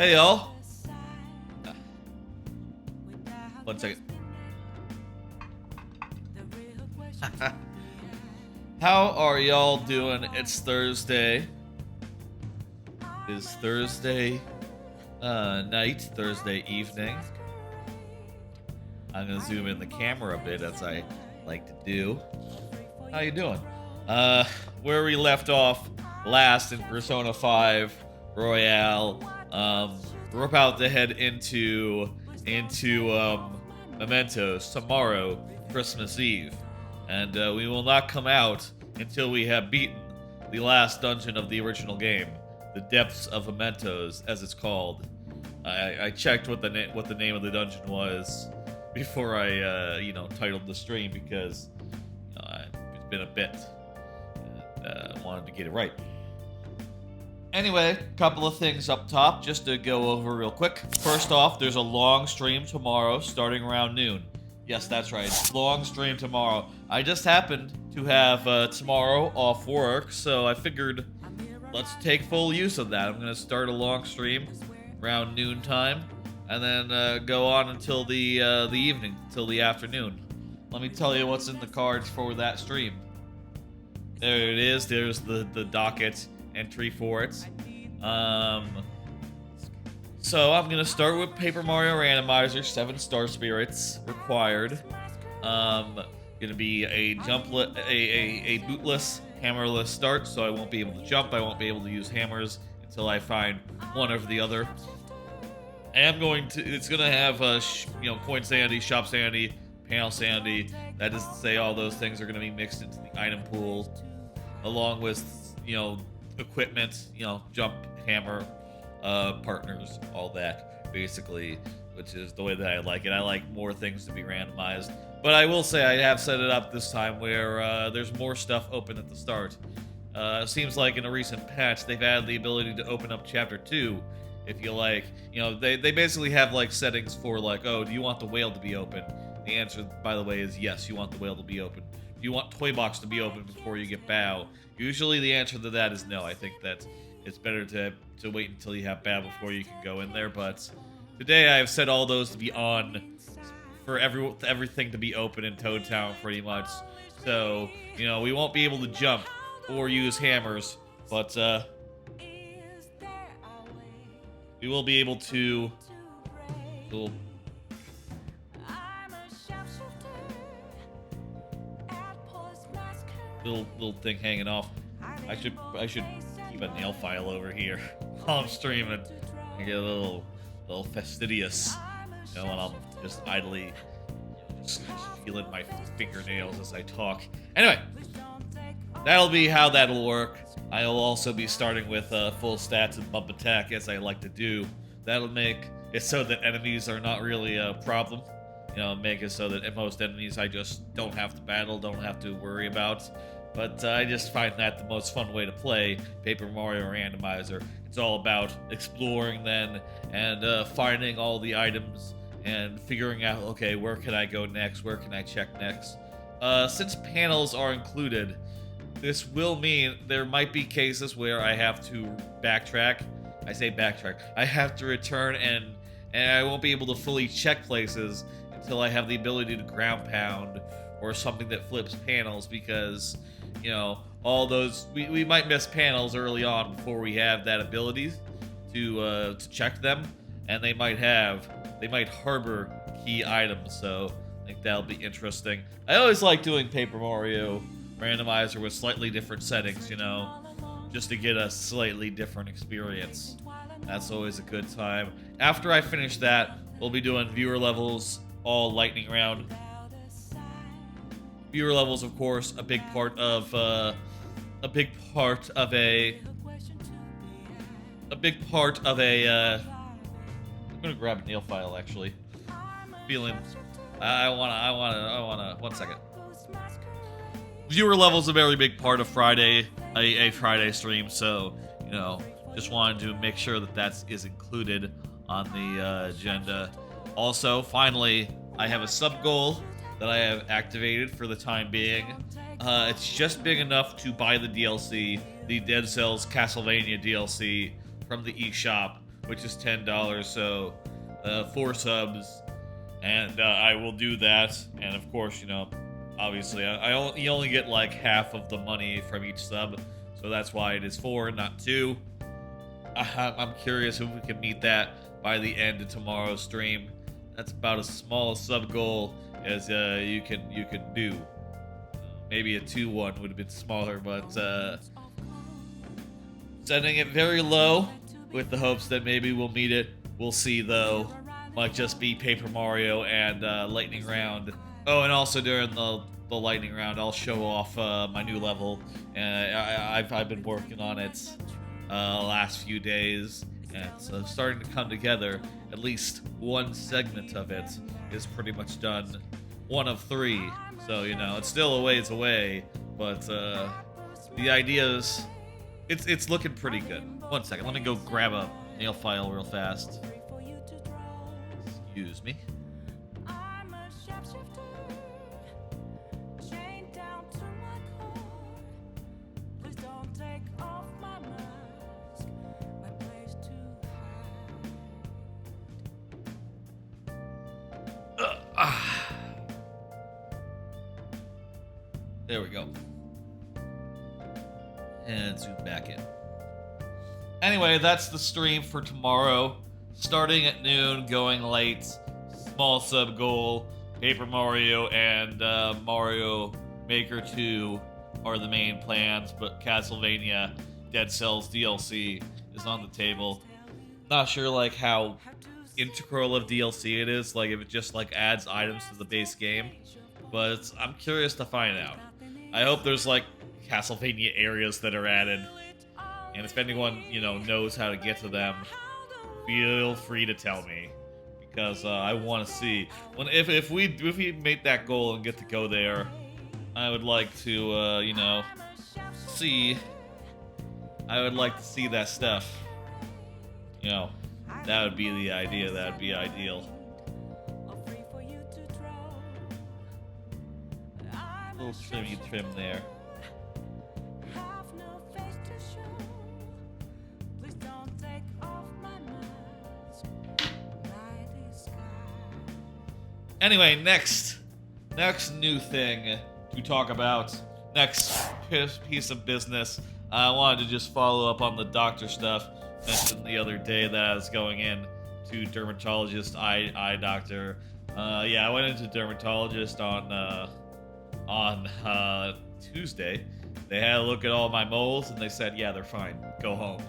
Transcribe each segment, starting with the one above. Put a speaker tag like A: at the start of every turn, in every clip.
A: Hey y'all. One second. How are y'all doing? It's Thursday. It's Thursday night, Thursday evening. I'm gonna zoom in the camera a bit as I like to do. How you doing? Where we left off last in Persona 5 Royale, we're about to head into Mementos tomorrow, Christmas Eve, and we will not come out until we have beaten the last dungeon of the original game, the Depths of Mementos, as it's called. I checked what the name of the dungeon was before I titled the stream because it's been a bit. Wanted to get it right. Anyway, couple of things up top just to go over real quick. First off, there's a long stream tomorrow starting around noon. Yes, that's right. Long stream tomorrow. I just happened to have tomorrow off work, so I figured let's take full use of that. I'm going to start a long stream around noon time and then go on until the evening, until the afternoon. Let me tell you what's in the cards for that stream. There it is. There's the docket entry for it. So I'm gonna start with Paper Mario Randomizer, 7 star spirits required. Gonna be a bootless, hammerless start, so I won't be able to jump. I won't be able to use hammers until I find one or the other. It's gonna have coin sandy, shop sandy, panel sandy. That is to say, all those things are gonna be mixed into the item pool, along with equipment, jump, hammer, partners, all that, basically, which is the way that I like it. I like more things to be randomized, but I will say I have set it up this time where there's more stuff open at the start. Seems like in a recent patch they've added the ability to open up Chapter 2 if you like. They basically have like settings for like, oh, do you want the whale to be open? The answer, by the way, is yes, you want the whale to be open. Do you want Toy Box to be open before you get Bow? Usually the answer to that is no. I think that it's better to wait until you have Bow before you can go in there, but today I have set all those to be on for everything to be open in Toad Town pretty much. So, we won't be able to jump or use hammers, but we will be able to little thing hanging off. I should keep a nail file over here while I'm streaming and get a little fastidious, when I'm just idly just feeling my fingernails as I talk. Anyway, that'll be how that'll work. I'll also be starting with full stats and bump attack, as I like to do. That'll make it so that enemies are not really a problem. Make it so that most enemies I just don't have to battle, don't have to worry about. But I just find that the most fun way to play Paper Mario Randomizer. It's all about exploring then and finding all the items and figuring out, okay, where can I go next? Where can I check next? Since panels are included, this will mean there might be cases where I have to backtrack. I say backtrack. I have to return and I won't be able to fully check places until I have the ability to ground pound or something that flips panels, because all those we might miss panels early on before we have that ability to check them, and they might harbor key items, so I think that'll be interesting. I always like doing Paper Mario Randomizer with slightly different settings, just to get a slightly different experience. That's always a good time. After I finish that, we'll be doing viewer levels, all lightning round. Viewer levels, of course, a big part of a I'm gonna grab a nail file, actually. Feeling I wanna 1 second. Viewer level's a very big part of Friday, a Friday stream, so just wanted to make sure that is included on the agenda. Also, finally, I have a sub goal that I have activated for the time being. It's just big enough to buy the DLC, the Dead Cells Castlevania DLC from the eShop which is $10. So 4 subs, and I will do that. And of course, obviously, you only get like half of the money from each sub, so that's why it is 4, not 2. I'm curious if we can meet that by the end of tomorrow's stream. That's about as small a sub goal as you can do. Maybe a 2-1 would have been smaller, but setting it very low with the hopes that maybe we'll meet it. We'll see, though. Might just be Paper Mario and Lightning Round. Oh, and also during the Lightning Round, I'll show off my new level. I've been working on it last few days, and it's starting to come together. At least one segment of it is pretty much done. 1 of 3. So, it's still a ways away, but the idea is, it's looking pretty good. 1 second, let me go grab a nail file real fast. Excuse me. There we go. And zoom back in. Anyway, that's the stream for tomorrow. Starting at noon, going late. Small sub goal. Paper Mario and Mario Maker 2 are the main plans, but Castlevania Dead Cells DLC is on the table. Not sure like how integral of DLC it is, like if it just like adds items to the base game, but I'm curious to find out. I hope there's like Castlevania areas that are added, and if anyone knows how to get to them, feel free to tell me, because I want to see if we make that goal and get to go there. I would like to see. I would like to see that stuff. That would be the idea. That would be ideal. A little trim there. Anyway, next new thing to talk about. Next piece of business. I wanted to just follow up on the doctor stuff. Mentioned the other day that I was going in to dermatologist, eye doctor. I went into dermatologist on Tuesday. They had a look at all my moles and they said, yeah, they're fine. Go home.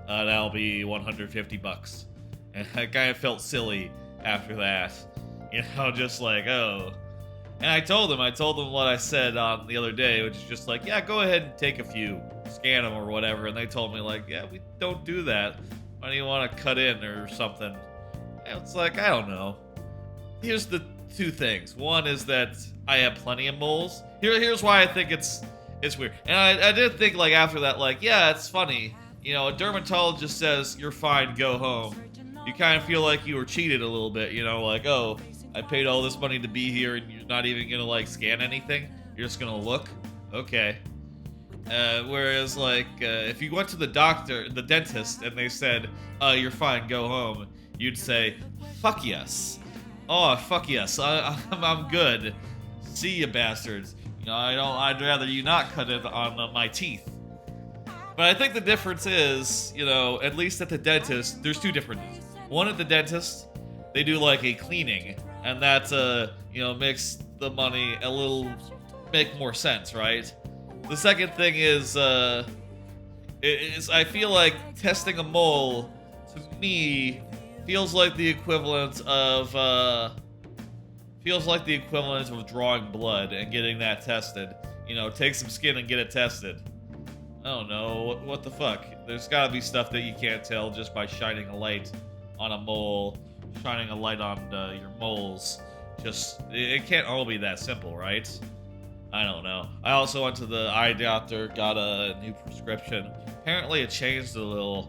A: That'll be $150. And I kind of felt silly after that. Just like, oh. And I told them what I said on the other day, which is just like, yeah, go ahead and take a few, scan them or whatever. And they told me like, yeah, we don't do that. Why do you want to cut in or something? And it's like, I don't know. Here's the 2 things. One is that I have plenty of moles. Here's why I think it's weird. And I did think like after that, like, yeah, it's funny. A dermatologist says you're fine, go home. You kind of feel like you were cheated a little bit, like, oh, I paid all this money to be here and you're not even gonna like scan anything? You're just gonna look? Okay. Whereas like if you went to the dentist, and they said, you're fine, go home, you'd say, fuck yes. Oh, fuck yes, I'm good. See you bastards. I'd rather you not cut it on my teeth. But I think the difference is, at least at the dentist, there's 2 differences. One, at the dentist, they do like a cleaning, and that makes the money make more sense, right? The second thing is I feel like testing a mole, to me, feels like the equivalent of drawing blood and getting that tested. Take some skin and get it tested. I don't know, what the fuck? There's gotta be stuff that you can't tell just by shining a light on a mole, shining a light on your moles. It can't all be that simple, right? I don't know. I also went to the eye doctor, got a new prescription. Apparently it changed a little.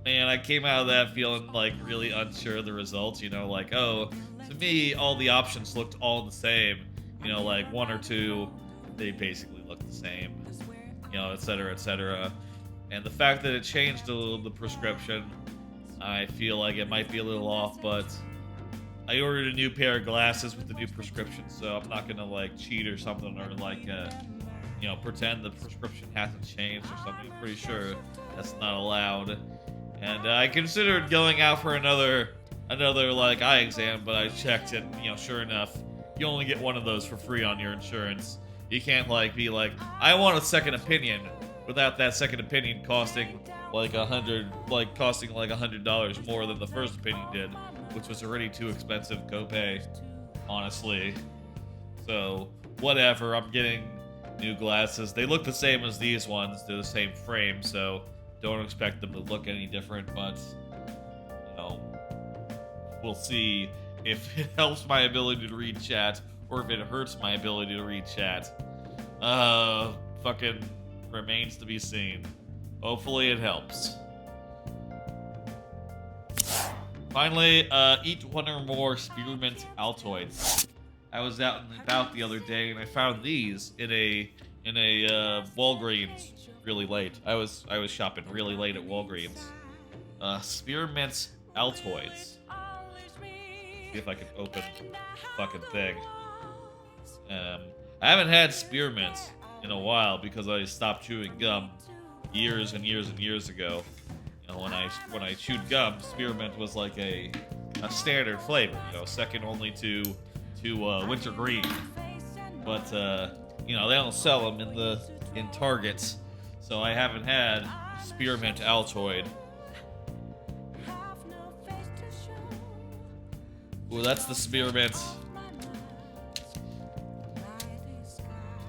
A: Man, I came out of that feeling like really unsure of the results, like, oh, to me, all the options looked all the same. Like 1 or 2, they basically look the same, etc., etc. And the fact that it changed a little, the prescription, I feel like it might be a little off, but I ordered a new pair of glasses with the new prescription, so I'm not gonna like cheat or something, or like you know, pretend the prescription hasn't changed or something. I'm pretty sure that's not allowed. And I considered going out for another like eye exam, but I checked it, you know, sure enough, you only get one of those for free on your insurance. You can't like be like, I want a second opinion without that second opinion costing like $100 more than the first opinion did, which was already too expensive copay, honestly. So whatever, I'm getting new glasses. They look the same as these ones. They're the same frame, so don't expect them to look any different, but you know, we'll see if it helps my ability to read chat or if it hurts my ability to read chat. Fucking remains to be seen. Hopefully it helps. Finally, eat one or more spearmint altoids. I was out and about the other day and I found these in a Walgreens really late. I was shopping really late at Walgreens. Spearmint altoids. See if I can open the fucking thing. I haven't had spearmint in a while because I stopped chewing gum years and years and years ago. You know, when I chewed gum, spearmint was like a standard flavor, you know, second only to wintergreen. But you know, they don't sell them in Targets, so I haven't had spearmint altoid. Ooh, that's the spearmint.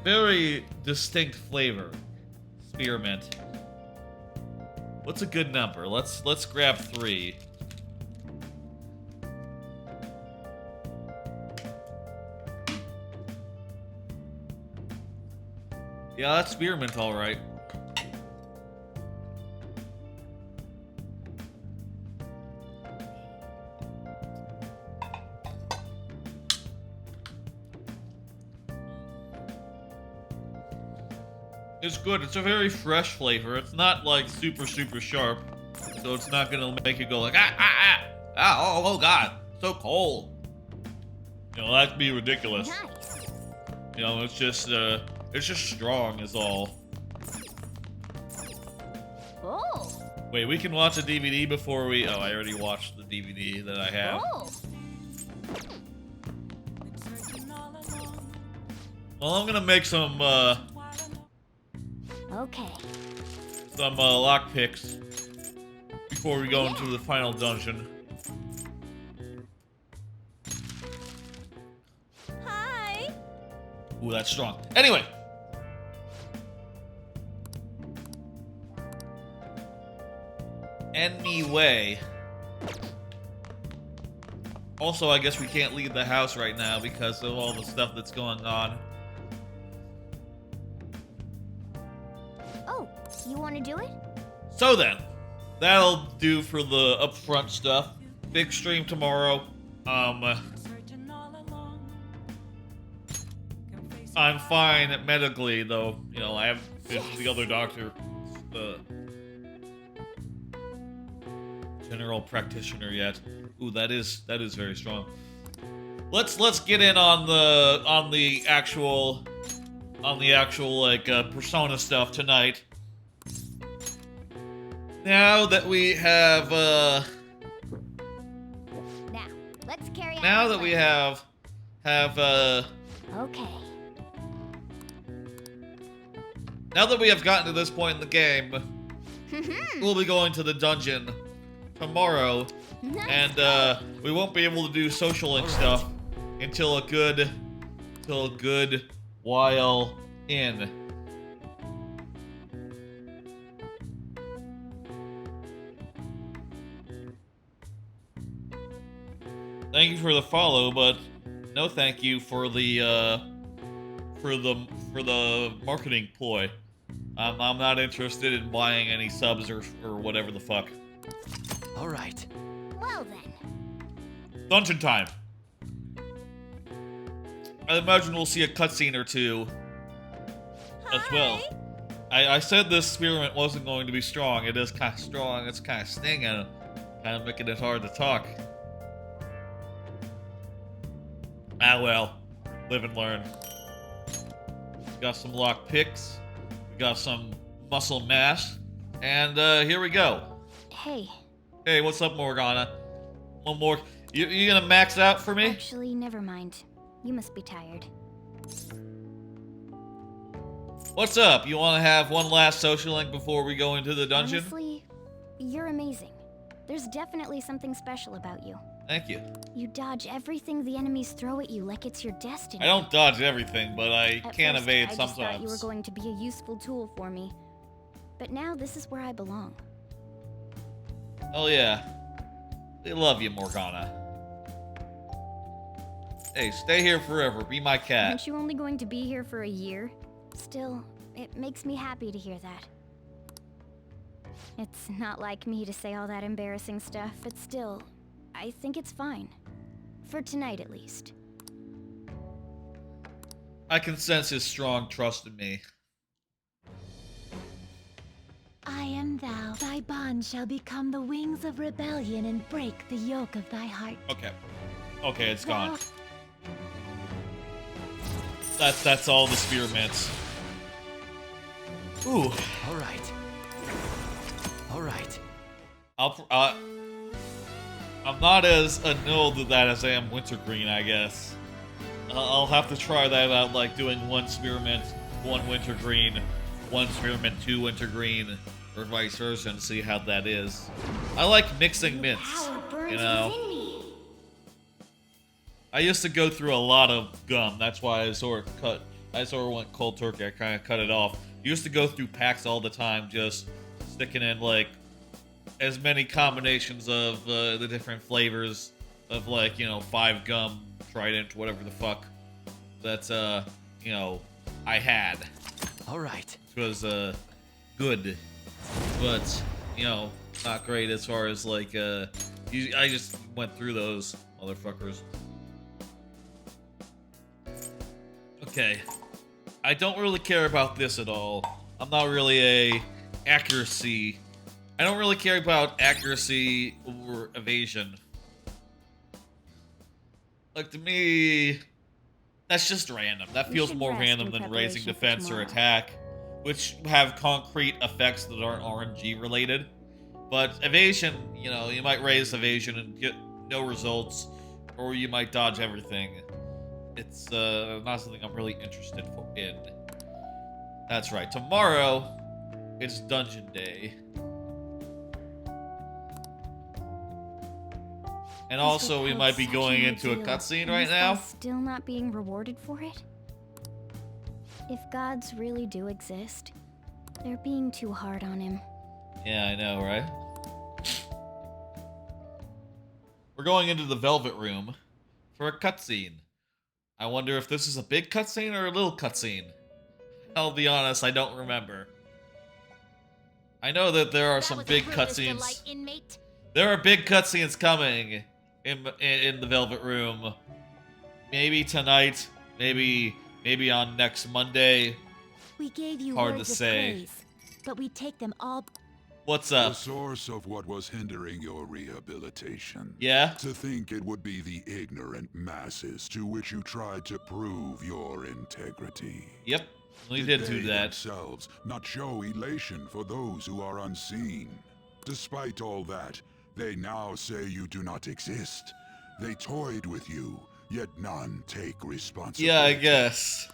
A: Very distinct flavor. Spearmint. What's a good number? Let's grab 3. Yeah, that's spearmint, all right. It's good. It's a very fresh flavor. It's not like super sharp, so it's not gonna make you go like oh god, so cold. You know, that'd be ridiculous.
B: Nice.
A: You know, it's just strong is all.
B: Oh.
A: Wait, we can watch a DVD before we... Oh, I already watched the DVD that I have.
B: Oh.
A: Well, I'm gonna make some
B: Okay.
A: lockpicks before we go into the final dungeon.
B: Hi.
A: Ooh, that's strong. Anyway. Anyway. Also, I guess we can't leave the house right now because of all the stuff that's going on.
B: Oh, you want to do it?
A: So then, that'll do for the upfront stuff. Big stream tomorrow. I'm fine medically, though. You know, I haven't been to the other doctor, the general practitioner yet. Ooh, that is very strong. Let's get in on the actual like persona stuff tonight. Now that we have
B: Now, let's carry on.
A: now that we have
B: Okay.
A: now that we have gotten to this point in the game, we'll be going to the dungeon tomorrow, and we won't be able to do socialing stuff until a good while in. Thank you for the follow, but no thank you for the marketing ploy. I'm not interested in buying any subs or whatever the fuck.
C: All right.
B: Well then.
A: Dungeon time. I imagine we'll see a cutscene or two as well. I said this experiment wasn't going to be strong. It is kind of strong. It's kind of stinging. Kind of making it hard to talk. Ah well, live and learn. We got some lockpicks, we got some muscle mass, and here we go.
B: Hey.
A: Hey, what's up, Morgana? One more. You gonna max out for me?
B: Actually, never mind. You must be tired.
A: What's up? You want to have one last social link before we go into the dungeon?
B: Honestly, you're amazing. There's definitely something special about you.
A: Thank you.
B: You dodge everything the enemies throw at you like it's your destiny.
A: I don't dodge everything, but I can evade
B: I
A: sometimes.
B: just thought you were going to be a useful tool for me. But now this is where I belong.
A: Oh yeah. They love you, Morgana. Hey, stay here forever. Be my cat.
B: Aren't you only going to be here for a year? Still, it makes me happy to hear that. It's not like me to say all that embarrassing stuff, but still, I think it's fine. For tonight, at least.
A: I can sense his strong trust in me.
D: I am thou. Thy bond shall become the wings of rebellion and break the yoke of thy heart.
A: Okay. Okay, it's gone. That's all the spearmints. Ooh.
C: All right. All right.
A: I'm not as annoyed with that as I am wintergreen, I guess. I'll have to try that out, like doing one spearmint, one wintergreen, one spearmint, two wintergreen, or vice versa, and see how that is. I like mixing mints, you know. I used to go through a lot of gum. That's why I sort of went cold turkey. I kind of cut it off. Used to go through packs all the time, just sticking in like as many combinations of the different flavors of, like, you know, 5 gum, Trident, whatever the fuck that you know, I had.
C: All right.
A: Which was good, but you know, not great as far as like I just went through those motherfuckers. Okay. I don't really care about this at all. I'm not really a accuracy. I don't really care about accuracy or evasion. Like, to me, that's just random. That feels more random than raising defense or attack, which have concrete effects that aren't RNG related. But evasion, you know, you might raise evasion and get no results, or you might dodge everything. It's not something I'm really interested in. That's right. Tomorrow, it's Dungeon Day. And also, we might be going into a cutscene right now.
B: Still not being rewarded for it? If gods really do exist, they're being too hard on him.
A: Yeah, I know, right? We're going into the Velvet Room for a cutscene. I wonder if this is a big cutscene or a little cutscene. I'll be honest, I don't remember. I know that there are some big cutscenes. There are big cutscenes coming in the Velvet Room. Maybe tonight, maybe on next Monday.
D: We gave you
A: Hard
D: words
A: to
D: of
A: say.
D: praise, but we take them all.
A: What's
E: The
A: up?
E: source of what was hindering your rehabilitation.
A: Yeah?
E: To think it would be the ignorant masses to which you tried to prove your integrity.
A: Yep, we did do
E: they
A: that.
E: themselves not show elation for those who are unseen. Despite all that, they now say you do not exist. They toyed with you, yet none take responsibility.
A: Yeah, I guess.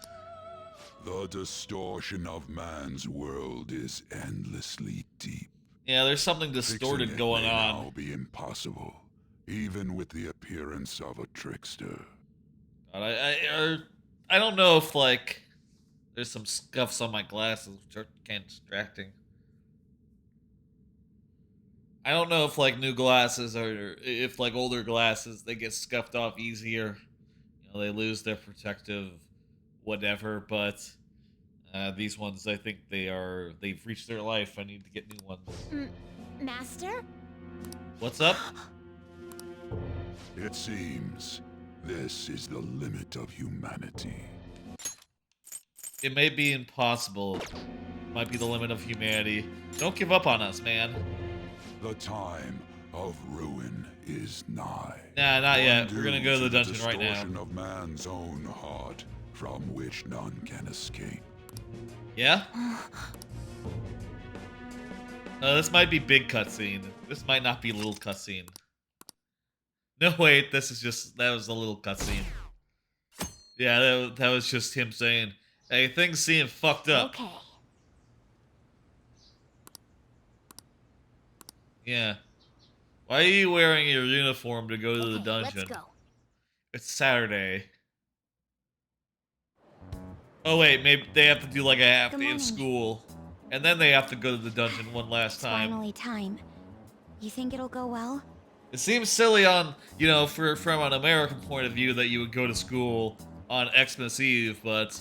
E: The distortion of man's world is endlessly deep.
A: Yeah, there's something distorted
E: Fixing it
A: going
E: may
A: on.
E: now be impossible, even with the appearance of a trickster.
A: God, I don't know if, like, there's some scuffs on my glasses which are kind of distracting. I don't know if, like, new glasses or if, like, older glasses, they get scuffed off easier. You know, they lose their protective whatever, but these ones, I think they've reached their life. I need to get new ones.
B: Master?
A: What's up?
E: It seems this is the limit of humanity.
A: It may be impossible. It might be the limit of humanity. Don't give up on us, man.
E: The time of ruin is nigh.
A: Nah, not yet. We're
E: Due
A: gonna go to the
E: the
A: dungeon right now.
E: distortion of man's own heart, from which none can escape.
A: Yeah? This might be big cutscene. This might not be little cutscene. No, wait, this is just... That was a little cutscene. Yeah, that was just him saying, hey, things seem fucked up.
B: Okay.
A: Yeah. Why are you wearing your uniform to go to the dungeon?
B: Let's go.
A: It's Saturday. Oh wait, maybe they have to do like a half
B: Good
A: day of
B: morning.
A: school. And then they have to go to the dungeon one last
B: It's
A: time.
B: finally time. You think it'll go well?
A: It seems silly on, you know, from an American point of view that you would go to school on Xmas Eve, but...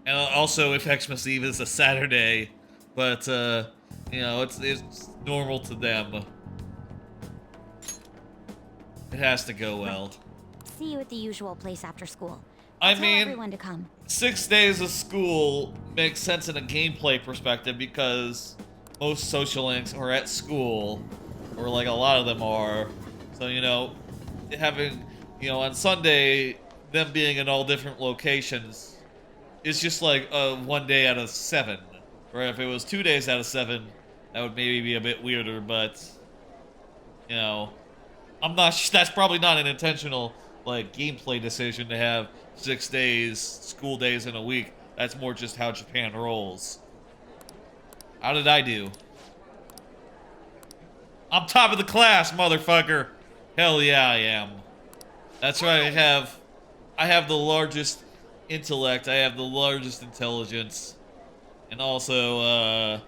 A: And also if Xmas Eve is a Saturday, but, you know, it's normal to them. It has to go well.
B: See you at the usual place after school.
A: I
B: Tell
A: mean,
B: everyone to come.
A: 6 days of school makes sense in a gameplay perspective because most social links are at school, or like a lot of them are. So, you know, having, you know, on Sunday, them being in all different locations is just like 1 day out of 7. Or if it was 2 days out of 7, that would maybe be a bit weirder, but, you know, I'm not, that's probably not an intentional, like, gameplay decision to have 6 days, school days in a week. That's more just how Japan rolls. How did I do? I'm top of the class, motherfucker. Hell yeah, I am. That's right, I have the largest intellect, I have the largest intelligence, and also,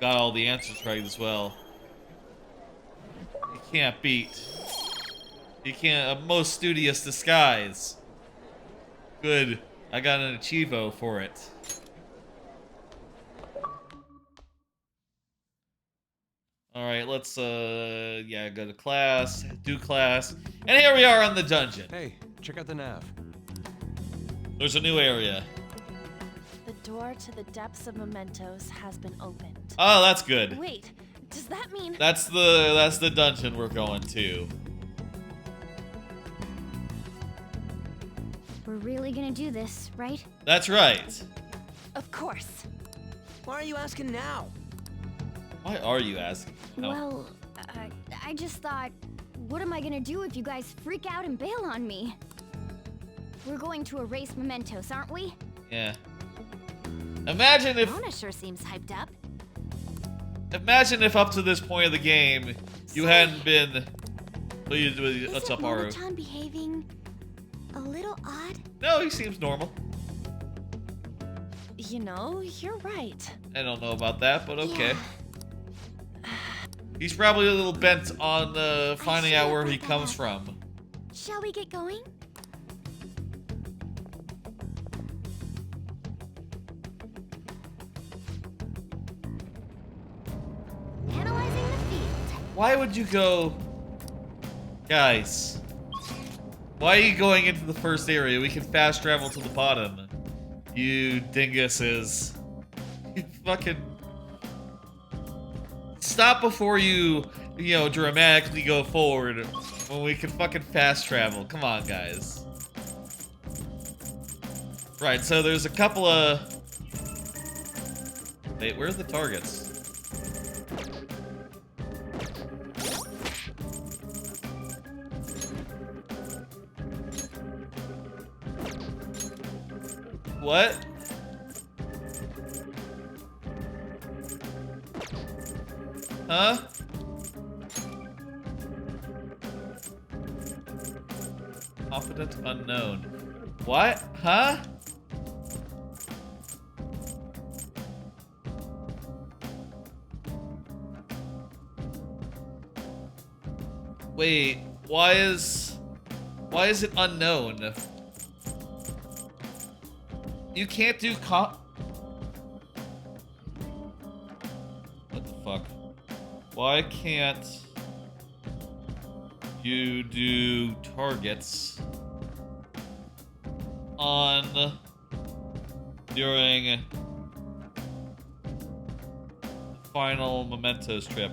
A: got all the answers right as well. You can't beat. You can't, a most studious disguise. Good, I got an Achievo for it. Alright, let's, yeah, go to class, do class, and here we are on the dungeon.
C: Hey, check out the nav.
A: There's a new area.
F: The door to the Depths of Mementos has been opened.
A: Oh, that's good.
F: Wait, does that mean...
A: That's the dungeon we're going to.
B: We're really gonna do this, right?
A: That's right.
F: Of course.
C: Why are you asking now?
A: Why are you asking? No.
B: Well, I just thought, what am I gonna do if you guys freak out and bail on me? We're going to erase Mementos, aren't we?
A: Yeah. Imagine if
F: Mona sure seems hyped up.
A: up to this point of the game you hadn't been. What's up, Aru?
B: Isn't behaving a little odd?
A: No, he seems normal.
F: You know, you're right.
A: I don't know about that, but okay. He's probably a little bent on finding out where he comes from.
B: Shall we get going? Analyzing the field.
A: Why would you go... Guys. Why are you going into the first area? We can fast travel to the bottom. You dinguses. You fucking... Stop before you know, dramatically go forward when we can fucking fast travel. Come on, guys. Right, so there's a couple of... Wait, where's the targets? What? Huh? Confident unknown. What? Huh? Wait, why is it unknown? You can't do What the fuck? Why can't you do targets on during the final Mementos trip?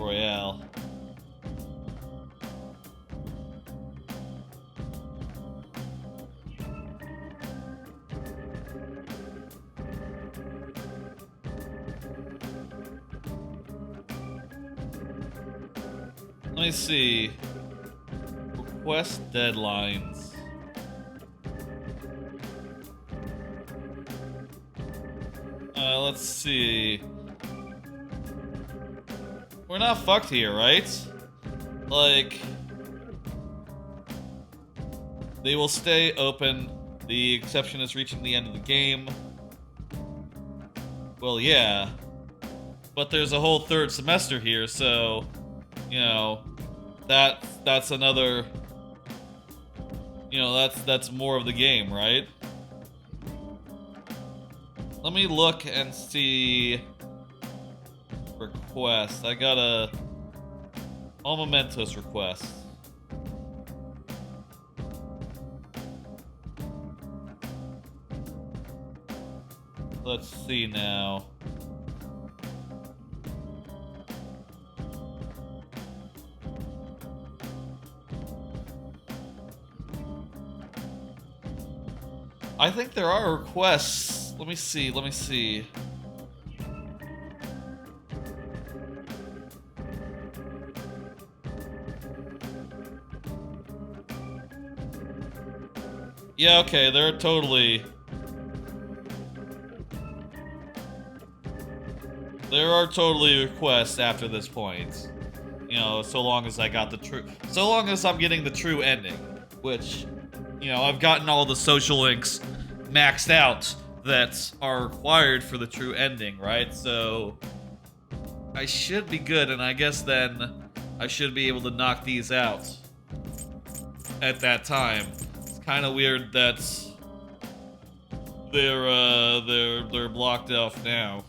A: Royale. Let me see. Request deadlines. Let's see. We're not fucked here, right? Like, they will stay open. The exception is reaching the end of the game. Well, yeah. But there's a whole third semester here, so, you know, that's another, you know, that's more of the game, right? Let me look and see request. I got a all Mementos request. Let's see now. I think there are requests. Let me see, let me see. Yeah, okay, there are totally... There are totally requests after this point. You know, so long as I got the true... So long as I'm getting the true ending. Which, you know, I've gotten all the social links maxed out that are required for the true ending, right? So I should be good, and I guess then I should be able to knock these out at that time. It's kind of weird that they're blocked off now.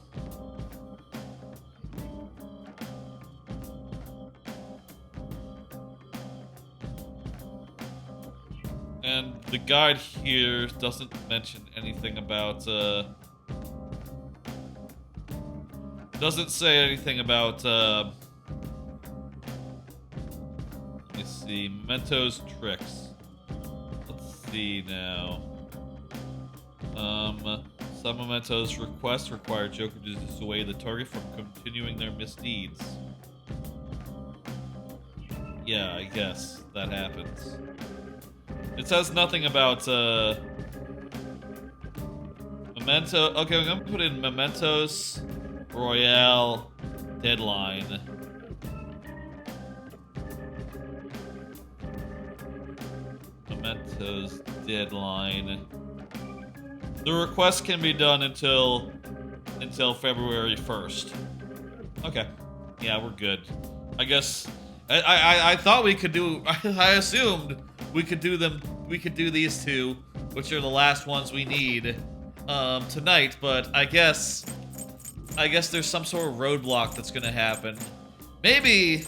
A: And the guide here doesn't mention anything about, doesn't say anything about, let me see, Mementos tricks. Let's see now. Some Mementos requests require Joker to dissuade the target from continuing their misdeeds. Yeah, I guess that happens. It says nothing about, Memento. Okay, I'm gonna put in Mementos Royale deadline. Mementos deadline. The request can be done until February 1st. Okay. Yeah, we're good. I guess I thought we could do I assumed we could do them. We could do these two, which are the last ones we need tonight. But I guess there's some sort of roadblock that's gonna happen. Maybe,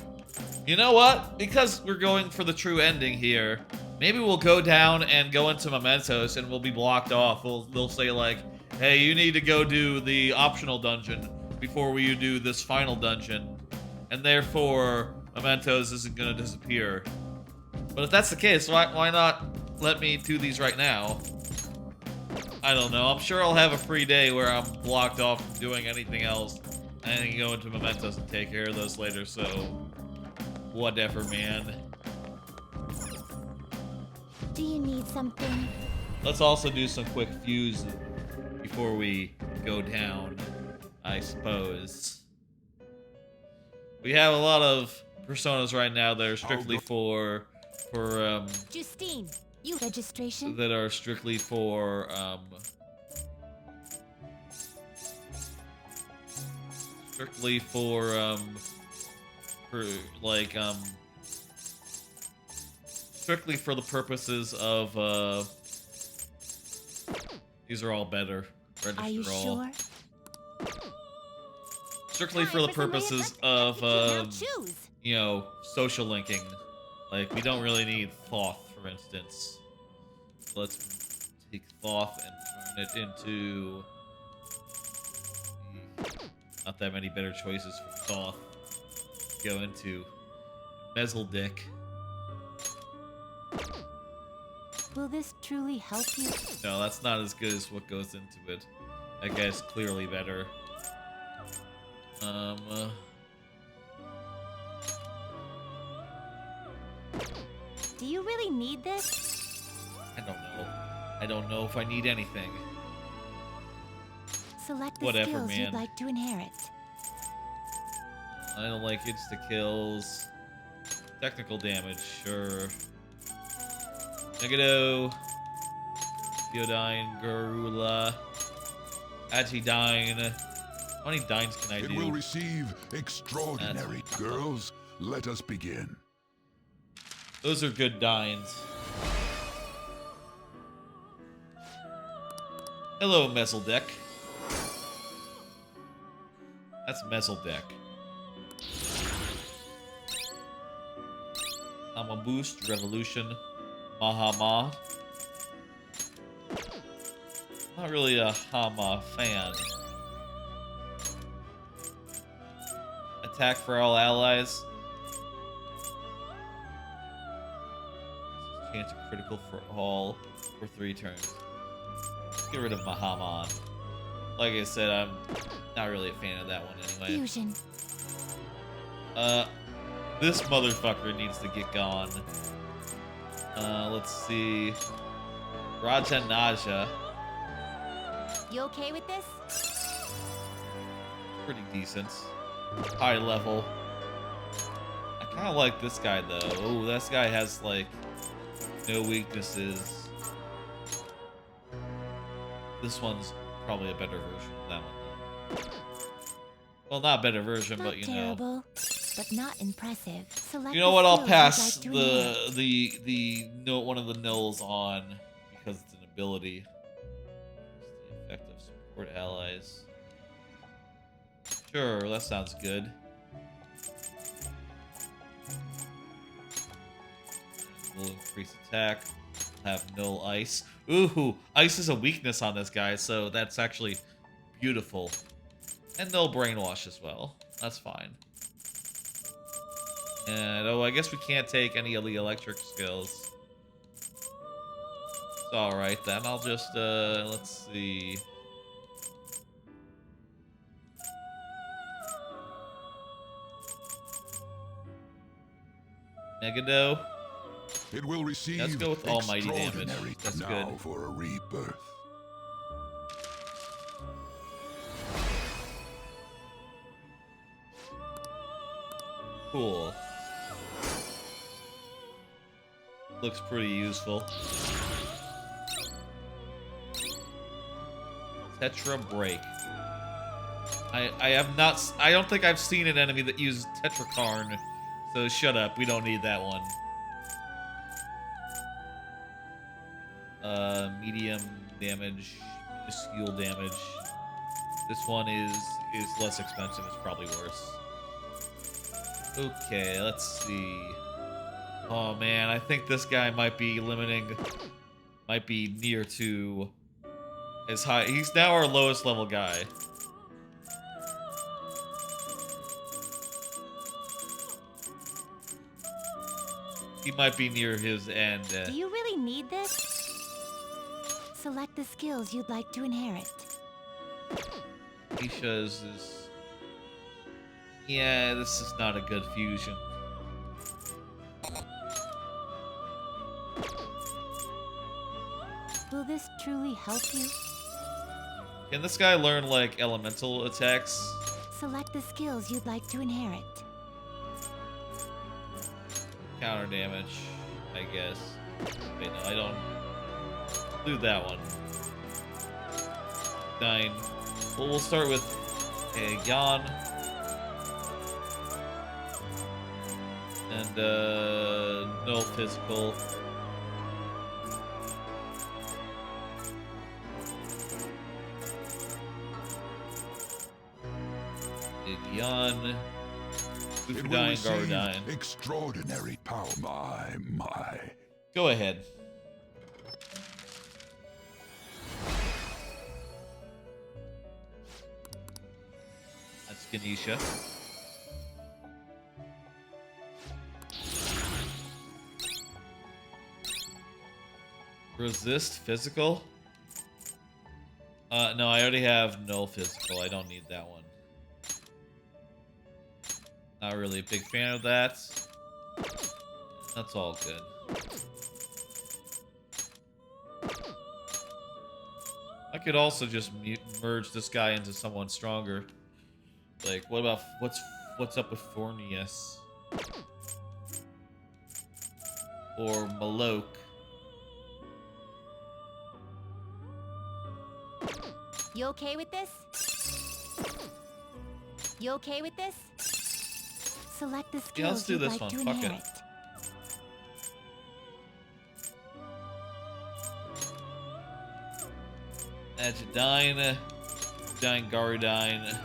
A: you know what? Because we're going for the true ending here. Maybe we'll go down and go into Mementos, and we'll be blocked off. They'll say like, "Hey, you need to go do the optional dungeon before you do this final dungeon," and therefore Mementos isn't gonna disappear. But if that's the case, why not let me do these right now? I don't know. I'm sure I'll have a free day where I'm blocked off from doing anything else. And I can go into Mementos and take care of those later, so... Whatever, man.
D: Do you need something?
A: Let's also do some quick views before we go down, I suppose. We have a lot of personas right now that are strictly for
D: Justine, you registration?
A: that are strictly for strictly for the purposes of these are all better. Register
D: Are you
A: all.
D: sure?
A: Strictly for the purposes of you know, social linking. Like, we don't really need Thoth, for instance. Let's take Thoth and turn it into... Not that many better choices for Thoth. go into Mezzle-Dick.
D: Will this truly help you?
A: No, that's not as good as what goes into it. That guy's clearly better.
D: Do you really need this?
A: I don't know. I don't know if I need anything.
D: Select the
A: Whatever,
D: skills
A: man.
D: you'd like to inherit.
A: I don't like insta-kills. Technical damage, sure. Negado. Theodine, Garula. Agidine. How many dines can I
E: It
A: do?
E: will receive extraordinary. Girls, let us begin.
A: Those are good dines. Hello, Mezzle-Dick. That's Mezzle-Dick. I'm a boost, revolution, Mahama. Not really a Hama fan. Attack for all allies. Chance of critical for all for 3 turns. Let's get rid of Mahaman. Like I said, I'm not really a fan of that one anyway.
D: Fusion.
A: This motherfucker needs to get gone. Let's see. Raja Naja.
D: You okay with this?
A: Pretty decent. High level. I kind of like this guy though. Oh, this guy has like no weaknesses. This one's probably a better version of that one. Well, not a better version,
D: Not
A: but you know.
D: terrible, but not impressive. Select
A: You know
D: the
A: what? I'll
D: skills
A: pass
D: you'd like to inherit.
A: the one of the nulls on because it's an ability. The effect of support allies. Sure, that sounds good. We'll increase attack. Have null ice. Ooh, ice is a weakness on this guy, so that's actually beautiful. And null brainwash as well. That's fine. And oh, I guess we can't take any of the electric skills. It's alright then. I'll just let's see. Negado.
E: It will receive
A: Let's go with almighty damage.
E: extraordinary.
A: That's
E: now
A: good.
E: for a rebirth.
A: Cool. Looks pretty useful. Tetra Break. I have not. I don't think I've seen an enemy that uses Tetrakarn. So shut up. We don't need that one. Medium damage, minuscule damage. This one is less expensive. It's probably worse. Okay, let's see. Oh man, I think this guy might be limiting. Might be near to as high. He's now our lowest level guy. He might be near his end.
D: Do you really need this? Select the skills you'd like to inherit.
A: Isha's is... Yeah, this is not a good fusion.
D: Will this truly help you?
A: Can this guy learn, like, elemental attacks?
D: Select the skills you'd like to inherit.
A: Counter damage, I guess. Wait, no, I don't... do that one. 9. Well, we'll start with a Yan. And, no physical. Yan.
E: It will
A: Gudine,
E: receive
A: Garudine.
E: extraordinary power. My.
A: Go ahead. That's Ganesha. Resist physical? No, I already have no physical. I don't need that one. Not really a big fan of that. That's all good. I could also just merge this guy into someone stronger. Like, what about what's up with Fornius? Or Malok?
B: You okay with this? You okay with this?
D: Select the
A: Yeah,
D: skills
A: let's do
D: you'd
A: this
D: like
A: one.
D: to
A: Fuck it.
D: inherit.
A: Agidine, Garidine,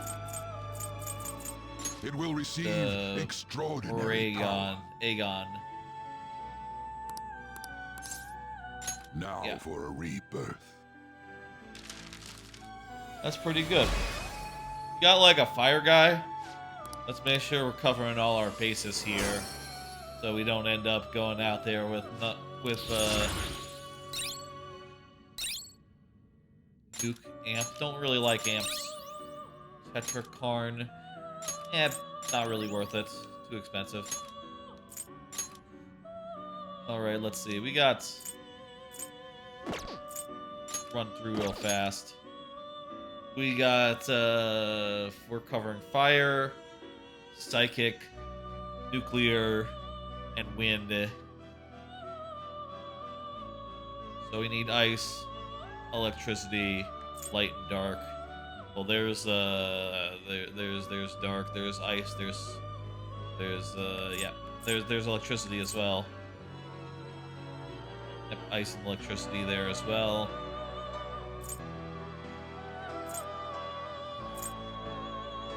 E: It will receive extraordinary power.
A: Aegon.
E: Now
A: Yeah.
E: for a rebirth.
A: That's pretty good. Got like a fire guy. Let's make sure we're covering all our bases here, so we don't end up going out there with Duke Amp. Don't really like amps. Tetrakarn. Eh, not really worth it. Too expensive. Alright, let's see. We got... Run through real fast. We got, we're covering fire, psychic, nuclear, and wind. So we need ice, electricity, light and dark. Well, there's there's dark, there's ice, there's electricity as well. Yep, ice and electricity there as well.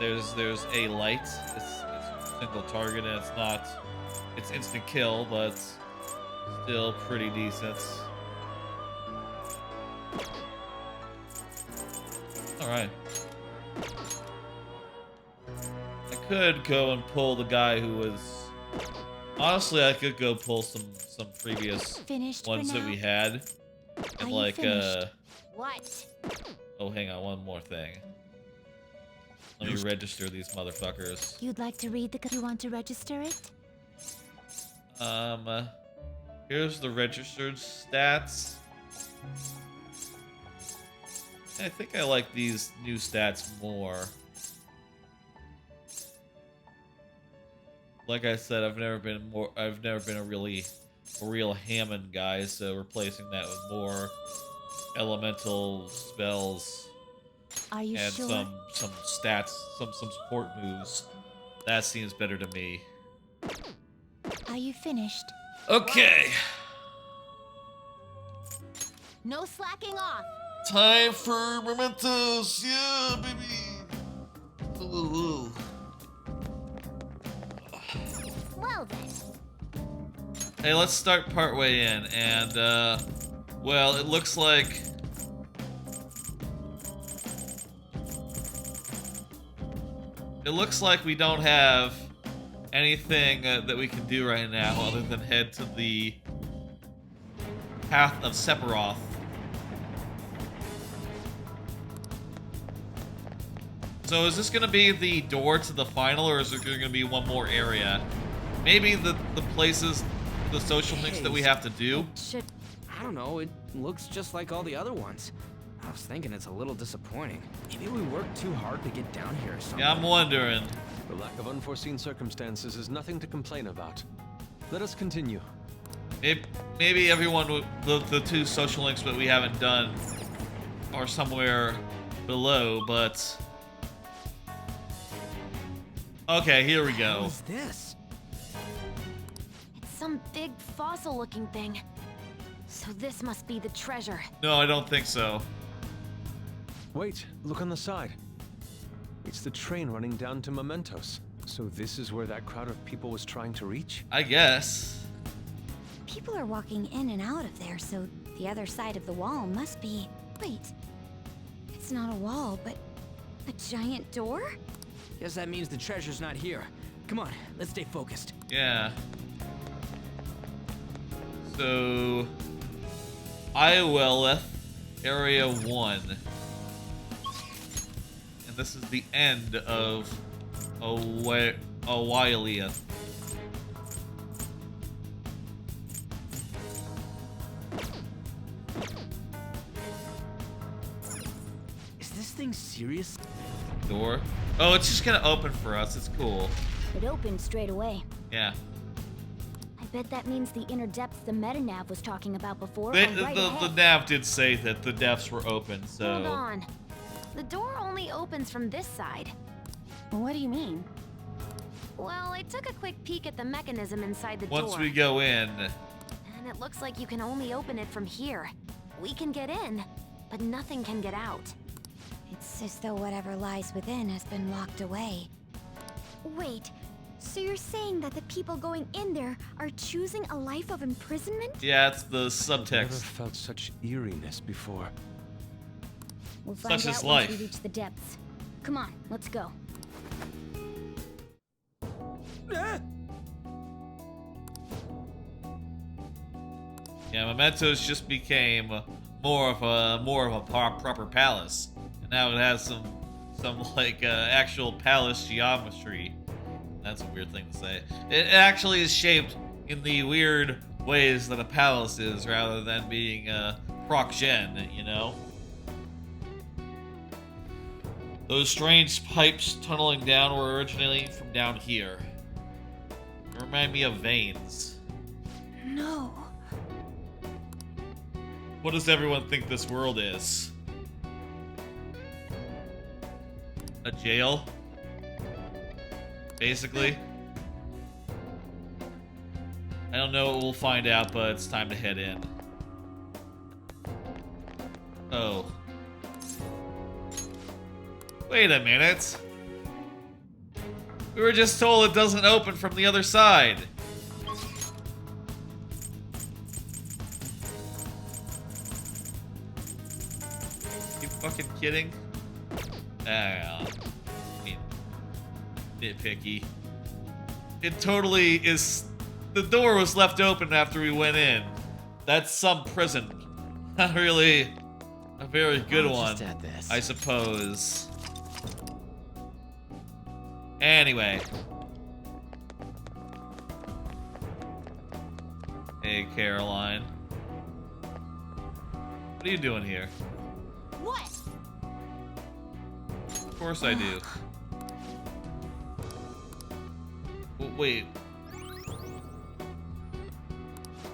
A: There's a light. It's single target and it's instant kill, but still pretty decent. Alright. I could go and pull the guy who was... Honestly, I could go pull some previous
D: Finished
A: ones
D: for
A: that we
D: now?
A: had.
D: Are
A: And
D: you
A: like,
D: finished?
B: What?
A: Oh, hang on, one more thing. Let me register these motherfuckers.
D: You'd like to read the... You want to register it?
A: Here's the registered stats. I think I like these new stats more. Like I said, I've never been a real Hammond guy, so replacing that with more elemental spells
D: Are you
A: and
D: sure?
A: some stats, some support moves. That seems better to me.
D: Are you finished?
A: Okay.
B: No slacking off.
A: Time for mementos, yeah, baby. Ooh.
B: Well then.
A: Hey, let's start partway in, and well, it looks like we don't have anything that we can do right now other than head to the path of Sephiroth. So is this going to be the door to the final, or is there going to be one more area? Maybe the places, the social links that we have to do?
C: Shit, I don't know. It looks just like all the other ones. I was thinking it's a little disappointing. Maybe we worked too hard to get down here or something.
A: Yeah, I'm wondering.
G: The lack of unforeseen circumstances is nothing to complain about. Let us continue.
A: Maybe everyone, the two social links that we haven't done are somewhere below, but... Okay, here we go.
C: What's this?
B: It's some big fossil-looking thing. So this must be the treasure.
A: No, I don't think so.
G: Wait, look on the side. It's the train running down to Mementos. So this is where that crowd of people was trying to reach?
A: I guess.
B: People are walking in and out of there, so the other side of the wall must be... Wait. It's not a wall, but a giant door?
C: Guess that means the treasure's not here. Come on, let's stay focused.
A: Yeah. So... Iweleth, Area 1. And this is the end of Awilieth.
C: Is this thing serious?
A: Door. Oh, it's just gonna open for us. It's cool.
B: It opened straight away.
A: Yeah.
B: I bet that means the inner depths the meta-nav was talking about before
A: The,
B: are right
A: the
B: ahead.
A: nav did say that the depths were open, so...
B: Hold on. The door only opens from this side. What do you mean? Well, I took a quick peek at the mechanism inside the door.
A: Once we go in...
B: And it looks like you can only open it from here. We can get in, but nothing can get out. It's as though whatever lies within has been locked away. Wait, so you're saying that the people going in there are choosing a life of imprisonment?
A: Yeah, it's the
G: Never
A: subtext.
G: felt such eeriness before.
B: We'll find
A: Such
B: out
A: is
B: once
A: life.
B: we reach the depths. Come on, let's go.
A: Yeah, Mementos just became more of a proper palace, and now it has some like actual palace geometry. That's a weird thing to say. It actually is shaped in the weird ways that a palace is, rather than being proc gen, you know. Those strange pipes tunneling down were originally from down here. They remind me of veins.
B: No.
A: What does everyone think this world is? A jail? Basically? I don't know, we'll find out, but it's time to head in. Oh. Wait a minute. We were just told it doesn't open from the other side. You fucking kidding? I mean, nitpicky. It totally is. The door was left open after we went in. That's some prison. Not really a very good
C: I'll
A: one,
C: just add this.
A: I suppose. Anyway. Hey, Caroline. What are you doing here?
B: What?
A: Of course I do. Wait.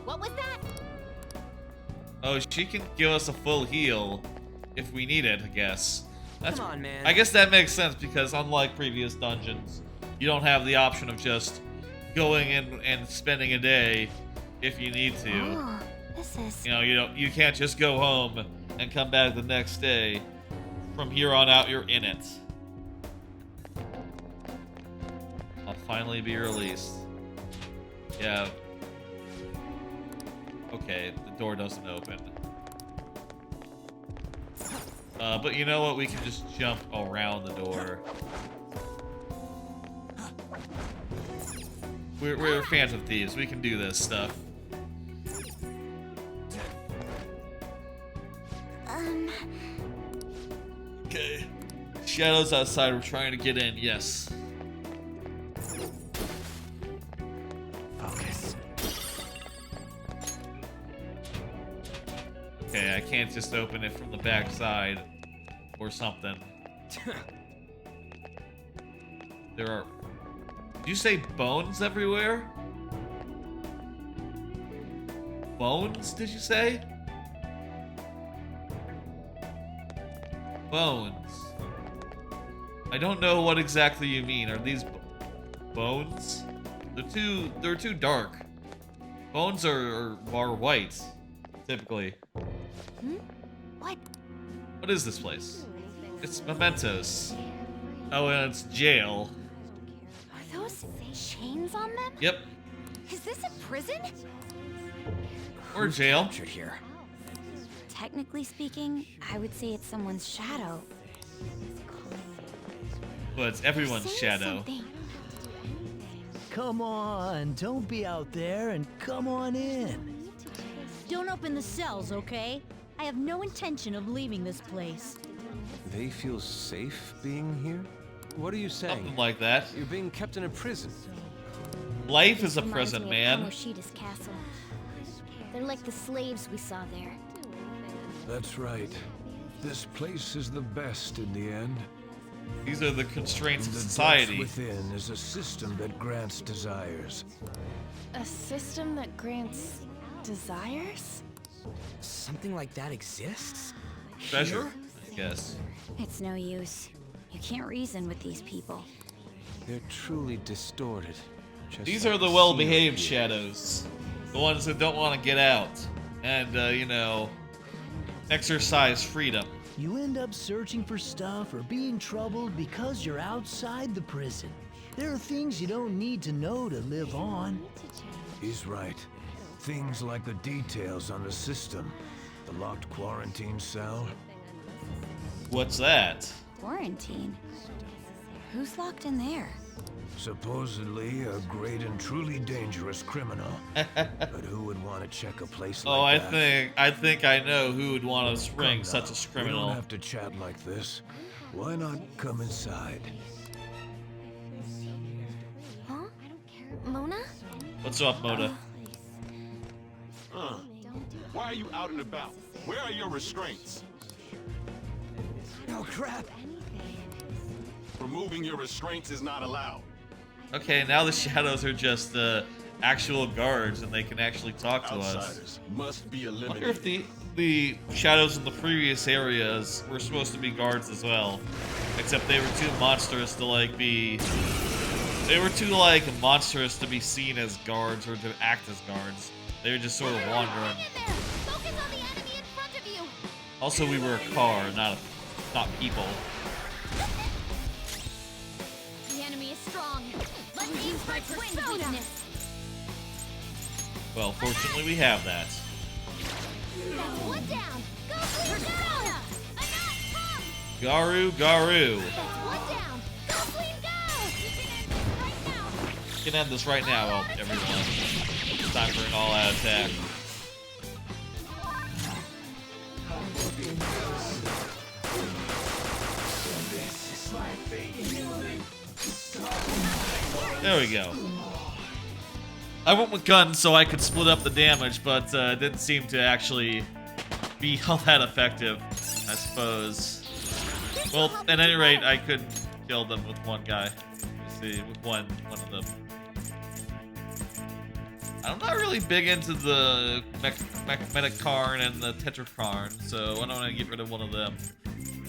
B: What was that?
A: Oh, she can give us a full heal if we need it, I guess.
C: Come on, man.
A: I guess that makes sense because unlike previous dungeons, you don't have the option of just going in and spending a day if you need to.
B: Oh, this is...
A: You can't just go home and come back the next day. From here on out, you're in it. I'll finally be released. Yeah. Okay, the door doesn't open. But you know what? We can just jump around the door. We're fans of thieves. We can do this stuff. Okay. Shadows outside. We're trying to get in. Yes.
C: Focus.
A: Okay, I can't just open it from the back side or something. There are... Did you say bones everywhere? Bones, did you say? Bones. I don't know what exactly you mean. Are these bones? They're too dark. Bones are white, typically.
B: What?
A: What is this place? It's Mementos. Oh, and it's jail.
B: Are those chains on them?
A: Yep.
B: Is this a prison?
A: Or jail.
C: Captured here.
B: Technically speaking, I would say it's someone's shadow.
A: But it's everyone's
B: Saying
A: shadow.
B: something.
H: Come on, don't be out there and come on in. Don't open the cells, okay? I have no intention of leaving this place.
G: They feel safe being here? What are you saying?
A: Something like that.
G: You're being kept in a prison.
A: Life is a
B: Reminds
A: prison,
B: me
A: man.
B: of Kamoshida's castle. They're like the slaves we saw there.
I: That's right. This place is the best in the end.
A: These are the constraints of
I: The
A: society.
I: depths within is a system that grants desires.
F: A system that grants desires?
C: Something like that exists?
A: Treasure, I guess.
B: It's no use. You can't reason with these people.
G: They're truly distorted. just
A: These
G: like
A: are the
G: sea
A: well-behaved
G: over here.
A: shadows. The ones that don't want to get out. And, you know, exercise freedom.
J: You end up searching for stuff or being troubled because you're outside the prison. There are things you don't need to know to live on.
I: He's right. Things like the details on the system. The locked quarantine cell.
A: What's that?
B: Quarantine? Who's locked in there?
I: Supposedly a great and truly dangerous criminal. But who would want to check a place like
A: Oh,
I: that?
A: I think I know who would want to spring
I: Come
A: such
I: now,
A: a
I: We
A: criminal.
I: don't have to chat like this. Why not come inside?
B: Huh? Mona?
A: What's up, Moda?
K: Why are you out and about? Where are your restraints?
C: Oh, crap.
K: Removing your restraints is not allowed.
A: Okay, now the shadows are just actual guards, and they can actually talk to us.
K: Outsiders must be
A: I wonder
K: eliminated.
A: if the shadows in the previous areas were supposed to be guards as well, except they were too monstrous to like be. They were too like monstrous to be seen as guards or to act as guards. They were just sort of wandering.
B: Focus on the enemy in front of you!
A: Also, we were a car, not people.
B: The enemy is strong. Let's aim for its weakness.
A: Well, fortunately, we have that.
B: That's one down. Go, Queen, go! Enough, come!
A: Garu, Garu.
B: That's one down. Go, Queen, go!
A: We
B: You can end this right now.
A: can end this right now, well, everyone. It's time for an all-out attack. There we go. I went with guns so I could split up the damage, but it didn't seem to actually be all that effective, I suppose. Well, at any rate, I could kill them with one guy. Let's see, with one of them. I'm not really big into the Metacarn and the Tetracarn, so I don't want to get rid of one of them.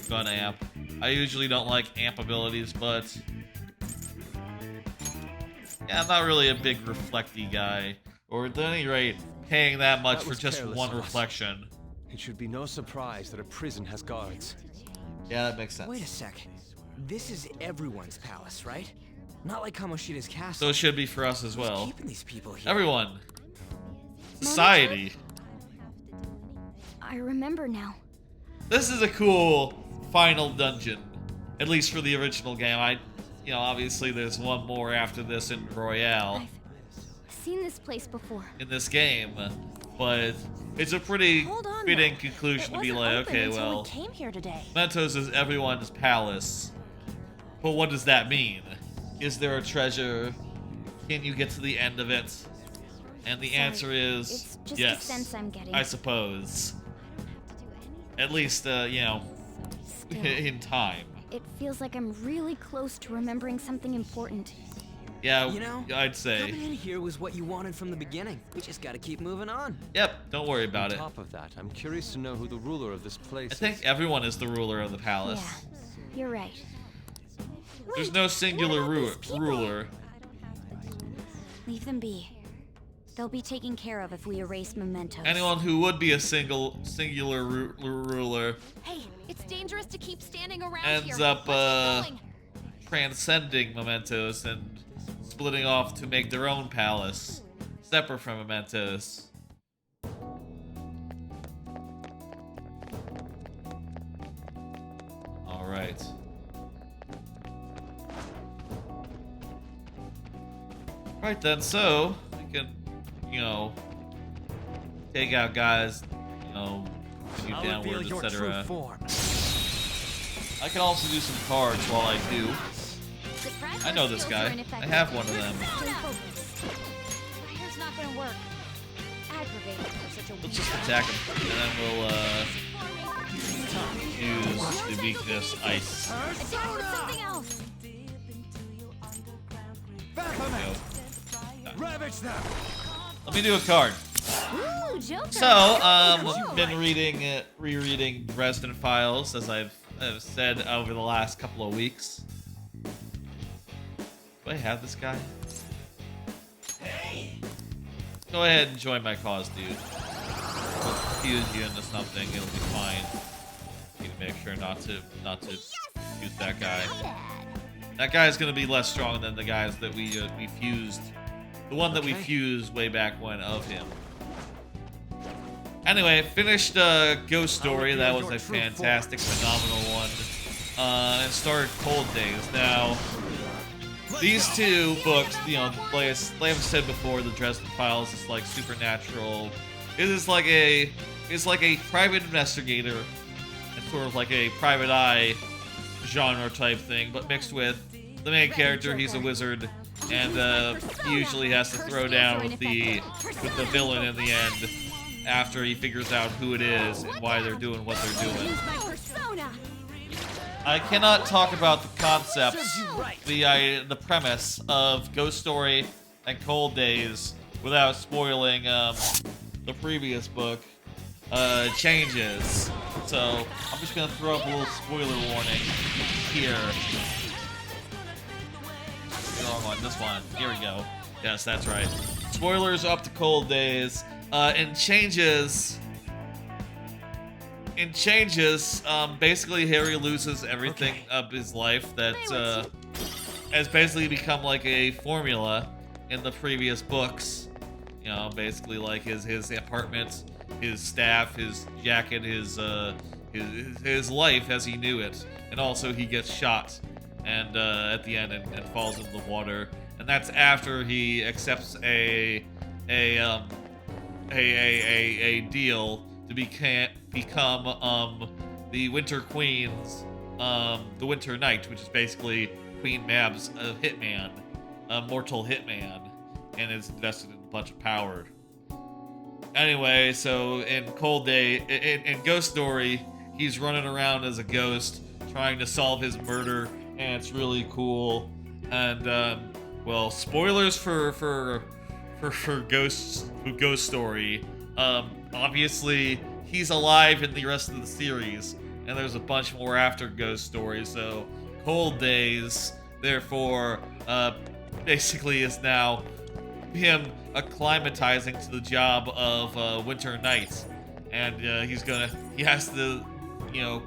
A: Gun amp. I usually don't like amp abilities, but yeah, I'm not really a big reflecty guy. Or at any rate, paying that much
G: That
A: for
G: was
A: just
G: careless
A: one
G: of us.
A: reflection.
G: It should be no surprise that a prison has guards.
A: Yeah, that makes sense.
C: Wait a sec. This is everyone's palace, right? Not like Kamoshida's castle.
A: So it should be for us as
C: Who's
A: well.
C: keeping these people here?
A: Everyone. Society.
B: I remember now.
A: This is a cool final dungeon. At least for the original game. You know, obviously there's one more after this in Royale
B: I've seen this place before.
A: in this game. But it's a pretty
F: Hold on,
A: fitting
F: though.
A: conclusion
F: It
A: to be
F: wasn't
A: like,
F: open
A: okay,
F: until
A: well,
F: we came here today.
A: Mementos is everyone's palace. But what does that mean? Is there a treasure? Can you get to the end of it? And the answer is
B: It's just
A: yes.
B: a sense I'm getting.
A: I suppose. At least, you know,
B: Still,
A: in time.
B: it feels like I'm really close to remembering something important.
A: Yeah,
C: You know,
A: I'd say.
C: coming in here was what you wanted from the beginning. We just gotta keep moving on.
A: Yep, don't worry about
G: On
A: it.
G: top of that, I'm curious to know who the ruler of this place
A: I think
G: is.
A: everyone is the ruler of the palace.
B: Yeah, you're right.
A: There's no singular ruler.
B: Leave them be. They'll be taken care of if we erase Mementos.
A: Anyone who would be a singular ruler
B: Hey, it's dangerous to keep standing around
A: ends
B: here.
A: up
B: Let's get going.
A: transcending Mementos and splitting off to make their own palace, separate from Mementos. All right. Right then, so we can, you know, take out guys, you know, continue
C: I'll
A: downwards,
C: reveal your
A: etc.
C: true form.
A: I can also do some cards while I do. I know this guy. I have one of them.
B: Fire's not gonna work. Aggravating for such a
A: Let's just attack him, and then we'll use the weakness ice.
B: Attack with something else.
I: Ravage them.
A: Let me do a card.
B: Ooh, Joker.
A: So, been rereading Dresden Files, as I've said over the last couple of weeks. Do I have this guy? Go ahead and join my cause, dude. We'll fuse you into something. It'll be fine. Need to make sure not to use that guy. That guy's gonna be less strong than the guys that we fused. The one that we fused way back when of him. Anyway, finished Ghost Story. That was a fantastic, phenomenal one. And started Cold Days. Now, these two books, you know, like I've said before, the Dresden Files is like supernatural. It's like a private investigator and sort of like a private eye genre type thing, but mixed with the main character. He's a wizard, and he usually has to throw down with the villain in the end after he figures out who it is and why they're doing what they're doing. I cannot talk about the concepts, the premise of Ghost Story and Cold Days without spoiling the previous book, Changes. So I'm just gonna throw up a little spoiler warning here. The wrong one, this one. Here we go. Yes, that's right. Spoilers up to Cold Days. In Changes, basically Harry loses everything of his life that has basically become like a formula in the previous books. You know, basically like his apartment, his staff, his jacket, his life as he knew it, and also he gets shot and at the end and falls into the water, and that's after he accepts a deal to become the Winter Queen's the Winter Knight, which is basically Queen Mab's hitman, mortal hitman, and is invested in a bunch of power. Anyway, so in in Ghost Story, he's running around as a ghost trying to solve his murder, and it's really cool. And well, spoilers for Ghost Story. Obviously, he's alive in the rest of the series, and there's a bunch more after Ghost Story. So Cold Days, therefore, basically is now him acclimatizing to the job of Winter Knight, and he has to, you know,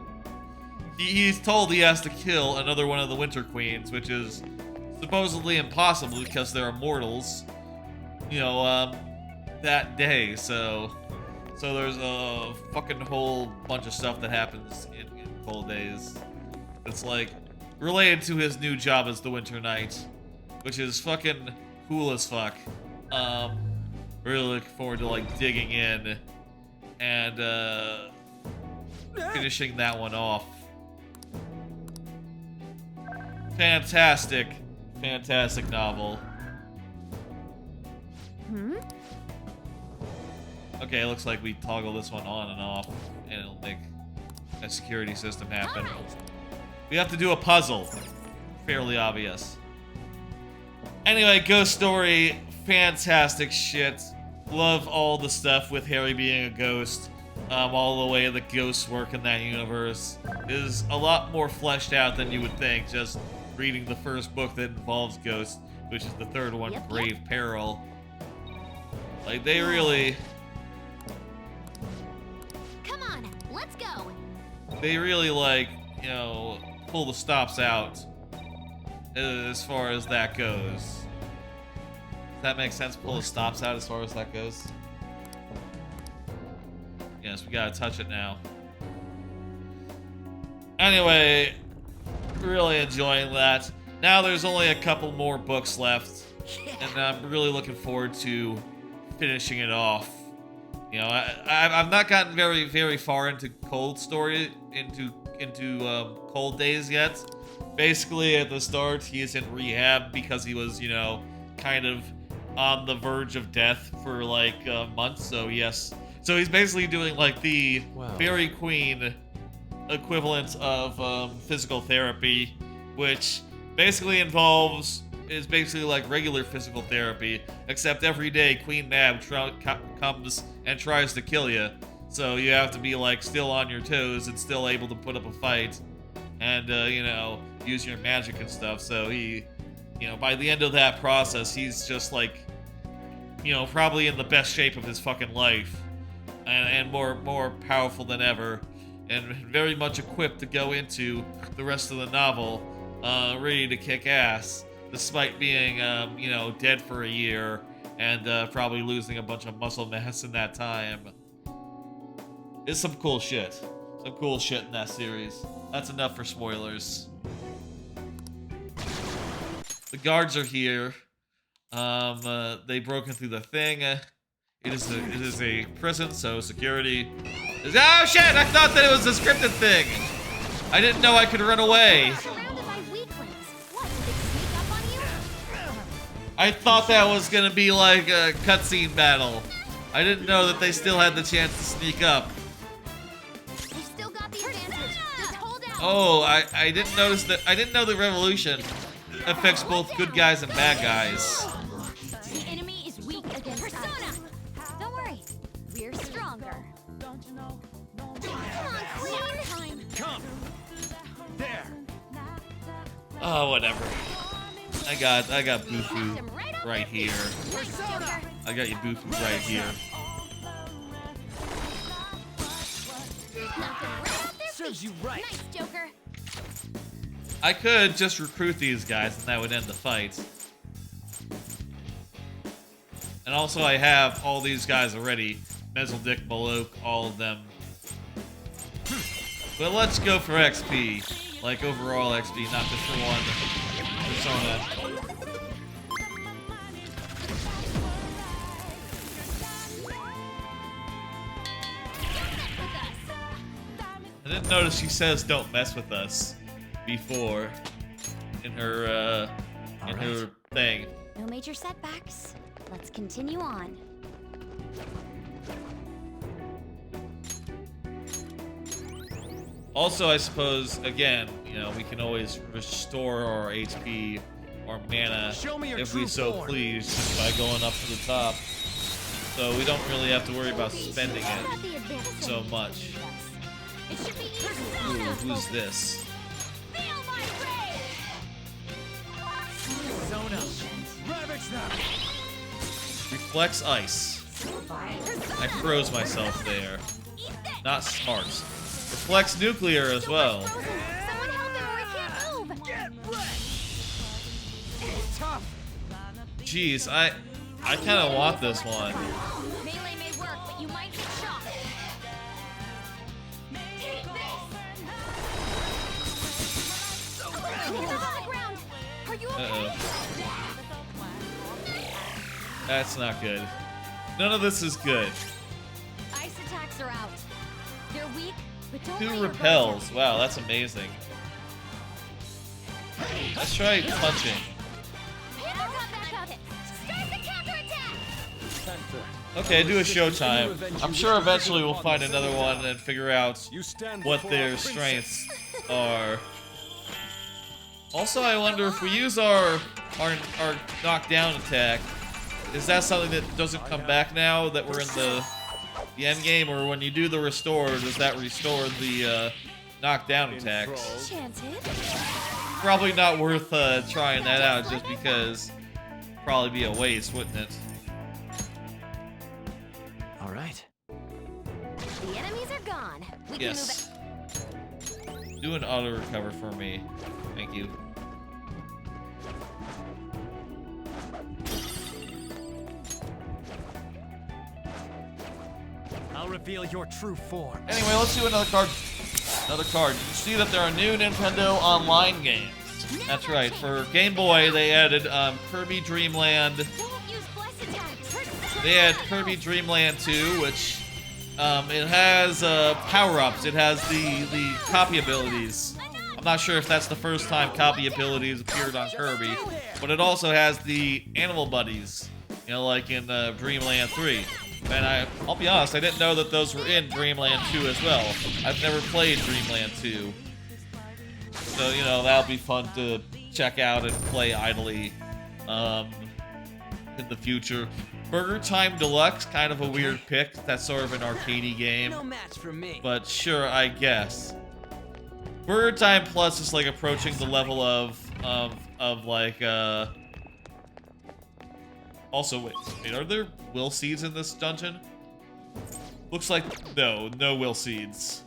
A: he's told he has to kill another one of the Winter Queens, which is supposedly impossible because they're immortals, you know, that day. So there's a fucking whole bunch of stuff that happens in Cold Days. It's like related to his new job as the Winter Knight, which is fucking cool as fuck. Really looking forward to like digging in and finishing that one off. Fantastic novel. Okay, it looks like we toggle this one on and off, and it'll make a security system happen. We have to do a puzzle. Fairly obvious. Anyway, Ghost Story, fantastic shit. Love all the stuff with Harry being a ghost. All the way the ghosts work in that universe is a lot more fleshed out than you would think, just reading the first book that involves ghosts, which is the third one, Grave Peril. Like, they really...
B: Come on, let's go.
A: They really, like, you know, pull the stops out as far as that goes. Does that make sense? Pull the stops out as far as that goes? Yes, we gotta touch it now. Anyway, really enjoying that. Now there's only a couple more books left, and I'm really looking forward to finishing it off You know, I've not gotten very far into Cold Cold Days yet. Basically, at the start, he is in rehab because he was, you know, kind of on the verge of death for like months. So yes, so he's basically doing like the Fairy Queen equivalent of physical therapy, which basically is basically like regular physical therapy, except every day Queen Mab comes and tries to kill you. So you have to be like still on your toes and still able to put up a fight and, you know, use your magic and stuff. So he, you know, by the end of that process, he's just like, you know, probably in the best shape of his fucking life and more powerful than ever and very much equipped to go into the rest of the novel, ready to kick ass, despite being, you know, dead for a year and probably losing a bunch of muscle mass in that time. It's some cool shit. Some cool shit in that series. That's enough for spoilers. The guards are here. They broke into the thing. It is a prison, so security. Oh shit! I thought that it was a scripted thing. I didn't know I could run away. I thought that was gonna be like a cutscene battle. I didn't know that they still had the chance to sneak up. Oh, I didn't notice that. I didn't know the revolution affects both good guys and bad guys.
B: The enemy is weak against Persona. Don't worry, we're stronger. Come on, Queen.
I: Come. There.
A: Oh, whatever. I got Bufu right here. I got you Bufu right here.
C: Serves you right.
B: Nice, Joker.
A: I could just recruit these guys and that would end the fight. And also I have all these guys already. Mezzaldick, Malok, all of them. But let's go for XP. Like overall XP, not just for one persona. I didn't notice she says "don't mess with us" before in her thing.
B: No major setbacks. Let's continue on.
A: Also, I suppose again, you know, we can always restore our HP or mana if we so please, just by going up to the top. So we don't really have to worry about spending it so much. Ooh, who's this? Reflex ice. I froze myself there. Not smart. Reflex nuclear as well. Jeez, I kind of want this one.
B: Melee may work, but you might get shot. Take this. Are you okay?
A: That's not good. None of this is good.
B: Ice attacks are out. They're weak, but don't
A: 2 repels. Wow, that's amazing. Let's try punching. Okay, do a showtime. I'm sure eventually we'll find another one and figure out what their strengths are. Also, I wonder if we use our knockdown attack, is that something that doesn't come back now that we're in the end game, or when you do the restore, does that restore the knockdown attacks? Probably not worth trying that out just because it'd probably be a waste, wouldn't it?
C: All right.
B: The enemies are gone. We
A: Yes. Do an auto recover for me. Thank you.
C: I'll reveal your true form.
A: Anyway, let's do another card. Another card. You see that there are new Nintendo Online games. That's right. For Game Boy, they added Kirby Dream Land. They had Kirby Dream Land 2, which It has power-ups. It has the copy abilities. I'm not sure if that's the first time copy abilities appeared on Kirby, but it also has the animal buddies, you know, like in Dreamland 3. And I'll be honest, I didn't know that those were in Dreamland 2 as well. I've never played Dreamland 2. So, you know, that'll be fun to check out and play idly in the future. Burger Time Deluxe, kind of a weird pick. That's sort of an arcadey game.
C: No match for me.
A: But sure, I guess. Burger Time Plus is like approaching the level of like also wait, are there will seeds in this dungeon? Looks like no will seeds.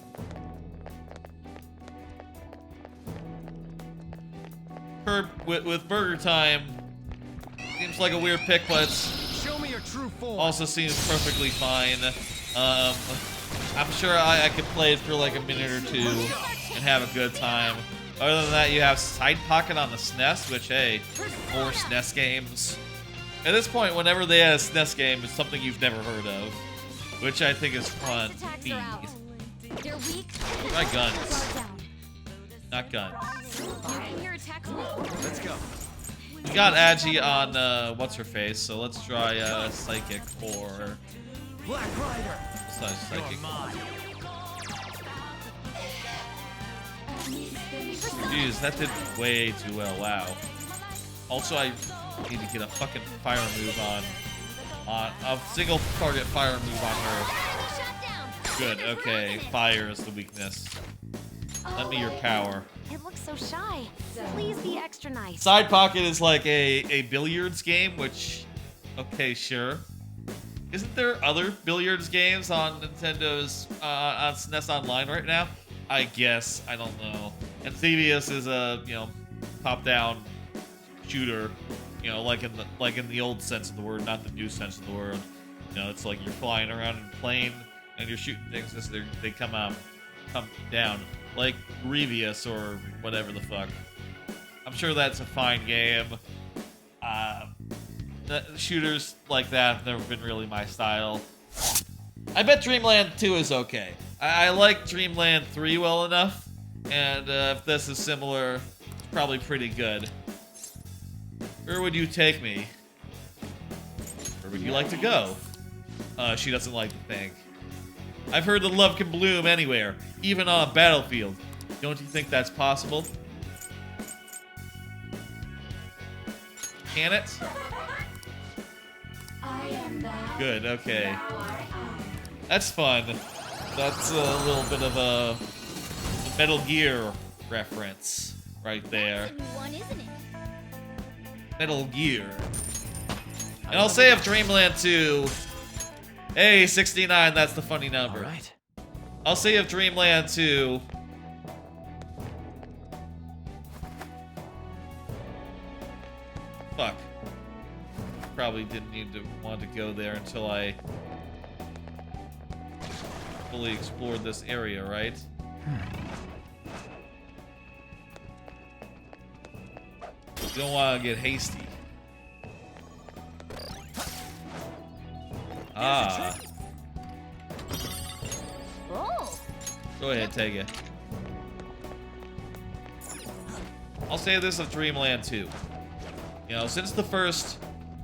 A: With Burger Time seems like a weird pick, but
C: Show me your true form.
A: also seems perfectly fine. I'm sure I could play it for like a minute or two and have a good time. Other than that, you have Side Pocket on the SNES, which, hey, more SNES games. At this point, whenever they add a SNES game, it's something you've never heard of, which I think is fun. Try guns. Not guns.
C: Let's go.
A: We got Agi on what's-her-face, so let's try Psychic or...
C: Black Rider.
A: Psychic. Jeez, that did way too well, wow. Also, I need to get a fucking fire move on a single target fire move on her. Good, okay, fire is the weakness. Lend me your power.
B: It looks so shy. Please be extra nice.
A: Side Pocket is like a billiards game, which, okay, sure. Isn't there other billiards games on Nintendo's on SNES Online right now? I guess, I don't know. And Thievius is a, you know, top-down shooter, you know, like in the old sense of the word, not the new sense of the word. You know, it's like you're flying around in a plane and you're shooting things as they come down, like Grievous or whatever the fuck. I'm sure that's a fine game. Shooters like that have never been really my style. I bet Dreamland 2 is okay. I like Dreamland 3 well enough, and if this is similar, it's probably pretty good. Where would you take me? Where would you like to go? She doesn't like to think. I've heard that love can bloom anywhere, even on a battlefield. Don't you think that's possible? Can it? Good, okay. That's fun. That's a little bit of a Metal Gear reference right there. Metal Gear. And I'll say of Dreamland 2, hey, 69, that's the funny number.
C: All right.
A: I'll say of Dreamland 2, fuck. Probably didn't need to want to go there until I fully explored this area, right? You don't want to get hasty. Ah.
B: Oh.
A: Go ahead, take it. I'll say this of Dreamland 2. You know, since the first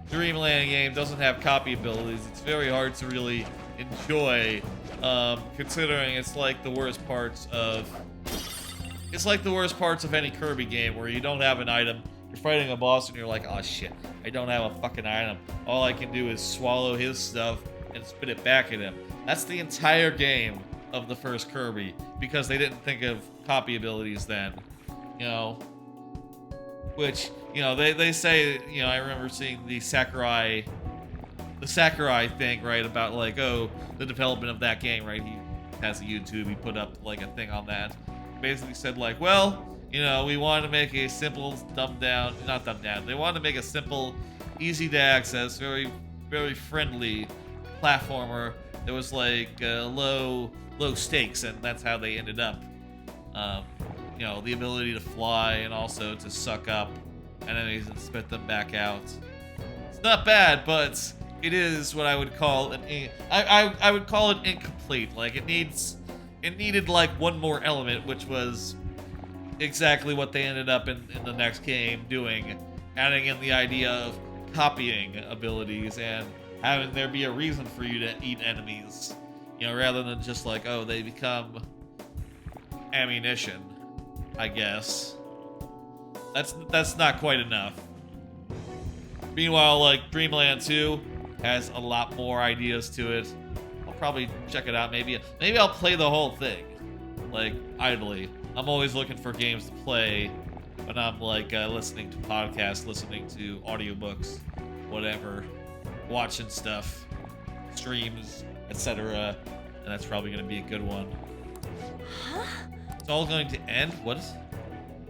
A: Dreamland game doesn't have copy abilities, it's very hard to really enjoy, considering it's like the worst parts of any Kirby game where you don't have an item, you're fighting a boss and you're like, oh shit, I don't have a fucking item. All I can do is swallow his stuff and spit it back at him. That's the entire game of the first Kirby, because they didn't think of copy abilities then, you know. Which, you know, they say, you know, I remember seeing the Sakurai thing, right, about like, oh, the development of that game, right? He has a YouTube, he put up like a thing on that. Basically said like, well, you know, we wanted to make a simple, not dumbed down, they wanted to make a simple, easy to access, very, very friendly platformer that was like low stakes, and that's how they ended up. You know, the ability to fly and also to suck up enemies and spit them back out. It's not bad, but it is what I would call I would call it incomplete. Like it needed like one more element, which was exactly what they ended up in the next game doing, adding in the idea of copying abilities and having there be a reason for you to eat enemies, you know, rather than just like, oh, they become ammunition, I guess. That's not quite enough. Meanwhile, like Dreamland 2 has a lot more ideas to it. I'll probably check it out. Maybe I'll play the whole thing, like idly. I'm always looking for games to play when I'm like listening to podcasts, listening to audiobooks, whatever, watching stuff, streams, etc. And that's probably going to be a good one.
F: Huh?
A: It's all going to end? What?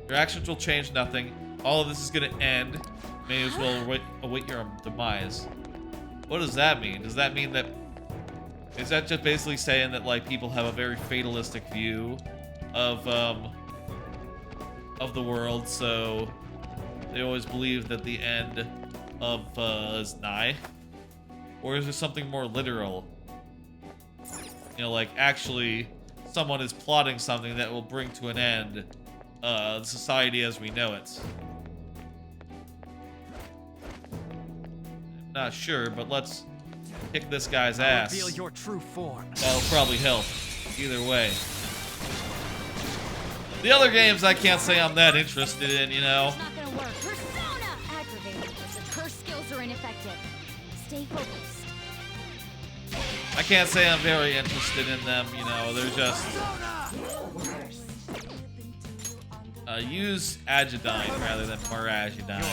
A: Your actions will change nothing. All of this is going to end. May as well await your demise. What does that mean? Does that mean that... Is that just basically saying that, like, people have a very fatalistic view of the world, so they always believe that the end of is nigh? Or is there something more literal? You know, like, actually, someone is plotting something that will bring to an end society as we know it. I'm not sure, but let's kick this guy's ass.
C: Reveal your true form.
A: That'll probably help. Either way. The other games I can't say I'm that interested in, you know.
B: It's not gonna work. Persona! Aggravating. Her skills are ineffective. Stay focused.
A: I can't say I'm very interested in them, you know. They're just... use Agidyne rather than Maragidyne.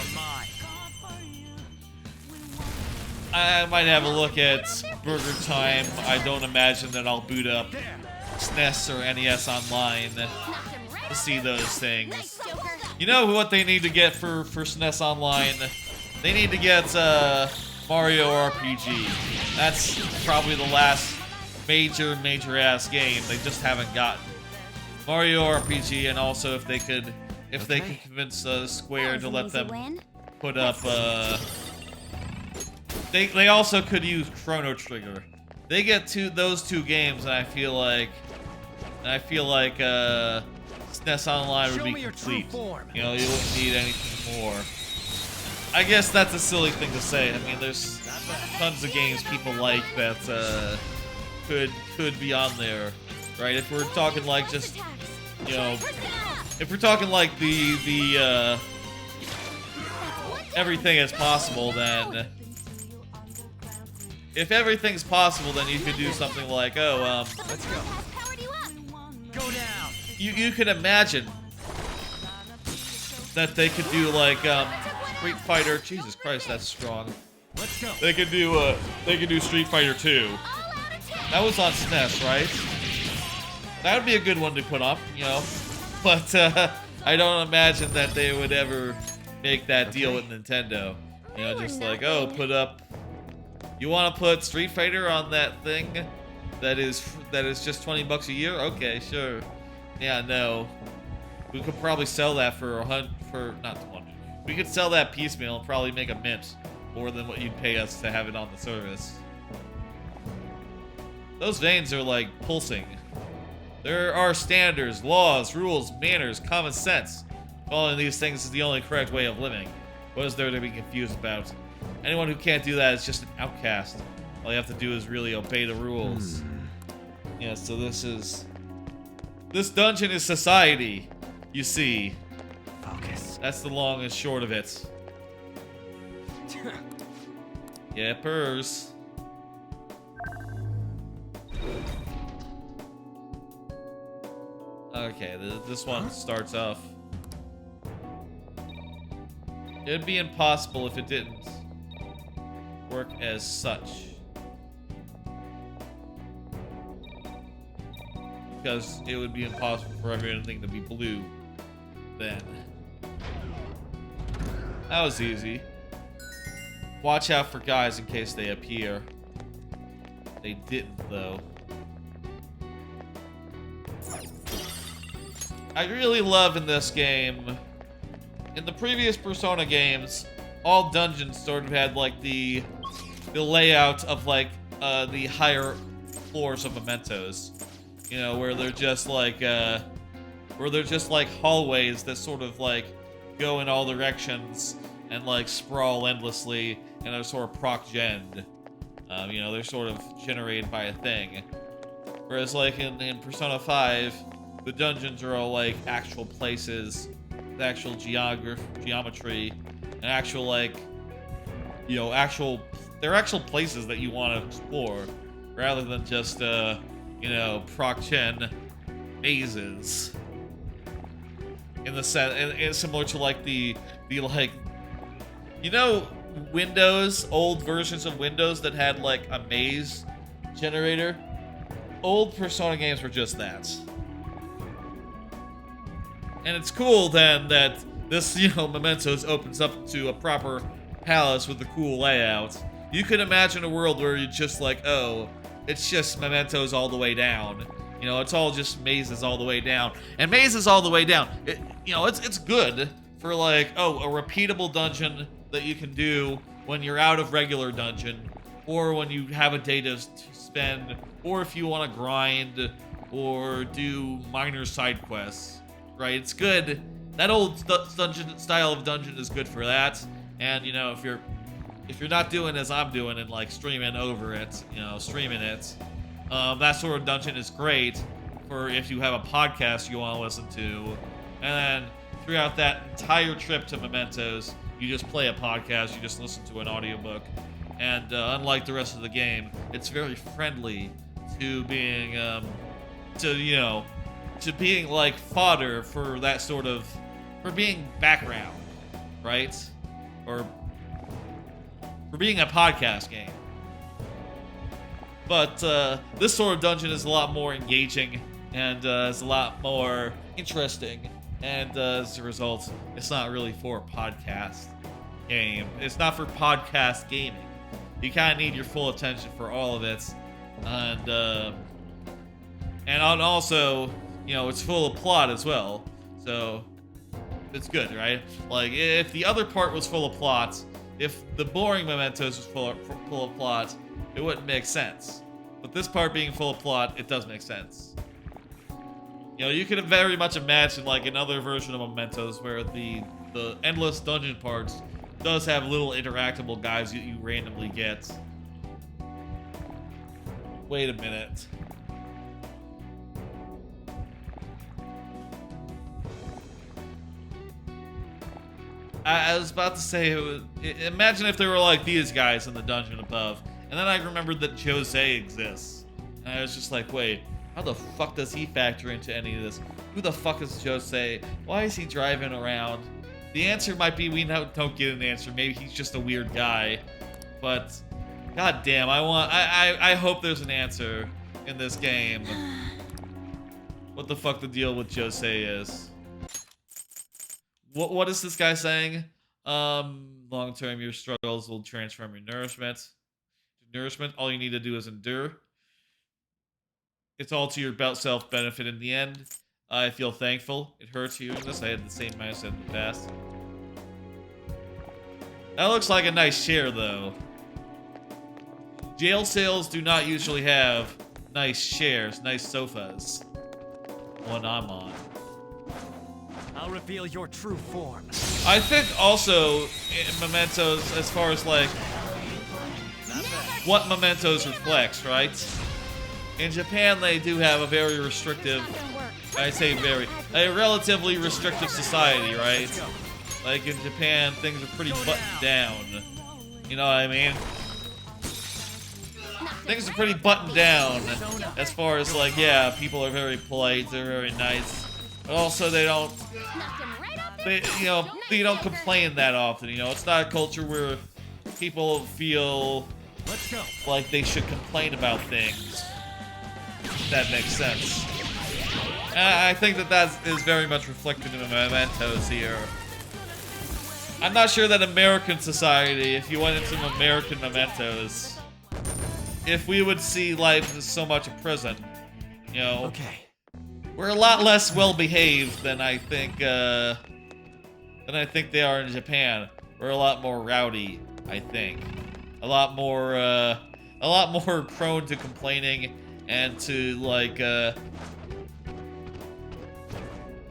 A: I might have a look at Burger Time. I don't imagine that I'll boot up SNES or NES Online to see those things. You know what they need to get for SNES Online? They need to get Mario RPG. That's probably the last major ass game they just haven't gotten. Mario RPG, and also if they could convince Square to let them put up they also could use Chrono Trigger. They get those two games, and I feel like SNES Online would be complete. You know, you wouldn't need anything more. I guess that's a silly thing to say. I mean, there's tons of games people like that could be on there, right? If we're talking like just, you know, if we're talking like the everything is possible, then if everything's possible, then you could do something like, oh,
C: let's go. Go down.
A: You could imagine that they could do like Street Fighter. Jesus Christ, that's strong.
C: Let's go.
A: They could do Street Fighter 2. That was on SNES, right? That would be a good one to put up, you know. But I don't imagine that they would ever make that deal with Nintendo. You know, just like, oh, put up. You want to put Street Fighter on that thing that is just $20 a year? Okay, sure. Yeah, no. We could probably sell that for not 20. We could sell that piecemeal and probably make a mint more than what you'd pay us to have it on the service. Those veins are like pulsing. There are standards, laws, rules, manners, common sense. Following these things is the only correct way of living. What is there to be confused about? Anyone who can't do that is just an outcast. All you have to do is really obey the rules. Yeah, so this dungeon is society, you see.
C: Focus.
A: That's the long and short of it. Yeah, purrs. Okay, this one starts off. It'd be impossible if it didn't work as such. Because it would be impossible for everything to be blue then. That was easy. Watch out for guys in case they appear. They didn't, though. I really love in this game. In the previous Persona games, all dungeons sort of had like the the layout of like the higher floors of Mementos. You know, where they're just like hallways that sort of like go in all directions and like sprawl endlessly, and they're sort of proc-gen. You know, they're sort of generated by a thing. Whereas like in Persona 5, the dungeons are all like actual places, with actual geometry, and actual like, you know, they're actual places that you want to explore, rather than just you know, proc-gen mazes. In the set, and similar to like the like, you know, Windows, old versions of Windows that had like a maze generator. Old Persona games were just that. And it's cool then that this, you know, Mementos opens up to a proper palace with a cool layout. You could imagine a world where you're just like, oh, it's just Mementos all the way down. You know, it's all just mazes all the way down. And mazes all the way down, you know, it's good for like, oh, a repeatable dungeon that you can do when you're out of regular dungeon, or when you have a day to spend, or if you want to grind or do minor side quests, right? It's good. That old dungeon style of dungeon is good for that. And you know, if you're not doing as I'm doing and like streaming over it, you know, streaming it, that sort of dungeon is great for if you have a podcast you want to listen to. And then throughout that entire trip to Mementos, you just play a podcast, you just listen to an audiobook. And unlike the rest of the game, it's very friendly to being, to being like fodder for that sort of, for being background, right? Or for being a podcast game. But this sort of dungeon is a lot more engaging and is a lot more interesting. And as a result, it's not really for a podcast game. It's not for podcast gaming. You kind of need your full attention for all of it. And also, you know, it's full of plot as well. So it's good, right? Like, if the other part was full of plot, if the boring Mementos was full of plot, it wouldn't make sense. But this part being full of plot, it does make sense. You know, you could very much imagine like another version of Mementos where the endless dungeon parts does have little interactable guys you randomly get. Wait a minute. I was about to say, imagine if there were like these guys in the dungeon above. And then I remembered that Jose exists. And I was just like, wait, how the fuck does he factor into any of this? Who the fuck is Jose? Why is he driving around? The answer might be we don't get an answer. Maybe he's just a weird guy. But, goddamn, I hope there's an answer in this game. What the fuck the deal with Jose is. What is this guy saying? Long term, your struggles will transform your nourishment. Nourishment, all you need to do is endure. It's all to your about self-benefit in the end. I feel thankful. It hurts hearing this. I had the same mindset in the past. That looks like a nice chair, though. Jail cells do not usually have nice chairs, nice sofas. One I'm on.
L: I'll reveal your true form.
A: I think also in Mementos, as far as like what Mementos reflects, right? In Japan, they do have a very restrictive, I say a relatively restrictive society, right? Like in Japan, things are pretty buttoned down. You know what I mean? Things are pretty buttoned down as far as like, yeah, people are very polite, they're very nice. But also they don't complain that often, you know? It's not a culture where people feel like they should complain about things. That makes sense. I think that is very much reflected in the Mementos here. I'm not sure that American society, if you went into American Mementos, if we would see life as so much a prison, you know.
L: Okay.
A: We're a lot less well-behaved than I think they are in Japan. We're a lot more rowdy, I think. a lot more prone to complaining and to like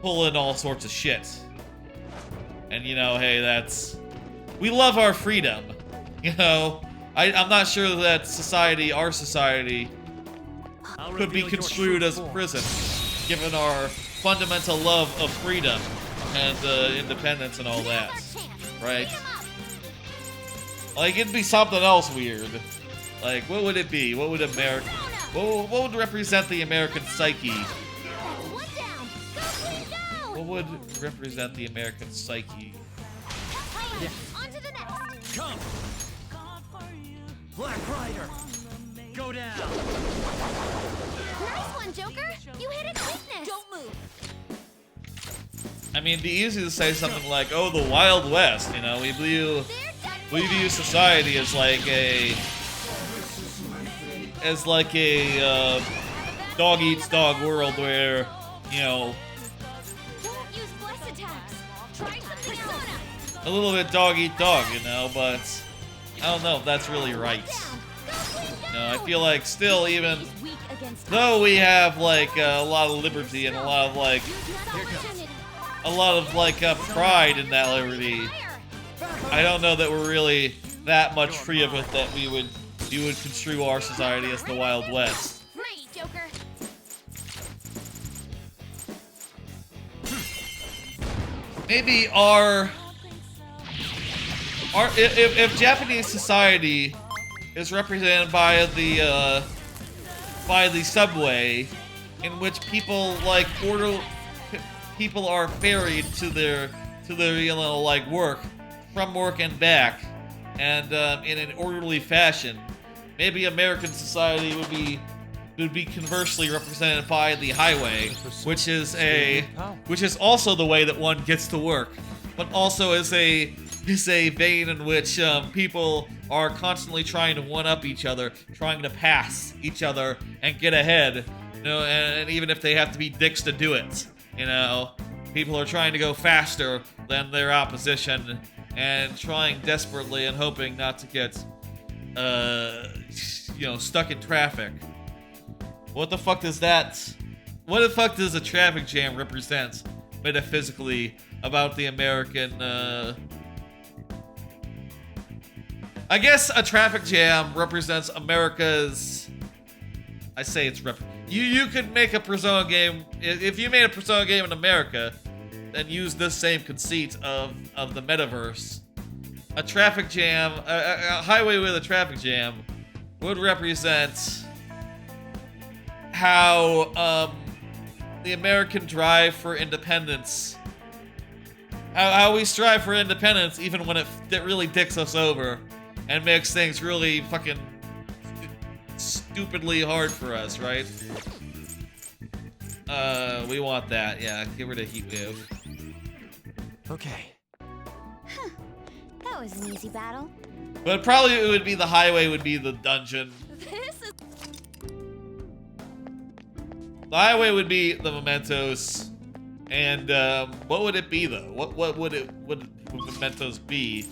A: pull in all sorts of shit. And you know, hey, we love our freedom. You know, I'm not sure that our society could be construed as a prison, given our fundamental love of freedom and independence and all that, right? Like, it'd be something else weird. Like, what would it be? What would what would represent the American psyche? What would represent the American psyche?
B: Yeah. On to the next.
L: Come! Black Rider! Go down!
B: Nice one, Joker! You hit its weakness! Don't move!
A: I mean, it'd be easy to say something like, oh, the Wild West, you know, we view society as like a dog eats dog world where, you know,
B: Don't use bless attacks. Try something else.
A: a little bit dog eat dog, you know, but I don't know if that's really right. You know, I feel like still, even though we have like a lot of liberty and a lot of pride in that liberty, I don't know that we're really that much free of it that we would construe our society as the Wild West.
B: Right, Joker.
A: Maybe if Japanese society is represented by the subway, in which people people are ferried to their you know, like from work and back, and in an orderly fashion, maybe American society would be conversely represented by the highway, which is also the way that one gets to work, but also is a vein in which people are constantly trying to one-up each other, trying to pass each other and get ahead, you know, and even if they have to be dicks to do it, you know, people are trying to go faster than their opposition and trying desperately and hoping not to get, you know, stuck in traffic. What the fuck does a traffic jam represent metaphysically about the American, I guess a traffic jam represents America's, I say it's you could make a Persona game, if you made a Persona game in America and use this same conceit of the metaverse, a traffic jam, a highway with a traffic jam would represent how the American drive for independence, how we strive for independence even when it really dicks us over and makes things really fucking stupidly hard for us, right? We want that, yeah. Give rid of heat wave.
C: Okay.
B: Huh. That was an easy battle.
A: But probably it would be the highway would be the dungeon.
B: This is...
A: The highway would be the mementos. And what would it be though? What would mementos be?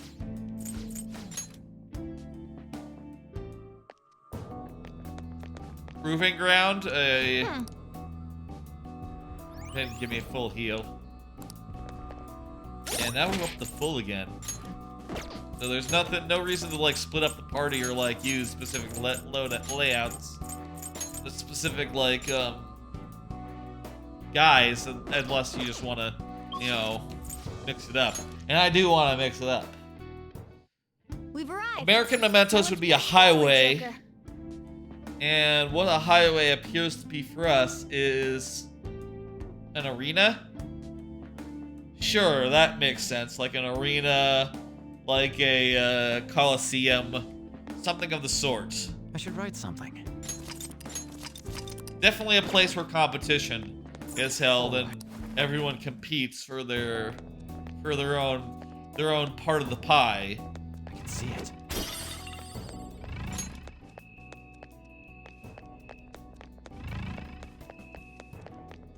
A: Proving ground? Didn't give me a full heal. And now we're up to full again. So there's no reason to like split up the party or like use specific layouts. The specific like guys, unless you just want to, you know, mix it up. And I do want to mix it up.
B: We've arrived.
A: American Mementos would be a highway. And what a highway appears to be for us is an arena. Sure, that makes sense. Like an arena, like a coliseum, something of the sort.
L: I should write something.
A: Definitely a place where competition is held and everyone competes for their own part of the pie.
L: I can see it.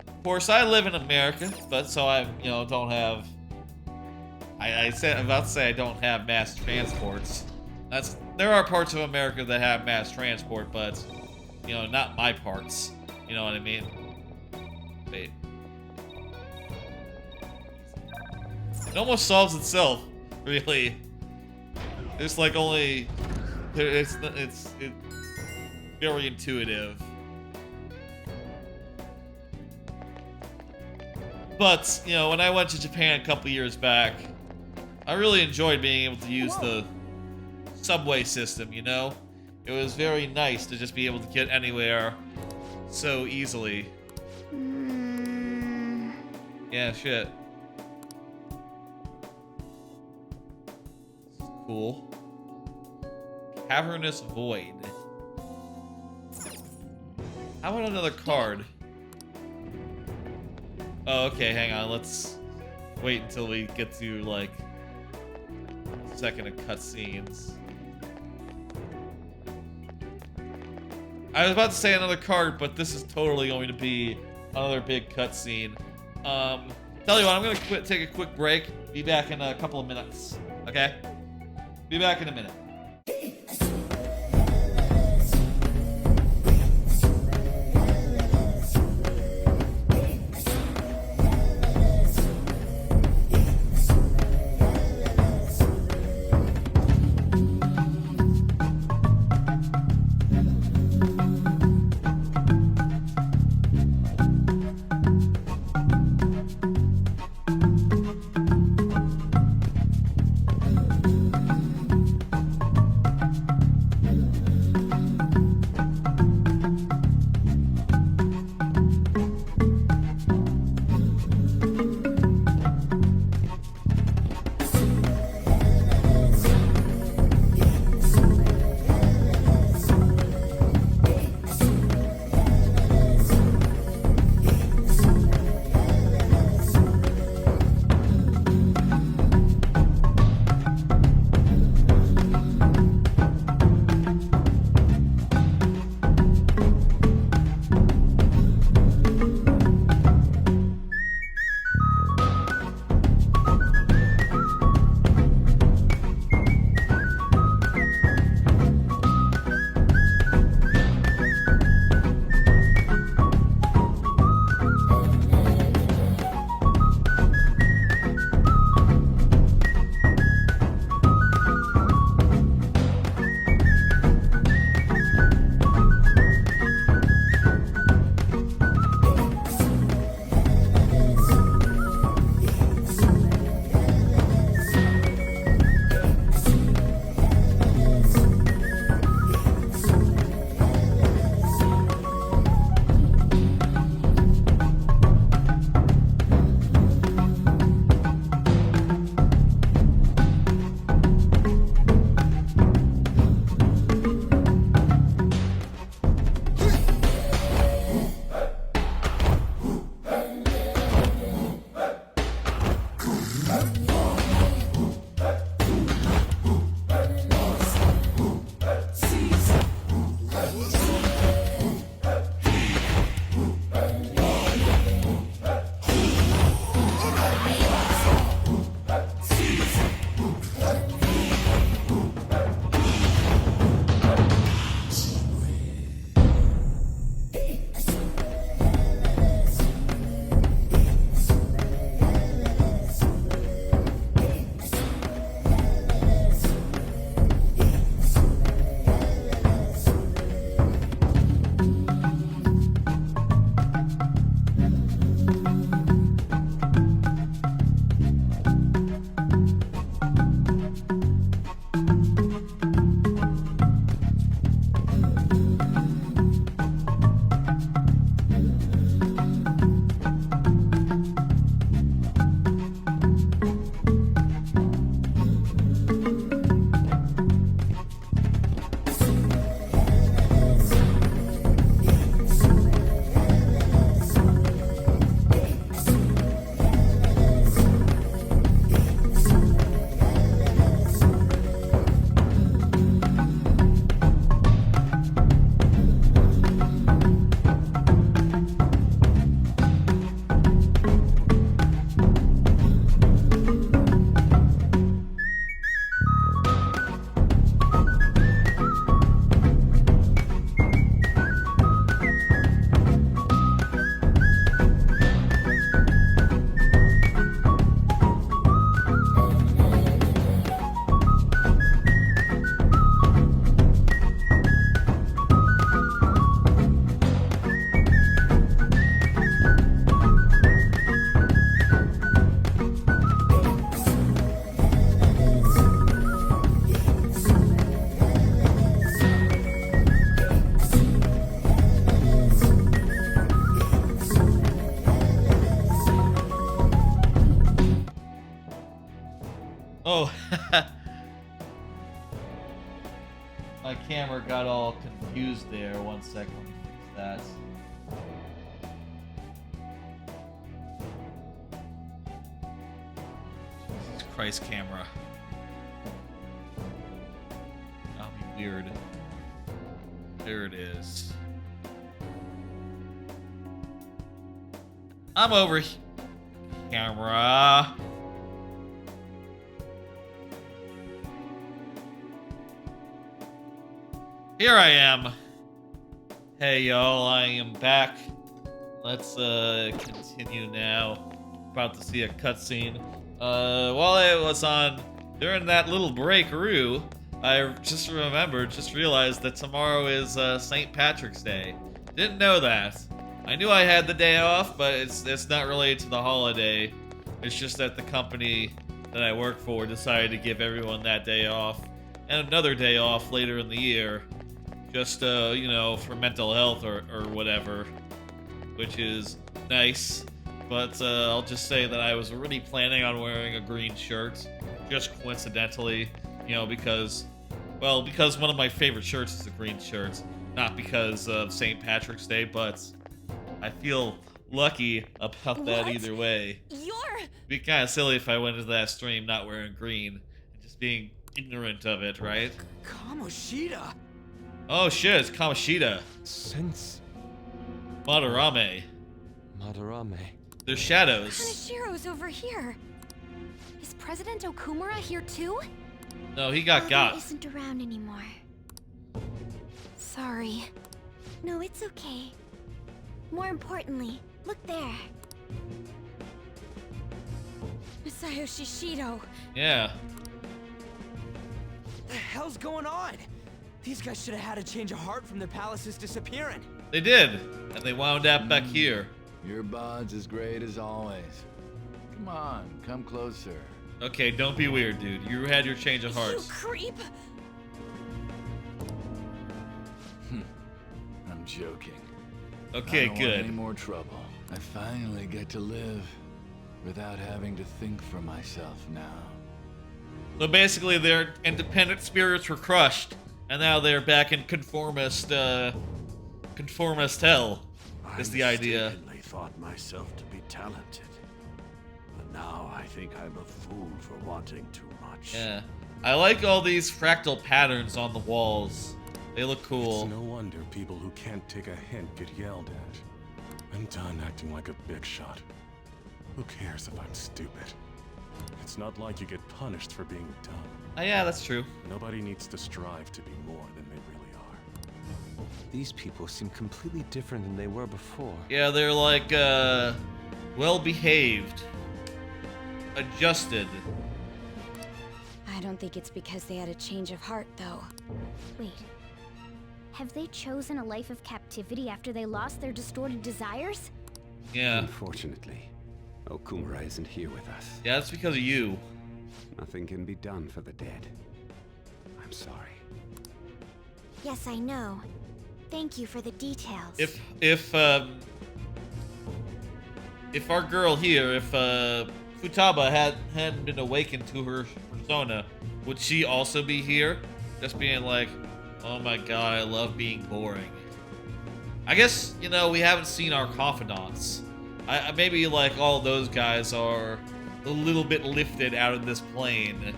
A: Of course, I live in America, but so I, you know, don't have. I'm about to say I don't have mass transports, There are parts of America that have mass transport, but you know, not my parts. You know what I mean? Wait. It almost solves itself, really. It's like only it's very intuitive. But, you know, when I went to Japan a couple years back, I really enjoyed being able to use the subway system, you know? It was very nice to just be able to get anywhere so easily. Yeah, shit. Cool. Cavernous Void. How about another card? Oh, okay, hang on. Let's wait until we get to, like, a second of cutscenes. I was about to say another card, but this is totally going to be another big cutscene. Tell you what, I'm gonna take a quick break. Be back in a couple of minutes. Okay? Be back in a minute. Oh, my camera got all confused there. 1 second, let me fix that. Jesus Christ, camera. That'll be weird. There it is. I'm over here. Camera. Here I am. Hey y'all, I am back. Let's continue now. About to see a cutscene. While I was on during that little break-roo, I just realized that tomorrow is St. Patrick's Day. Didn't know that. I knew I had the day off, but it's not related to the holiday. It's just that the company that I work for decided to give everyone that day off and another day off later in the year. Just, you know, for mental health or whatever, which is nice. But I'll just say that I was already planning on wearing a green shirt, just coincidentally, you know, because one of my favorite shirts is a green shirt, not because of St. Patrick's Day, but I feel lucky about that either way. It'd be kind of silly if I went into that stream not wearing green and just being ignorant of it, right?
C: Kamoshida!
A: Oh shit, it's Kamoshida.
G: Sense.
A: Madarame. They're shadows.
B: Kanashiro's over here. Is President Okumura here too?
A: No, he got.
B: Isn't around anymore. Sorry. No, it's okay. More importantly, look there. Masayoshi Shido.
A: Yeah.
C: What the hell's going on? These guys should have had a change of heart from the palace's disappearing.
A: They did, and they wound up back here.
M: Your bond's as great as always. Come on, come closer.
A: Okay, don't be weird, dude. You had your change of hearts.
B: You creep!
M: I'm joking.
A: Okay,
M: I don't
A: good.
M: Want any more trouble. I finally get to live without having to think for myself now.
A: So basically, their independent spirits were crushed, and now they're back in conformist hell. Is the idea.
N: I thought myself to be talented, but now I think I'm a fool for wanting too much.
A: Yeah, I like all these fractal patterns on the walls. They look cool.
O: It's no wonder people who can't take a hint get yelled at. I'm done acting like a big shot. Who cares if I'm stupid? It's not like you get punished for being dumb.
A: Oh yeah, that's true.
O: Nobody needs to strive to be more than they really are.
G: These people seem completely different than they were before.
A: Yeah, they're like, well-behaved. Adjusted.
B: I don't think it's because they had a change of heart, though.
P: Wait. Have they chosen a life of captivity after they lost their distorted desires?
A: Yeah.
Q: Unfortunately, Okumura isn't here with us.
A: Yeah, that's because of you.
Q: Nothing can be done for the dead. I'm sorry.
P: Yes, I know. Thank you for the details.
A: If our girl here, if Futaba hadn't been awakened to her persona, would she also be here? Just being like, oh my god, I love being boring. I guess, you know, we haven't seen our confidants. I maybe like all those guys are a little bit lifted out of this plane.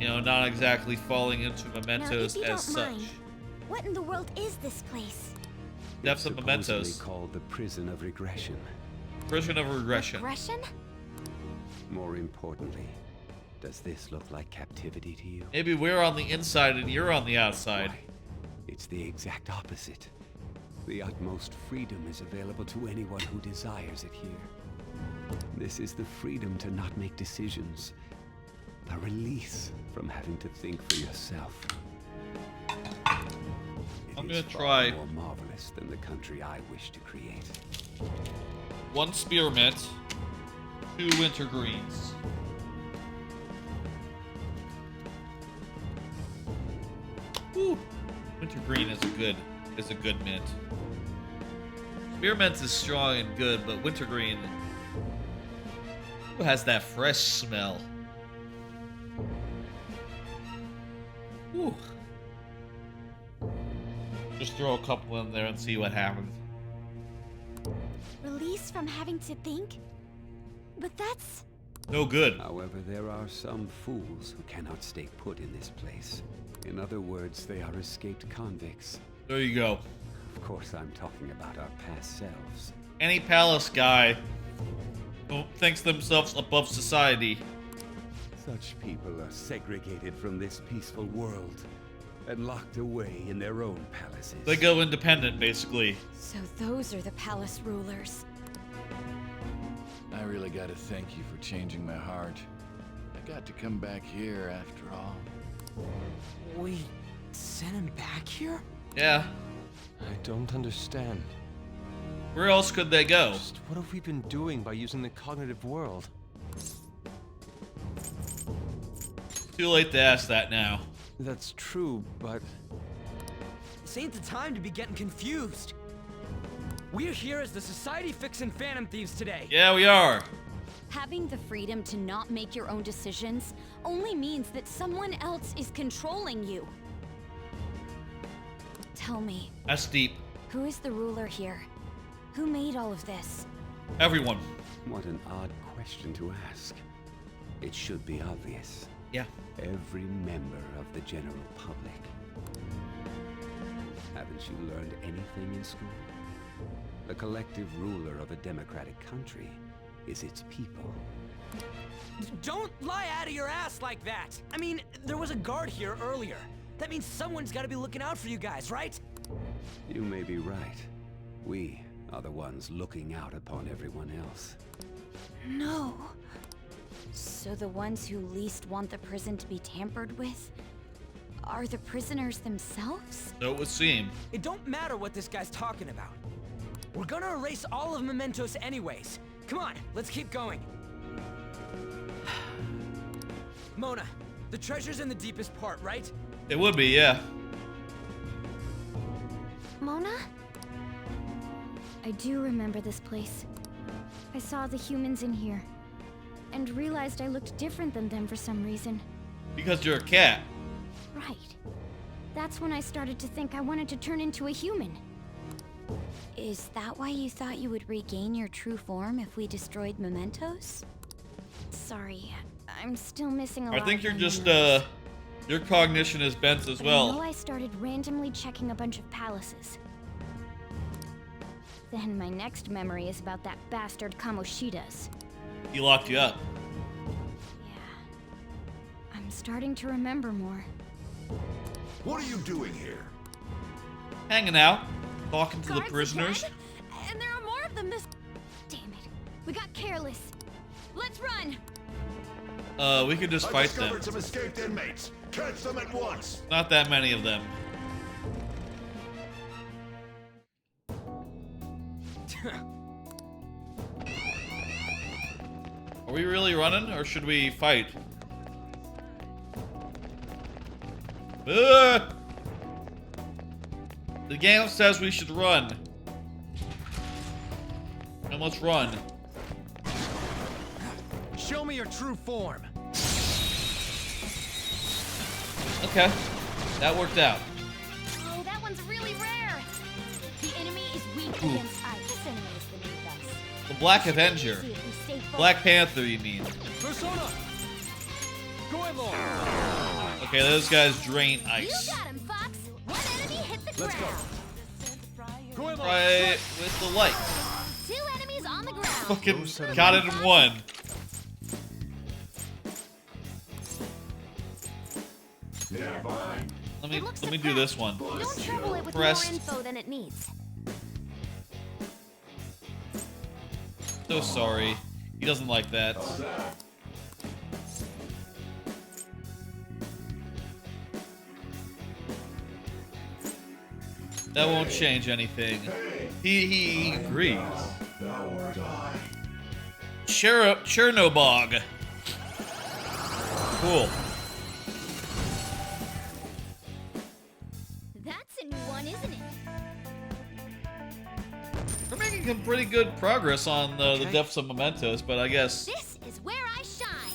A: You know, not exactly falling into mementos as such.
P: What in the world is this place?
A: Depths of Mementos.
Q: It's called the Prison of Regression.
A: Prison of Regression.
P: Regression?
Q: More importantly, does this look like captivity to you?
A: Maybe we're on the inside and you're on the outside.
Q: Why? It's the exact opposite. The utmost freedom is available to anyone who desires it here. This is the freedom to not make decisions. The release from having to think for yourself.
A: I'm gonna try.
Q: More marvelous than the country I wish to create.
A: 1 spearmint, 2 wintergreens. Woo! Wintergreen is a good mint. Spearmint is strong and good, but wintergreen has that fresh smell. Ooh. Just throw a couple in there and see what happens.
B: Release from having to think? But that's...
A: No good.
Q: However, there are some fools who cannot stay put in this place. In other words, they are escaped convicts.
A: There you go.
Q: Of course, I'm talking about our past selves.
A: Any palace guy who thinks themselves above society.
Q: Such people are segregated from this peaceful world and locked away in their own palaces.
A: They go independent, basically.
B: So those are the palace rulers.
M: I really gotta thank you for changing my heart. I got to come back here after all.
C: We sent him back here?
A: Yeah.
G: I don't understand.
A: Where else could they go?
G: Just what have we been doing by using the cognitive world?
A: Too late to ask that now.
G: That's true, but...
C: This ain't the time to be getting confused. We're here as the Society fixing Phantom Thieves today.
A: Yeah, we are.
H: Having the freedom to not make your own decisions only means that someone else is controlling you.
B: Tell me,
A: That's deep.
B: who is the ruler here? Who made all of this?
A: Everyone.
Q: What an odd question to ask. It should be obvious.
A: Yeah.
Q: Every member of the general public. Haven't you learned anything in school? The collective ruler of a democratic country is its people.
C: Don't lie out of your ass like that! I mean, there was a guard here earlier. That means someone's gotta be looking out for you guys, right?
Q: You may be right. We are the ones looking out upon everyone else.
B: No. So the ones who least want the prison to be tampered with are the prisoners themselves?
A: So it would seem.
C: It don't matter what this guy's talking about. We're gonna erase all of Mementos anyways. Come on, let's keep going. Mona, the treasure's in the deepest part, right?
A: It would be, yeah.
B: Mona?
P: I do remember this place. I saw the humans in here, and realized I looked different than them for some reason.
A: Because you're a cat.
P: Right. That's when I started to think I wanted to turn into a human.
B: Is that why you thought you would regain your true form if we destroyed Mementos?
P: Sorry, I'm still missing a lot.
A: I think you're
P: of
A: just,
P: memories.
A: your cognition is bent as
P: But
A: well.
P: I know I started randomly checking a bunch of palaces. Then my next memory is about that bastard Kamoshida's.
A: He locked you up.
P: I'm starting to remember more.
E: What are you doing here?
A: Hanging out. Talking to the
B: Guards
A: prisoners.
B: again? And there are more of them this...
P: Damn it. We got careless.
B: Let's run!
A: We could just
K: I
A: fight them.
K: discovered some escaped inmates. Catch them at once.
A: Not that many of them. Are we really running, or should we fight? The game says we should run. And let's run.
L: Show me your true form.
A: Okay. That worked out.
B: Oh, that one's really rare! The enemy is weak against ice. This enemy is beneath us.
A: The Black Avenger.
B: See if we stay focused.
A: Black Panther, you mean.
L: Persona! Qliphoth!
A: Okay, those guys drain
B: You
A: ice.
B: got him, Fox! One enemy hit the
L: Let's
B: ground.
L: Qliphoth!
A: Right with the light.
B: 2 enemies on the ground.
A: Fucking got it in one. Let me do this one.
B: Don't trouble it with
A: Press.
B: more info than it needs.
A: So sorry. He doesn't like that. That won't change anything. He agrees. Chernobog. Cool.
B: That's a new one, isn't it?
A: We're making some pretty good progress on the Depths of Mementos, but I guess...
B: This is where I shine.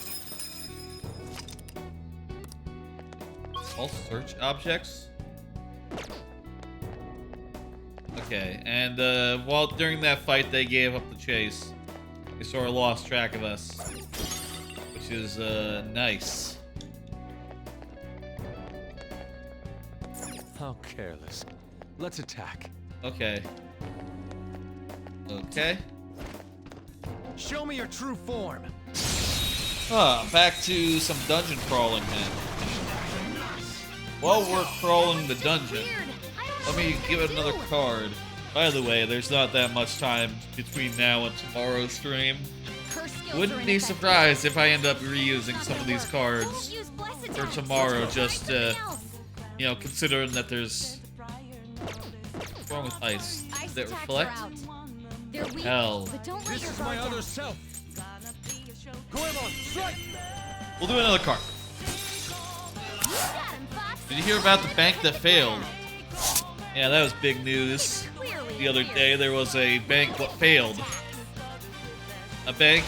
A: All search objects. Okay, and while during that fight they gave up the chase, they sort of lost track of us, which is nice.
G: How careless. Let's attack.
A: Okay. Okay.
L: Show me your true form.
A: Back to some dungeon crawling then. While we're crawling the dungeon, let me give it another card. By the way, there's not that much time between now and tomorrow's stream. Wouldn't be surprised if I end up reusing some of these cards for tomorrow, just you know, considering that there's... What's wrong with ice? Does it reflect? Hell.
L: This is my other self. Qliphoth, strike!
A: We'll do another card. Did you hear about the bank that failed? Yeah, that was big news. The other day, there was a bank that failed. A bank,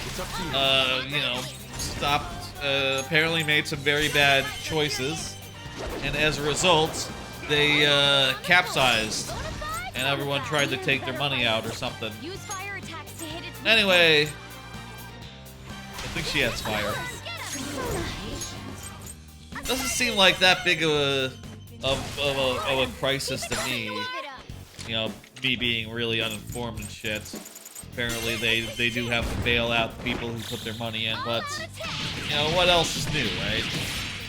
A: you know, stopped, apparently made some very bad choices. And as a result, they capsized. And everyone tried to take their money out or something. Anyway, I think she has fire. Doesn't seem like that big of a crisis to me. You know, me being really uninformed and shit. Apparently they do have to bail out the people who put their money in, but you know, what else is new, right?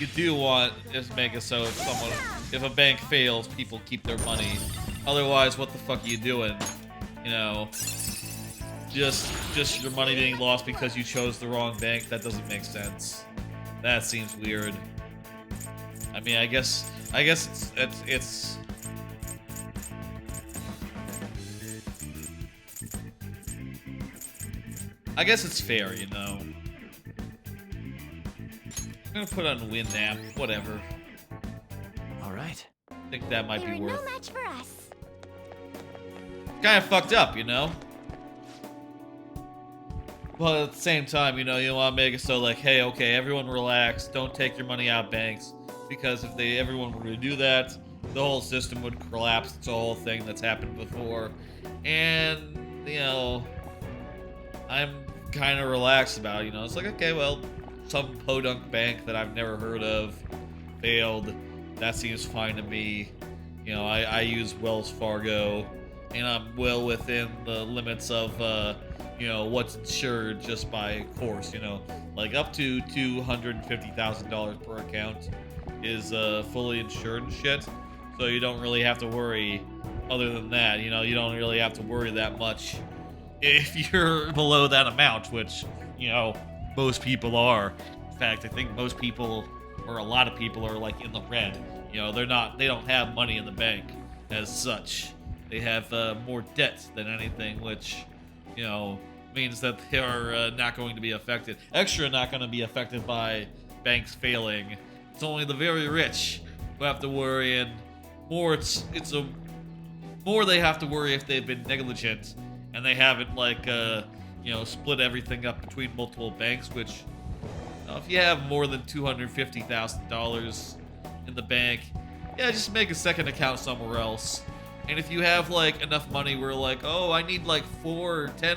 A: You do want to make it so if a bank fails, people keep their money. Otherwise, what the fuck are you doing? You know, just your money being lost because you chose the wrong bank, that doesn't make sense. That seems weird. I mean, I guess it's I guess it's fair, you know. I'm gonna put on Winamp, whatever.
C: All right.
A: I think that might be worth.
B: No match for us.
A: Kind of fucked up, you know. But at the same time, you know, you want to make it so like, hey, okay, everyone relax, don't take your money out banks, because if everyone were to do that, the whole system would collapse. It's a whole thing that's happened before, and you know, I'm kind of relaxed about it, you know. It's like, okay, well, some podunk bank that I've never heard of failed. That seems fine to me. You know, I use Wells Fargo, and I'm well within the limits of, you know, what's insured just by course, you know. Like, up to $250,000 per account is fully insured and shit. So you don't really have to worry other than that. You know, you don't really have to worry that much if you're below that amount, which, you know, most people are. In fact, I think most people, or a lot of people, are like in the red. You know, they don't have money in the bank as such. They have more debt than anything, which, you know, means that they are not going to be affected. Extra not going to be affected by banks failing. It's only the very rich who have to worry, and more more they have to worry if they've been negligent and they haven't, like, you know, split everything up between multiple banks, which, you know, if you have more than $250,000 in the bank, yeah, just make a second account somewhere else. And if you have, like, enough money where, like, oh, I need, like, 4 or 10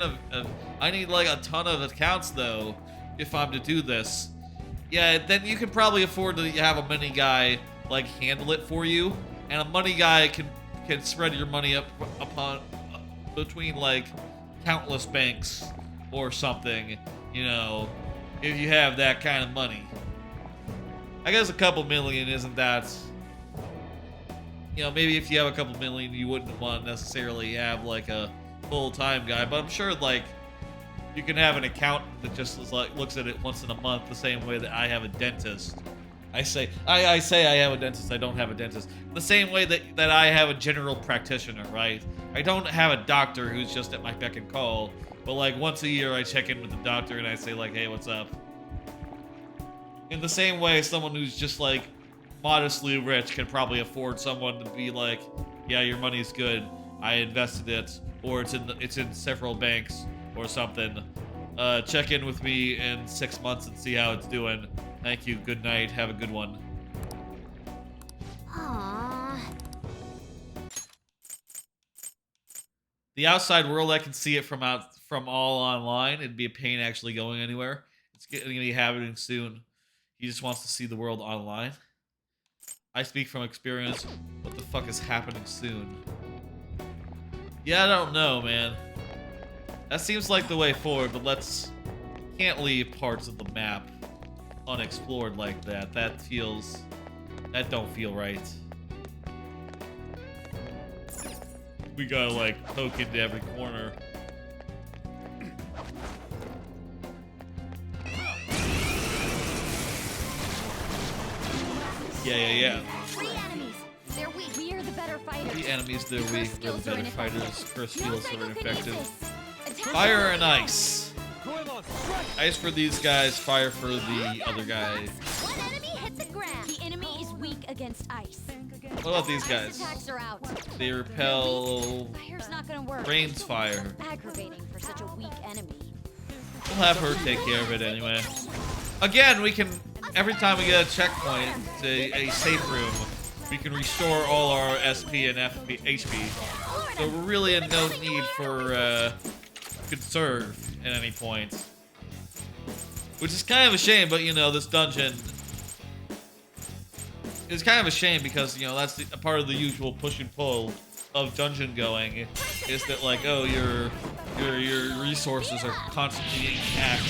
A: I need, like, a ton of accounts, though, if I'm to do this, yeah, then you can probably afford to have a money guy, like, handle it for you. And a money guy can spread your money up between, like, countless banks or something, you know, if you have that kind of money. I guess a couple million isn't that... You know, maybe if you have a couple million, you wouldn't want to necessarily have, like, a full-time guy. But I'm sure, like, you can have an accountant that just is, like, looks at it once in a month, the same way that I have a dentist. I say I have a dentist. I don't have a dentist. The same way that I have a general practitioner, right? I don't have a doctor who's just at my beck and call. But, like, once a year, I check in with the doctor and I say, like, hey, what's up? In the same way, someone who's just, like, modestly rich can probably afford someone to be like, yeah, your money's good, I invested it, or it's in several banks or something. Check in with me in 6 months and see how it's doing. Thank you, good night, have a good one.
B: Aww.
A: The outside world, I can see it from all online. It'd be a pain actually going anywhere. It's going to be happening soon. He just wants to see the world online. I speak from experience. What the fuck is happening soon? Yeah, I don't know, man. That seems like the way forward, but can't leave parts of the map unexplored like that. That don't feel right. We gotta like poke into every corner. Yeah.
H: Three enemies. They're weak. We are the better fighters.
A: The enemies, they're weak. We're the better fighters. First skills are ineffective.
H: Attack.
A: Fire and ice. Ice for these guys, fire for the other guy.
H: One enemy hit the ground. The enemy is weak against ice.
A: What about these guys?
H: Attacks are out.
A: They repel
H: Fire's not gonna work.
A: Rain's fire.
H: Aggravating for such a weak enemy.
A: We'll have her take care of it anyway. Again, we can, every time we get a checkpoint, a safe room, we can restore all our SP and HP. So we're really in no need for conserve at any point. Which is kind of a shame, but you know, this dungeon is kind of a shame because, you know, that's a part of the usual push and pull of dungeon going, is that like, oh, your resources are constantly being hacked,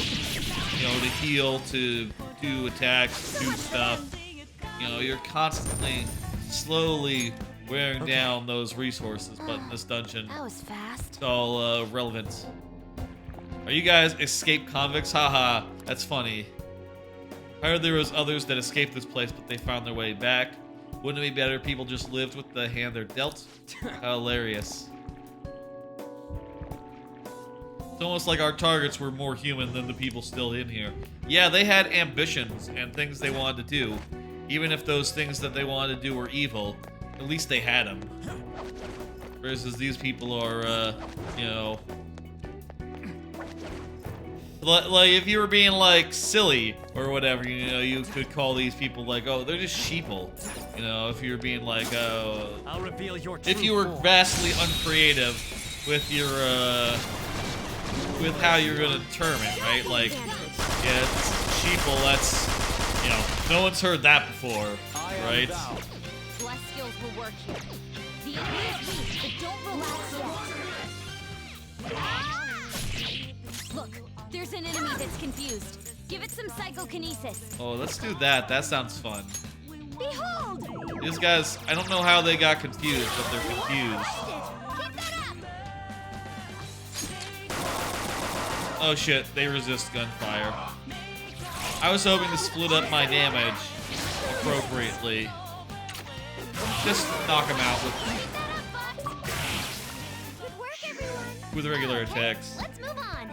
A: you know, to heal, to do attacks, to do stuff. You know, you're constantly, slowly wearing down those resources, but in this dungeon,
B: That was fast.
A: it's all relevant. Are you guys escaped convicts? Haha, that's funny. I heard there was others that escaped this place, but they found their way back. Wouldn't it be better if people just lived with the hand they're dealt? How hilarious. It's almost like our targets were more human than the people still in here. Yeah, they had ambitions and things they wanted to do. Even if those things that they wanted to do were evil, at least they had them. Versus these people are, you know... Like, if you were being, like, silly or whatever, you know, you could call these people, like, oh, they're just sheeple. You know, if you were being, like,
L: I'll reveal your
A: if you were vastly uncreative with your, with how you're gonna term it, right? Like, yeah, it's sheeple, that's, you know, no one's heard that before, right?
H: Bless skills will work here. The enemy is weak, but don't relax yet. Look, there's an enemy that's confused. Give it some psychokinesis.
A: Oh, let's do that. That sounds fun.
H: Behold!
A: These guys, I don't know how they got confused, but they're confused. Oh shit, they resist gunfire. I was hoping to split up my damage appropriately. Just knock them out with regular attacks.
B: Let's move on.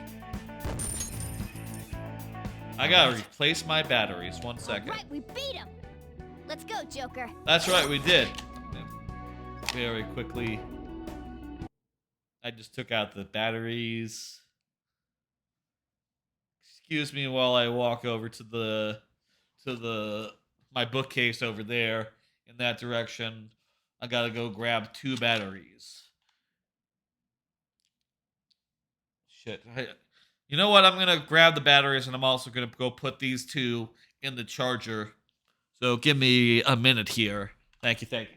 A: I gotta replace my batteries. 1 second.
B: Right, we beat him. Let's go, Joker.
A: That's right, we did. Very quickly. I just took out the batteries. Excuse me while I walk over to my bookcase over there in that direction. I gotta go grab 2 batteries. Shit. You know what? I'm gonna grab the batteries and I'm also gonna go put these 2 in the charger. So give me a minute here. Thank you, thank you.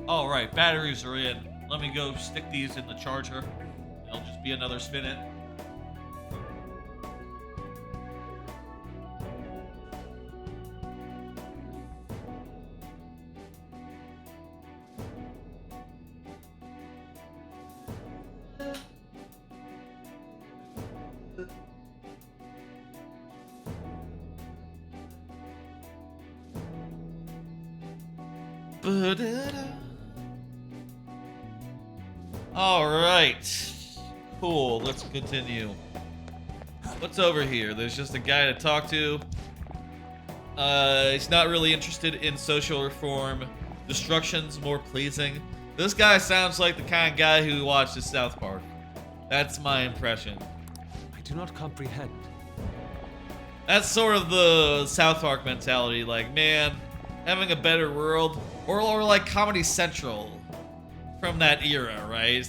A: All right, batteries are in. Let me go stick these in the charger. It'll just be another spin it. All right, cool. Let's continue. What's over here? There's just a guy to talk to. He's not really interested in social reform. destruction's more pleasing. This guy sounds like the kind of guy who watches South Park. That's my impression.
G: I do not comprehend.
A: That's sort of the South Park mentality, like, man, having a better world, or like Comedy Central from that era, right?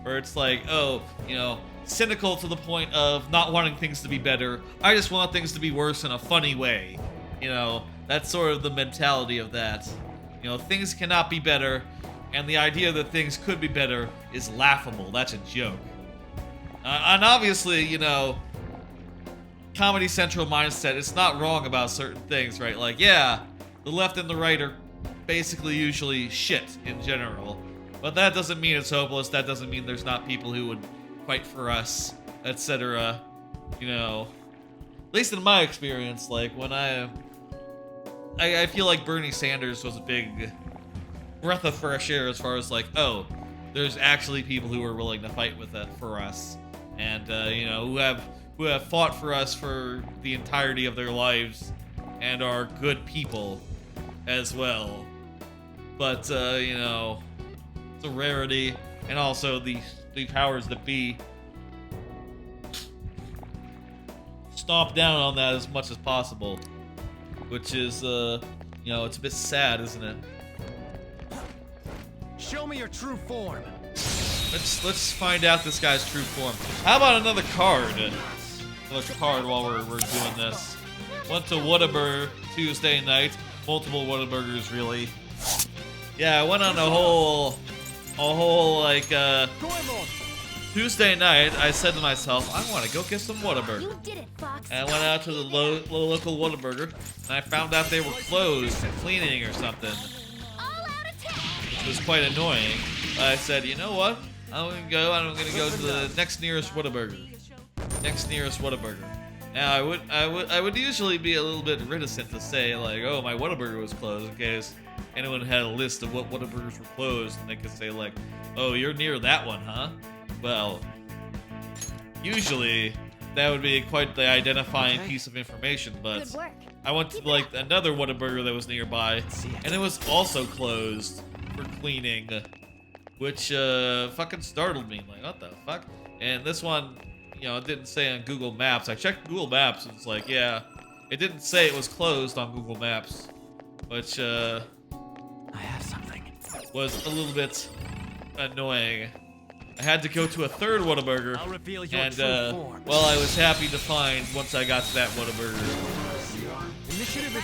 A: Where it's like, oh, you know, cynical to the point of not wanting things to be better. I just want things to be worse in a funny way. You know, that's sort of the mentality of that. You know, things cannot be better, and the idea that things could be better is laughable. That's a joke. And obviously, you know, Comedy Central mindset, it's not wrong about certain things, right? Like, yeah, the left and the right are basically usually shit in general. But that doesn't mean it's hopeless. That doesn't mean there's not people who would fight for us, etc. You know, at least in my experience, like when I feel like Bernie Sanders was a big breath of fresh air as far as like, oh, there's actually people who are willing to fight with it for us, and you know, who have fought for us for the entirety of their lives, and are good people as well. But you know, it's a rarity, and also the powers that be stomp down on that as much as possible, which is you know, it's a bit sad, isn't it?
L: Show me your true form.
A: Let's find out this guy's true form. How about another card? Another card while we're doing this. Went to Whataburger Tuesday night. Multiple Whataburgers, really. Yeah, I went on a whole like Tuesday night. I said to myself, I want to go get some Whataburger.
B: You did it, Fox.
A: And I went out to the local Whataburger, and I found out they were closed and cleaning or something. Which was quite annoying. But I said, you know what? I'm gonna go to the next nearest Whataburger. Next nearest Whataburger. Now I would usually be a little bit reticent to say like, oh, my Whataburger was closed, in case anyone had a list of what Whataburgers were closed, and they could say like, oh, you're near that one, huh? Well, usually that would be quite the identifying piece of information, but I went to like another Whataburger that was nearby, and it was also closed for cleaning, which fucking startled me. Like, what the fuck? And this one, you know, it didn't say on Google Maps. I checked Google Maps, and it's like, yeah, it didn't say it was closed on Google Maps, which
C: I have something.
A: Was a little bit annoying. I had to go to a third Whataburger, and well, I was happy to find once I got to that Whataburger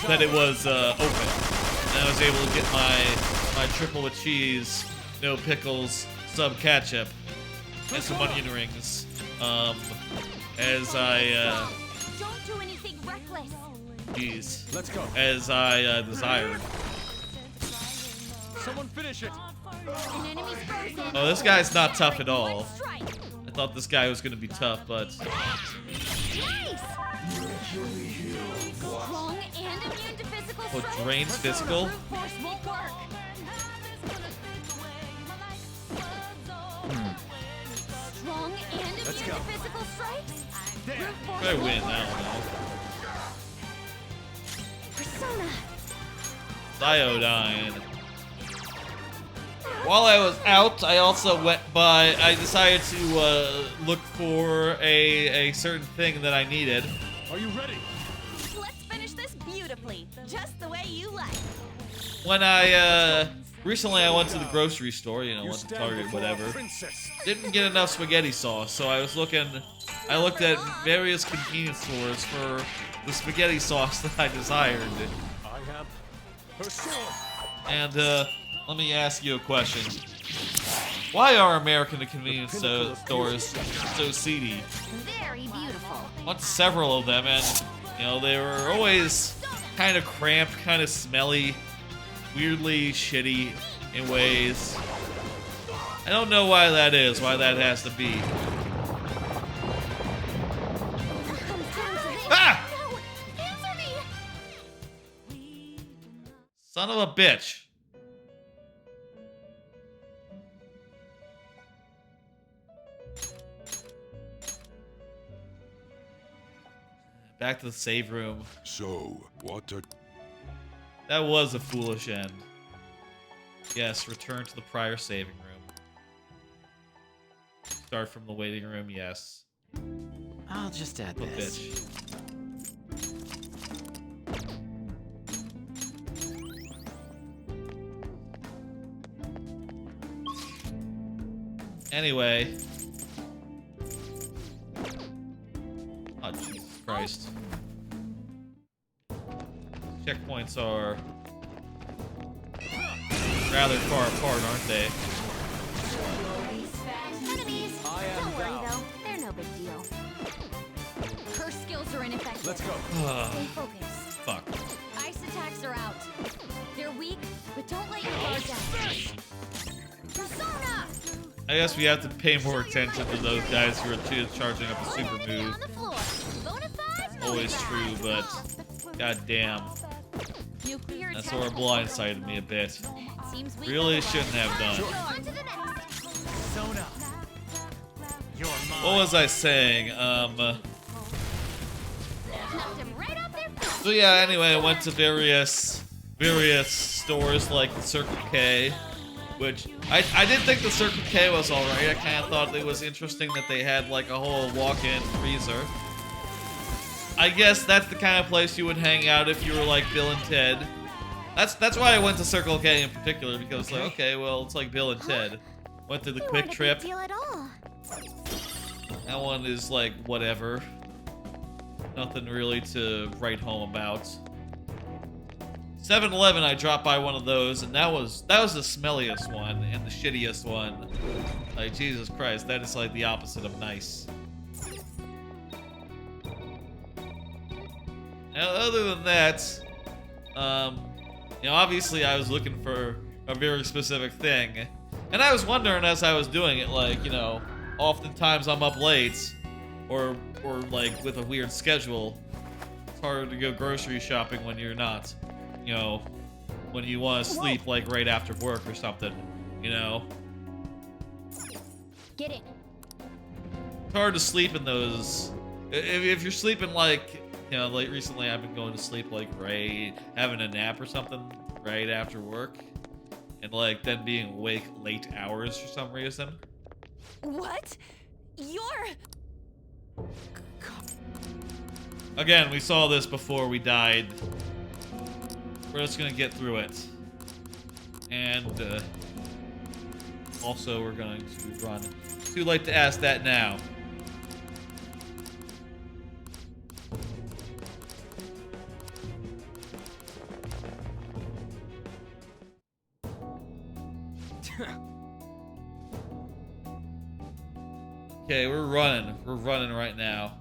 A: that it was open, and I was able to get my triple with cheese, no pickles, sub ketchup, and some onion rings. As I
B: Don't do anything reckless.
A: Jeez.
L: Let's go.
A: As I desired.
L: Someone finish it.
B: An enemy's frozen.
A: Oh, this guy's not tough at all. I thought this guy was gonna be tough, but
B: Nice. Strong and immune to physical strikes.
A: drains physical.
B: Brute force won't work. Strong and immune to physical strikes. Brute force
A: I
B: won't
A: win,
B: work.
A: I don't know.
B: Persona.
A: Iodine. While I was out, I also I decided to look for a certain thing that I needed.
L: Are you ready?
B: Let's finish this beautifully, just the way you like.
A: When I recently I went to the grocery store, you know, went to Target, whatever. Didn't get enough spaghetti sauce, so I looked at various convenience stores for the spaghetti sauce that I desired.
L: I have Persona.
A: And let me ask you a question. Why are American convenience stores so seedy?
B: Very beautiful.
A: Went to several of them, and you know, they were always kind of cramped, kind of smelly, weirdly shitty in ways. I don't know why that is, why that has to be. Ah!
B: No! Answer me!
A: Son of a bitch. Back to the save room.
E: So, what are...
A: That was a foolish end. Yes, return to the prior saving room. Start from the waiting room, yes.
C: I'll just add
A: Little
C: this.
A: bitch. Anyway. Oh, Jesus Christ. Checkpoints are rather far apart, aren't they?
B: Enemies! Don't worry though, they're no big deal.
H: Her skills are ineffective.
G: Let's go.
H: Stay focused.
A: Fuck.
H: Ice attacks are out. They're weak, but don't let your guard down. Persona!
A: I guess we have to pay more attention to those guys who are charging up a super move. Always true, but goddamn. That's sort of blindsided me a bit. Really shouldn't have done.
L: Sona. You're mine.
A: What was I saying? So yeah, anyway, I went to various stores like the Circle K, which I did think the Circle K was alright. I kind of thought it was interesting that they had like a whole walk-in freezer. I guess that's the kind of place you would hang out if you were like Bill and Ted. That's why I went to Circle K in particular, because like, okay, well, it's like Bill and Ted. Went to the Quick Trip. That one is like whatever. Nothing really to write home about. 7-Eleven, I dropped by one of those, and that was the smelliest one and the shittiest one. Like, Jesus Christ, that is like the opposite of nice. Now, other than that, you know, obviously I was looking for a very specific thing, and I was wondering as I was doing it, like, you know, oftentimes I'm up late, or like with a weird schedule. It's hard to go grocery shopping when you're not, you know, when you want to sleep like right after work or something, you know.
H: Get it.
A: It's hard to sleep in those. If you're sleeping like, you know, like recently I've been going to sleep like right, having a nap or something right after work, and like then being awake late hours for some reason.
H: What? You're...
A: Again, we saw this before we died. We're just gonna get through it. And also we're going to run. Too late to ask that now. Okay, we're running. We're running right now.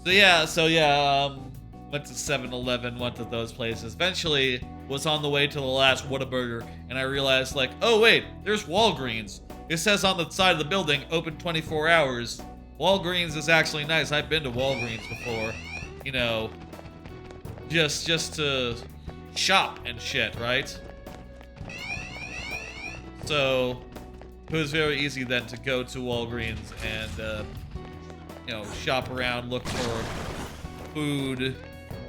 A: So yeah, went to 7-Eleven, went to those places. Eventually, was on the way to the last Whataburger, and I realized, like, oh wait, there's Walgreens. It says on the side of the building, open 24 hours. Walgreens is actually nice. I've been to Walgreens before. You know, just to shop and shit, right? So it was very easy then to go to Walgreens and, you know, shop around, look for food,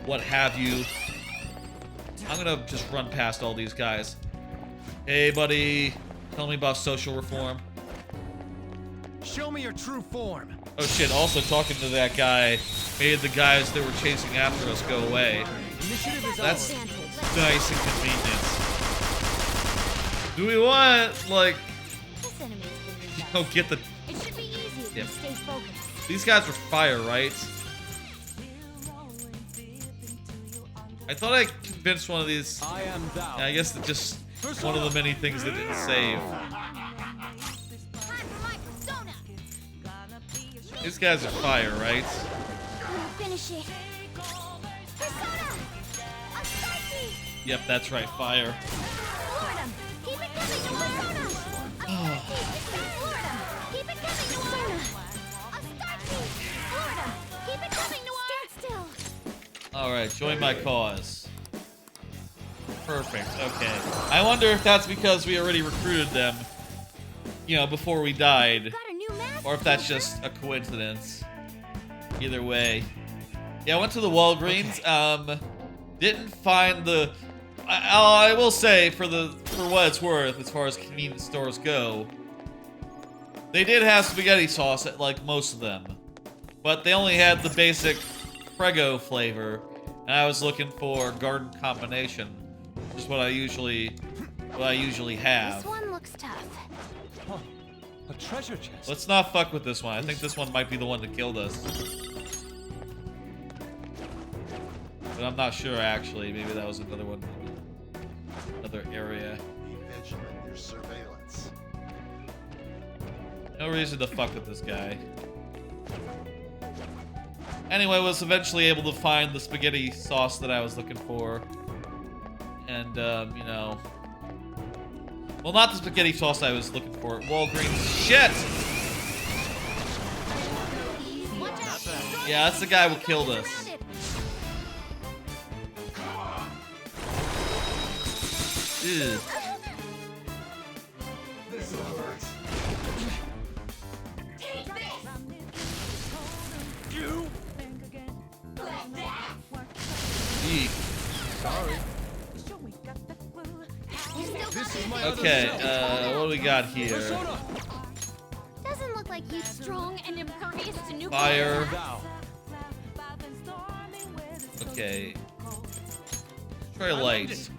A: what have you. I'm gonna just run past all these guys. Hey, buddy, tell me about social reform.
L: Show me your true form.
A: Oh shit, also talking to that guy made the guys that were chasing after us go away. That's nice and convenient. Do we want, like... Oh, get the...
B: It should be easy if you stay focused.
A: These guys were fire, right? I thought I convinced one of these... Yeah, I guess it's just one of the many things that didn't save. These guys are fire, right?
B: Finish it.
A: Yep, that's right, fire.
B: Keep it coming, Persona! Keep it coming, Persona! Keep it coming, Noir! Stand still!
A: Alright, join my cause. Perfect, okay. I wonder if that's because we already recruited them, you know, before we died. Or if that's just a coincidence. Either way. Yeah, I went to the Walgreens. Didn't find the... I will say, for the for what it's worth, as far as convenience stores go, they did have spaghetti sauce at like most of them, but they only had the basic Prego flavor, and I was looking for garden combination, which is what I usually have.
B: This one looks tough.
G: Oh, a treasure chest.
A: Let's not fuck with this one. I think this one might be the one that killed us. But I'm not sure actually. Maybe that was another one. Another area.
R: Be vigilant in your surveillance.
A: No reason to fuck with this guy. Anyway, was eventually able to find the spaghetti sauce that I was looking for. And, you know... Well, not the spaghetti sauce I was looking for. Walgreens. Shit! Yeah, that's the guy who killed us. Ew.
R: This hurts.
A: Eek.
G: Sorry.
A: Okay, what do we got here?
H: Doesn't look like you strong and impervious to nuclear
A: Fire.
H: attacks.
A: Okay. Try light.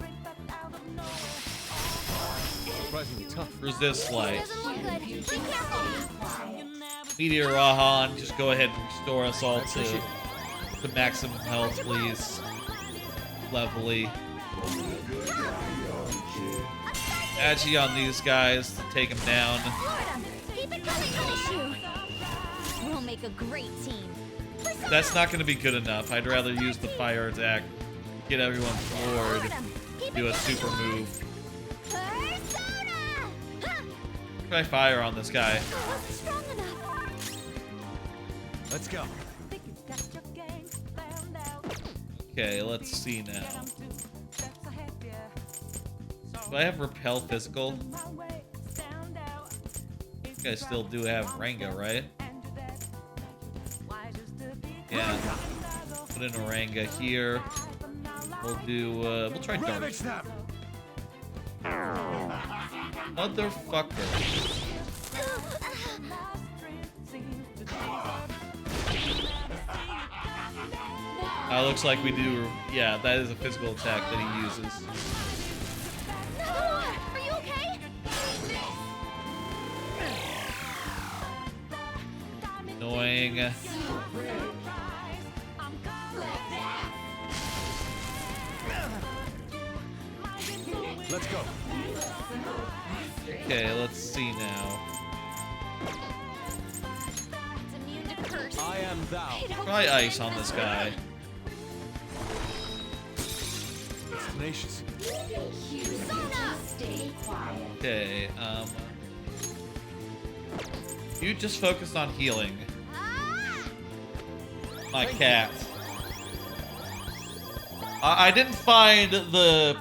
G: Surprisingly tough.
A: Resist light.
H: Doesn't look good. Be careful.
A: Meteor Rahan, just go ahead and restore us all to maximum health, please. Levelly. Agi on these guys to take them down.
H: Keep it coming, Horseshoe. We'll make a great team.
A: That's not going to be good enough. I'd rather use the fire attack, get everyone floored, do a super move. Try fire on this guy.
G: Let's go.
A: Okay, let's see now. Do I have repel physical? I think I still do have Ranga, right? Yeah. Put in a Ranga here. We'll do, we'll try Dark. Motherfucker. Looks like we do, yeah, that is a physical attack that he uses.
H: Are you okay?
A: Annoying.
G: Let's go.
A: Okay, let's see now.
H: It's immune to curse.
G: I am thou.
A: Try ice on this guy.
G: It's tenacious.
A: Okay, you just focused on healing. My cat. I didn't find the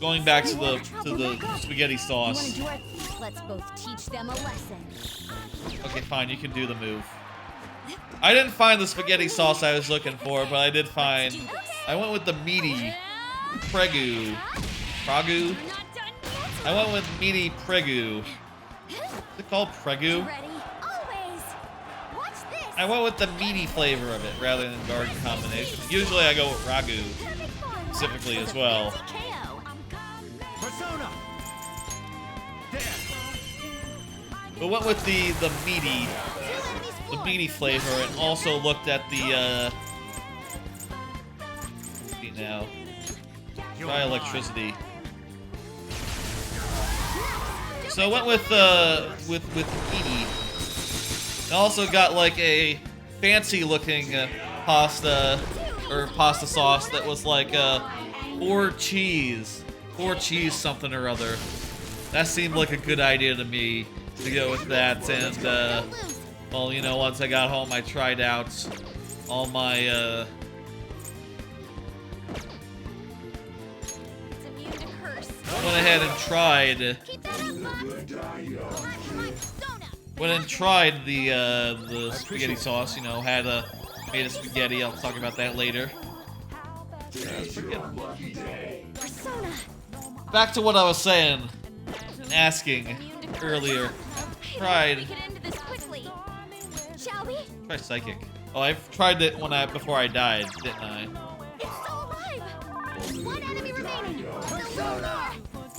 A: going back to the spaghetti sauce.
H: Let's both teach them a lesson.
A: Okay, fine, you can do the move. I didn't find the spaghetti sauce I was looking for, but I did find. I went with the meaty Pregu. Pragu? I went with meaty Pregu. Is it called Pregu? I went with the meaty flavor of it rather than garden combination. Usually I go with Ragu specifically as well.
C: Persona.
A: But went with the meaty flavor and also looked at the let's see now. Try electricity. So I went with meaty. I also got like a fancy looking pasta sauce that was like four cheese something or other. That seemed like a good idea to me to go with that, and well, you know, once I got home I tried out all my went ahead and tried the spaghetti sauce, you know, made a spaghetti. I'll talk about that later. back to what I was saying and asking earlier. Tried.
B: We could end this quickly. Shall we?
A: Try psychic. Oh, I've tried it before I died, didn't I?
B: It's still alive. One enemy remaining. Still more.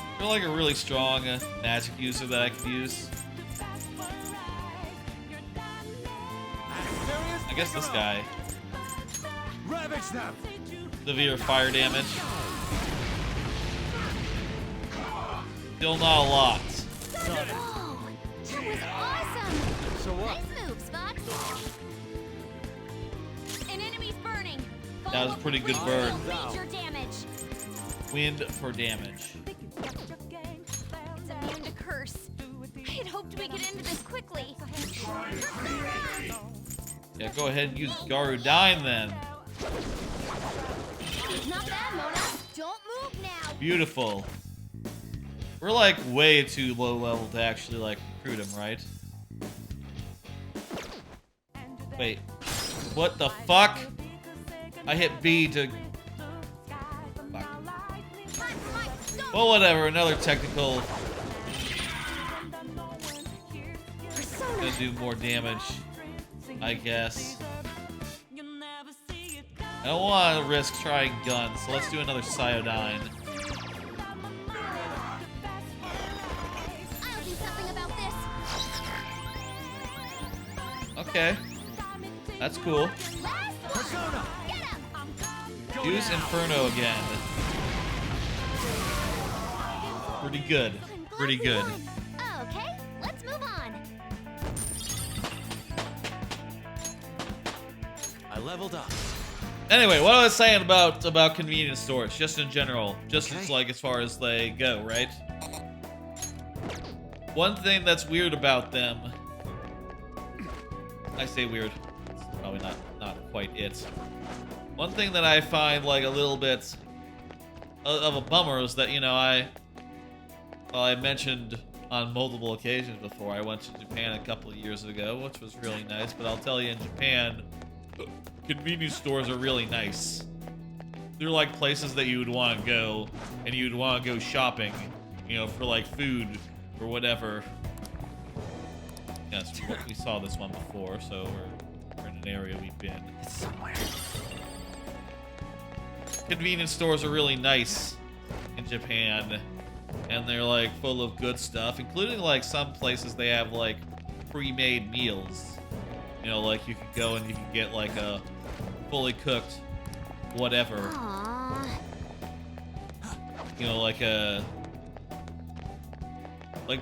A: I feel like a really strong magic user that I could use. I guess this guy.
I: Ravage them.
A: Severe fire damage. Still not a lot.
B: Whoa, that was awesome.
C: So what?
B: Nice move, Spot. An enemy's burning.
A: That was a pretty good burn.
B: Major damage.
A: Wind for damage.
B: It's immune to curse. I had hoped we could end this quickly.
A: Yeah, go ahead and use Garudyne then.
B: Not bad, Mona. Don't move now.
A: Beautiful. We're like way too low level to actually like recruit him, right? Wait. What the fuck? I hit B to... Fuck. Well, whatever. Another technical. Gonna do more damage, I guess. I don't want to risk trying guns, so let's do another Cyodyne.
B: I'll do something about this.
A: Okay. That's cool. Use Inferno again. Pretty good. Pretty good.
B: Okay, let's move on.
L: I leveled up.
A: Anyway, what I was saying about convenience stores, just in general, just as like as far as they go, right? One thing that's weird about them, I say weird, it's probably not quite it. One thing that I find like a little bit of a bummer is that, you know, I mentioned on multiple occasions before, I went to Japan a couple of years ago, which was really nice, but I'll tell you, in Japan, convenience stores are really nice. They're like places that you would want to go, and you'd want to go shopping, you know, for like food or whatever. Yes, we saw this one before, so we're in an area we've been.
C: It's somewhere.
A: Convenience stores are really nice in Japan, and they're like full of good stuff, including like some places they have like pre-made meals. You know, like you could go and you can get like a fully cooked whatever.
B: Aww.
A: You know, like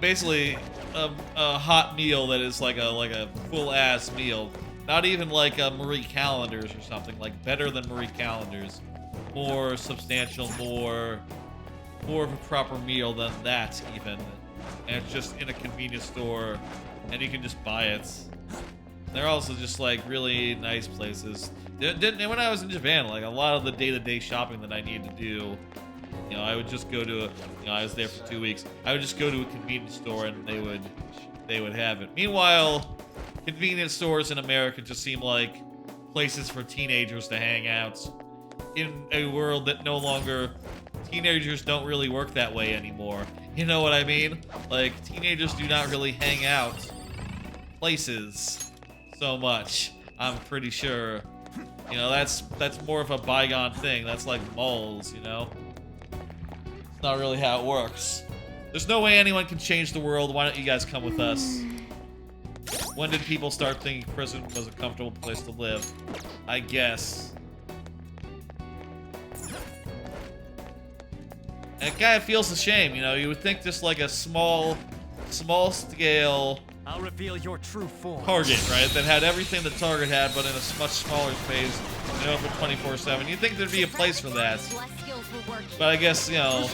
A: basically a hot meal that is like a full ass meal. Not even like a Marie Callender's or something, like better than Marie Callender's. More substantial, more of a proper meal than that even. And it's just in a convenience store and you can just buy it. They're also just like really nice places. When I was in Japan, like a lot of the day-to-day shopping that I needed to do, you know, I would just go to I was there for 2 weeks. I would just go to a convenience store and they would have it. Meanwhile, convenience stores in America just seem like places for teenagers to hang out in a world that no longer, teenagers don't really work that way anymore. You know what I mean? Like, teenagers do not really hang out places so much, I'm pretty sure. You know, that's more of a bygone thing. That's like malls, you know? It's not really how it works. There's no way anyone can change the world. Why don't you guys come with us? When did people start thinking prison was a comfortable place to live? I guess. And it kind of feels a shame, you know? You would think just like a small scale
L: I'll reveal your true form.
A: Target, right? That had everything the Target had, but in a much smaller space, you know, for 24/7. You'd think there'd be a place for that. But I guess, you know,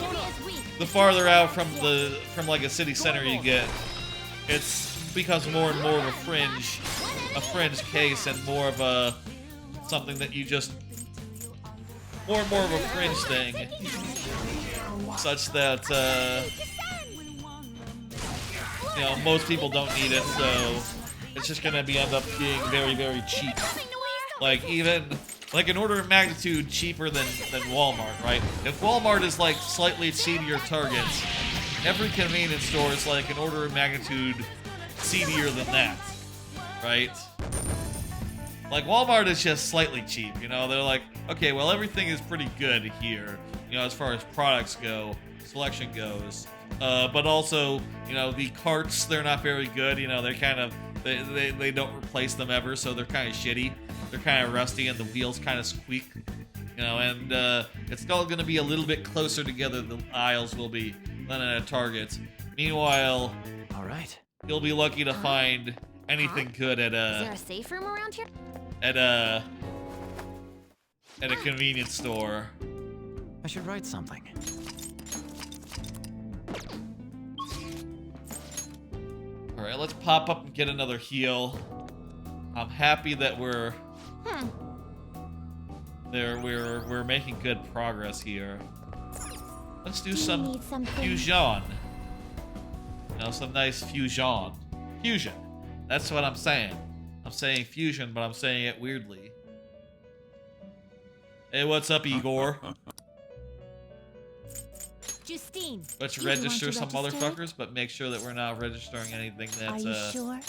A: the farther out from like a city center you get, it's becomes more and more of a fringe case, and more of a something that you just more and more of a fringe thing, such that you know, most people don't need it, so it's just gonna end up being very, very cheap. Like, even like an order of magnitude cheaper than Walmart, right? If Walmart is like slightly seedier targets, every convenience store is like an order of magnitude seedier than that, right? Like Walmart is just slightly cheap, you know? They're like, okay, well everything is pretty good here, you know, as far as products go, selection goes. But also, you know, the carts, they're not very good, you know, they're kind of, they don't replace them ever, so they're kind of shitty. They're kind of rusty and the wheels kind of squeak, you know, and it's still going to be a little bit closer together, the aisles will be, than at a Target. Meanwhile,
C: all right,
A: you'll be lucky to find anything good at
B: Is there a safe room around here?
A: at a convenience store.
C: I should write something.
A: All right, let's pop up and get another heal. I'm happy that we're making good progress here. Let's do some fusion. You know, some nice fusion. Fusion. That's what I'm saying. I'm saying fusion, but I'm saying it weirdly. Hey, what's up, Igor?
P: Justine,
A: Let's
P: do you want
A: register
P: to
A: some
P: register?
A: motherfuckers, but make sure that we're not registering anything that
P: Are you sure?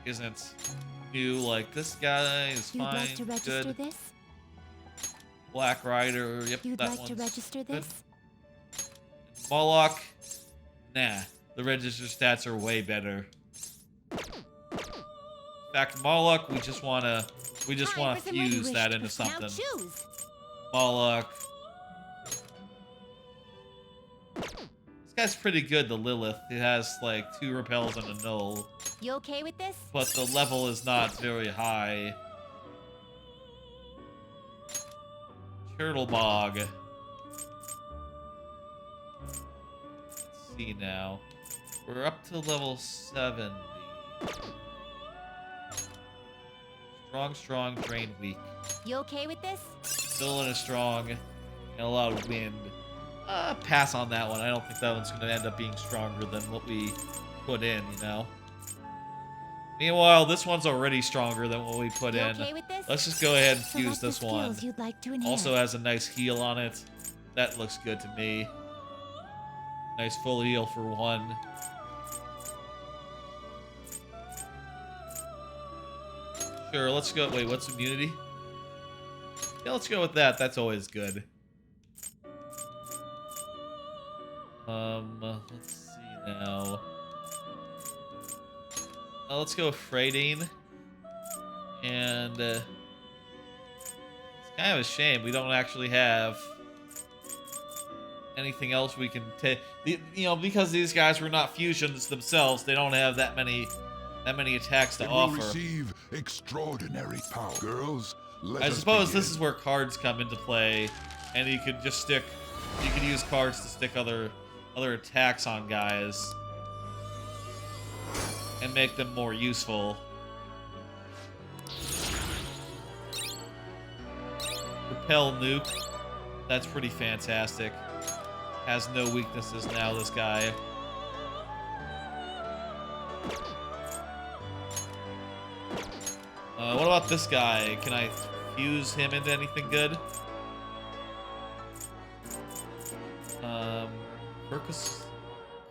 A: isn't new. Like this guy is
P: You'd
A: fine,
P: like to register
A: good.
P: this?
A: Black Rider, yep,
P: You'd
A: that
P: like to
A: one's
P: register
A: good.
P: this?
A: Moloch, nah, the register stats are way better. In fact, Moloch, we just wanna fuse that into something. Moloch. This guy's pretty good, the Lilith. It has like 2 repels and a null.
P: You okay with this?
A: But the level is not very high. Turtlebog. Let's see now. We're up to level 70. Strong, drain weak.
P: You okay with this?
A: Still in a strong and a lot of wind. Pass on that one. I don't think that one's going to end up being stronger than what we put in, you know? Meanwhile, this one's already stronger than what we put
P: You
A: in.
P: okay with this?
A: Let's just go ahead and
P: Select
A: fuse
P: the
A: this one.
P: skills you'd like to enhance.
A: Also has a nice heal on it. That looks good to me. Nice full heal for 1. Sure, let's go. Wait, what's immunity? Yeah, let's go with that. That's always good. Let's see now. Let's go with Freydine. And, it's kind of a shame we don't actually have anything else we can take. You know, because these guys were not fusions themselves, they don't have that many attacks to
E: It
A: offer.
E: will receive extraordinary power. Girls, let
A: I
E: us
A: suppose
E: begin.
A: this is where cards come into play, and you could just stick. You could use cards to stick other attacks on guys and make them more useful. Repel nuke. That's pretty fantastic. Has no weaknesses now, this guy. What about this guy? Can I fuse him into anything good?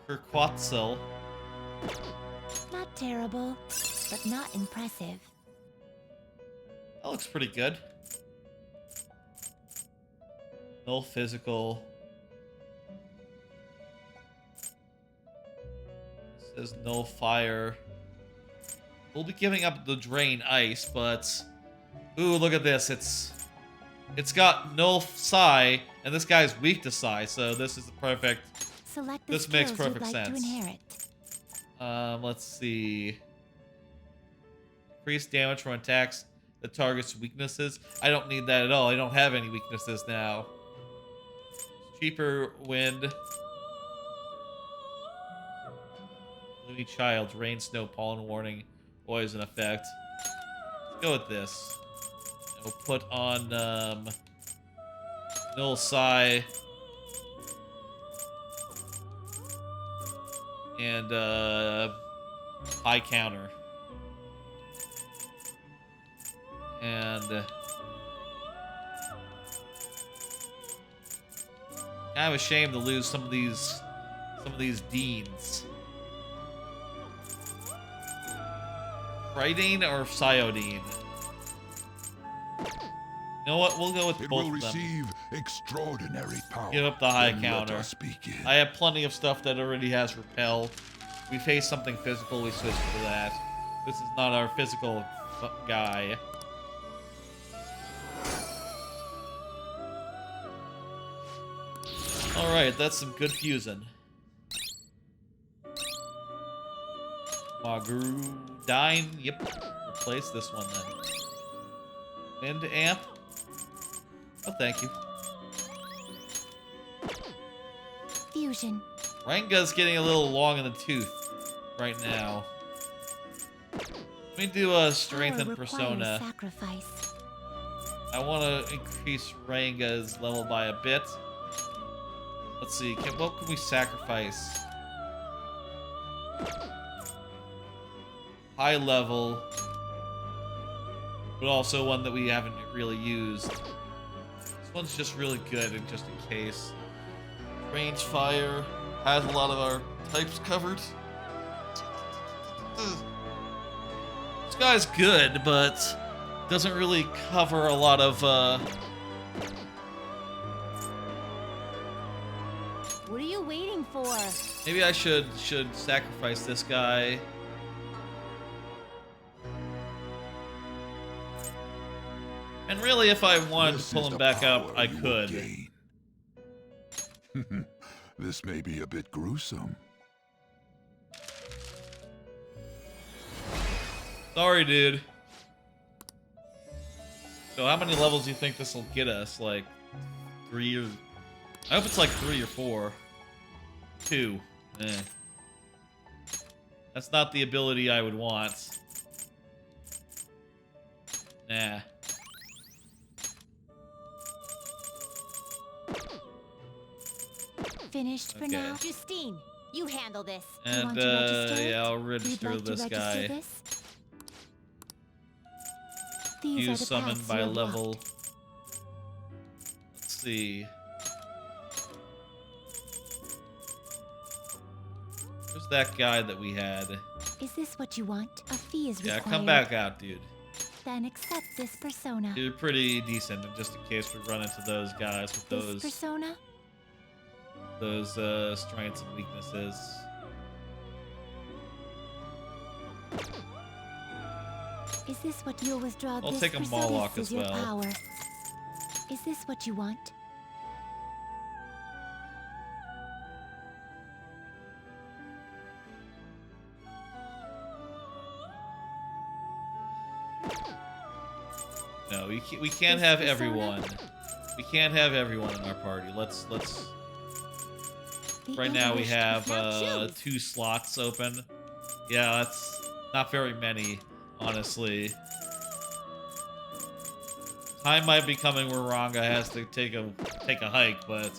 A: Qliphoth.
P: Not terrible, but not impressive.
A: That looks pretty good. No physical. Says no fire. We'll be giving up the drain ice, but ooh, look at this. It's got no psi, and this guy's weak to psi, so this is the perfect.
P: Select the
A: This makes
P: skills
A: perfect
P: you'd like
A: sense.
P: to inherit.
A: Let's see. Increase damage from attacks that targets weaknesses. I don't need that at all. I don't have any weaknesses now. Cheaper wind. Loony Child, rain, snow, pollen warning, poison effect. Let's go with this. And we'll put on Null Psi and high counter. Kind of a shame to lose some of these deans. Pridine or Psyodine? You know what? We'll go with
E: It
A: both
E: will
A: of them.
E: receive extraordinary power.
A: Give up the high
E: Then
A: counter.
E: Let us begin.
A: I have plenty of stuff that already has repel. We face something physical, we switch to that. This is not our physical guy. Alright, that's some good fusing. Dine. Yep. Replace this one then. Wind amp. Oh, thank you.
D: Fusion.
A: Renga's getting a little long in the tooth right now. Let me do a strength and persona.
D: Sacrifice.
A: I want to increase Renga's level by a bit. Let's see. What can we sacrifice? High level, but also one that we haven't really used. This one's just really good, and just in case. Range fire has a lot of our types covered. This guy's good, but doesn't really cover a lot of.
B: What are you waiting for?
A: Maybe I should sacrifice this guy. And really, if I wanted to pull him back up, I could.
E: This may be a bit gruesome.
A: Sorry, dude. So how many levels do you think this will get us? Like 3 or... I hope it's like 3 or 4. 2. Eh. That's not the ability I would want. Nah.
D: Finished for
A: Okay.
D: now.
B: Justine, you handle this.
A: And,
D: want to register?
A: yeah, I'll
D: You'd
A: register
D: like to
A: this
D: register
A: guy.
D: this? These
A: You
D: are the
A: summon
D: paths
A: by
D: you have
A: level.
D: walked.
A: Let's see. Where's that guy that we had?
D: Is this what you want? A fee is
A: Yeah,
D: required.
A: come back out, dude.
D: Then accept this persona.
A: You're pretty decent, just in case we run into those guys with
D: This persona?
A: those strengths and weaknesses.
D: Is this what you'll withdraw?
A: I'll
D: this
A: take a
D: persona?
A: Moloch
D: This
A: as
D: is your
A: well.
D: power. Is this what you want?
A: No, we can't have everyone. We can't have everyone in our party. Let's. Right now we have 2 slots open. Yeah, that's not very many, honestly. Time might be coming where Ranga has to take a hike, but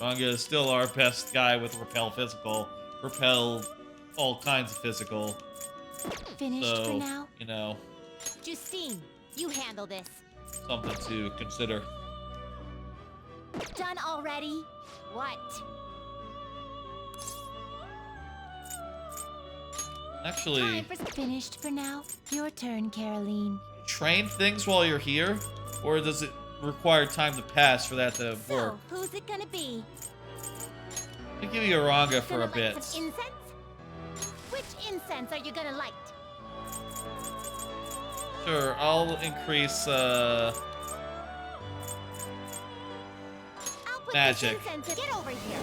A: Ranga is still our best guy with repel physical, repel all kinds of physical.
D: Finished
A: So,
D: for now?
A: you know,
B: Justine, you handle this.
A: something to consider.
B: Done already? What?
A: Actually,
D: Finished for now? Your turn, Caroline.
A: train things while you're here, or does it require time to pass for that to work?
B: So, who's it gonna be?
A: Let me give you a Ranga for a
B: Gonna
A: bit.
B: light some incense? Which incense are you gonna light?
A: Sure, I'll increase
B: I'll put
A: magic.
B: This incense. Get over here.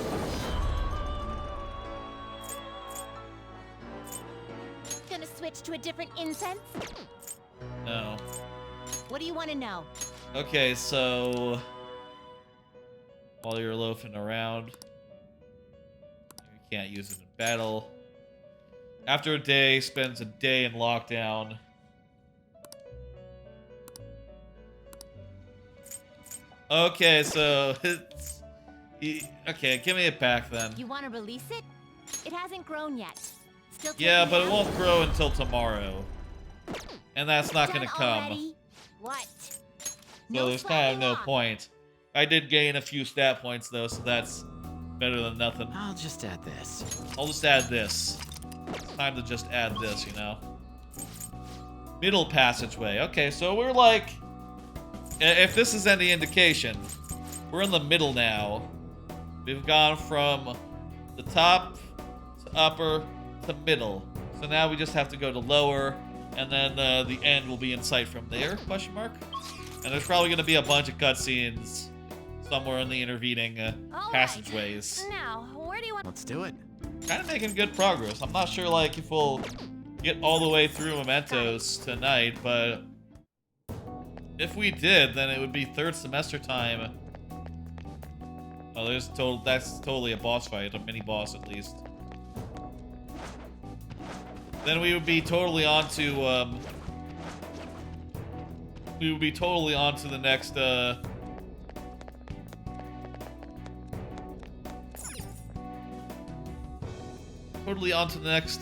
B: Gonna switch to a different incense?
A: No.
B: What do you want to know?
A: Okay, so while you're loafing around, you can't use it in battle. After a day, spends a day in lockdown. Okay, so it's... Okay, give me it back then.
B: You want to release it? It hasn't grown yet. Still
A: Yeah,
B: taking
A: but
B: it
A: it
B: out?
A: won't grow until tomorrow. And that's not
B: Done
A: gonna come.
B: already? What?
A: So
B: No
A: there's kind of no
B: slapping off.
A: point I did gain a few stat points though, so that's better than nothing.
C: I'll just add this.
A: I'll just add this. It's time to just add this, you know? Middle passageway. Okay, so we're like... If this is any indication, we're in the middle now. We've gone from the top to upper to middle. So now we just have to go to lower, and then the end will be in sight from there, question mark? And there's probably going to be a bunch of cutscenes somewhere in the intervening passageways.
B: Now, where do you want?
C: Let's do it.
A: Kind of making good progress. I'm not sure like if we'll get all the way through Mementos tonight, but if we did, then it would be third semester time. Oh, that's totally a boss fight, a mini boss at least. Then we would be totally on to the next totally on to the next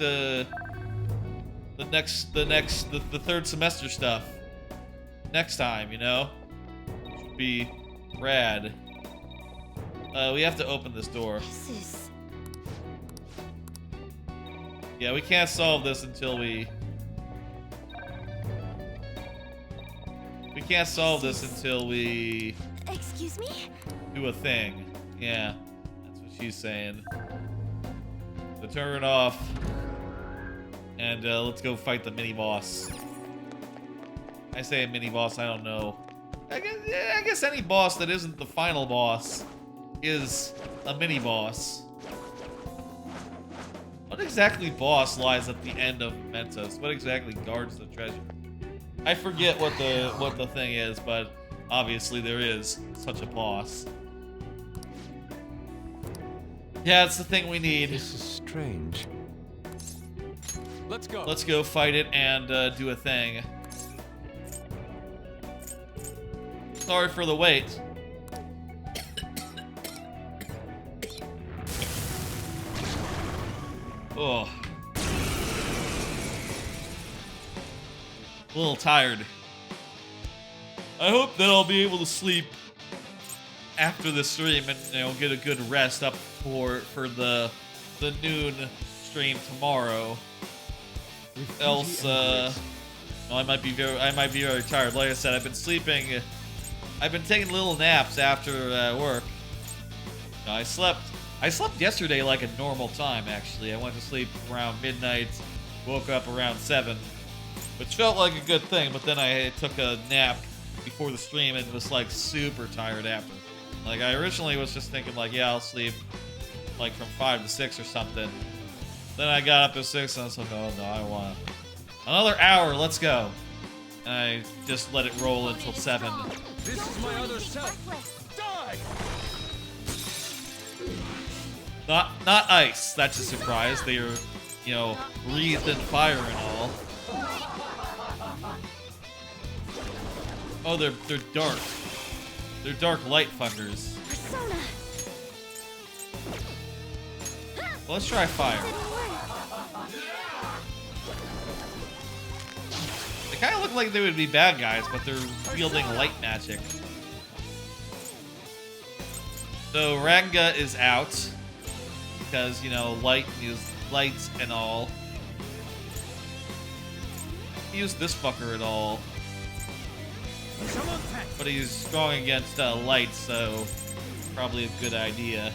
A: the third semester stuff next time, you know, which would be rad. We have to open this door. Yeah, we can't solve this until we can't solve this until we
B: Excuse me?
A: do a thing. Yeah, that's what she's saying. So turn it off, and let's go fight the mini boss. I say a mini boss, I don't know. I guess any boss that isn't the final boss is a mini boss. What exactly boss lies at the end of Mementos? What exactly guards the treasure? I forget what the thing is, but obviously there is such a boss. Yeah, it's the thing we need.
G: This is strange.
C: Let's go.
A: Let's go fight it and do a thing. Sorry for the wait. Oh. A little tired. I hope that I'll be able to sleep after the stream and, you know, get a good rest up for the noon stream tomorrow. Else, no, I might be very tired. Like I said, I've been sleeping. I've been taking little naps after work. I slept yesterday like a normal time, actually. I went to sleep around midnight, woke up around 7, which felt like a good thing, but then I took a nap before the stream and was like super tired after. Like, I originally was just thinking like, yeah, I'll sleep like from 5 to 6 or something. Then I got up at 6 and I was like, oh no, I want another hour, let's go. And I just let it roll until 7.
C: This is my other self. Die!
A: Not ice, that's a surprise. They are, you know, wreathed in fire and all. Oh, they're dark. They're dark light fuckers. Well, let's try fire. They kind of look like they would be bad guys, but they're wielding light magic. So Ranga is out because, you know, light is lights and all. Use this fucker at all. But he's strong against light, so probably a good idea.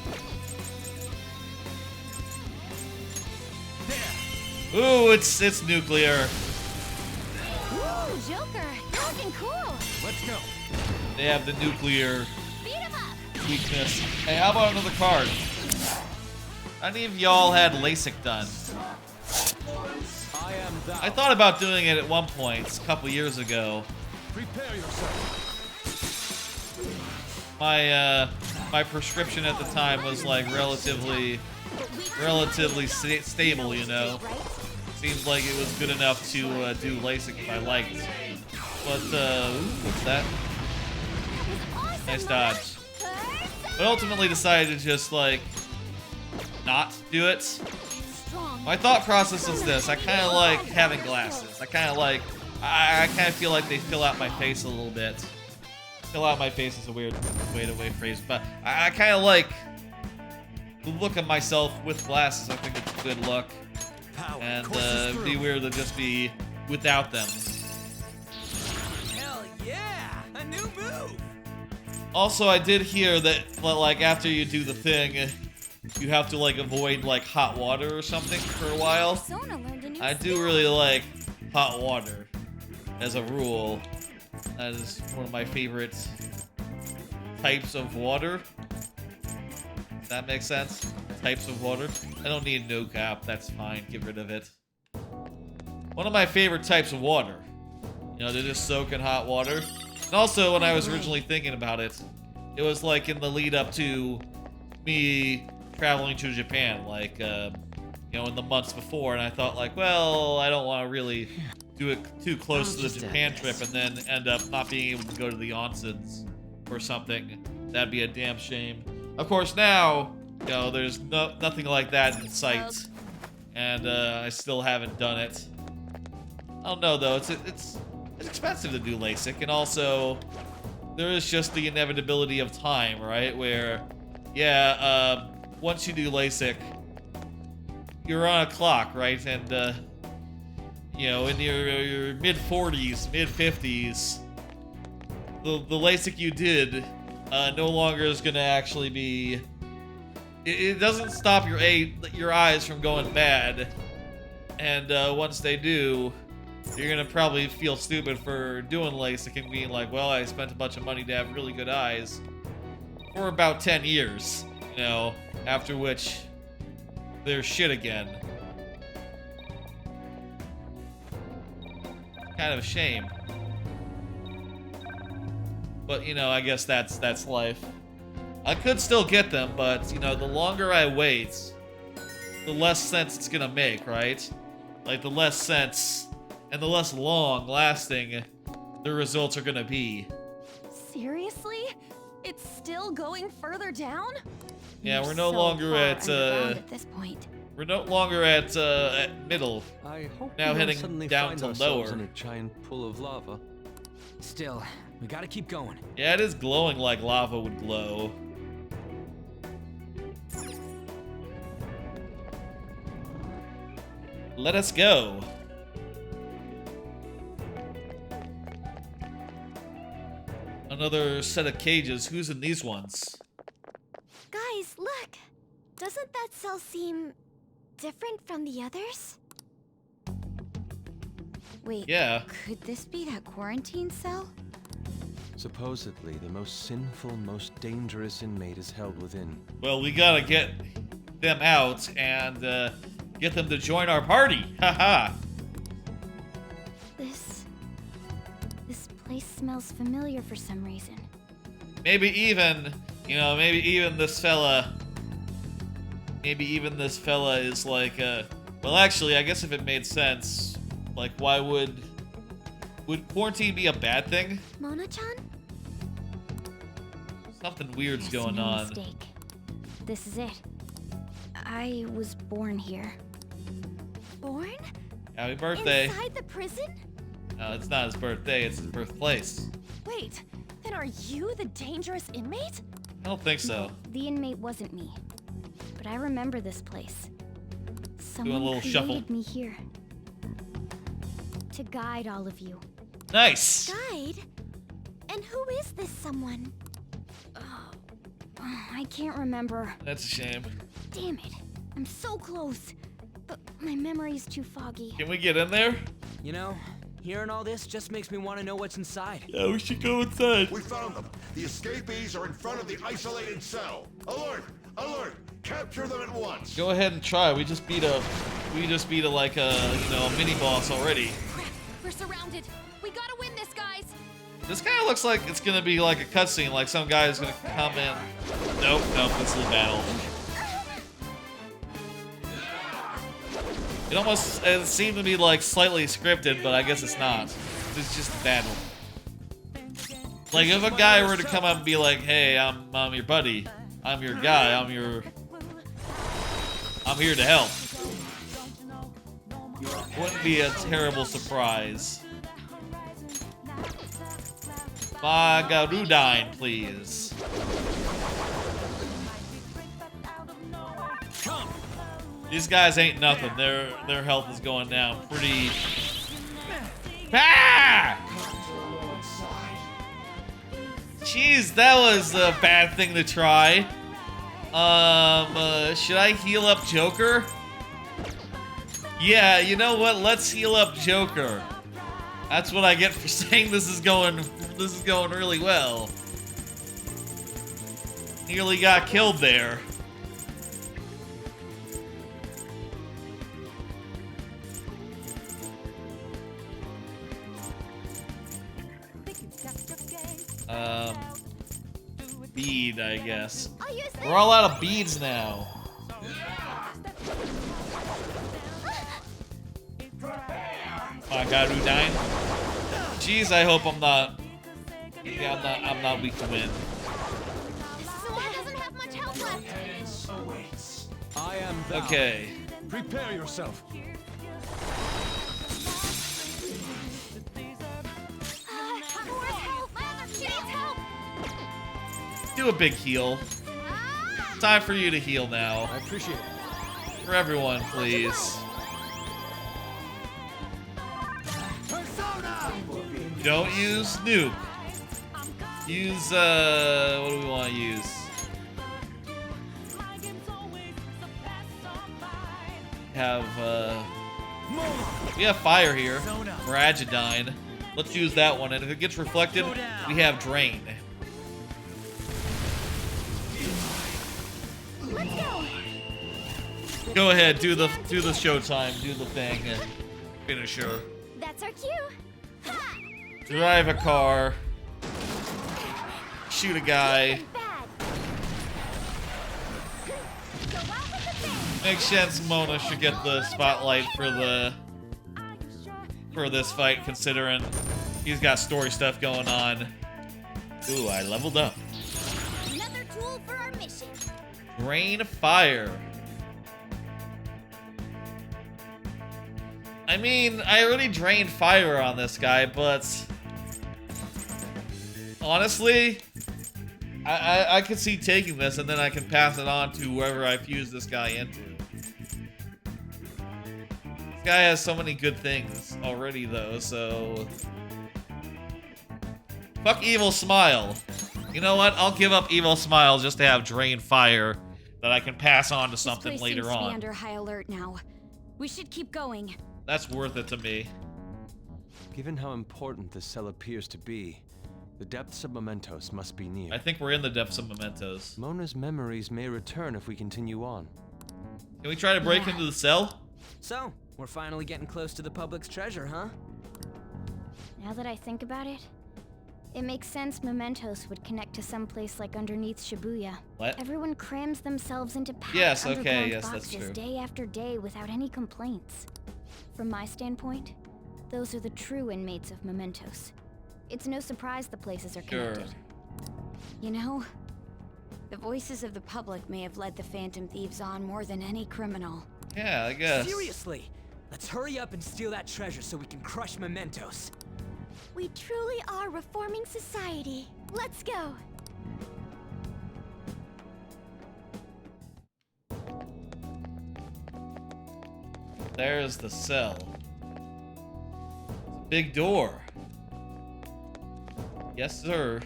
A: Ooh, it's nuclear.
B: Ooh, Joker, you're looking cool.
C: Let's go.
A: They have the nuclear
B: Beat him up.
A: weakness. Hey, how about another card? How many of y'all had LASIK done? I thought about doing it at one point, a couple years ago.
C: Prepare yourself.
A: My prescription at the time was like relatively stable, you know. Seems like it was good enough to do LASIK if I liked. But ooh, what's that? Nice dodge. But ultimately decided to just like not do it. My thought process is this: I kind of like having glasses. I kind of feel like they fill out my face a little bit. Fill out my face is a weird way to phrase, but I kind of like the look of myself with glasses. I think it's a good look. And it'd be weird to just be without them.
C: Hell yeah! A new move!
A: Also, I did hear that, like, after you do the thing, you have to, like, avoid, like, hot water or something for a while. I do really like hot water as a rule. That is one of my favorite types of water. Does that make sense? Types of water. I don't need no cap. That's fine. Get rid of it. One of my favorite types of water. You know, to just soak in hot water. And also, when I was originally thinking about it, it was like in the lead up to me traveling to Japan, like, you know, in the months before, and I thought, like, well, I don't want to really do it too close to the Japan trip and then end up not being able to go to the onsens or something. That'd be a damn shame. Of course, now, you know, there's nothing like that in sight, and I still haven't done it. I don't know, though. It's expensive to do LASIK, and also there is just the inevitability of time, right? Where, yeah, once you do LASIK, you're on a clock, right? And, you know, in your mid-40s, mid-50s, the LASIK you did no longer is going to actually be... It doesn't stop your eyes from going bad. And once they do, you're going to probably feel stupid for doing LASIK and being like, well, I spent a bunch of money to have really good eyes for about 10 years, you know, after which they're shit again. Kind of a shame. But, you know, I guess that's life. I could still get them, but, you know, the longer I wait, the less sense it's gonna make, right? Like, the less sense and the less long-lasting the results are gonna be.
H: Seriously? It's still going further down?
A: Yeah, we're no longer at
H: this point.
A: We're no longer at middle.
G: I hope
A: now
G: we don't
A: heading
G: suddenly
A: down
G: find
A: to
G: ourselves
A: lower.
G: in a giant pool of lava.
C: Still, we gotta keep going.
A: Yeah, it is glowing like lava would glow. Let us go. Another set of cages. Who's in these ones?
B: Guys, look! Doesn't that cell seem different from the others?
H: Wait,
A: yeah.
H: Could this be that quarantine cell?
G: Supposedly, the most sinful, most dangerous inmate is held within.
A: Well, we gotta get them out and get them to join our party. Haha.
P: This place smells familiar for some reason.
A: Maybe even, you know, maybe even this fella is like, well, actually, I guess if it made sense, like, why would quarantine be a bad thing?
B: Mona-chan?
A: Something weird's
P: Yes,
A: going
P: no
A: on.
P: Mistake. This is it. I was born here.
B: Born?
A: Happy birthday.
B: Inside the prison?
A: No, it's not his birthday, it's his birthplace.
F: Wait, then are you the dangerous inmate?
A: I don't think so.
P: The inmate wasn't me. But I remember this place. Someone
A: Doing a little
P: created
A: shuffle.
P: me here. To guide all of you.
A: Nice.
B: Guide? And who is this someone?
P: I can't remember.
A: That's a shame.
P: Damn it. I'm so close. But my memory's too foggy.
A: Can we get in there?
C: You know, hearing all this just makes me want to know what's inside.
A: Yeah, we should go inside.
R: We found them. The escapees are in front of the isolated cell. Alert! Alert! Capture them at once.
A: Go ahead and try. We just beat a like a, you know, a mini boss already.
H: Crap, we're surrounded. We gotta win this, guys.
A: This kind of looks like it's gonna be like a cutscene, like some guy is gonna come in. Nope, this is a battle. It seemed to be like slightly scripted, but I guess it's not. It's just a battle. Like if a guy were to come up and be like, "Hey, I'm your buddy. I'm your guy. I'm here to help." Wouldn't be a terrible surprise. Magarudine, please. These guys ain't nothing. Their health is going down pretty. Ah! Jeez, that was a bad thing to try. Should I heal up Joker? Yeah, you know what? Let's heal up Joker. That's what I get for saying this is going really well. Nearly got killed there. Bead, I guess. We're all out of beads now. Magarudine. Jeez, I hope I'm not. Yeah, I'm not weak to win.
G: I am thou.
A: Okay.
G: Prepare yourself.
A: Do a big heal. Time for you to heal now.
G: I appreciate it.
A: For everyone, please. Don't use nuke. Use, what do we want to use? We have fire here. Miragidine. Let's use that one, and if it gets reflected, we have Drain. Go ahead, do the showtime, do the thing, and finish her.
P: That's our cue.
A: Drive a car. Shoot a guy. Makes sense Mona should get the spotlight for this fight, considering he's got story stuff going on. Ooh, I leveled up.
P: Another tool for our mission.
A: Rain fire. I mean, I already drained fire on this guy, but honestly, I could see taking this and then I can pass it on to whoever I fuse this guy into. This guy has so many good things already, though, so fuck Evil Smile. You know what? I'll give up Evil Smile just to have Drain Fire that I can pass on to something
H: This place
A: later
H: seems to be
A: on.
H: under high alert now. We should keep going.
A: That's worth it to me.
G: Given how important this cell appears to be, the Depths of Mementos must be near.
A: I think we're in the Depths of Mementos.
G: Mona's memories may return if we continue on.
A: Can we try to break into the cell?
C: So, we're finally getting close to the public's treasure, huh?
P: Now that I think about it, it makes sense Mementos would connect to some place like underneath Shibuya.
A: What?
P: Everyone crams themselves into packed
A: Yes, okay,
P: underground
A: yes, that's
P: boxes
A: true.
P: day after day without any complaints. From my standpoint, those are the true inmates of Mementos. It's no surprise the places are connected. You know, the voices of the public may have led the Phantom Thieves on more than any criminal.
A: Yeah, I guess.
C: Seriously, let's hurry up and steal that treasure so we can crush Mementos.
P: We truly are reforming society. Let's go.
A: There's the cell. It's a big door. Yes, sir.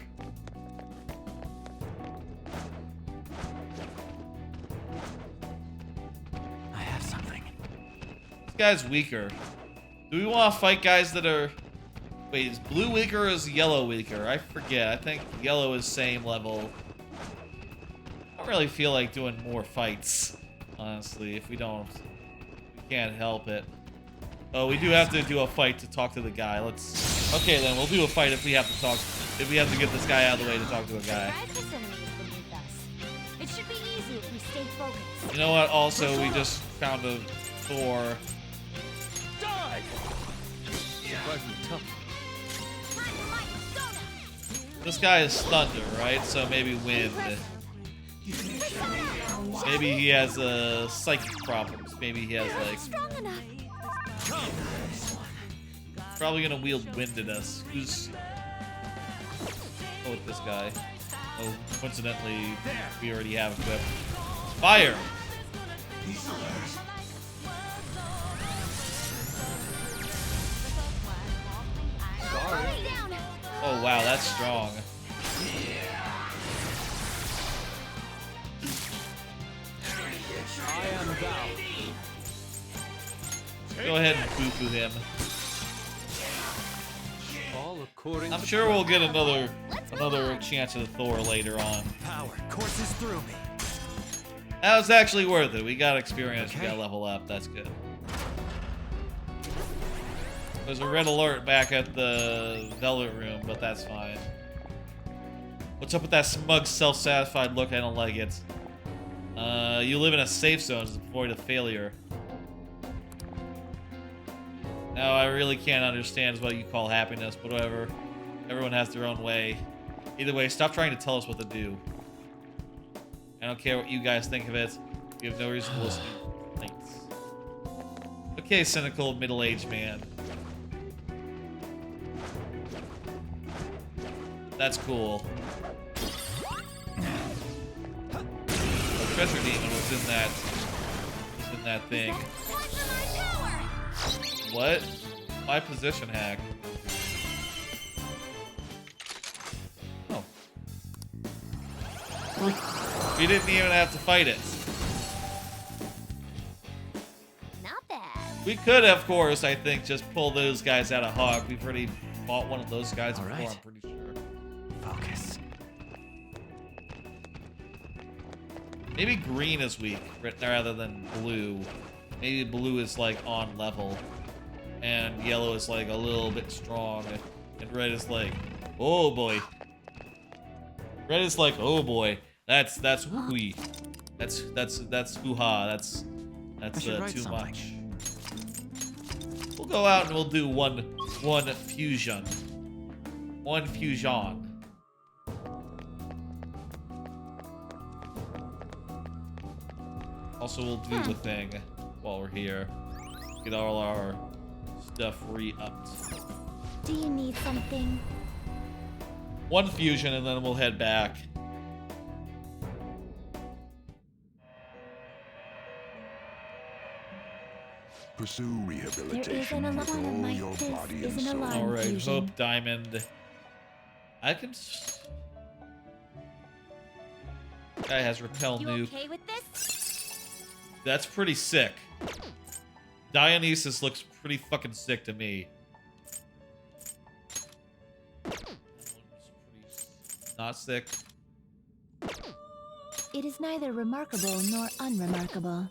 C: I have something.
A: This guy's weaker. Do we want to fight guys that are... Wait, is blue weaker or is yellow weaker? I forget. I think yellow is same level. I don't really feel like doing more fights, honestly, if we don't... We can't help it. Oh, we do have to do a fight to talk to the guy. Let's... Okay, then, we'll do a fight if we have to talk... If we have to get this guy out of the way to talk to a guy.
P: It should be easy if we stay focused.
A: You know what? Also, we just found a Thor.
C: Die!
A: This guy is thunder, right? So maybe wind. Maybe he has psychic problems. Maybe he has like... Probably gonna wield wind at us. Who's... Go with this guy. Oh, coincidentally, we already have equipped. Fire! Oh wow, that's strong.
G: I am thou.
A: Go ahead and foo-foo him.
G: All according
A: I'm
G: to
A: sure we'll
G: plan.
A: get another chance at Thor later on.
L: Power courses through me.
A: That was actually worth it. We got experience, we got level up. That's good. There's a red alert back at the Velvet Room, but that's fine. What's up with that smug, self-satisfied look? I don't like it. You live in a safe zone to avoid a failure. Now, I really can't understand what you call happiness, but whatever. Everyone has their own way. Either way, stop trying to tell us what to do. I don't care what you guys think of it. You have no reason to listen. Thanks. Okay, cynical middle-aged man. That's cool. The treasure demon was in that thing. What? My position hack. Oh. We didn't even have to fight it.
B: Not bad.
A: We could, of course, I think, just pull those guys out of Hawk. We've already fought one of those guys before, I'm pretty sure.
C: Focus.
A: Maybe green is weak rather than blue. Maybe blue is like on level. And yellow is like a little bit strong. And red is like, oh boy. Red is like, oh boy. That's hoo-wee. That's hoo-ha. That's too much. We'll go out and we'll do one fusion. One fusion. Also, we'll do the thing while we're here. Get all our stuff re-upped.
D: Do you need something?
A: One fusion and then we'll head back.
E: Pursue
D: There
E: rehabilitation
D: isn't a
E: with
D: lot of
E: all
D: my
E: your
D: fist
E: body and
D: isn't a
E: soul.
D: line
A: Alright,
D: fusion.
A: Hope Diamond. I can... Guy has Repel
P: You
A: Nuke.
P: okay with this?
A: That's pretty sick. Dionysus looks pretty fucking sick to me. Not sick.
D: It is neither remarkable nor unremarkable.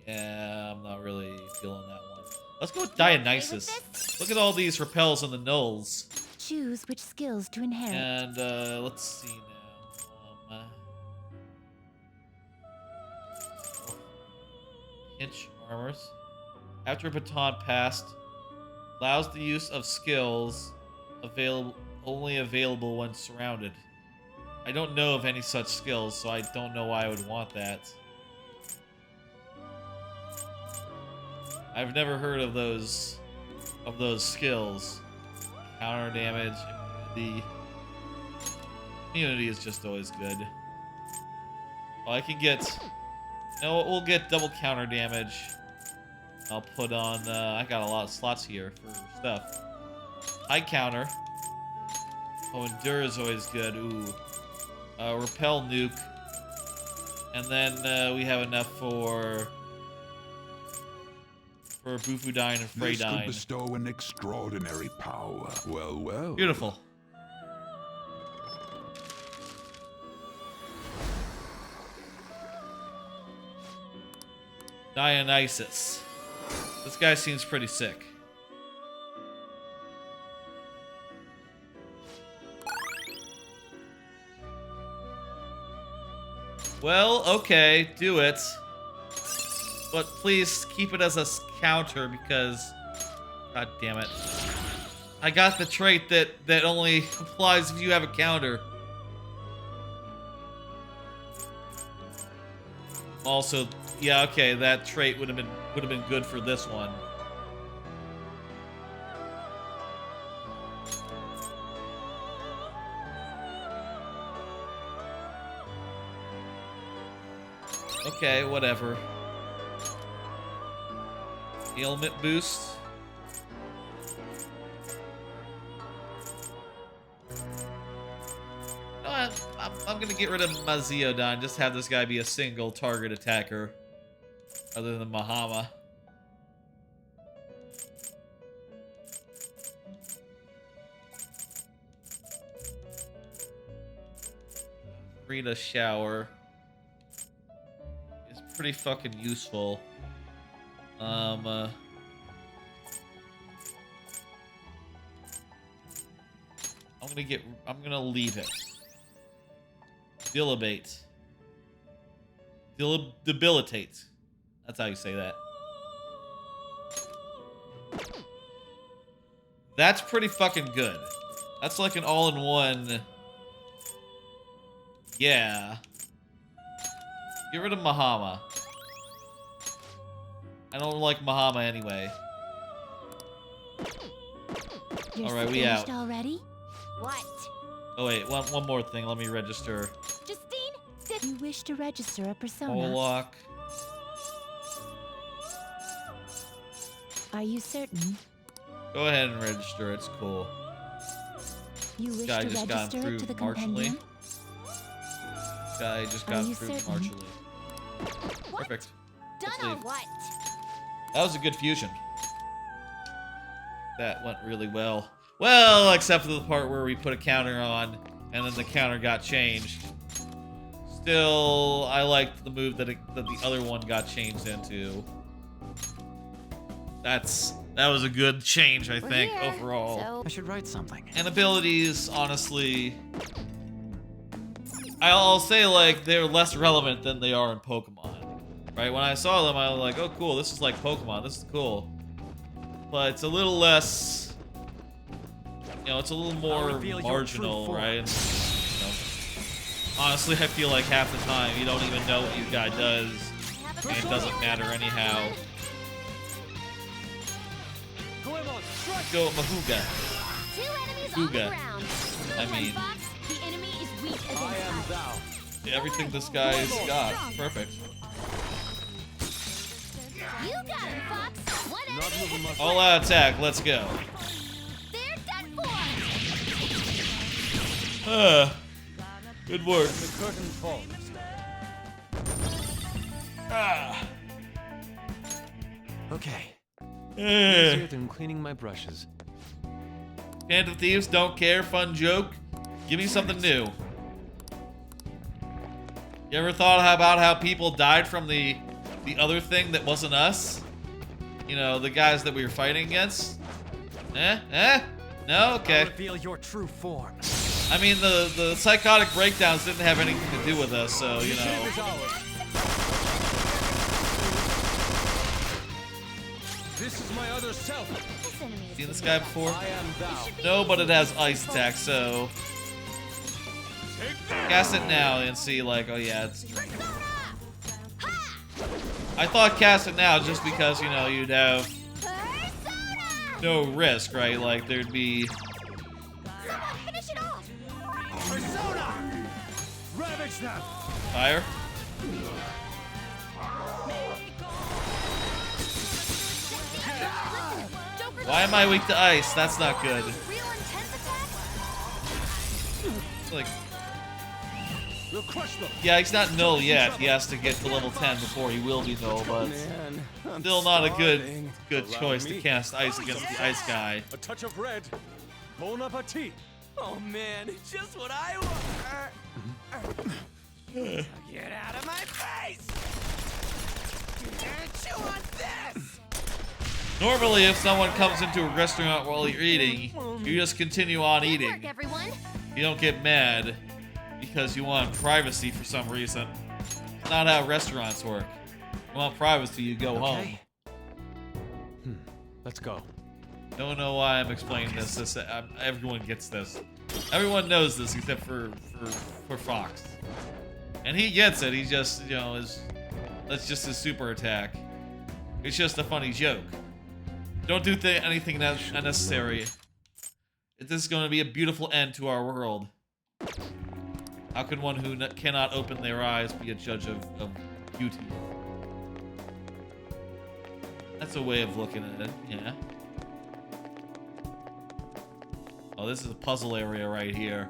A: Yeah, I'm not really feeling that one. Let's go with Dionysus. Look at all these repels and the nulls.
D: Choose which skills to inherit.
A: And let's see now. Pinch armors. After a baton passed, allows the use of skills only available when surrounded. I don't know of any such skills, so I don't know why I would want that. I've never heard of those skills. Counter damage, immunity. Immunity is just always good. Well, I can get... No, we'll get double counter damage. I'll put on... I got a lot of slots here for stuff. High counter. Oh, endure is always good. Ooh. Repel nuke. And then we have enough for Bufudine and
E: This
A: Freydine.
E: could bestow an extraordinary power. Well, well.
A: Beautiful. Dionysus. This guy seems pretty sick. Well, okay, do it. But please keep it as a counter because... God damn it. I got the trait that only applies if you have a counter. Also, yeah, okay, that trait would have been good for this one. Okay, whatever. Ailment boost. No, I'm gonna get rid of my Zeodon. Just have this guy be a single target attacker, other than Mahama. Rita shower is pretty fucking useful. I'm gonna leave it. Dilabate. Debilitate. That's how you say that. That's pretty fucking good. That's like an all-in-one. Yeah. Get rid of Mahama. I don't like Mahama anyway. Alright, we out.
D: Already?
B: What?
A: Oh wait, one more thing. Let me register.
D: Justine, you wish to register a persona?
A: Lock.
D: Are you certain?
A: Go ahead and register. It's cool.
D: You wish
A: Guy
D: to
A: just got
D: register it to the
A: through marginally.
D: compendium?
A: Guy just
D: Are
A: got
D: you
A: through
D: certain?
A: marginally. Perfect.
B: Done
A: Let's
B: or
A: leave.
B: what?
A: That was a good fusion. That went really well. Well, except for the part where we put a counter on, and then the counter got changed. Still, I liked the move that the other one got changed into. That was a good change, I think, overall.
C: I should write something.
A: And abilities, honestly, I'll say like they're less relevant than they are in Pokemon. Right? When I saw them, I was like, oh cool, this is like Pokemon, this is cool. But it's a little less, you know, it's a little more marginal, right? And, you know, honestly, I feel like half the time you don't even know what your guy does, and it doesn't matter anyhow. Go Mahuga. Mahuga. I mean,
H: The enemy is weak against us.
A: everything this guy's got. Perfect.
B: You got him, Fox. One enemy.
A: All out attack, let's go.
B: They're done for.
A: Good work.
G: The curtain falls.
C: Okay.
G: Easier than cleaning my brushes.
A: Band of Thieves, don't care, fun joke. Give me something new. You ever thought about how people died from the other thing that wasn't us? You know, the guys that we were fighting against? No? Okay.
L: I'll reveal your true form.
A: I mean, the psychotic breakdowns didn't have anything to do with us, so, you know.
G: This is my other self.
A: Seen this guy before?
G: I am thou.
A: No, but it has ice attack, so cast it now and see, like, oh yeah, it's. I thought cast it now just because, you know, you'd have no risk, right? Like there'd be.
B: Finish it off.
N: Persona! Ravage them!
A: Fire. Why am I weak to ice? That's not good. It's like,
N: We'll crush them.
A: yeah, he's not null yet. He has to get to level 10 before he will be null, but still not a good choice to cast ice against the ice guy.
O: A touch of red. Bon appetit.
C: Oh man, just what I want. Get out of my face! Chew on this!
A: Normally, if someone comes into a restaurant while you're eating, you just continue on
B: Good
A: eating.
B: work, everyone.
A: You don't get mad because you want privacy for some reason. It's not how restaurants work. You want privacy, you go home.
G: Let's go.
A: Don't know why I'm explaining this. Everyone gets this. Everyone knows this except for Fox. And he gets it. He just, you know, that's just his super attack. It's just a funny joke. Don't do anything that's unnecessary. This is going to be a beautiful end to our world. How can one who cannot open their eyes be a judge of beauty. That's a way of looking at it, yeah. Oh, this is a puzzle area right here.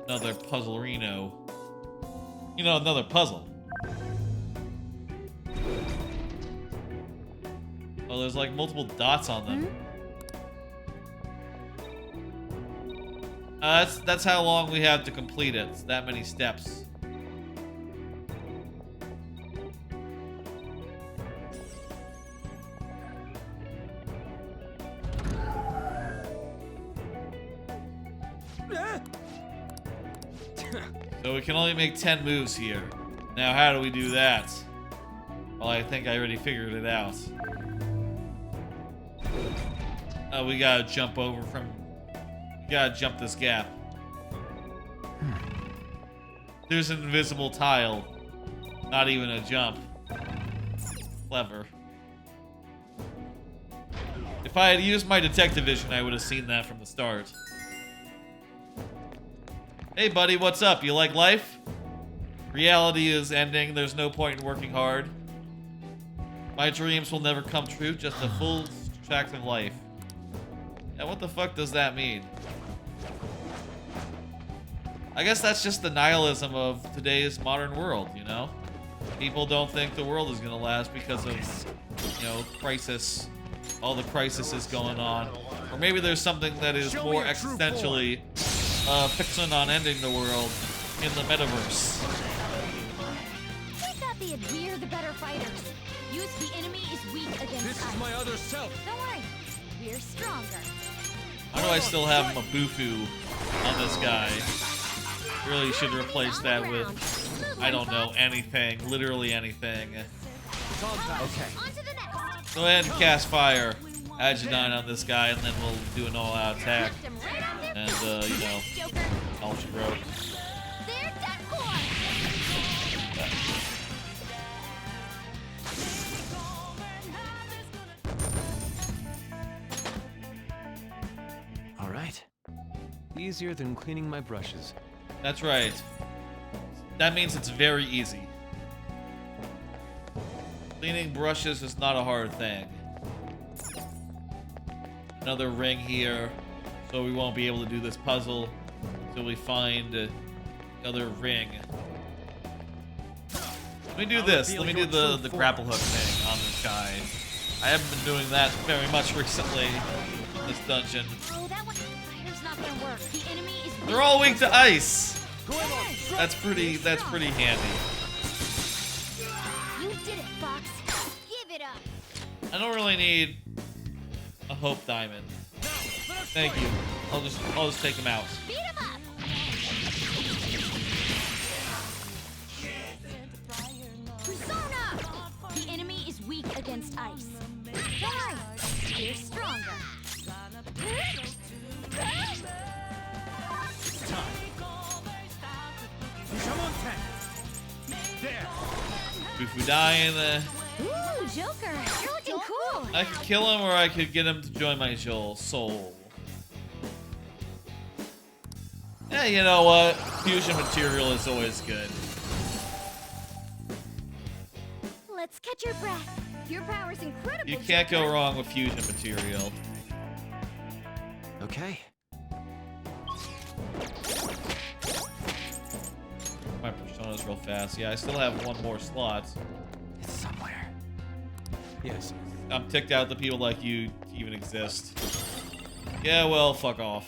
A: Another puzzlerino. You know, another puzzle. Oh, there's like multiple dots on them. That's how long we have to complete it. It's that many steps. So we can only make 10 moves here. Now how do we do that? Well, I think I already figured it out. We gotta jump over from... We gotta jump this gap. There's an invisible tile. Not even a jump. Clever. If I had used my detective vision, I would have seen that from the start. Hey buddy, what's up? You like life? Reality is ending. There's no point in working hard. My dreams will never come true. Just a full track of life. Yeah, what the fuck does that mean? I guess that's just the nihilism of today's modern world, you know? People don't think the world is gonna last because of, you know, crisis. All the crises going on. Or maybe there's something that is more existentially fixing on ending the world in the metaverse.
H: We thought we're the better fighters. Use the enemy is weak against
C: This is my other self.
H: Don't worry. We're stronger.
A: Why do I still have Mabufu on this guy? Really should replace that with, I don't know, anything. Literally anything.
C: Okay.
A: Go ahead and cast fire. Agidine on this guy, and then we'll do an all-out attack. And, you know, all she wrote.
G: All right. Easier than cleaning my brushes.
A: That's right. That means it's very easy. Cleaning brushes is not a hard thing. Another ring here, so we won't be able to do this puzzle until we find another ring. Let me do this. Let me do the grapple hook thing on this guy. I haven't been doing that very much recently in this dungeon.
H: Oh, that one fire's not gonna work. The enemy is
A: They're all weak to ice. That's pretty handy.
H: You did it, Fox. Give it up.
A: I don't really need a hope diamond. Thank you. I'll just take him out.
H: Beat him up. Persona. The enemy is weak against ice. Don't worry. We're stronger.
C: It's time. There.
A: If we die in the...
H: Ooh, Joker. You're looking cool.
A: I could kill him or I could get him to join my soul. Yeah, you know what? Fusion material is always good.
H: Let's catch your breath. Your power's incredible.
A: You can't go wrong with fusion material.
G: Okay.
A: My persona's real fast. Yeah, I still have one more slot.
G: It's somewhere. Yes.
A: I'm ticked out that people like you even exist. Yeah, well, fuck off.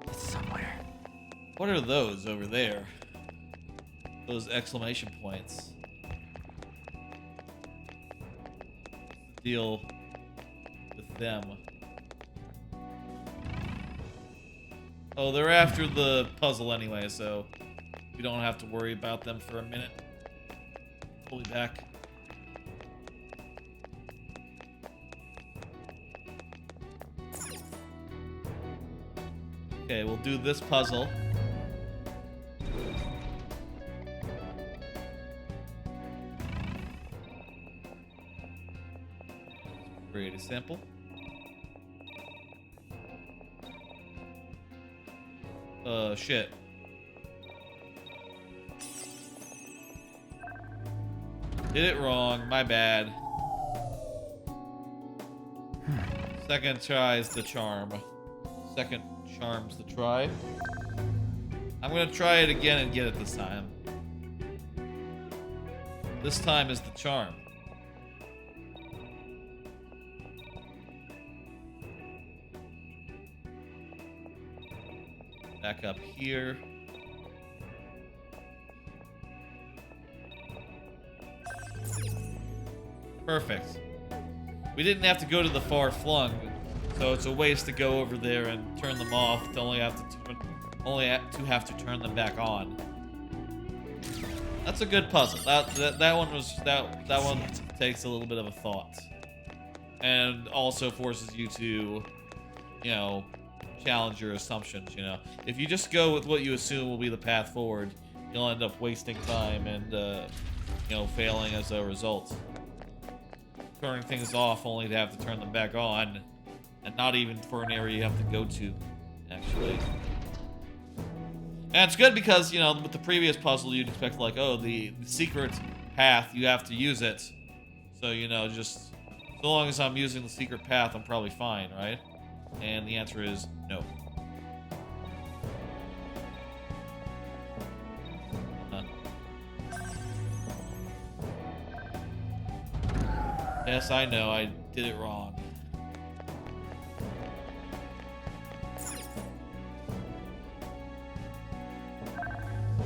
G: It's somewhere.
A: What are those over there? Those exclamation points. Deal with them. Oh, they're after the puzzle anyway, so we don't have to worry about them for a minute. Pull me back. Okay, we'll do this puzzle. Create a sample. Shit. Did it wrong, my bad. Second try is the charm. Second charm's the try. I'm gonna try it again and get it this time. This time is the charm. Back up here. Perfect. We didn't have to go to the far flung, so it's a waste to go over there and turn them off to only have to turn them back on. That's a good puzzle. That one takes a little bit of a thought, and also forces you to, you know, challenge your assumptions. You know, if you just go with what you assume will be the path forward, you'll end up wasting time and you know, failing as a result. Turning things off only to have to turn them back on, and not even for an area you have to go to, actually. And it's good because, you know, with the previous puzzle, you'd expect, like, oh, the secret path, you have to use it. So, you know, just so long as I'm using the secret path, I'm probably fine, right? And the answer is no. Yes, I know, I did it wrong.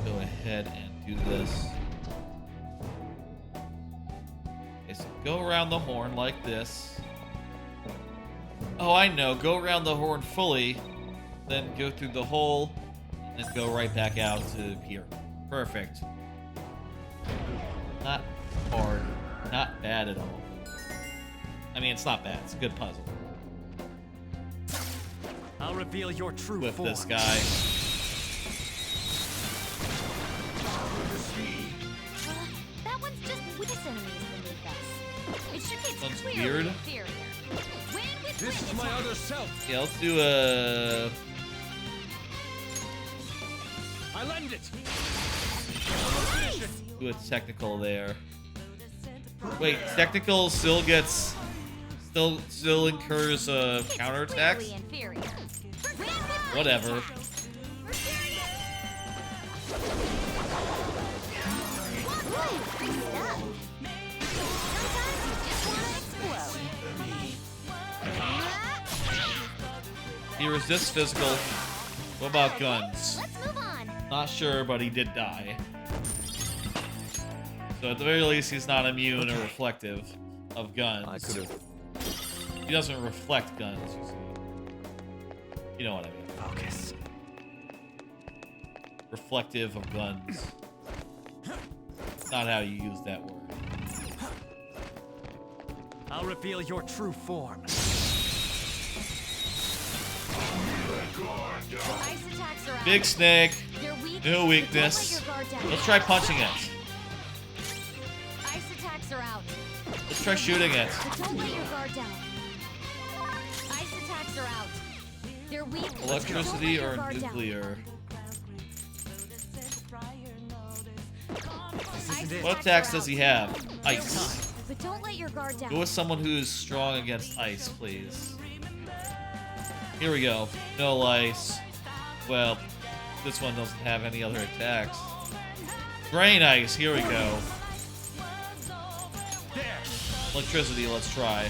A: Go ahead and do this. Okay, so go around the horn like this. Oh, I know, go around the horn fully, then go through the hole, and then go right back out to here. Perfect. Not hard, not bad at all. I mean, it's not bad. It's a good puzzle.
L: I'll reveal your true
A: with
L: form.
A: this guy.
P: That one's just this enemy's beneath us. It should be
A: Sounds
P: clearly
A: weird.
P: inferior. Win with
L: This is my other self.
A: Yeah, let's do a...
L: I lend it.
A: Do a technical there. Wait, technical still gets... Still incurs counterattacks? Whatever. He resists physical. What about guns? Not sure, but he did die. So at the very least, he's not immune or reflective of guns.
G: I could have.
A: He doesn't reflect guns, you see. You know what I mean.
L: Focus.
A: Reflective of guns. That's not how you use that word.
L: I'll reveal your true form.
A: Big snake. No weakness. Let's try punching it.
P: Ice attacks are out.
A: Let's try shooting it.
P: But don't let your guard down. Ice attacks are out. They're weak.
A: Electricity or nuclear? What attacks does he have? Ice.
P: But don't let your guard down.
A: Go with someone who's strong against ice, please. Here we go. No ice. Well, this one doesn't have any other attacks. Brain ice. Here we go. Electricity. Let's try.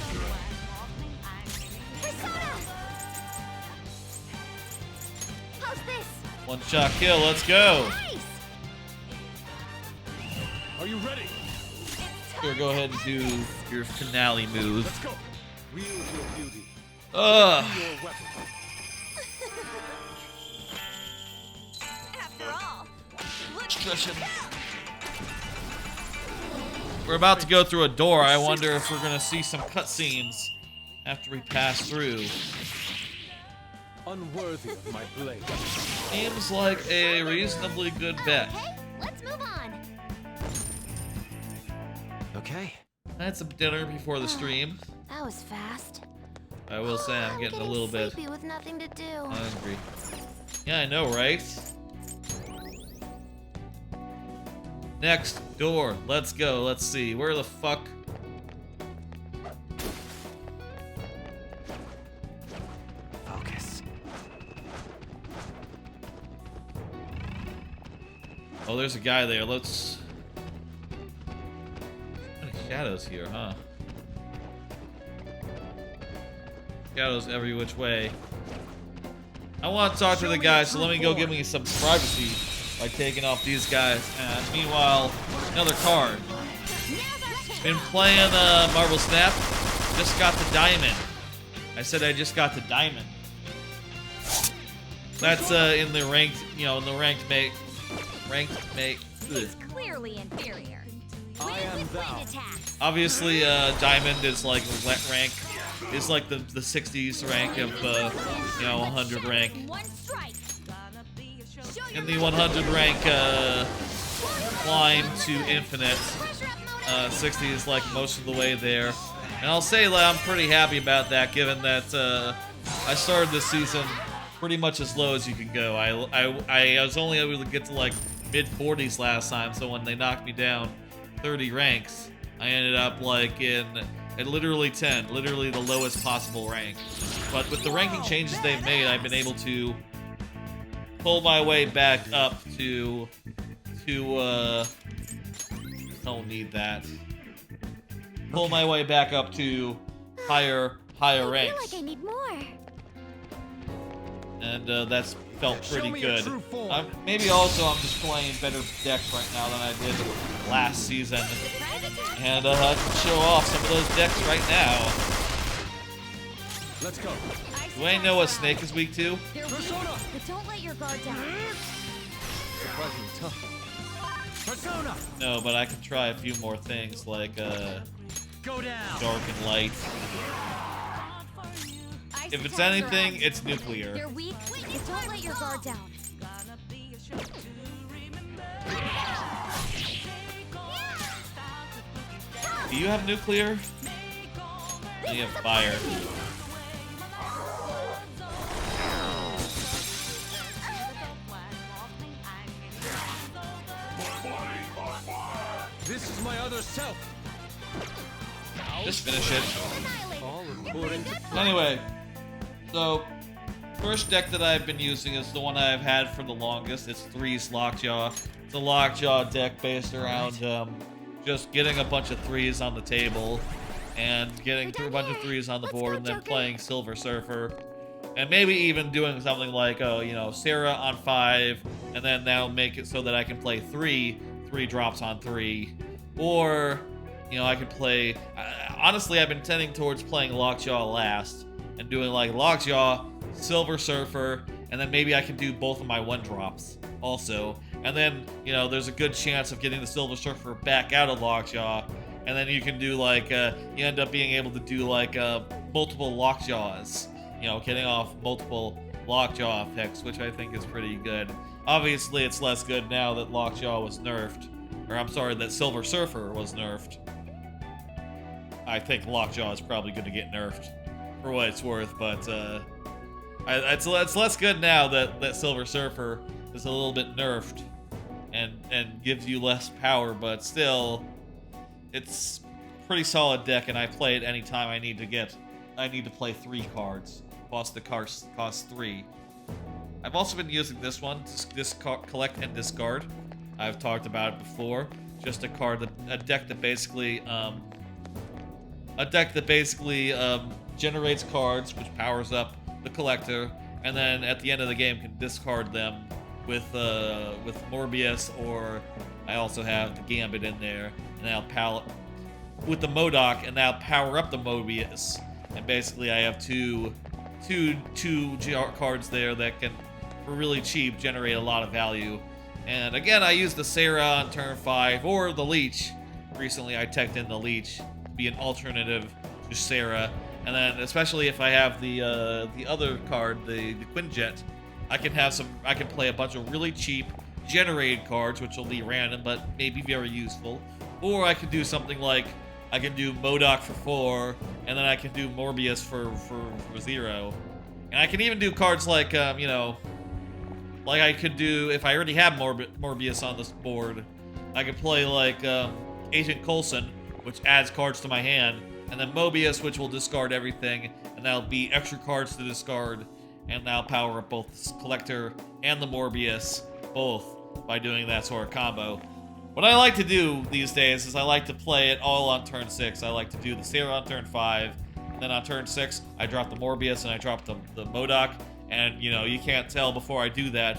P: How's this?
A: One shot kill. Let's go.
L: Are you ready?
A: Here, go ahead and do your finale move.
L: Let's go. Wield your beauty.
A: Ugh.
L: Your weapon.
P: After all,
A: We're about to go through a door. I wonder if we're gonna see some cutscenes after we pass through.
G: Unworthy of my blade.
A: Seems like a reasonably good bet.
P: Okay, let's move on.
G: Okay,
A: I had some dinner before the stream.
B: That was fast.
A: I will say I'm getting a little bit
B: sleepy with nothing to do.
A: hungry. Yeah, I know, right? Next door. Let's go. Let's see. Where the fuck?
C: Focus.
A: Oh, there's a guy there. Let's... How many shadows here, huh? Shadows every which way. I want to talk to the guy, so let me go give me some privacy by taking off these guys. And meanwhile, another card. Been playing Marvel Snap. Just got the diamond. I said I just got the diamond. That's in the ranked, you know, in the ranked make.
H: He's clearly inferior.
G: I am thou.
A: Obviously, diamond is like rank. Is like the 60s rank of you know, 100 rank. In the 100 rank climb to infinite, 60 is like most of the way there. And I'll say that I'm pretty happy about that, given that I started this season pretty much as low as you can go. I was only able to get to like mid 40s last time, so when they knocked me down 30 ranks, I ended up like at literally 10, literally the lowest possible rank. But with the ranking changes they've made, I've been able to pull my way back up to don't need that. Pull my way back up to higher ranks.
B: I feel like I need more.
A: And that's felt pretty good. Maybe also I'm just playing better decks right now than I did last season. And I can show off some of those decks right now.
G: Let's go.
A: Do I know what Snake is weak to?
H: But don't let your guard down.
G: Surprisingly tough.
C: Persona.
A: No, but I can try a few more things like
C: Go down.
A: dark and light. If it's anything, it's nuclear.
H: They're weak, but don't let your guard down.
A: Do you have nuclear? You have fire.
G: This is my other self.
A: Just finish it.
G: All according to
A: Anyway, so first deck that I've been using is the one I've had for the longest. It's Threes Lockjaw. It's a Lockjaw deck based around just getting a bunch of threes on the table and getting through a bunch of threes on the board and then playing Silver Surfer. And maybe even doing something like, you know, Sarah on 5, and then that'll make it so that I can play 3 drops on 3. Or, you know, I could play... honestly, I've been tending towards playing Lockjaw last and doing like Lockjaw, Silver Surfer, and then maybe I can do both of my 1-drops also. And then, you know, there's a good chance of getting the Silver Surfer back out of Lockjaw. And then you can do like, you end up being able to do like multiple Lockjaws. You know, getting off multiple Lockjaw effects, which I think is pretty good. Obviously, it's less good now that Lockjaw was nerfed. Or I'm sorry, that Silver Surfer was nerfed. I think Lockjaw is probably going to get nerfed for what it's worth, but it's less good now that Silver Surfer is a little bit nerfed and gives you less power, but still, it's a pretty solid deck, and I play it anytime I need to play 3 cards. Plus the cards cost 3. I've also been using this one, collect and discard. I've talked about it before. Just a deck that basically generates cards, which powers up the collector, and then at the end of the game can discard them with Morbius, or I also have the Gambit in there, and I'll with the MODOK, and that'll power up the Morbius. And basically, I have two cards there that can, for really cheap, generate a lot of value. And again, I used the Sarah on turn 5, or the Leech. Recently, I teched in the Leech to be an alternative to Sarah. And then, especially if I have the other card, the Quinjet, I can play a bunch of really cheap generated cards, which will be random, but maybe very useful. Or I could do something like I can do Modok for 4, and then I can do Morbius for 0. And I can even do cards like, you know, like I could do, if I already have Morbius on this board, I could play like Agent Coulson, which adds cards to my hand, and then Mobius, which will discard everything, and that'll be extra cards to discard, and that'll power up both the Collector and the Morbius, both, by doing that sort of combo. What I like to do these days is I like to play it all on turn 6. I like to do the Sarah on turn 5, and then on turn 6, I drop the Morbius and I drop the Modok, and you know, you can't tell before I do that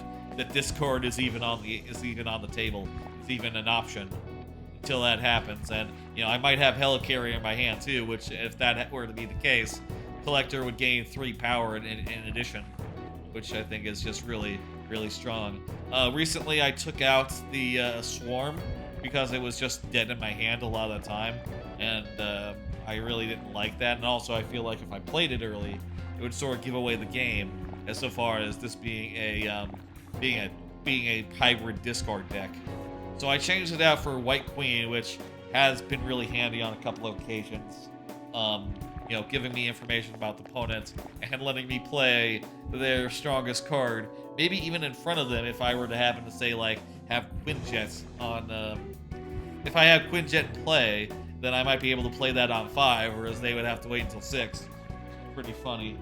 A: discard is even on the table. It's even an option until that happens. And you know, I might have Helicarrier in my hand too, which if that were to be the case, Collector would gain 3 power in addition, which I think is just really, really strong. Recently I took out the Swarm because it was just dead in my hand a lot of the time, and I really didn't like that. And also I feel like if I played it early, it would sort of give away the game, as so far as this being a hybrid discard deck. So I changed it out for White Queen, which has been really handy on a couple of occasions. You know, giving me information about the opponent and letting me play their strongest card, maybe even in front of them if I were to happen to say like have Quinjet on. If I have Quinjet in play, then I might be able to play that on 5, whereas they would have to wait until 6. Pretty funny.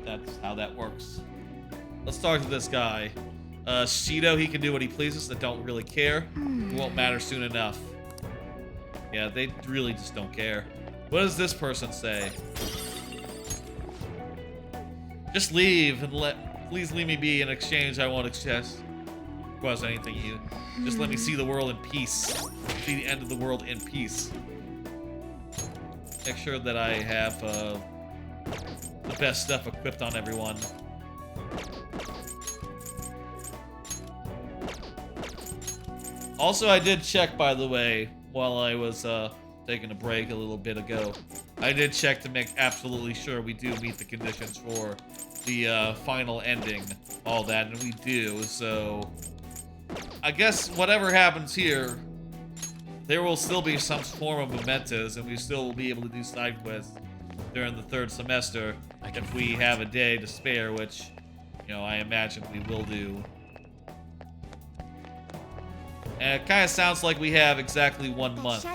A: That's how that works. Let's start with this guy. Shido, he can do what he pleases. That don't really care. It won't matter soon enough. Yeah, they really just don't care. What does this person say? Just leave and please leave me be. In exchange, I won't accept anything you. Just let me see the world in peace. See the end of the world in peace. Make sure that I have the best stuff equipped on everyone. Also, I did check, by the way, while I was taking a break a little bit ago. I did check to make absolutely sure we do meet the conditions for the final ending, all that, and we do. So I guess whatever happens here, there will still be some form of mementos, and we still will be able to do side quests during the 3rd semester if we have a day to spare, which, you know, I imagine we will do. And it kind of sounds like we have exactly 1 month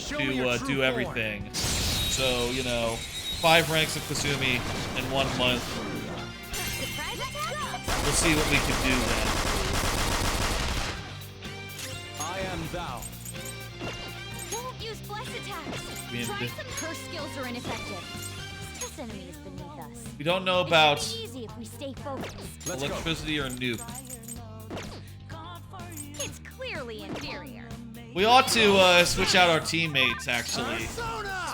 A: to do everything. So, you know, 5 ranks of Kasumi in 1 month. We'll see what we can do then.
L: I am thou.
P: Don't use bless attacks. Try some. Her skills are ineffective. Test enemies beneath us.
A: We don't know about
P: Easy if we stay focused.
A: electricity or nuke.
P: It's clearly inferior.
A: We ought to switch out our teammates, actually.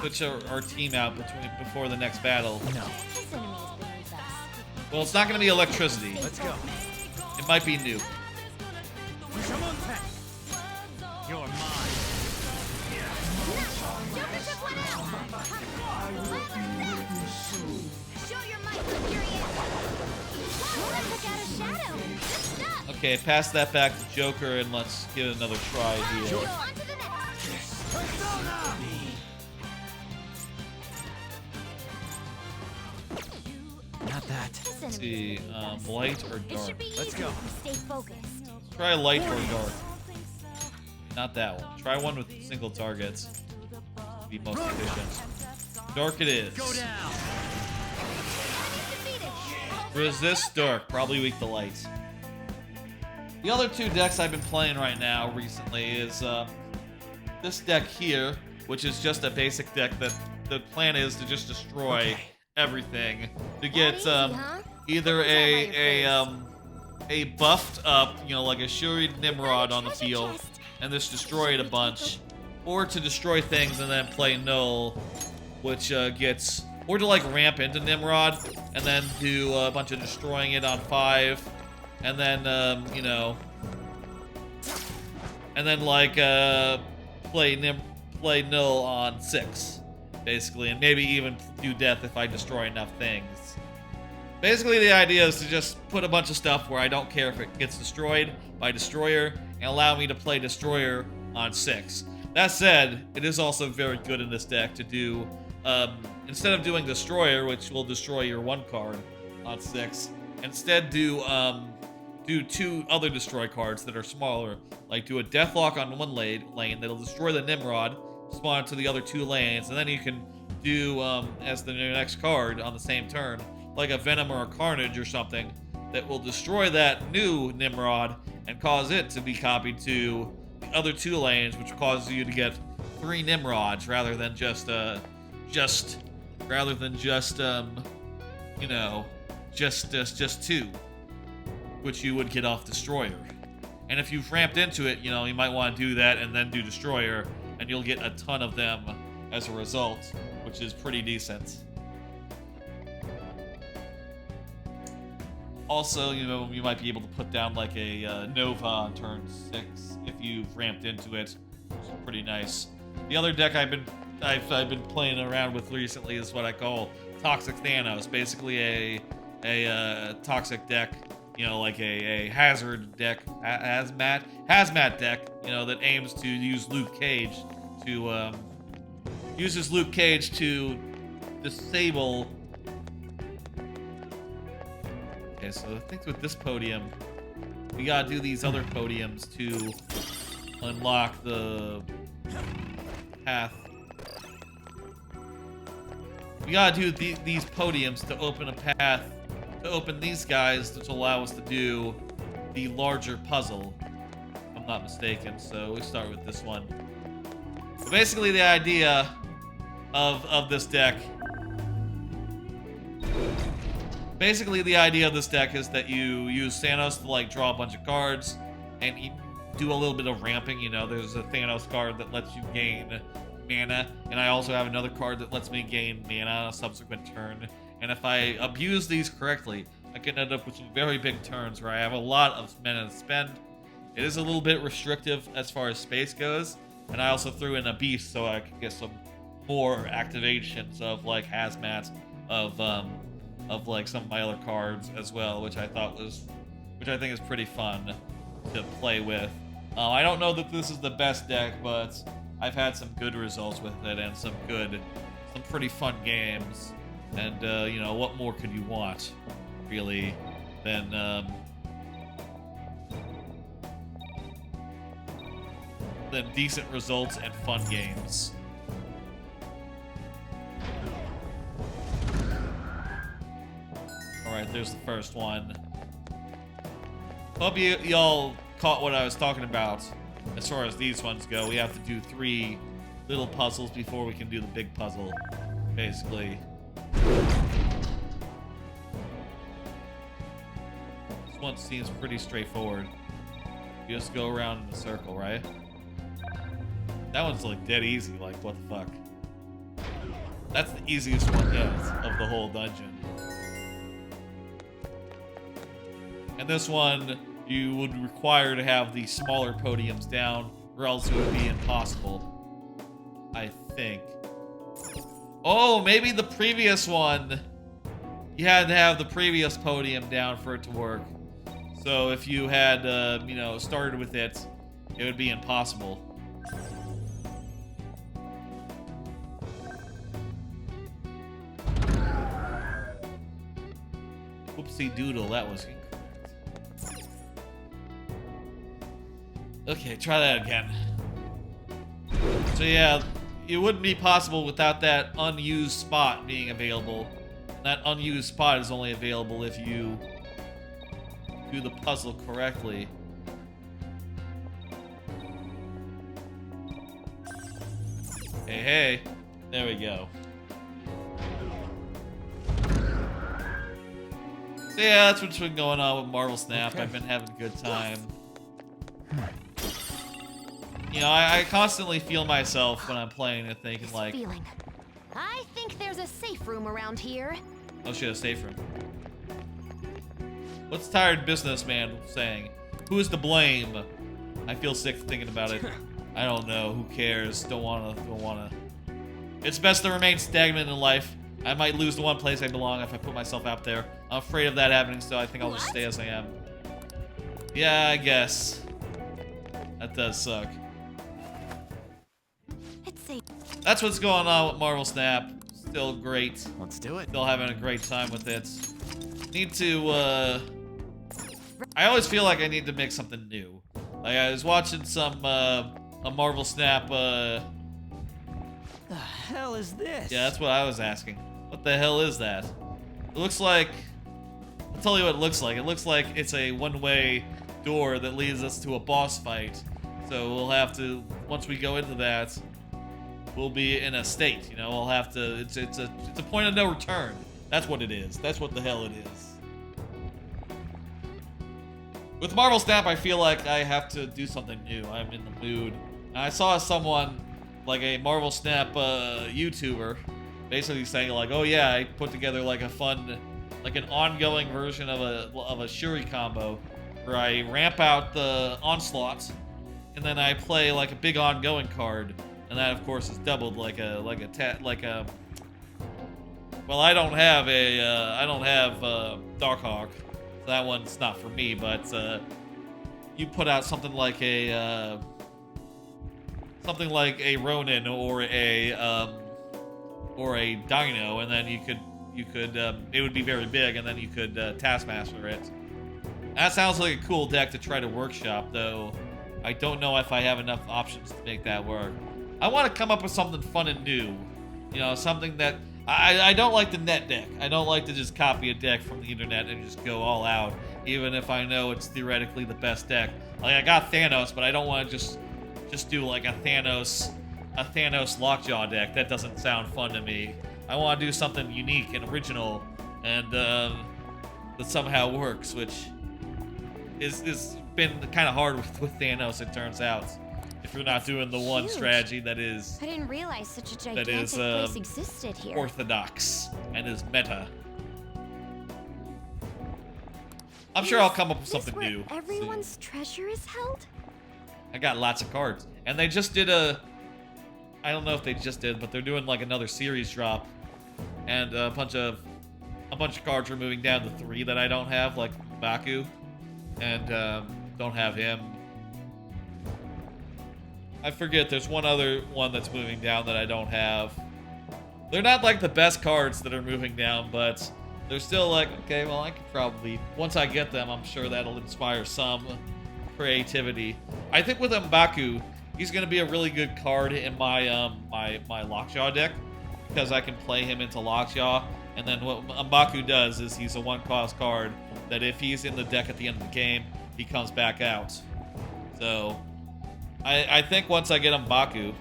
A: Switch our team out before the next battle.
L: No.
P: This enemy is beneath us.
A: Well, it's not going to be electricity.
L: Let's go.
A: It might be nuke.
L: You're mine.
P: Joker took one out. Show your might, Mercurian. Wow, took out a shadow. Good stuff.
A: Okay, pass that back to Joker and let's give it another try here.
P: On to the next.
L: Persona!
C: Not that.
A: Let's see, light or dark?
L: Let's go.
P: Stay focused.
A: Try light or dark. Not that one. Try one with single targets. To be most efficient. Dark it is.
L: Go down.
A: Resist dark, probably weak to light. The other 2 decks I've been playing right now recently is this deck here, which is just a basic deck that the plan is to just destroy everything to get either a buffed up, you know, like a Shuried Nimrod on the field and just destroy it a bunch, or to destroy things and then play null, which gets, or to like ramp into Nimrod and then do a bunch of destroying it on 5, and then you know, and then like play null on 6. Basically, and maybe even do death if I destroy enough things. Basically, the idea is to just put a bunch of stuff where I don't care if it gets destroyed by Destroyer, and allow me to play Destroyer on 6. That said, it is also very good in this deck to do, instead of doing Destroyer, which will destroy your 1 card on 6, instead do 2 other Destroy cards that are smaller. Like do a Deathlock on 1 lane that'll destroy the Nimrod, spawn to the other 2 lanes, and then you can do, as the next card on the same turn, like a Venom or a Carnage or something, that will destroy that new Nimrod and cause it to be copied to the other 2 lanes, which causes you to get 3 Nimrods rather than just 2, which you would get off Destroyer. And if you've ramped into it, you might want to do that and then do Destroyer, and you'll get a ton of them as a result, which is pretty decent. Also, you might be able to put down like a Nova on turn 6 if you've ramped into it, which is pretty nice. The other deck I've been playing around with recently is what I call Toxic Thanos, basically a toxic deck, like a hazard deck, hazmat deck, that aims to use Luke Cage to uses Luke Cage to disable. Okay, so I think with this podium, we gotta do these other podiums to unlock the path. We gotta do these podiums to open a path, to open these guys to allow us to do the larger puzzle, if I'm not mistaken. So we start with this one. So basically the idea of this deck is that you use Thanos to like draw a bunch of cards and you do a little bit of ramping. There's a Thanos card that lets you gain mana, and I also have another card that lets me gain mana on a subsequent turn. And if I abuse these correctly, I can end up with some very big turns where I have a lot of mana to spend. It is a little bit restrictive as far as space goes, and I also threw in a beast so I could get some more activations of like hazmat, of like some of my other cards as well, which I think is pretty fun to play with. I don't know that this is the best deck, but I've had some good results with it and some pretty fun games. And what more could you want, really, than decent results and fun games. Alright, there's the first one. Hope y'all caught what I was talking about as far as these ones go. We have to do 3 little puzzles before we can do the big puzzle, basically. This one seems pretty straightforward. You just go around in a circle, right? That one's like dead easy, like what the fuck. That's the easiest one yet of the whole dungeon. And this one, you would require to have the smaller podiums down, or else it would be impossible, I think. Oh, maybe the previous one, you had to have the previous podium down for it to work. So if you had, started with it, it would be impossible. Whoopsie doodle, that was incorrect. Okay, try that again. So yeah, it wouldn't be possible without that unused spot being available. And that unused spot is only available if you do the puzzle correctly. Hey, there we go. So yeah, that's what's been going on with Marvel Snap. Okay. I've been having a good time. I constantly feel myself when I'm playing and thinking like...
B: I think there's a safe room around here.
A: Oh shit, a safe room. What's tired businessman saying? Who is to blame? I feel sick thinking about it. I don't know. Who cares? Don't wanna. It's best to remain stagnant in life. I might lose the one place I belong if I put myself out there. I'm afraid of that happening, so I think I'll just stay as I am. Yeah, I guess. That does suck. that's what's going on with Marvel Snap. Still great.
C: Let's do it.
A: Still having a great time with it. Need to, I always feel like I need to make something new. Like, I was watching some, a Marvel Snap,
C: The hell is this?
A: Yeah, that's what I was asking. What the hell is that? It looks like... I'll tell you what it looks like. It looks like it's a one-way door that leads us to a boss fight. So we'll have to... Once we go into that, we'll be in a state, you know? We'll have to... It's a point of no return. That's what it is. That's what the hell it is. With Marvel Snap, I feel like I have to do something new. I'm in the mood. And I saw someone, like a Marvel Snap YouTuber, basically saying like, oh yeah, I put together like a fun, like an ongoing version of a Shuri combo, where I ramp out the onslaught, and then I play like a big ongoing card, and that of course is doubled like a. Well, I don't have Darkhawk. That one's not for me, but you put out something like a Ronin or a Dino, and then you could it would be very big, and then you could Taskmaster it. That sounds like a cool deck to try to workshop, though I don't know if I have enough options to make that work. I want to come up with something fun and new, you know, something that I don't like the net deck. I don't like to just copy a deck from the internet and just go all out, even if I know it's theoretically the best deck. Like, I got Thanos, but I don't want to just do like a Thanos Lockjaw deck. That doesn't sound fun to me. I want to do something unique and original, and that somehow works, which is been kind of hard with Thanos, it turns out. If you're not doing the one strategy that is...
B: I didn't realize such a gigantic place existed here.
A: Orthodox and is meta. I'm sure I'll come up with something new.
B: Everyone's treasure is held?
A: I got lots of cards. And they just did a... I don't know if they just did, but they're doing like another series drop. And a bunch of cards are moving down to 3 that I don't have, like Baku. And don't have him. I forget, there's one other one that's moving down that I don't have. They're not like the best cards that are moving down, but they're still like, okay, well, I could probably, once I get them, I'm sure that'll inspire some creativity. I think with M'Baku, he's going to be a really good card in my my Lockjaw deck, because I can play him into Lockjaw, and then what M'Baku does is he's a 1-cost card that if he's in the deck at the end of the game, he comes back out. So... I think once I get M'Baku,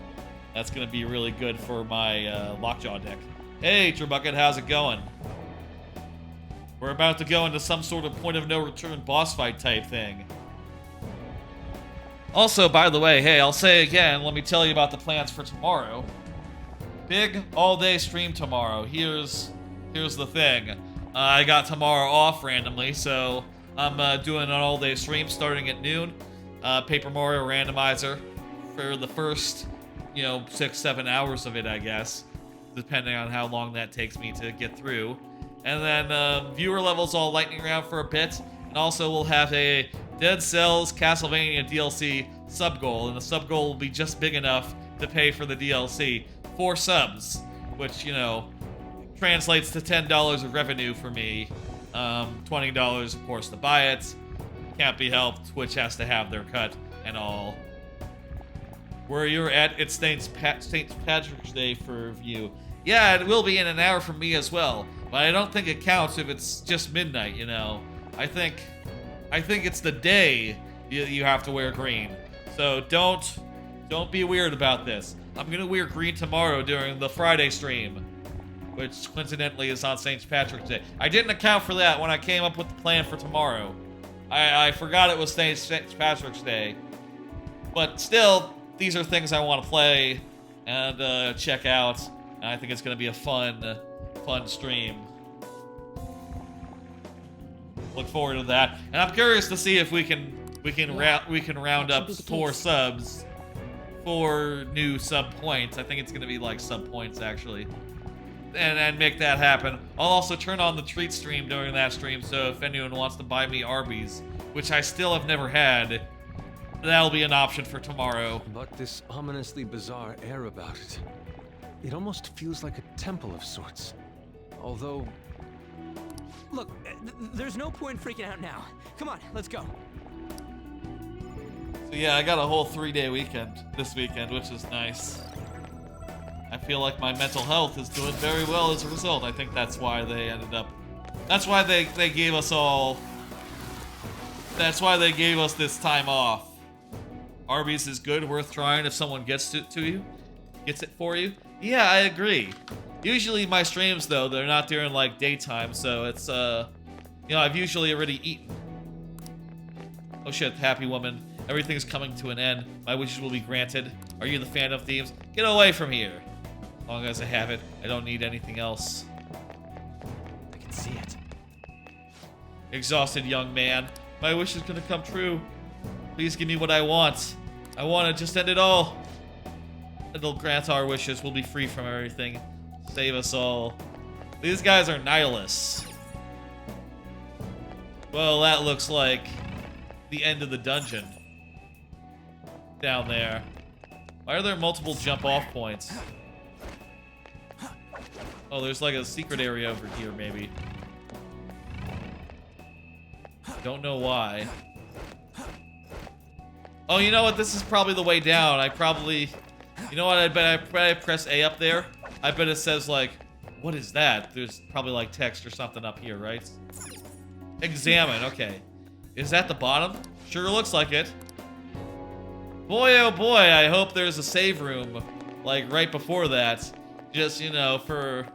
A: that's going to be really good for my Lockjaw deck. Hey, Tribucket, how's it going? We're about to go into some sort of point of no return boss fight type thing. Also, by the way, hey, I'll say again, let me tell you about the plans for tomorrow. Big all-day stream tomorrow. Here's the thing. I got tomorrow off randomly, so I'm doing an all-day stream starting at noon. Paper Mario Randomizer for the first, 6-7 hours of it, I guess, depending on how long that takes me to get through. And then viewer levels all lightning round for a bit, and also we'll have a Dead Cells Castlevania DLC sub goal, and the sub goal will be just big enough to pay for the DLC. 4 subs, which, translates to $10 of revenue for me. $20, of course, to buy it. Can't be helped. Twitch has to have their cut and all. Where you're at, it's St. Patrick's Day for view. Yeah, it will be in an hour from me as well, but I don't think it counts if it's just midnight. I think it's the day you have to wear green. So don't be weird about this. I'm gonna wear green tomorrow during the Friday stream, which coincidentally is on St. Patrick's Day. I didn't account for that when I came up with the plan for tomorrow. I forgot it was St. Patrick's Day. But still, these are things I want to play and check out. And I think it's going to be a fun stream. Look forward to that. And I'm curious to see if we can round up 4 subs, 4 new sub points. I think it's going to be like sub points actually. And make that happen. I'll also turn on the treat stream during that stream, so if anyone wants to buy me Arby's, which I still have never had, that'll be an option for tomorrow.
G: But this ominously bizarre air about it. It almost feels like a temple of sorts. Although...
C: Look, there's no point freaking out now. Come on, let's go.
A: So yeah, I got a whole 3-day weekend this weekend, which is nice. I feel like my mental health is doing very well as a result. I think that's why they ended up... That's why they gave us all... That's why they gave us this time off. Arby's is good, worth trying if someone gets it for you. Yeah, I agree. Usually my streams, though, they're not during, like, daytime, so it's, you know, I've usually already eaten. Oh shit, happy woman. Everything's coming to an end. My wishes will be granted. Are you the fan of themes? Get away from here. As long as I have it, I don't need anything else.
C: I can see it.
A: Exhausted young man. My wish is gonna come true. Please give me what I want. I want to just end it all. It'll grant our wishes. We'll be free from everything. Save us all. These guys are nihilists. Well, that looks like the end of the dungeon. Down there. Why are there multiple jump-off points? Oh, there's like a secret area over here, maybe. Don't know why. Oh, you know what? This is probably the way down. I probably... You know what? I bet I press A up there. I bet it says, like... What is that? There's probably, like, text or something up here, right? Examine. Okay. Is that the bottom? Sure looks like it. Boy, oh boy, I hope there's a save room, like, right before that. Just, you know, for,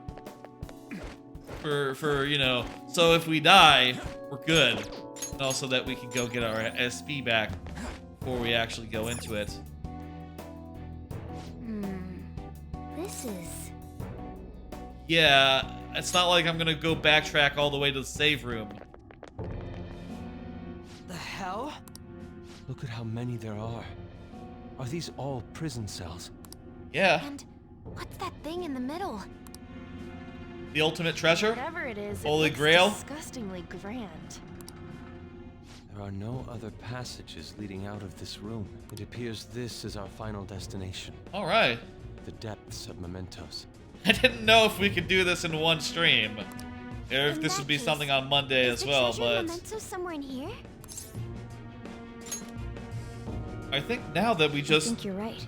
A: you know, so if we die, we're good. And also that we can go get our SP back before we actually go into it.
P: This is...
A: Yeah, it's not like I'm gonna go backtrack all the way to the save room.
C: The hell?
G: Look at how many there are. Are these all prison cells?
A: Yeah.
B: And what's that thing in the middle?
A: The ultimate treasure?
F: Whatever it is,
A: Holy
F: it looks
A: Grail?
F: disgustingly grand.
G: There are no other passages leading out of this room. It appears this is our final destination.
A: All right.
G: The Depths of Mementos.
A: I didn't know if we could do this in one stream, or if this would be something on Monday as well, but
P: Memento somewhere in here?
A: I think now that we just...
P: I think you're right.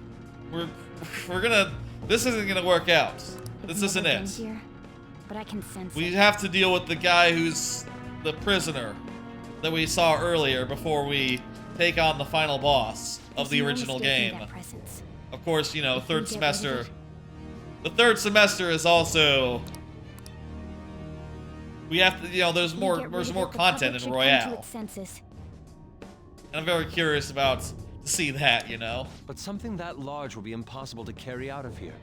A: We're gonna... This isn't gonna work out. This isn't it.
P: Here, but I can sense
A: We
P: it.
A: have to deal with the guy who's the prisoner that we saw earlier before we take on the final boss of the original game. Of course, you know, third semester... The third semester is also... We have to, you know, there's more content in Royale. And I'm very curious about to see that, you know.
G: But something that large will be impossible to carry out of here.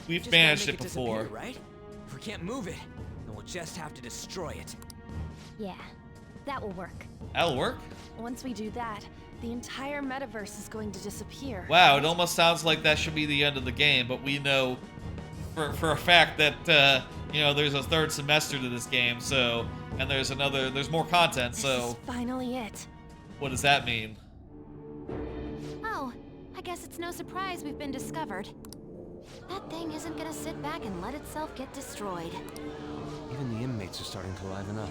A: We've
C: Just
A: managed
C: gotta
A: it
C: make
A: before.
C: disappear, right? If we can't move it, then we'll just have to destroy it.
P: Yeah, that will work.
A: That'll work?
F: Once we do that, the entire metaverse is going to disappear.
A: Wow, it almost sounds like that should be the end of the game, but we know for a fact that, you know, there's a third semester to this game, so, and there's more content, so...
F: This is finally it.
A: What does that mean?
B: Oh, I guess it's no surprise we've been discovered. That thing isn't gonna sit back and let itself get destroyed.
G: Even the inmates are starting to liven up.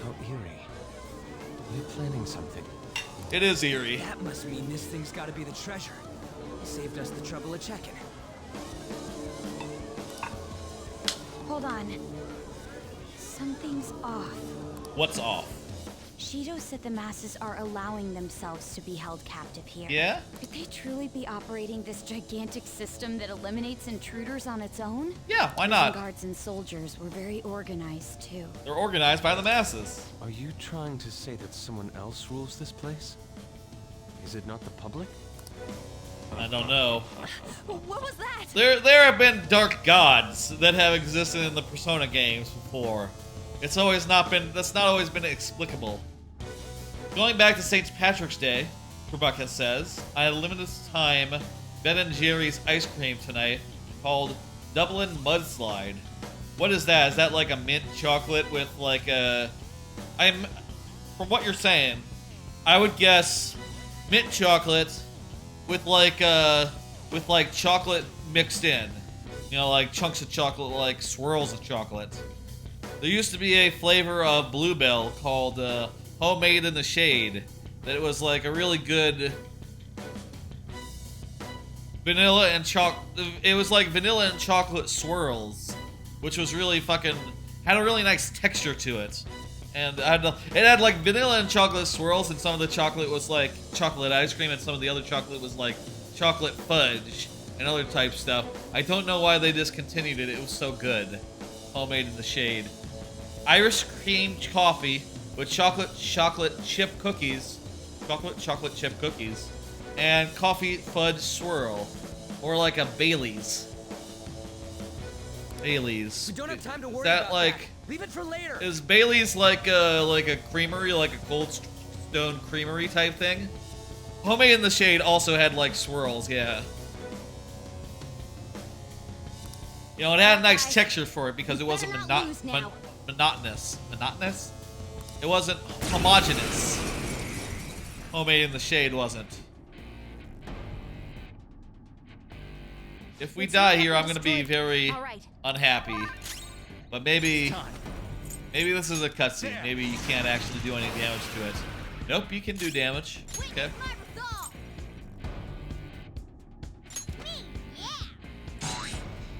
G: How eerie. Are they planning something?
A: It is eerie.
C: That must mean this thing's gotta be the treasure. It saved us the trouble of checking.
P: Hold on. Something's off.
A: What's off?
P: Shido said the masses are allowing themselves to be held captive here.
A: Yeah?
P: Could they truly be operating this gigantic system that eliminates intruders on its own?
A: Yeah, why not?
P: Prison guards and soldiers were very organized, too.
A: They're organized by the masses.
G: Are you trying to say that someone else rules this place? Is it not the public?
A: I don't know.
P: What was that?
A: There have been dark gods that have existed in the Persona games before. It's always not been, that's not always been explicable. Going back to St. Patrick's Day, Rebecca says, I had a limited time Ben and Jerry's ice cream tonight called Dublin Mudslide. What is that? Is that like a mint chocolate with like a... From what you're saying, I would guess mint chocolate with like chocolate mixed in. You know, like chunks of chocolate, like swirls of chocolate. There used to be a flavor of Bluebell called Homemade in the Shade. That it was like a really good vanilla and it was like vanilla and chocolate swirls, which was really fucking, had a really nice texture to it. And it had like vanilla and chocolate swirls, and some of the chocolate was like chocolate ice cream, and some of the other chocolate was like chocolate fudge and other type stuff. I don't know why they discontinued it. It was so good. Homemade in the Shade. Irish cream coffee with chocolate chip cookies, chocolate chip cookies, and coffee fudge swirl, or like a Bailey's. Bailey's.
C: We don't have time to worry
A: that
C: about
A: like
C: that. Leave it for later.
A: Is Bailey's like a creamery, like a Cold Stone creamery type thing? Homemade in the Shade also had like swirls, yeah. You know, it had a nice texture for it because it wasn't monotonous. Monotonous? It wasn't homogeneous. Homemade in the Shade wasn't. If we die here, I'm gonna be very unhappy. But maybe this is a cutscene. Maybe you can't actually do any damage to it. Nope, you can do damage. Okay.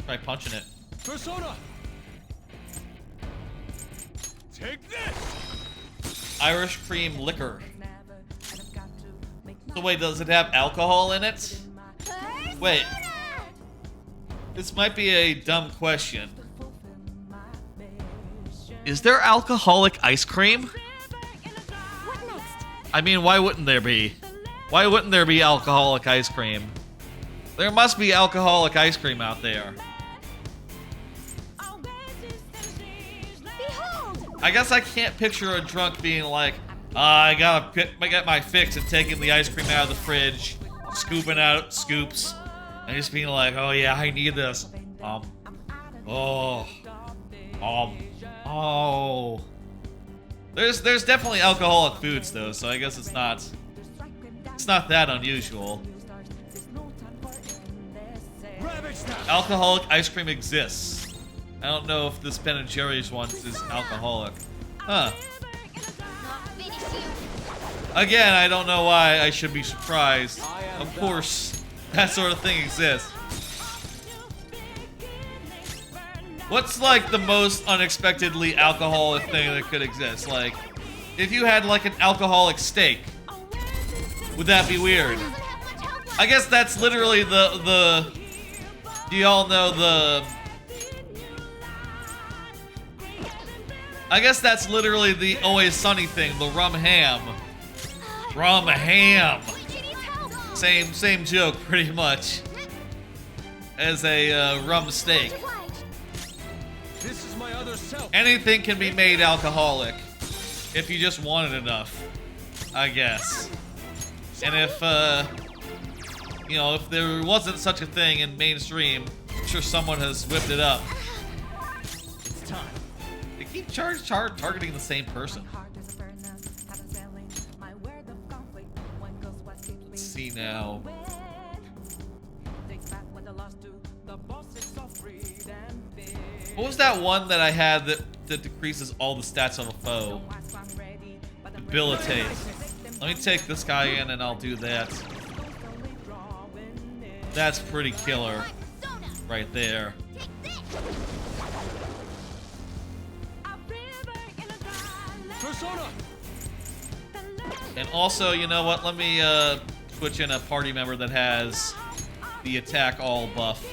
A: Try punching it.
L: Persona! Take this!
A: Irish cream liquor. So wait, does it have alcohol in it? Wait. This might be a dumb question. Is there alcoholic ice cream? I mean, why wouldn't there be? Why wouldn't there be alcoholic ice cream? There must be alcoholic ice cream out there. I guess I can't picture a drunk being like, I gotta get my fix and taking the ice cream out of the fridge, scooping out scoops, and just being like, oh yeah, I need this. Oh. There's definitely alcoholic foods though, so I guess it's not that unusual. Alcoholic ice cream exists. I don't know if this Ben & Jerry's one is alcoholic. Huh. Again, I don't know why I should be surprised. Of course, that sort of thing exists. What's like the most unexpectedly alcoholic thing that could exist? Like, if you had like an alcoholic steak, would that be weird? I guess that's literally the do y'all know the... I guess that's literally the Always Sunny thing, the rum ham. Rum ham. Same joke, pretty much, as a rum steak.
L: This is my other self.
A: Anything can be made alcoholic if you just want it enough, I guess. And if you know, if there wasn't such a thing in mainstream, I'm sure someone has whipped it up.
L: It's time.
A: They keep targeting the same person. Let's see now. What was that one that I had that decreases all the stats of a foe? Debilitate. Let me take this guy in and I'll do that. That's pretty killer. Right there.
L: Persona.
A: And also, you know what? Let me switch in a party member that has the attack all buff.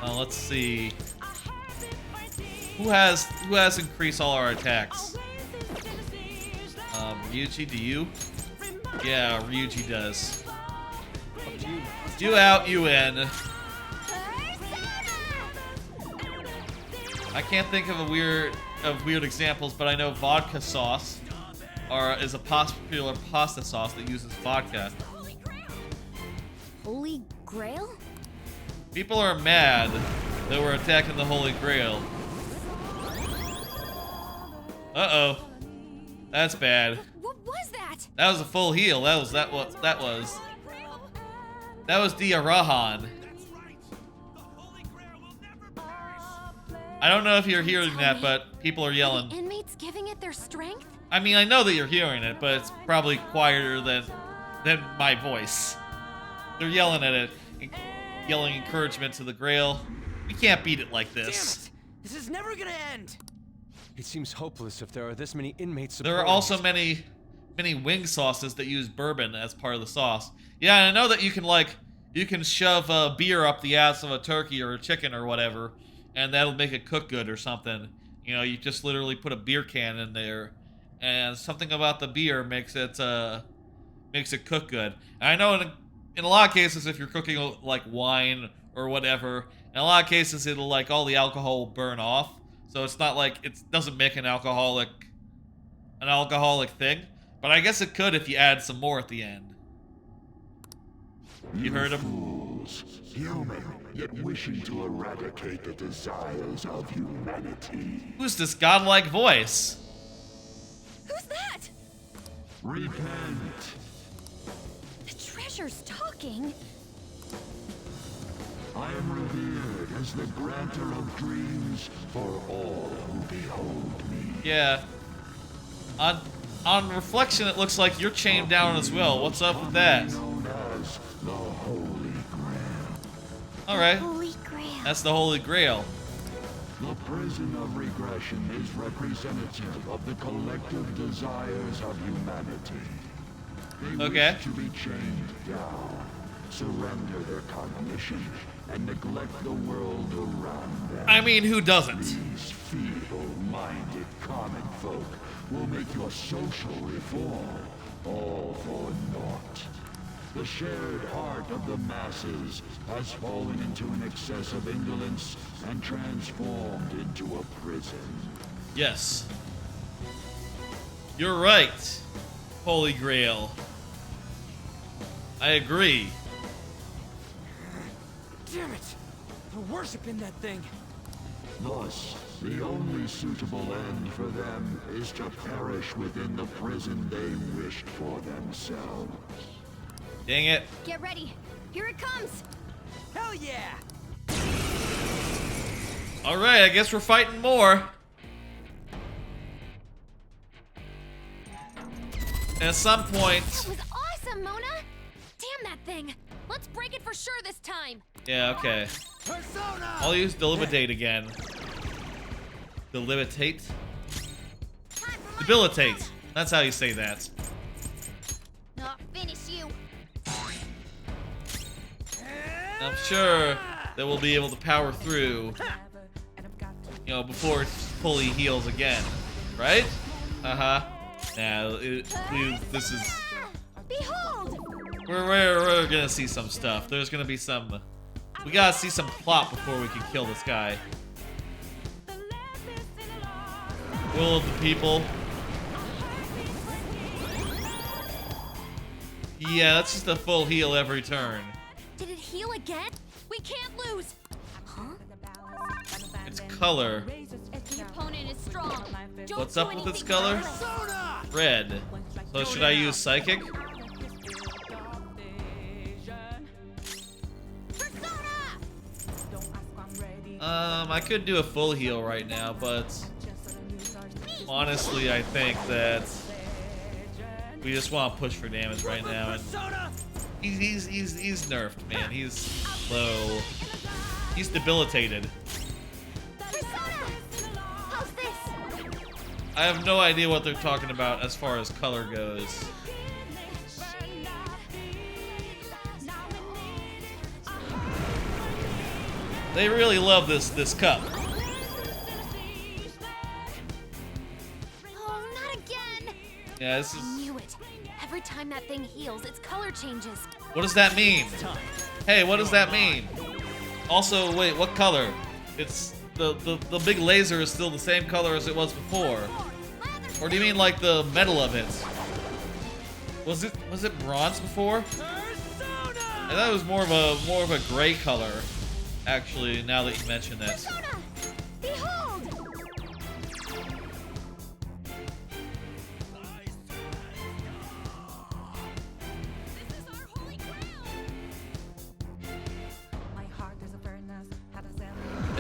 A: Let's see. Who has increased all our attacks? Ryuji, do you? Yeah, Ryuji does. You out, you in. I can't think of weird examples, but I know vodka sauce is a popular pasta sauce that uses vodka.
H: Holy Grail?
A: People are mad that we're attacking the Holy Grail. Uh-oh. That's bad.
H: What was that?
A: That was a full heal. That was. That was the Arahan. I don't know if you're hearing that, but people are yelling.
B: The inmates giving it their strength?
A: I mean, I know that you're hearing it, but it's probably quieter than my voice. They're yelling at it, yelling encouragement to the Grail. We can't beat it like this.
C: Damn it! This is never gonna end.
G: It seems hopeless if there are this many inmates.
A: There are also many wing sauces that use bourbon as part of the sauce. Yeah, and I know that you can shove a beer up the ass of a turkey or a chicken or whatever, and that'll make it cook good or something. You know, you just literally put a beer can in there, and something about the beer makes it cook good. And I know in a lot of cases, if you're cooking like wine or whatever, in a lot of cases it'll like all the alcohol will burn off. So it's not like it doesn't make an alcoholic thing. But I guess it could if you add some more at the end. You heard him?
E: Fools, human, yet wishing to eradicate the desires of humanity.
A: Who's this godlike voice?
B: Who's that?
E: Repent.
B: The treasure's talking.
E: I am revered as the granter of dreams for all who behold me.
A: Yeah. On reflection, it looks like you're chained down as well. What's up with that?
E: Known as the Holy Grail.
A: All right.
B: Holy Grail.
A: That's the Holy Grail.
E: The prison of regression is representative of the collective desires of humanity. They wish to be chained down, surrender their cognition, and neglect the world around them.
A: I mean, who doesn't?
E: These feeble-minded common folk will make your social reform all for naught. The shared heart of the masses has fallen into an excess of indolence and transformed into a prison.
A: Yes. You're right, Holy Grail. I agree.
C: Damn it! They're worshiping that thing.
E: Thus, the only suitable end for them is to perish within the prison they wished for themselves.
A: Dang it.
H: Get ready. Here it comes.
C: Hell yeah!
A: All right, I guess we're fighting more. At some point.
B: That was awesome, Mona. Damn that thing. Let's break it for sure this time.
A: Yeah, okay.
C: Persona!
A: I'll use Delimitate again. Delimitate? Debilitate. That's how you say that.
B: Not finish you.
A: I'm sure that we'll be able to power through, you know, before it fully heals again, right? Now, this is.
B: Behold!
A: We're gonna see some stuff. There's gonna be some. We gotta see some plot before we can kill this guy. Will of the people. Yeah, that's just a full heal every turn.
B: Did it heal again? We can't lose. Huh?
A: Its color.
H: The opponent is strong. Don't
A: What's
H: do
A: up with its
H: anything
A: color?
H: reckless.
A: Red. So should I use Psychic? I could do a full heal right now, but honestly, I think that we just want to push for damage right now. And he's nerfed, man. He's low. He's debilitated. I have no idea what they're talking about as far as color goes. They really love this cup.
B: Oh, not again!
A: Yeah, this is.
B: I knew it. Every time that thing heals, its color changes.
A: What does that mean? Hey, what does that mean? Also, wait, what color? It's the big laser is still the same color as it was before. Or do you mean like the metal of it? Was it bronze before? I thought it was more of a gray color. Actually, now that you mention that.
B: Behold!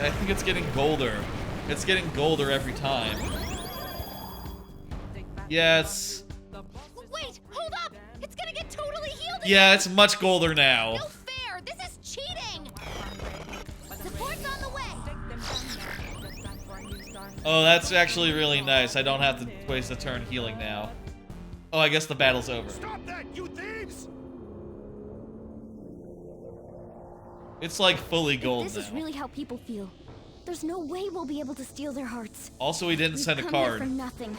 A: I think it's getting golder. It's getting golder every time. Yeah, it's...
B: Wait, hold up! It's gonna get totally healed again!
A: Yeah, it's much golder now.
B: No fair! This is cheating! Support's on the way!
A: Oh, that's actually really nice. I don't have to waste a turn healing now. Oh, I guess the battle's over.
K: Stop that, you thieves!
A: It's like fully gold
P: This
A: now.
P: is really how people feel. There's no way we'll be able to steal their hearts.
A: Also, he didn't send a
P: We've come here
A: card.
P: for nothing.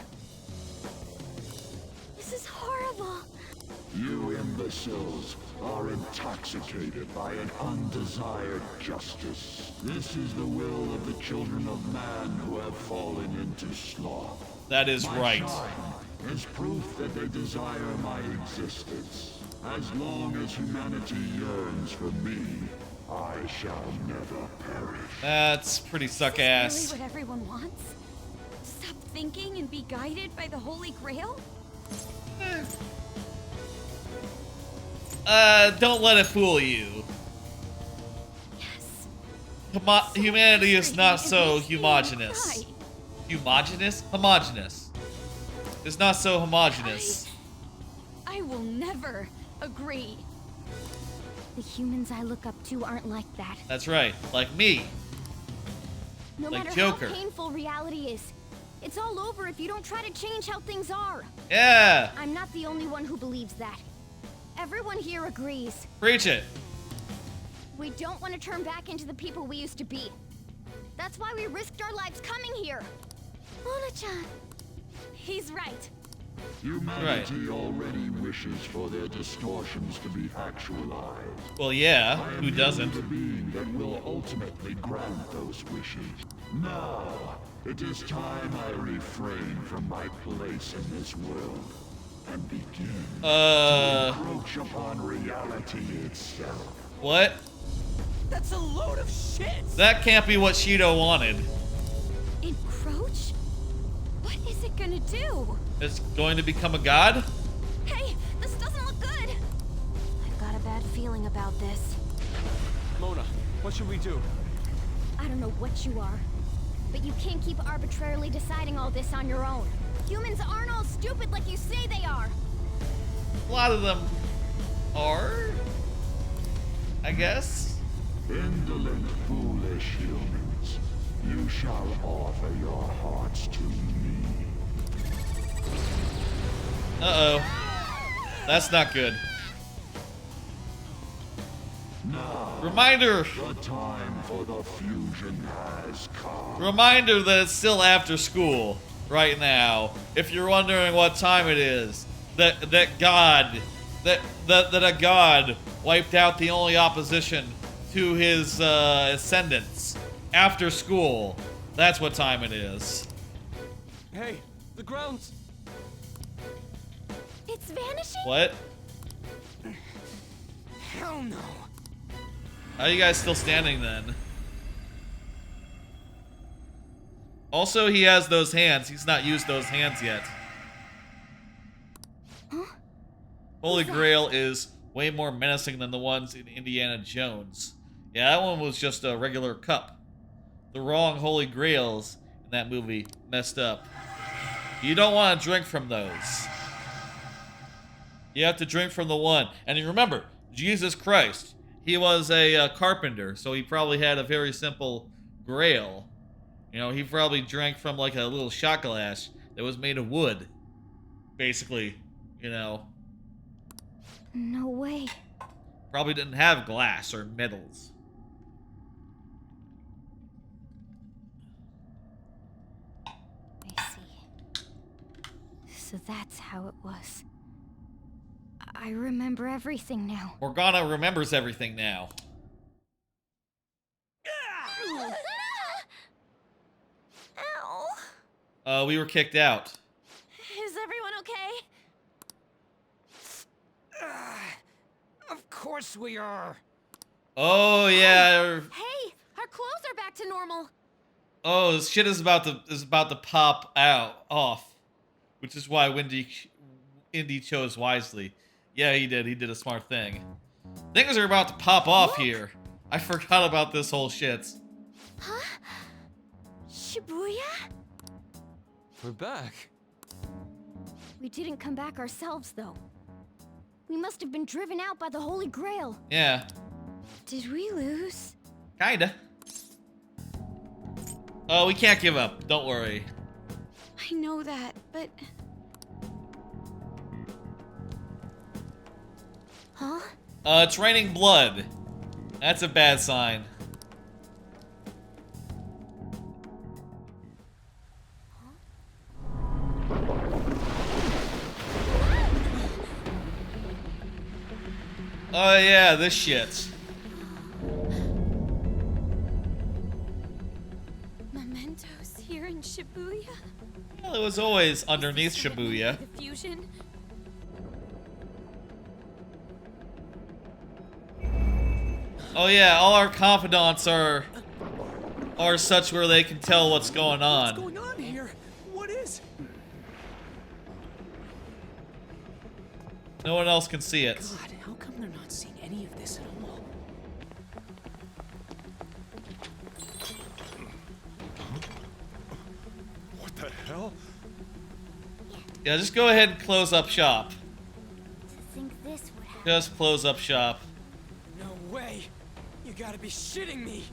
P: This is horrible.
E: You imbeciles are intoxicated by an undesired justice. This is the will of the children of man who have fallen into sloth.
A: That is right.
E: My shine is proof that they desire my existence. As long as humanity yearns for me, I shall never perish.
A: That's pretty suck ass.
P: Really what everyone wants? Stop thinking and be guided by the Holy Grail?
A: Don't let it fool you.
P: Yes.
A: Humanity is not so homogeneous. Homogeneous? Homogeneous. It's not so homogeneous.
P: I will never agree. The humans I look up to aren't like that.
A: That's right. Like me.
P: No
A: Like
P: matter
A: Joker.
P: how painful reality is, it's all over if you don't try to change how things are.
A: Yeah.
P: I'm not the only one who believes that. Everyone here agrees.
A: Preach it.
P: We don't want to turn back into the people we used to be. That's why we risked our lives coming here. Mona-chan. He's right.
E: Humanity already wishes for their distortions to be actualized.
A: Well, yeah.
E: I am
A: Who doesn't?
E: the being that will ultimately grant those wishes. Now, it is time I refrain from my place in this world and begin to encroach upon reality itself.
A: What?
C: That's a load of shit!
A: That can't be what Shido wanted.
P: Encroach? What is it gonna do?
A: It's going to become a god?
P: Hey, this doesn't look good!
B: I've got a bad feeling about this.
G: Mona, what should we do?
P: I don't know what you are, but you can't keep arbitrarily deciding all this on your own. Humans aren't all stupid like you say they are.
A: A lot of them are, I guess.
E: Indolent, foolish humans, you shall offer your hearts to me.
A: Uh-oh. That's not good.
E: Now,
A: Reminder.
E: the time for the fusion has come.
A: Reminder that it's still after school right now. If you're wondering what time it is, that a god wiped out the only opposition to his ascendants after school. That's what time it is.
G: Hey, the ground's...
P: It's vanishing?
A: What?
C: Hell no.
A: How are you guys still standing then? Also, he has those hands. He's not used those hands yet.
P: Huh?
A: Holy Grail is way more menacing than the ones in Indiana Jones. Yeah, that one was just a regular cup. The wrong Holy Grails in that movie messed up. You don't want to drink from those. You have to drink from the one. And you remember, Jesus Christ, he was a carpenter, so he probably had a very simple grail. You know, he probably drank from like a little shot glass that was made of wood. Basically, you know.
P: No way.
A: Probably didn't have glass or metals.
P: I see. So that's how it was. I remember everything now.
A: Morgana remembers everything now.
B: Ow.
A: We were kicked out.
B: Is everyone okay?
C: Of course we are.
A: Oh yeah.
B: Hey, our clothes are back to normal.
A: Oh, shit is about to pop off, which is why Indy chose wisely. Yeah, he did. He did a smart thing. Things are about to pop off here. I forgot about this whole shit.
B: Huh?
H: Shibuya?
G: We're back.
P: We didn't come back ourselves, though. We must have been driven out by the Holy Grail.
A: Yeah.
P: Did we lose?
A: Kinda. Oh, we can't give up. Don't worry.
P: I know that, but... Huh?
A: It's raining blood. That's a bad sign. Oh yeah, this shit.
H: Mementos here in Shibuya?
A: Well, it was always underneath Shibuya.
H: The fusion?
A: Oh yeah, all our confidants are such where they can tell what's going on.
C: What's going on here? What is?
A: No one else can see it.
C: God, how come they're not seeing any of this at all?
O: What the hell?
A: Yeah, just go ahead and close up shop.
P: Think this would happen.
A: Just close up shop.
C: No way! You gotta be shitting me!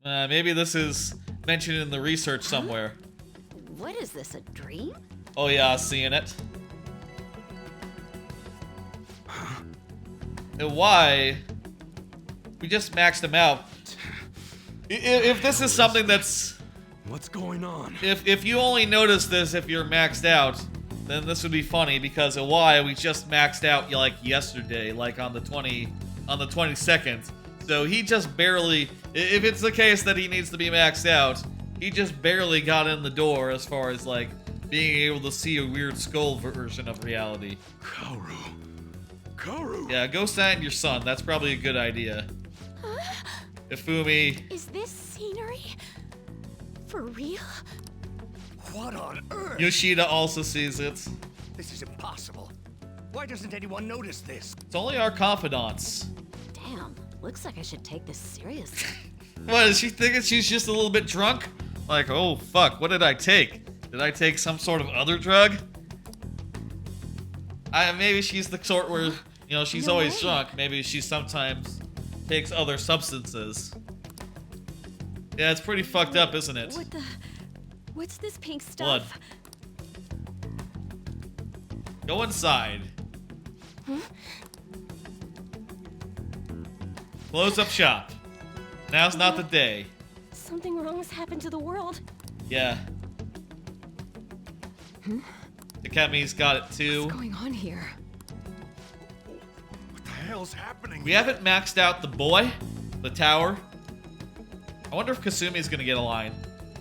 A: Maybe this is mentioned in the research somewhere.
B: What is this, a dream?
A: Oh yeah, seeing it. And why? We just maxed them out. If this is something that's...
I: What's going on?
A: If you only notice this if you're maxed out, then this would be funny because of why we just maxed out like yesterday, like on the 22nd. So he just barely, if it's the case that he needs to be maxed out, he just barely got in the door as far as like being able to see a weird skull version of reality.
E: Karu.
A: Yeah, go sign your son. That's probably a good idea. Ifumi.
H: Is this scenery? For real?
N: What on earth?
A: Yoshida also sees it.
N: This is impossible. Why doesn't anyone notice this?
A: It's only our confidants.
B: Damn, looks like I should take this seriously.
A: What, is she thinking she's just a little bit drunk? Like, oh fuck, what did I take? Did I take some sort of other drug? Maybe she's the sort where, you know, she's always drunk. Maybe she sometimes takes other substances. Yeah, it's pretty fucked up, isn't it?
H: What the... What's this pink stuff?
A: Blood. Go inside.
H: Huh?
A: Close up shop. Now's not the day.
H: Something wrong has happened to the world.
A: Yeah. Takemi's got it too.
H: What's going on here?
N: What the hell's happening?
A: We haven't maxed out the boy, the tower. I wonder if Kasumi's gonna get a line.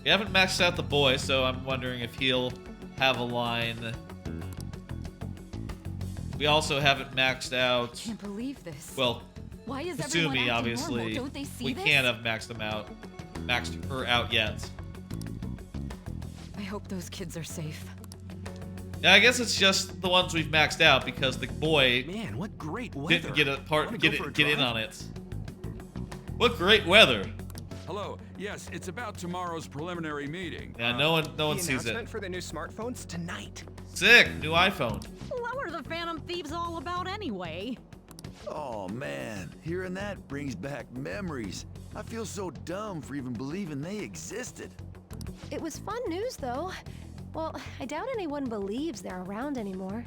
A: We haven't maxed out the boy, so I'm wondering if he'll have a line. We also haven't maxed out.
H: I can't believe this.
A: Well,
H: why is everyone
A: Kasumi,
H: acting
A: obviously.
H: normal? Don't they see
A: we
H: this?
A: can't have maxed her out yet.
H: I hope those kids are safe.
A: Yeah, I guess it's just the ones we've maxed out because the boy
N: Man, what great weather.
A: didn't get a part,
N: Wanna
A: get
N: go for a
A: it, get in
N: drive?
A: on it. What great weather!
S: Hello. Yes, it's about tomorrow's preliminary meeting.
A: Yeah, no one sees it.
T: announcement for the new smartphones tonight.
A: Sick, new iPhone.
U: What were the Phantom Thieves all about anyway?
V: Oh man, hearing that brings back memories. I feel so dumb for even believing they existed.
F: It was fun news, though. Well, I doubt anyone believes they're around anymore.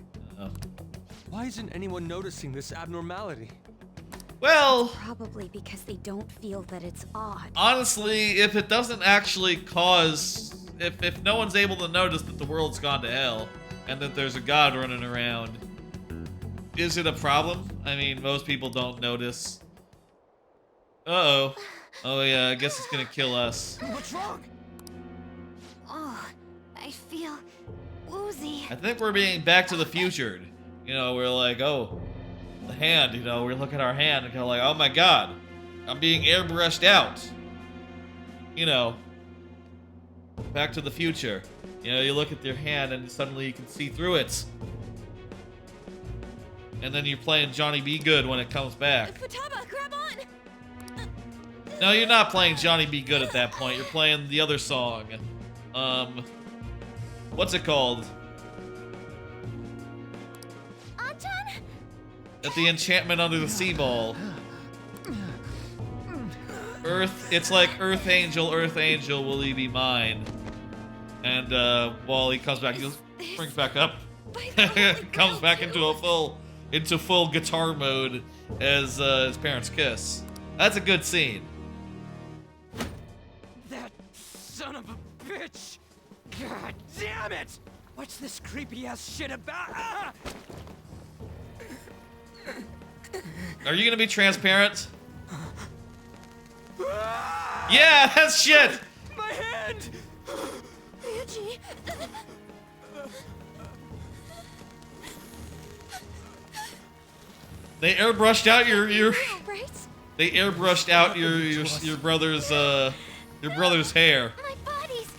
G: Why isn't anyone noticing this abnormality?
A: Well,
B: probably because they don't feel that it's odd.
A: Honestly, if it doesn't actually cause, if no one's able to notice that the world's gone to hell and that there's a god running around, is it a problem? I mean, most people don't notice. Uh-oh. Oh yeah, I guess it's gonna kill us.
N: What's wrong?
B: Oh, I feel woozy.
A: I think we're being back to the future. You know, we're like, oh, the hand, you know, we look at our hand and go like, oh my god, I'm being airbrushed out. You know, Back to the Future. You know, you look at your hand and suddenly you can see through it. And then you're playing Johnny B. Good when it comes back.
H: Futaba, grab on!
A: No, you're not playing Johnny Be Good at that point. You're playing the other song. What's it called?
B: Anton?
A: At the Enchantment Under the Sea Ball. It's like Earth Angel, will he be mine? And while he comes back, he brings back up, comes back into full guitar mode as his parents kiss. That's a good scene.
C: That son of a bitch! God damn it! What's this creepy ass shit about? Ah!
A: Are you gonna be transparent? Yeah, that's shit!
C: My hand!
B: Ryuji.
A: They airbrushed out your
B: Right?
A: They airbrushed out your brother's hair.
B: My body's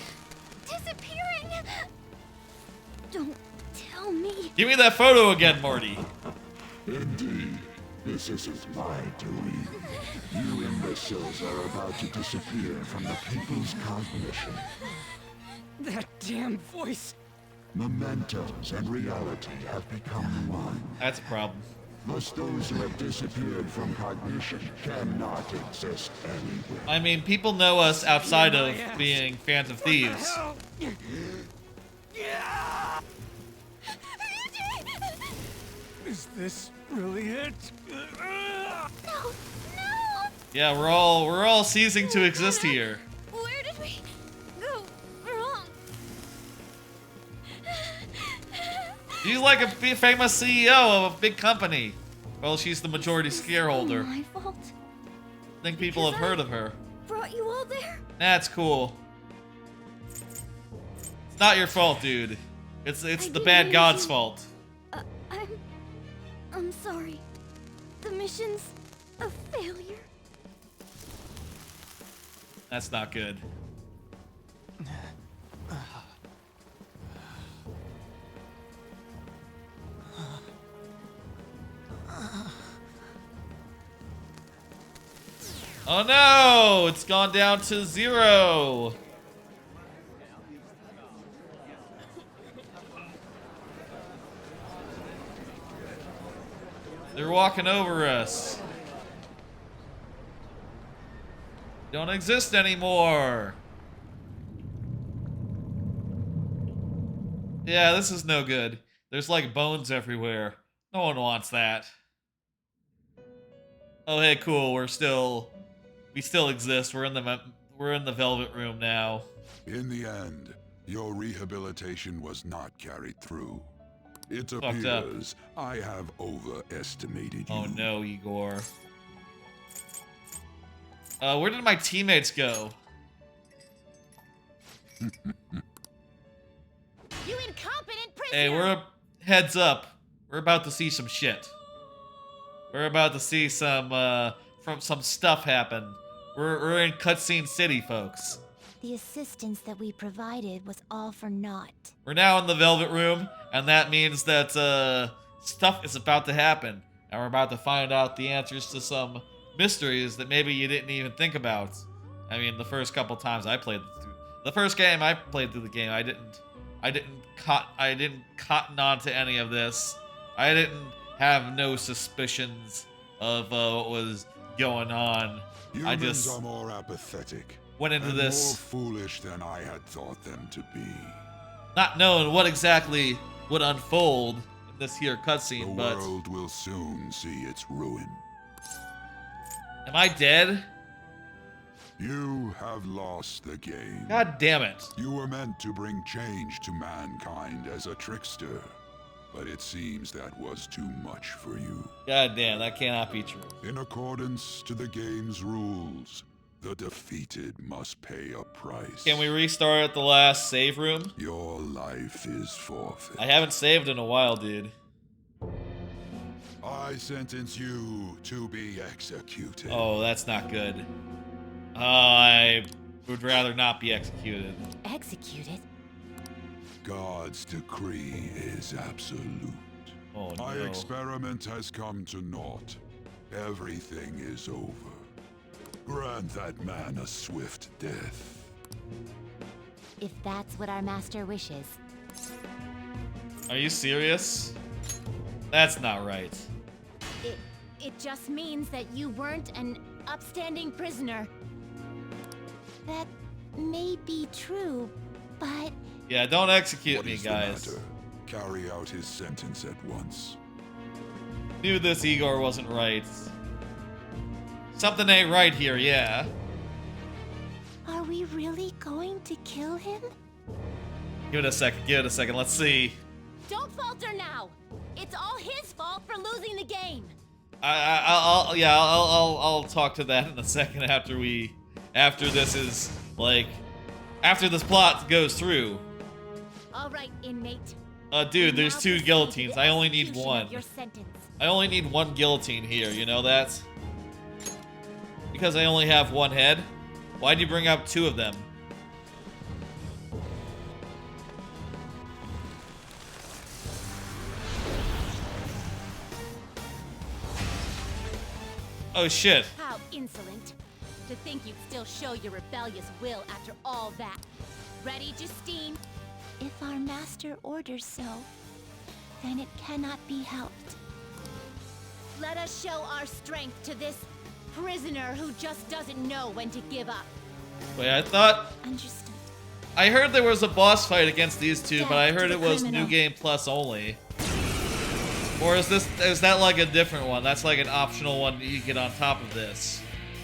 B: disappearing. Don't tell me.
A: Give me that photo again, Marty.
E: Indeed, this isn't my doing. You imbeciles are about to disappear from the people's cognition.
C: That damn voice.
E: Mementos and reality have become one.
A: That's a problem.
E: Thus those who have disappeared from cognition cannot exist anywhere.
A: I mean, people know us outside of being fans of Thieves.
I: Is this really it?
B: No.
A: Yeah, we're all ceasing to exist here.
B: Where did we go wrong?
A: She's like a famous CEO of a big company. Well, she's the majority shareholder.
B: My fault.
A: I think people have heard of her.
B: Brought you all there?
A: That's cool. It's not your fault, dude. It's the bad god's fault.
B: I'm sorry. The mission's a failure.
A: That's not good. Oh no! It's gone down to 0. They're walking over us. Don't exist anymore. Yeah, this is no good. There's like bones everywhere. No one wants that. Oh hey, cool. We still exist. We're in the Velvet Room now.
E: In the end, your rehabilitation was not carried through. It appears I have overestimated you.
A: Oh no, Igor. Where did my teammates go?
B: You incompetent prisoner!
A: Hey, heads up. We're about to see some shit. We're about to see some stuff happen. We're in cutscene city, folks.
D: The assistance that we provided was all for naught.
A: We're now in the Velvet Room, and that means that stuff is about to happen. And we're about to find out the answers to some mysteries that maybe you didn't even think about. I mean, the first couple times I played through the first game I played through the game, I didn't cotton on to any of this. I didn't have no suspicions of what was going on.
E: Humans
A: I just
E: are more apathetic.
A: Went into
E: and
A: this
E: more foolish than I had thought them to be.
A: not knowing what exactly would unfold in this here cutscene,
E: The world will soon see its ruin.
A: Am I dead?
E: You have lost the game.
A: God damn it.
E: You were meant to bring change to mankind as a trickster, but it seems that was too much for you.
A: God damn, that cannot be true.
E: In accordance to the game's rules, the defeated must pay a price.
A: Can we restart at the last save room?
E: Your life is forfeit.
A: I haven't saved in a while, dude.
E: I sentence you to be executed.
A: Oh, that's not good. I would rather not be executed.
D: Executed?
E: God's decree is absolute.
A: Oh, no.
E: My experiment has come to naught. Everything is over. Grant that man a swift death.
D: If that's what our master wishes.
A: Are you serious? That's not right.
D: It just means that you weren't an upstanding prisoner. That may be true, but...
A: Yeah, don't execute me,
E: What is the
A: guys.
E: matter? Carry out his sentence at once.
A: Knew this Igor wasn't right. Something ain't right here, yeah.
D: Are we really going to kill him?
A: Give it a second, give it a second, let's see.
B: Don't falter now! It's all his fault for losing the game!
A: I'll talk to that in a second after this is, like, after this plot goes through.
D: Alright, inmate.
A: Dude, there's 2 guillotines. I only need one. I only need 1 guillotine here, you know that? Because I only have 1 head? Why'd you bring up 2 of them? Oh shit.
B: How insolent. To think you'd still show your rebellious will after all that. Ready, Justine?
D: If our master orders so, then it cannot be helped.
B: Let us show our strength to this prisoner who just doesn't know when to give up.
A: Wait, I thought...
D: Understood.
A: I heard there was a boss fight against these 2, but I heard
D: to
A: it
D: the
A: was
D: criminal.
A: New Game Plus only. Or is that like a different one? That's like an optional one that you get on top of this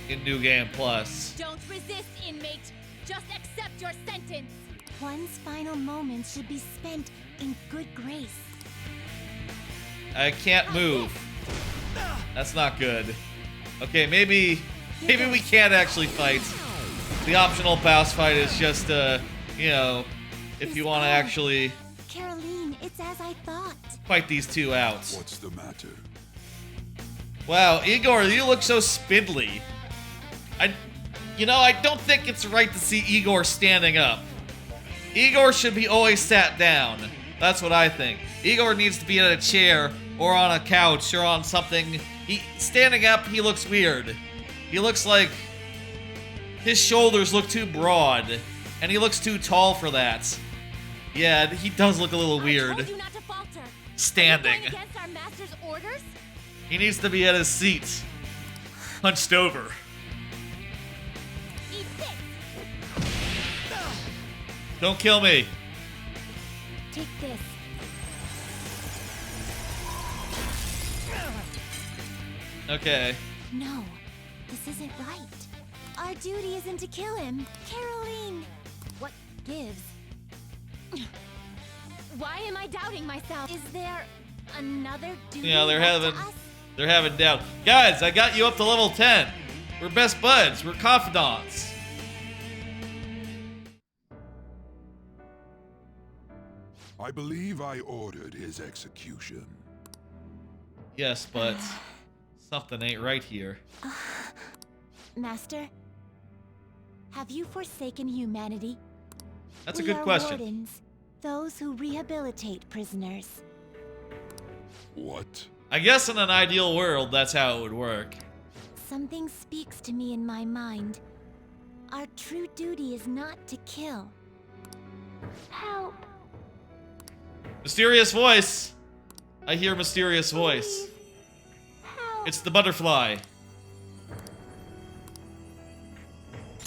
A: in New Game Plus.
B: Don't resist, inmate. Just accept your sentence.
D: One's final moments should be spent in good grace.
A: I can't move. That's not good. Okay, maybe we can't actually fight. The optional boss fight is just, you know, if you want to actually
D: Caroline, it's as I thought.
A: fight these 2 out.
E: What's the matter?
A: Wow, Igor, you look so spindly. I don't think it's right to see Igor standing up. Igor should be always sat down. That's what I think. Igor needs to be in a chair or on a couch or on something. Standing up, he looks weird. He looks like his shoulders look too broad, and he looks too tall for that. Yeah, he does look a little weird.
B: Told you not to falter.
A: Standing.
B: Are you going against our master's orders?
A: He needs to be at his seat, hunched over.
B: Eat this.
A: Don't kill me.
D: Take this.
A: Okay.
D: No, this isn't right. Our duty isn't to kill him. Caroline!
B: What gives? Why am I doubting myself?
D: Is there another duty
A: Yeah, they're
D: left to
A: having
D: us?
A: They're having doubt. Guys, I got you up to level 10. We're best buds. We're confidants.
E: I believe I ordered his execution.
A: Yes, but something ain't right here.
D: Master, have you forsaken humanity?
A: That's a
D: We
A: good
D: are
A: question.
D: Wardens, those who rehabilitate prisoners.
E: What?
A: I guess in an ideal world, that's how it would work.
D: Something speaks to me in my mind. Our true duty is not to kill. Help!
A: Mysterious voice. I hear mysterious voice.
D: Help!
A: It's the butterfly.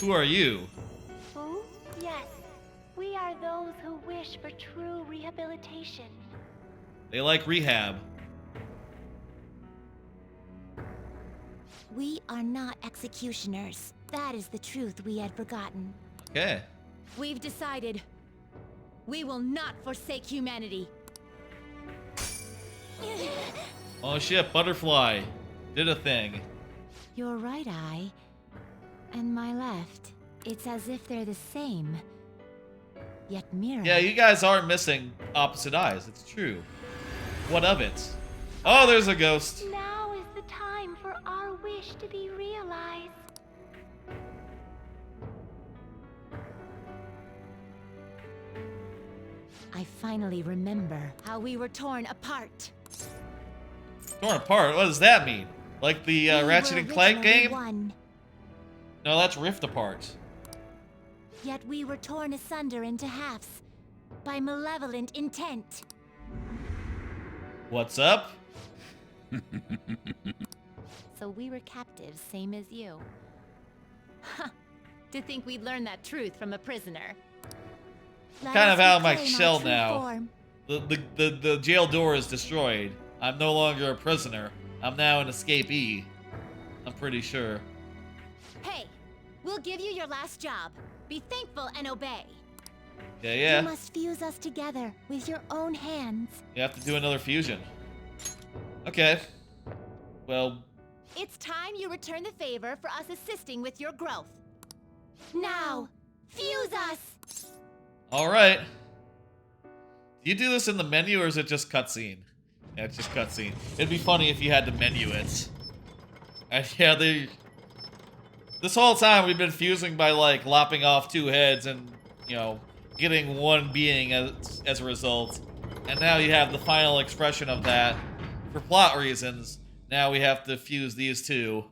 A: Who are you?
D: Who? Yes. We are those who wish for true rehabilitation.
A: They like rehab.
D: We are not executioners. That is the truth we had forgotten.
A: Okay.
B: We've decided. We will not forsake humanity.
A: Oh shit, butterfly. Did a thing.
D: Your right eye and my left. It's as if they're the same, yet mirror.
A: Yeah, you guys are missing opposite eyes. It's true. What of it? Oh, there's a ghost.
D: Now is the time for our wish to be realized. I finally remember how we were torn apart.
A: Torn apart? What does that mean? Like the
D: We
A: Ratchet
D: were
A: and Clank
D: originally
A: game?
D: one.
A: No, that's rift apart.
D: Yet we were torn asunder into halves by malevolent intent.
A: What's up?
D: So we were captives, same as you. Ha! To think we'd learn that truth from a prisoner.
A: Kind of out of my shell now. The jail door is destroyed. I'm no longer a prisoner. I'm now an escapee. I'm pretty sure.
D: Hey, we'll give you your last job. Be thankful and obey.
A: Yeah.
D: You must fuse us together with your own hands.
A: You have to do another fusion. Okay. Well.
D: It's time you return the favor for us assisting with your growth. Now, fuse us!
A: Alright. Do you do this in the menu or is it just cutscene? Yeah, it's just cutscene. It'd be funny if you had to menu it. And yeah, this whole time we've been fusing by, like, lopping off 2 heads and, you know, getting 1 being as a result. And now you have the final expression of that. For plot reasons, now we have to fuse these 2.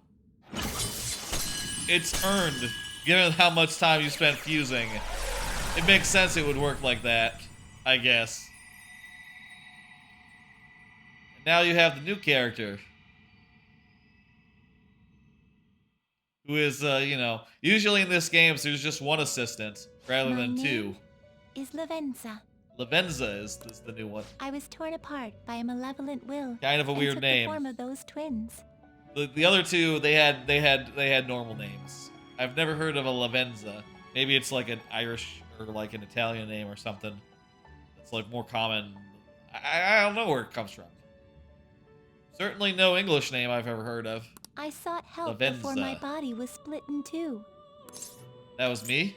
A: It's earned, given how much time you spent fusing. It makes sense it would work like that, I guess. And now you have the new character. Who is, you know, usually in this game there's just 1 assistant, rather than 2.
D: Is Lavenza.
A: Lavenza is the new one.
D: I was torn apart by a malevolent will.
A: Kind of a weird name.
D: The form of those twins.
A: The other 2, they had normal names. I've never heard of a Lavenza. Maybe it's like an Irish or like an Italian name or something. It's like more common. I don't know where it comes from. Certainly no English name I've ever heard of.
D: I sought help
A: Lavenza.
D: before my body was split in 2.
A: That was me?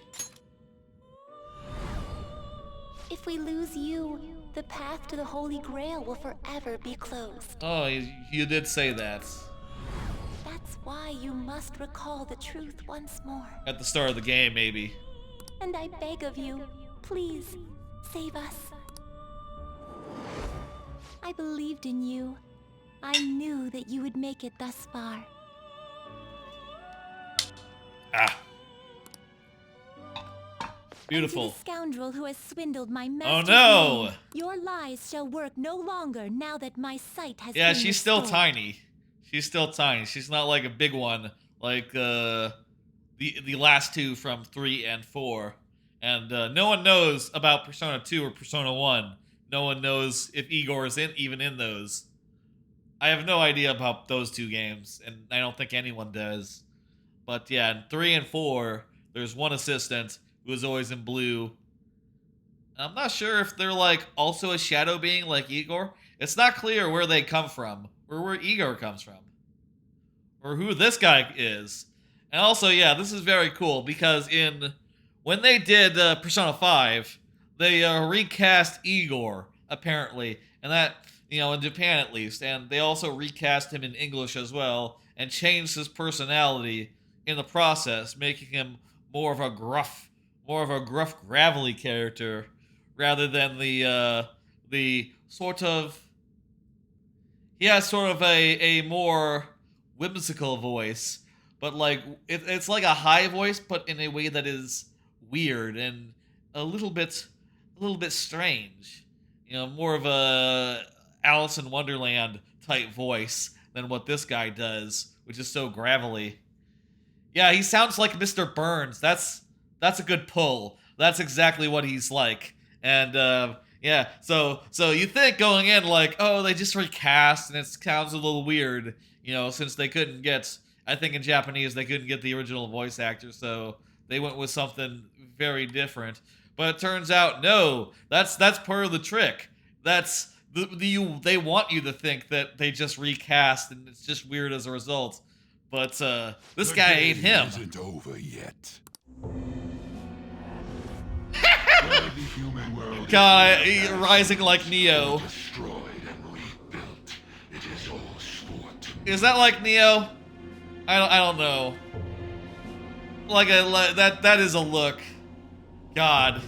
D: If we lose you, the path to the Holy Grail will forever be closed.
A: Oh, you did say that.
D: That's why you must recall the truth once more.
A: At the start of the game, maybe.
D: And I beg of you, please, save us. I believed in you. I knew that you would make it thus far.
A: Ah. Beautiful.
D: And to the scoundrel who has swindled my master.
A: Oh no!
D: Your lies shall work no longer now that my sight has
A: Yeah,
D: been
A: she's still
D: restored.
A: tiny. She's still tiny. She's not like a big one like the last 2 from 3 and 4. And no one knows about Persona 2 or Persona 1. No one knows if Igor is even in those. I have no idea about those 2 games, and I don't think anyone does. But yeah, in 3 and 4, there's 1 assistant who is always in blue. I'm not sure if they're like also a shadow being like Igor. It's not clear where they come from, or where Igor comes from, or who this guy is. And also, yeah, this is very cool because when they did Persona 5, they recast Igor apparently, and that, you know, in Japan at least, and they also recast him in English as well and changed his personality in the process, making him more of a gruff, gravelly character rather than the sort of, he has sort of a more whimsical voice, but like it's like a high voice, but in a way that is weird and a little bit strange. You know, more of a Alice in Wonderland type voice than what this guy does, which is so gravelly. Yeah, he sounds like Mr. Burns. That's a good pull. That's exactly what he's like. And yeah, so you think going in like, oh, they just recast and it sounds a little weird, you know, since they couldn't get, I think in Japanese they couldn't get the original voice actor, so they went with something very different. But it turns out, no, that's part of the trick. That's they want you to think that they just recast and it's just weird as a result. But this guy ain't him.
E: Isn't over yet.
A: God, rising like Neo. Is that like Neo? I don't know. That is a look. God,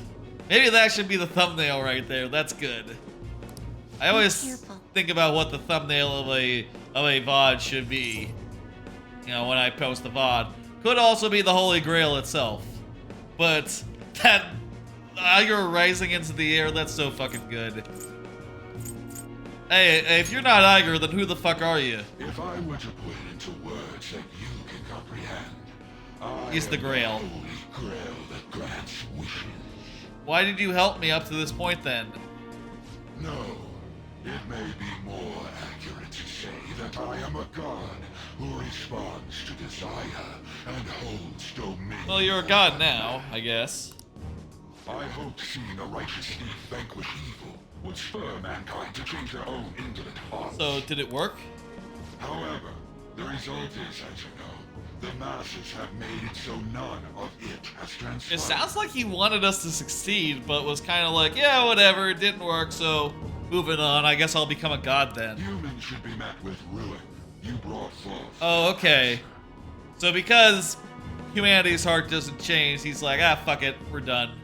A: maybe that should be the thumbnail right there. That's good. I always think about what the thumbnail of a VOD should be. You know, when I post the VOD. Could also be the Holy Grail itself. But that Iger rising into the air, that's so fucking good. Hey, if you're not Iger, then who the fuck are you?
E: If I were to put it into words that you can comprehend,
A: He's the Grail.
E: Holy Grail that grants wishes.
A: Why did you help me up to this point then?
E: No, it may be more accurate to say that I am a god who responds to desire and holds dominion.
A: Well, you're a god now, I guess.
E: I hoped seeing a righteous thief vanquish evil would spur mankind to change their own indolent hearts.
A: So, did it work?
E: However, the result is, as you know, the masses have made it so none of it has transpired.
A: It sounds like he wanted us to succeed, but was kind of like, yeah, whatever, it didn't work, so moving on. I guess I'll become a god then.
E: Humans should be met with ruin. You brought forth.
A: Oh, okay. So because humanity's heart doesn't change, he's like, ah, fuck it, we're done.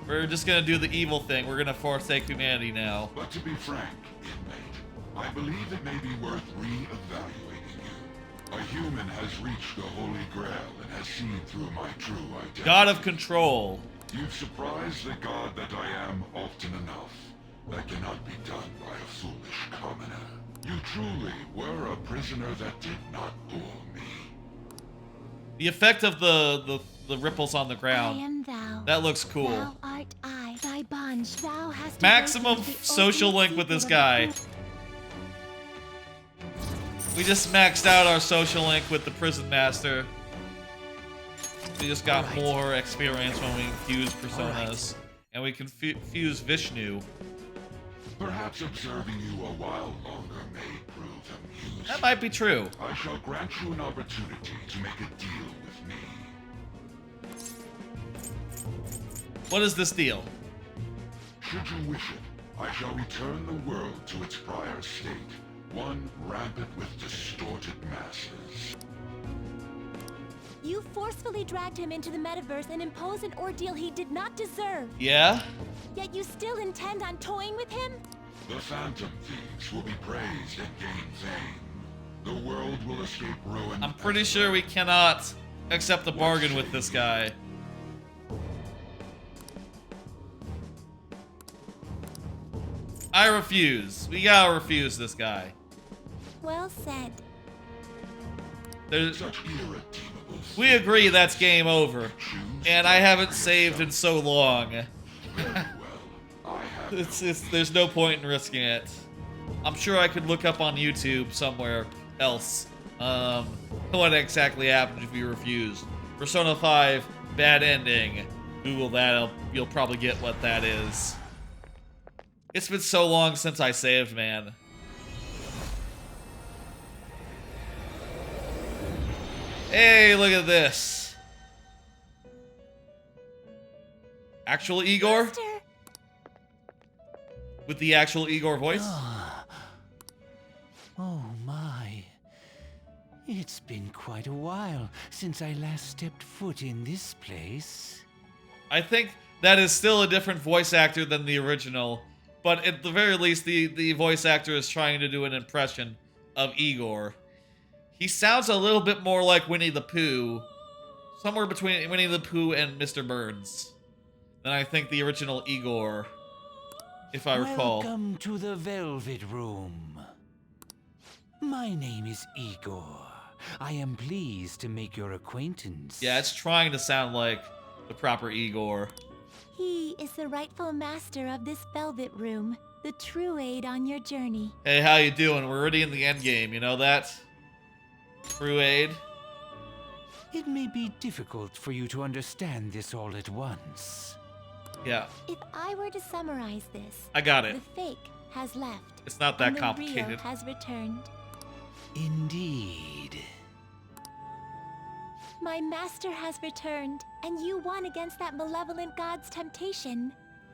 A: We're just gonna do the evil thing. We're gonna forsake humanity now.
E: But to be frank, inmate, I believe it may be worth re-evaluating you. A human has reached the Holy Grail and has seen through my true identity.
A: God of control.
E: You've surprised the god that I am often enough. That cannot be done by a foolish commoner. You truly were a prisoner that did not bore me.
A: The effect of the ripples on the ground.
D: I am thou.
A: That looks cool.
D: Thou art I. Thy bond thou hast
A: Maximum social link with this guy. We just maxed out our social link with the prison master. We just got more experience when we fuse personas. And we can fuse Vishnu.
E: Perhaps observing you a while longer may prove amusing.
A: That might be true.
E: I shall grant you an opportunity to make a deal with me.
A: What is this deal?
E: Should you wish it, I shall return the world to its prior state, one rampant with distorted masses.
D: You forcefully dragged him into the metaverse and imposed an ordeal he did not deserve.
A: Yeah?
D: Yet you still intend on toying with him?
E: The Phantom Thieves will be praised and gain fame. The world will escape ruin.
A: I'm pretty sure we cannot accept a bargain with this guy. I refuse. We gotta refuse this guy.
D: Well said.
A: We agree that's game over. And I haven't saved in so long. There's no point in risking it. I'm sure I could look up on YouTube somewhere else what exactly happened if you refused. Persona 5, bad ending. Google that, you'll probably get what that is. It's been so long since I saved, man. Hey, look at this. Actual Igor?
D: Master.
A: With the actual Igor voice?
C: Oh my. It's been quite a while since I last stepped foot in this place.
A: I think that is still a different voice actor than the original, but at the very least, the voice actor is trying to do an impression of Igor. He sounds a little bit more like Winnie the Pooh, somewhere between Winnie the Pooh and Mr. Burns, than I think the original Igor, if I recall.
C: Welcome to the Velvet Room. My name is Igor. I am pleased to make your acquaintance.
A: Yeah, it's trying to sound like the proper Igor.
D: He is the rightful master of this Velvet Room, the true aid on your journey.
A: Hey, how you doing? We're already in the end game, you know that? True aid.
C: It may be difficult for you to understand this all at once.
A: Yeah.
D: If I were to summarize this,
A: I got it.
D: The fake has left.
A: It's not that
D: and
A: complicated.
D: The real has returned.
C: Indeed.
D: My master has returned, and you won against that malevolent god's temptation.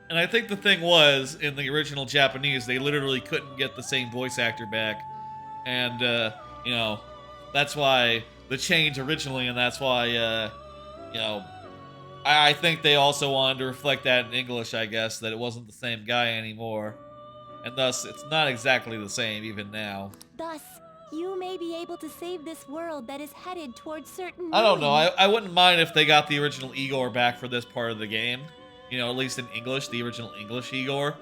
A: And I think the thing was, in the original Japanese, they literally couldn't get the same voice actor back. And, you know, that's why the change originally, and that's why, you know, I think they also wanted to reflect that in English, I guess, that it wasn't the same guy anymore. And thus, it's not exactly the same even now.
D: Thus, you may may be able to save this world that is headed towards certain
A: I don't know.
D: ruin.
A: I wouldn't mind if they got the original Igor back for this part of the game. You know, at least in English, the original English Igor,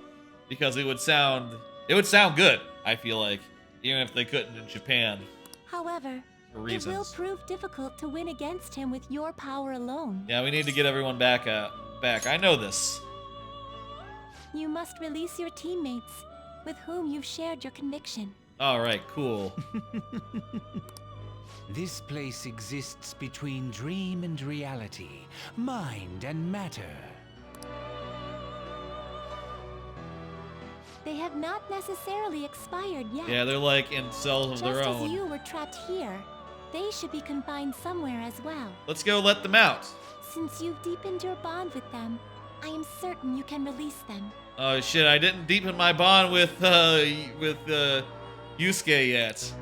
A: because it would sound good. I feel like, even if they couldn't in Japan.
D: However,
A: For
D: it
A: reasons.
D: will prove difficult to win against him with your power alone.
A: Yeah, we need to get everyone back. I know this.
D: You must release your teammates, with whom you've shared your conviction.
A: All right, cool.
C: This place exists between dream and reality, mind and matter.
D: They have not necessarily expired yet.
A: Yeah, they're like in cells of their
D: Just
A: own.
D: as you were trapped here, they should be confined somewhere as well.
A: Let's go let them out.
D: Since you've deepened your bond with them, I am certain you can release them.
A: Oh shit, I didn't deepen my bond with Yusuke yet.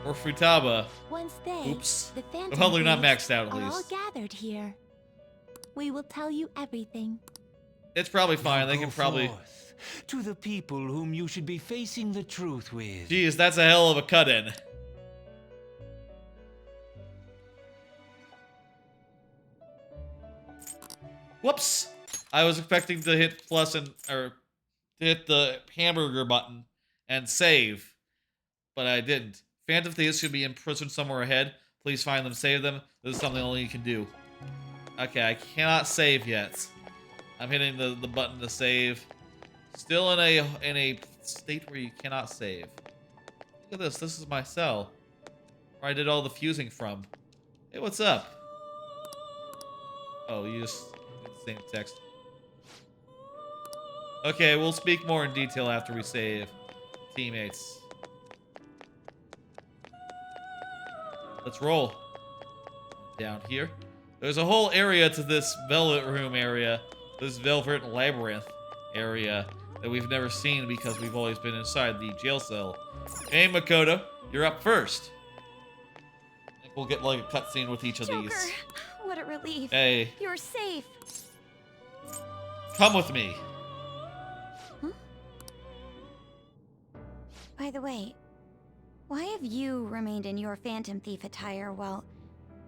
A: Or Futaba.
D: Once they,
A: Oops.
D: the Phantom
A: Well, they're not
D: Thieves,
A: maxed out at
D: are all
A: least.
D: gathered here. We will tell you everything.
A: It's probably fine. They
C: Now
A: can
C: go
A: probably...
C: forth to the people whom you should be facing the truth with.
A: Jeez, that's a hell of a cut-in. Whoops! I was expecting to hit plus and or hit the hamburger button and save, but I didn't. Phantom Thieves should be imprisoned somewhere ahead. Please find them, save them. This is something only you can do. Okay, I cannot save yet. I'm hitting the button to save. Still in a state where you cannot save. Look at this. This is my cell, where I did all the fusing from. Hey, what's up? Oh, you just did the same text. Okay, we'll speak more in detail after we save. Teammates. Let's roll. Down here. There's a whole area to this Velvet Room area. This Velvet Labyrinth area that we've never seen because we've always been inside the jail cell. Hey, Makoto, you're up first. I think we'll get like a cutscene with each of
H: Joker,
A: these.
H: what a relief.
A: Hey.
H: You're safe.
A: Come with me.
P: By the way, why have you remained in your Phantom Thief attire while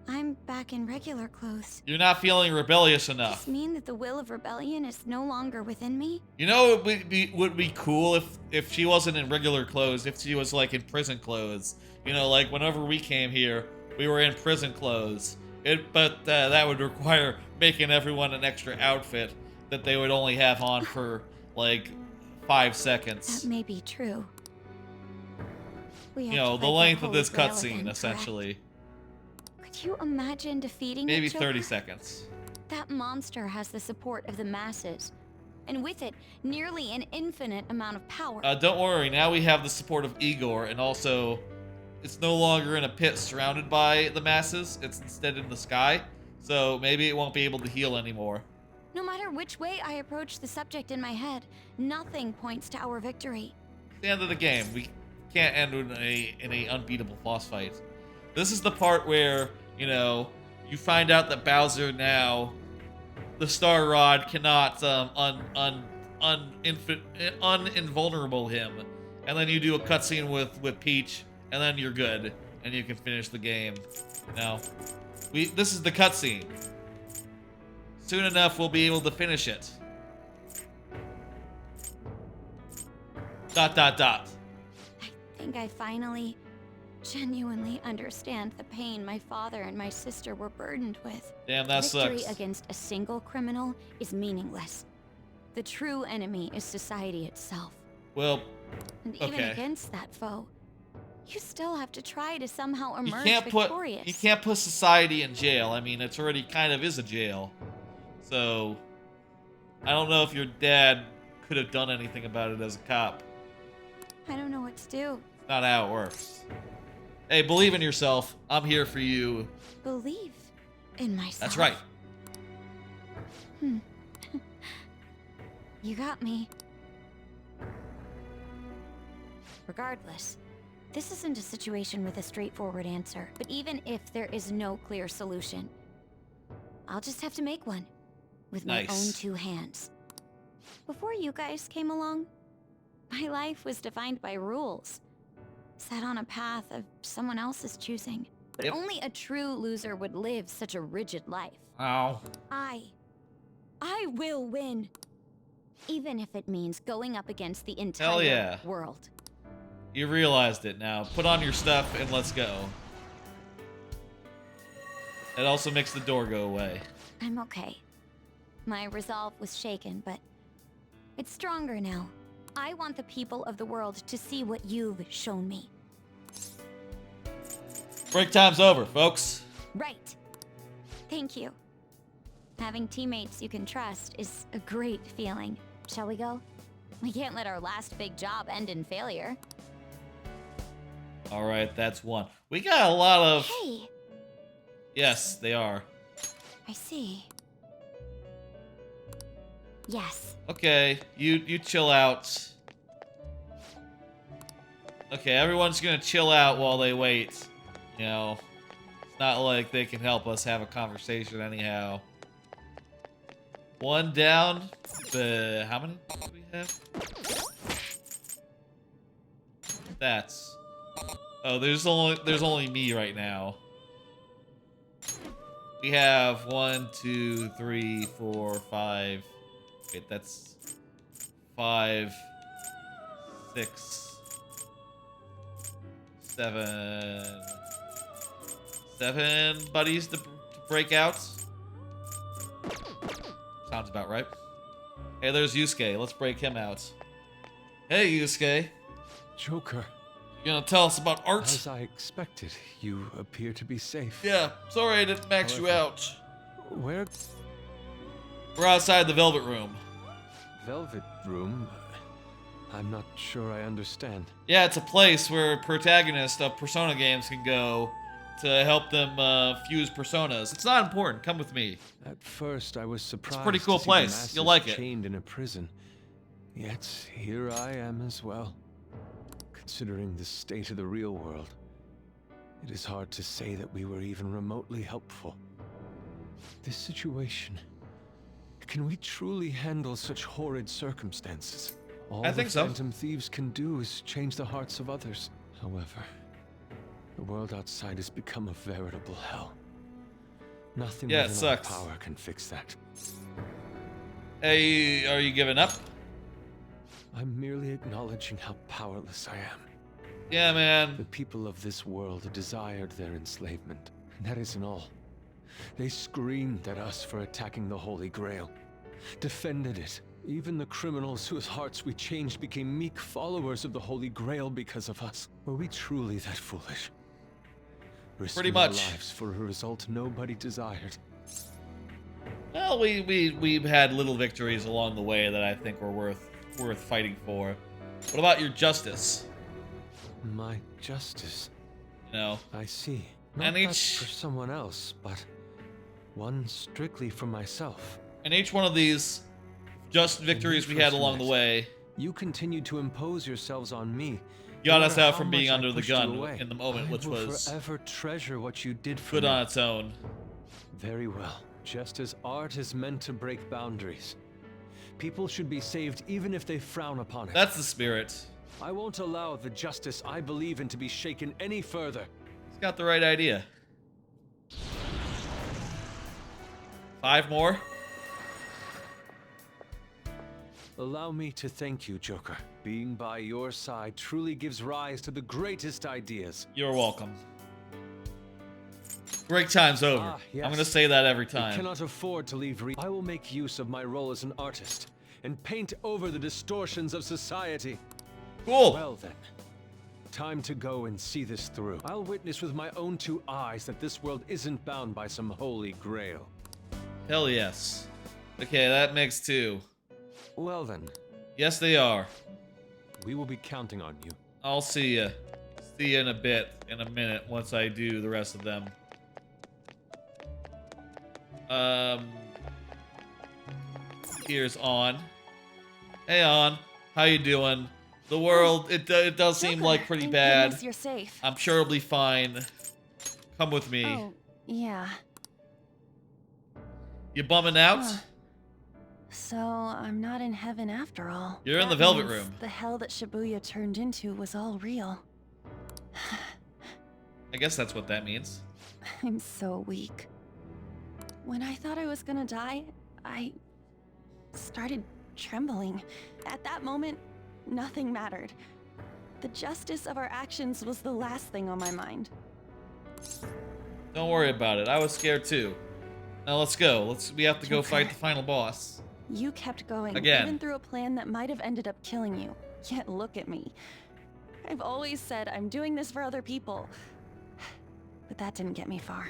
P: I'm back in regular clothes?
A: You're not feeling rebellious
P: Does
A: enough.
P: this mean that the will of rebellion is no longer within me?
A: You know it would be cool if she wasn't in regular clothes, if she was like in prison clothes. You know, like whenever we came here, we were in prison clothes. But that would require making everyone an extra outfit that they would only have on for like 5 seconds.
P: That may be true. We
A: You
P: have
A: know,
P: to
A: the
P: fight
A: length
P: that
A: of this
P: holy grail
A: cutscene,
P: again,
A: essentially.
P: Could you imagine defeating
A: Maybe
P: it, Joker?
A: 30 seconds.
P: That monster has the support of the masses, and with it, nearly an infinite amount of power.
A: Don't worry, now we have the support of Igor, and also, it's no longer in a pit surrounded by the masses, it's instead in the sky, so maybe it won't be able to heal anymore.
P: No matter which way I approach the subject in my head, nothing points to our victory.
A: It's the end of the game. We can't end in a unbeatable boss fight. This is the part where, you know, you find out that Bowser now, the Star Rod cannot uninvulnerable him, and then you do a cutscene with Peach, and then you're good, and you can finish the game. Now, this is the cutscene. Soon enough, we'll be able to finish it. ...
P: I think I finally, genuinely understand the pain my father and my sister were burdened with.
A: Damn, that
P: Victory
A: sucks.
P: against a single criminal is meaningless. The true enemy is society itself.
A: Well,
P: And even
A: okay.
P: against that foe, you still have to try to somehow
A: You
P: emerge
A: can't
P: victorious.
A: put society in jail. I mean, it's already kind of is a jail. So, I don't know if your dad could have done anything about it as a cop.
P: I don't know what to do.
A: Not how it works. Hey, believe in yourself. I'm here for you.
P: Believe in myself.
A: That's right.
P: You got me. Regardless, this isn't a situation with a straightforward answer. But even if there is no clear solution, I'll just have to make one with my
A: Nice.
P: own 2 hands. Before you guys came along, my life was defined by rules. set on a path of someone else's choosing. But
A: Yep.
P: only a true loser would live such a rigid life.
A: Ow.
P: I will win. Even if it means going up against the
A: Hell
P: entire
A: yeah.
P: world.
A: You realized it now. Put on your stuff and let's go. It also makes the door go away.
P: I'm okay. My resolve was shaken, but it's stronger now. I want the people of the world to see what you've shown me.
A: Break time's over, folks.
P: Right. Thank you. Having teammates you can trust is a great feeling. Shall we go? We can't let our last big job end in failure.
A: All right, that's one. We got a lot of...
P: Hey!
A: Yes, they are.
P: I see. Yes.
A: Okay, you chill out. Okay, everyone's gonna chill out while they wait. You know, it's not like they can help us have a conversation anyhow. One down. How many do we have? That's... Oh, there's only me right now. We have 1, 2, 3, 4, 5. Wait, that's 5, 6, 7. 7 buddies to break out. Sounds about right. Hey, there's Yusuke. Let's break him out. Hey, Yusuke.
G: Joker.
A: You gonna tell us about art?
G: As I expected, you appear to be safe.
A: Yeah, sorry I didn't max you out.
G: Where?
A: We're outside the Velvet Room.
G: Velvet Room? I'm not sure I understand.
A: Yeah, it's a place where protagonists of Persona games can go to help them fuse personas. It's not important. Come with me.
G: At first, I was surprised.
A: It's a pretty cool
G: to see the
A: place.
G: masses
A: You'll like it.
G: Chained in a prison. Yet here I am as well. Considering the state of the real world, it is hard to say that we were even remotely helpful. This situation. Can we truly handle such horrid circumstances? All
A: I think
G: the
A: so.
G: Phantom Thieves can do is change the hearts of others. However, the world outside has become a veritable hell. Nothing
A: Yeah, it
G: within our
A: sucks.
G: power can fix that.
A: Hey, are you giving up?
G: I'm merely acknowledging how powerless I am.
A: Yeah, man.
G: The people of this world desired their enslavement. And that isn't all. They screamed at us for attacking the Holy Grail. Defended it. Even the criminals whose hearts we changed became meek followers of the Holy Grail because of us. Were we truly that foolish? Risking
A: Pretty
G: our
A: much.
G: lives for a result nobody desired.
A: Well, we've had little victories along the way that I think were worth fighting for. What about your justice?
G: My justice.
A: You know.
G: I see. Not
A: And
G: that
A: each
G: for someone else, but one strictly for myself.
A: and each one of these just victories we had along the way
G: You continued to impose yourselves on me.
A: got
G: No
A: us
G: matter
A: out
G: how
A: from being
G: much I
A: under the
G: pushed you
A: gun
G: away,
A: in the moment,
G: I
A: which
G: will
A: was
G: forever treasure what you did for
A: good
G: me.
A: on its own.
G: Very well. Just as art is meant to break boundaries. People should be saved even if they frown upon it.
A: That's the spirit.
G: I won't allow the justice I believe in to be shaken any further.
A: He's got the right idea. 5 more.
G: Allow me to thank you, Joker. Being by your side truly gives rise to the greatest ideas.
A: You're welcome. Break time's over.
G: Ah, yes.
A: I'm gonna say that every
G: We
A: time.
G: cannot afford to leave. I will make use of my role as an artist and paint over the distortions of society.
A: Cool.
G: Well then, time to go and see this through. I'll witness with my own 2 eyes that this world isn't bound by some holy grail.
A: Hell yes. Okay, that makes 2.
G: Well then.
A: Yes, they are.
G: We will be counting on you.
A: I'll see ya. See you in a minute, once I do the rest of them. Here's On. Hey, On. How you doing? The world, it does seem like pretty
F: Thank
A: bad.
F: goodness you're safe.
A: I'm sure it'll be fine. Come with me.
F: Oh, yeah.
A: You bumming out?
F: So, I'm not in heaven after all.
A: You're in
F: That
A: the Velvet
F: means
A: Room.
F: The hell that Shibuya turned into was all real.
A: I guess that's what that means.
J: I'm so weak. When I thought I was gonna die, I started trembling. At that moment, nothing mattered. The justice of our actions was the last thing on my mind.
A: Don't worry about it. I was scared too. Now let's go. We have to go fight the final boss.
J: You kept going,
A: Again.
J: even through a plan that might have ended up killing you. Yet look at me. I've always said I'm doing this for other people. But that didn't get me far.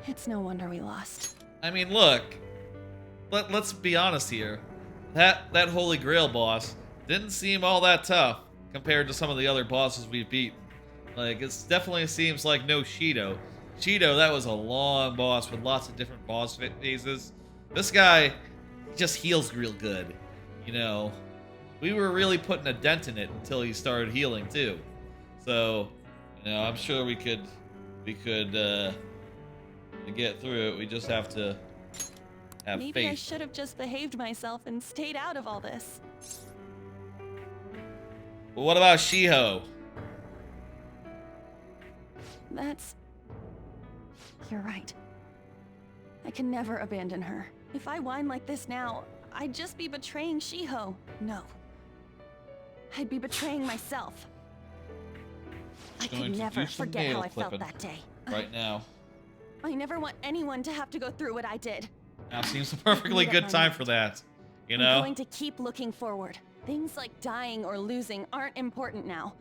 J: It's no wonder we lost.
A: I mean, look. Let's be honest here. That Holy Grail boss didn't seem all that tough compared to some of the other bosses we've beaten. Like, it definitely seems like no Shido. Shido, that was a long boss with lots of different boss phases. This guy just heals real good. You know, we were really putting a dent in it until he started healing too. So, you know, I'm sure we could get through it. We just have to have
J: Maybe
A: faith.
J: I should have just behaved myself and stayed out of all this.
A: But what about Shiho?
J: You're right. I can never abandon her. If I whine like this now, I'd just be betraying Shiho. No. I'd be betraying myself. I could never forget how I felt that day.
A: Right now.
J: I never want anyone to have to go through what I did.
A: Now seems a perfectly good time for that. You know?
J: I'm going to keep looking forward. Things like dying or losing aren't important now.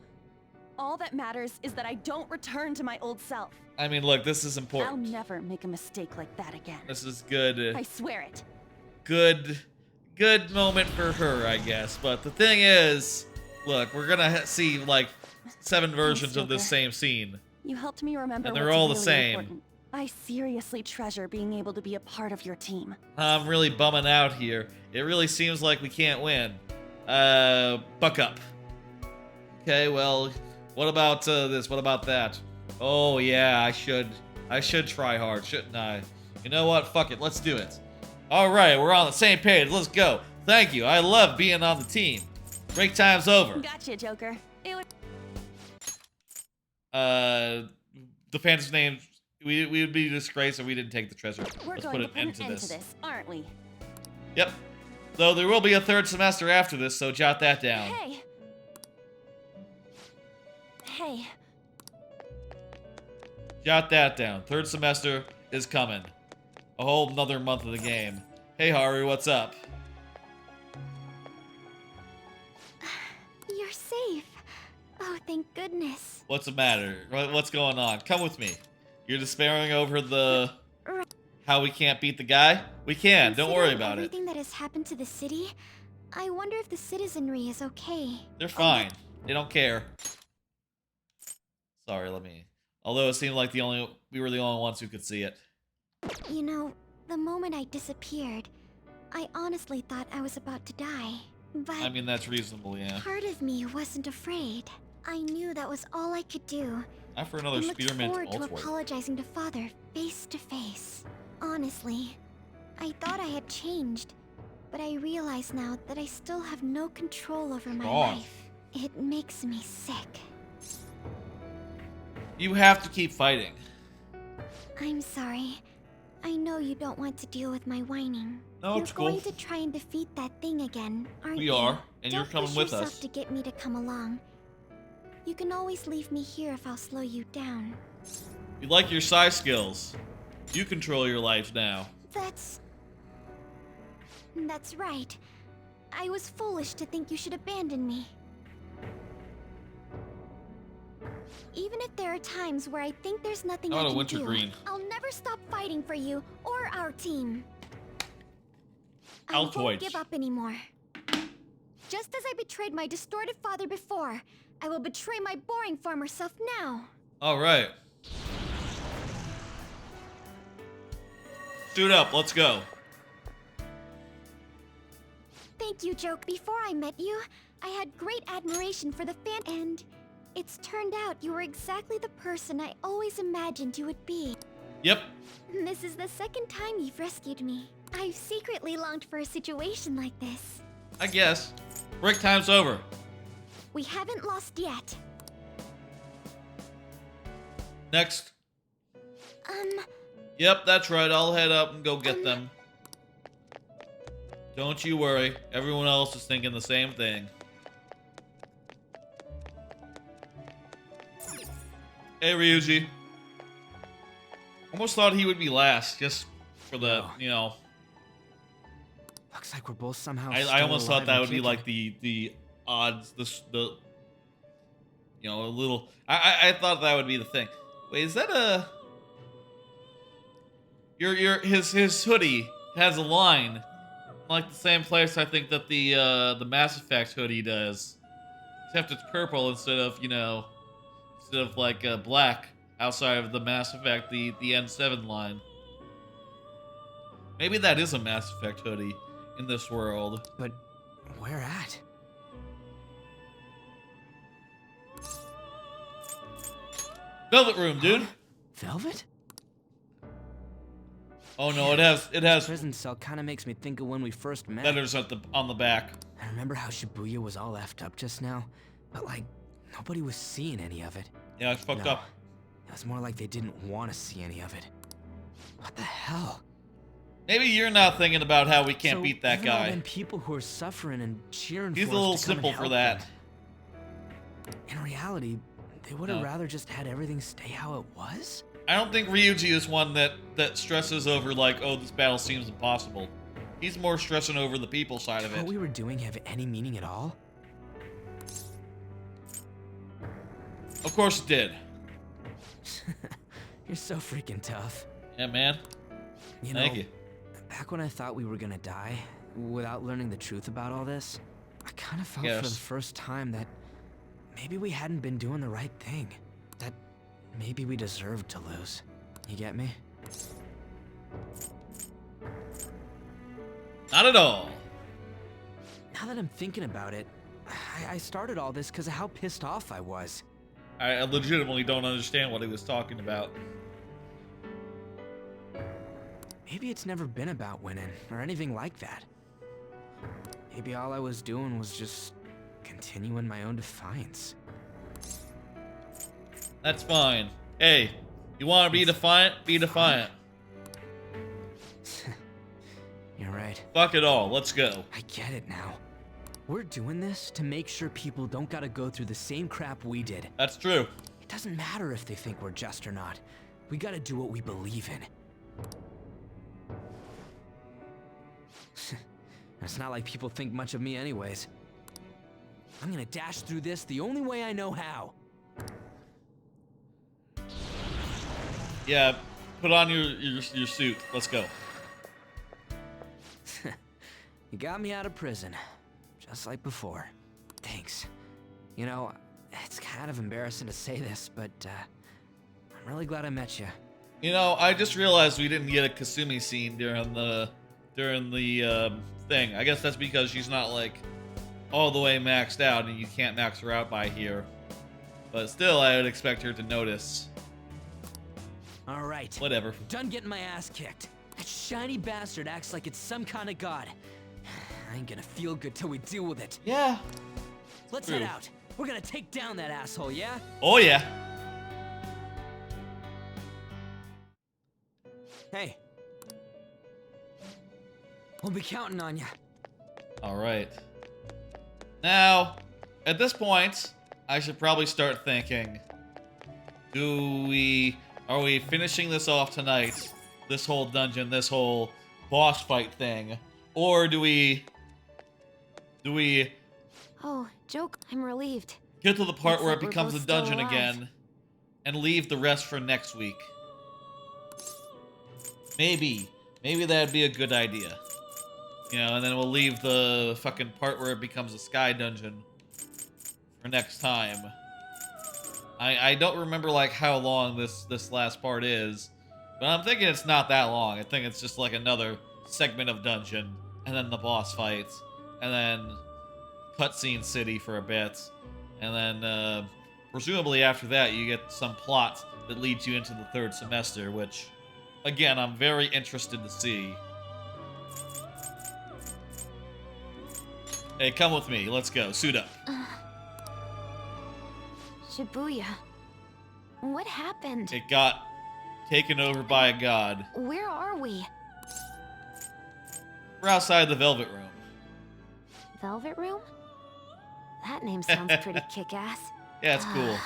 J: All that matters is that I don't return to my old self.
A: I mean, look, this is important.
J: I'll never make a mistake like that again.
A: This is good.
J: I swear it.
A: Good moment for her, I guess. But the thing is, look, we're gonna see like 7 versions of this same scene.
J: You helped me remember.
A: And they're
J: what's
A: all the
J: really
A: same.
J: important. I seriously treasure being able to be a part of your team.
A: I'm really bumming out here. It really seems like we can't win. Buck up. Okay, well, what about this? What about that? Oh yeah, I should try hard, shouldn't I? You know what? Fuck it, let's do it. All right, we're on the same page. Let's go. Thank you. I love being on the team. Break time's over.
J: Gotcha, Joker. It was
A: the Phantom's name. We would be disgraced if we didn't take the treasure.
J: We're
A: Let's
J: going
A: put an end to this.
J: aren't we?
A: Yep. Though there will be a 3rd semester after this, so jot that down.
J: Hey. Hey.
A: Jot that down. 3rd semester is coming. A whole another month of the game. Hey Haru, what's up?
D: You're safe. Oh, thank goodness.
A: What's the matter? What's going on? Come with me. You're despairing over the... how we can't beat the guy? We can. Don't worry about it.
D: Everything that has happened to the city, I wonder if the citizenry is okay.
A: They're fine. They don't care. Sorry, although it seemed like we were the only ones who could see it.
D: You know, the moment I disappeared, I honestly thought I was about to die. But
A: I mean, that's reasonable, yeah.
D: part of me wasn't afraid. I knew that was all I could do.
A: Time for another
D: I looked
A: spearmint
D: forward to
A: Ultwort.
D: apologizing to Father face to face. Honestly, I thought I had changed, but I realize now that I still have no control over my life. It makes me sick.
A: You have to keep fighting.
D: I'm sorry. I know you don't want to deal with my whining.
A: No, it's cool.
D: You're going to try and defeat that thing again, aren't you?
A: We are, and you're
D: Don't
A: coming
D: push
A: with
D: yourself
A: us.
D: to get me to come along. You can always leave me here if I'll slow you down.
A: You like your psi skills. You control your life now.
D: That's right. I was foolish to think you should abandon me. Even if there are times where I think there's nothing I can do, I'll never stop fighting for you or our team. I won't give up anymore. Just as I betrayed my distorted father before, I will betray my boring farmer self now.
A: All right. Suit up. Let's go.
D: Thank you, Joke. Before I met you, I had great admiration for the fan, and it's turned out you were exactly the person I always imagined you would be.
A: Yep.
D: This is the 2nd time you've rescued me. I've secretly longed for a situation like this.
A: I guess. Break time's over.
D: We haven't lost yet.
A: Next. Yep, that's right. I'll head up and go get them. Don't you worry. Everyone else is thinking the same thing. Hey, Ryuji. Almost thought he would be last, just for the, you know.
C: Looks like we're both somehow.
A: I almost thought that would be like the odds, the you know, a little. I thought that would be the thing. Wait, is that a? His hoodie has a line, like the same place I think that the Mass Effect hoodie does, except it's purple instead of, you know, instead of like black outside of the Mass Effect the N7 line. Maybe that is a Mass Effect hoodie in this world.
C: But where at?
A: Velvet room, dude.
C: Velvet?
A: Oh no, it has
C: prison cell kind of makes me think of when we first met.
A: Letters on the back.
C: I remember how Shibuya was all effed up just now, but like nobody was seeing any of it.
A: Yeah, it's fucked up.
C: It was more like they didn't want to see any of it. What the hell?
A: Maybe you're not thinking about how we can't beat that
C: even all
A: guy.
C: them people who are suffering and cheering
A: He's
C: for
A: a little
C: us to come and
A: simple for
C: help
A: that.
C: them. In reality, they would have rather just had everything stay how it was.
A: I don't think Ryuji is one that stresses over like, oh, this battle seems impossible. He's more stressing over the people side of it.
C: What we were doing have any meaning at all?
A: Of course it did.
C: You're so freaking tough.
A: Yeah, man. Thank you.
C: Back when I thought we were gonna die, without learning the truth about all this, I kind of felt for the first time that maybe we hadn't been doing the right thing. That maybe we deserved to lose. You get me?
A: Not at all.
C: Now that I'm thinking about it, I started all this because of how pissed off I was.
A: I legitimately don't understand what he was talking about.
C: Maybe it's never been about winning or anything like that. Maybe all I was doing was just continuing my own defiance.
A: That's fine. Hey, you want to be defiant? Be defiant.
C: You're right.
A: Fuck it all. Let's go.
C: I get it now. We're doing this to make sure people don't gotta go through the same crap we did.
A: That's true.
C: It doesn't matter if they think we're just or not. We gotta do what we believe in. It's not like people think much of me anyways. I'm gonna dash through this the only way I know how.
A: Yeah, put on your suit. Let's go.
C: You got me out of prison. Just like before. Thanks. You know, it's kind of embarrassing to say this, but I'm really glad I met you.
A: You know, I just realized we didn't get a Kasumi scene during the thing. I guess that's because she's not like all the way maxed out, and you can't max her out by here. But still, I would expect her to notice.
C: All right.
A: Whatever.
C: Done getting my ass kicked. That shiny bastard acts like it's some kind of god. I ain't gonna feel good till we deal with it.
A: Yeah.
C: Let's head out. We're gonna take down that asshole, yeah?
A: Oh yeah.
C: Hey. We'll be counting on you.
A: All right. Now, at this point, I should probably start thinking, are we finishing this off tonight? This whole dungeon, this whole boss fight thing? Or do we
B: Oh, joke. I'm relieved.
A: get to the part where it
B: Looks like
A: becomes
B: we're
A: a
B: both still
A: dungeon
B: alive.
A: again and leave the rest for next week? Maybe that'd be a good idea. You know, and then we'll leave the fucking part where it becomes a sky dungeon for next time. I don't remember like how long this last part is, but I'm thinking it's not that long. I think it's just like another segment of dungeon, and then the boss fights, and then cutscene city for a bit, and then presumably after that you get some plot that leads you into the third semester, which, again, I'm very interested to see. Hey, come with me. Let's go. Suit up.
B: Shibuya. What happened?
A: It got taken over by a god.
B: Where are we?
A: We're outside the Velvet Room.
B: Velvet Room? That name sounds pretty kick-ass.
A: Yeah, it's cool.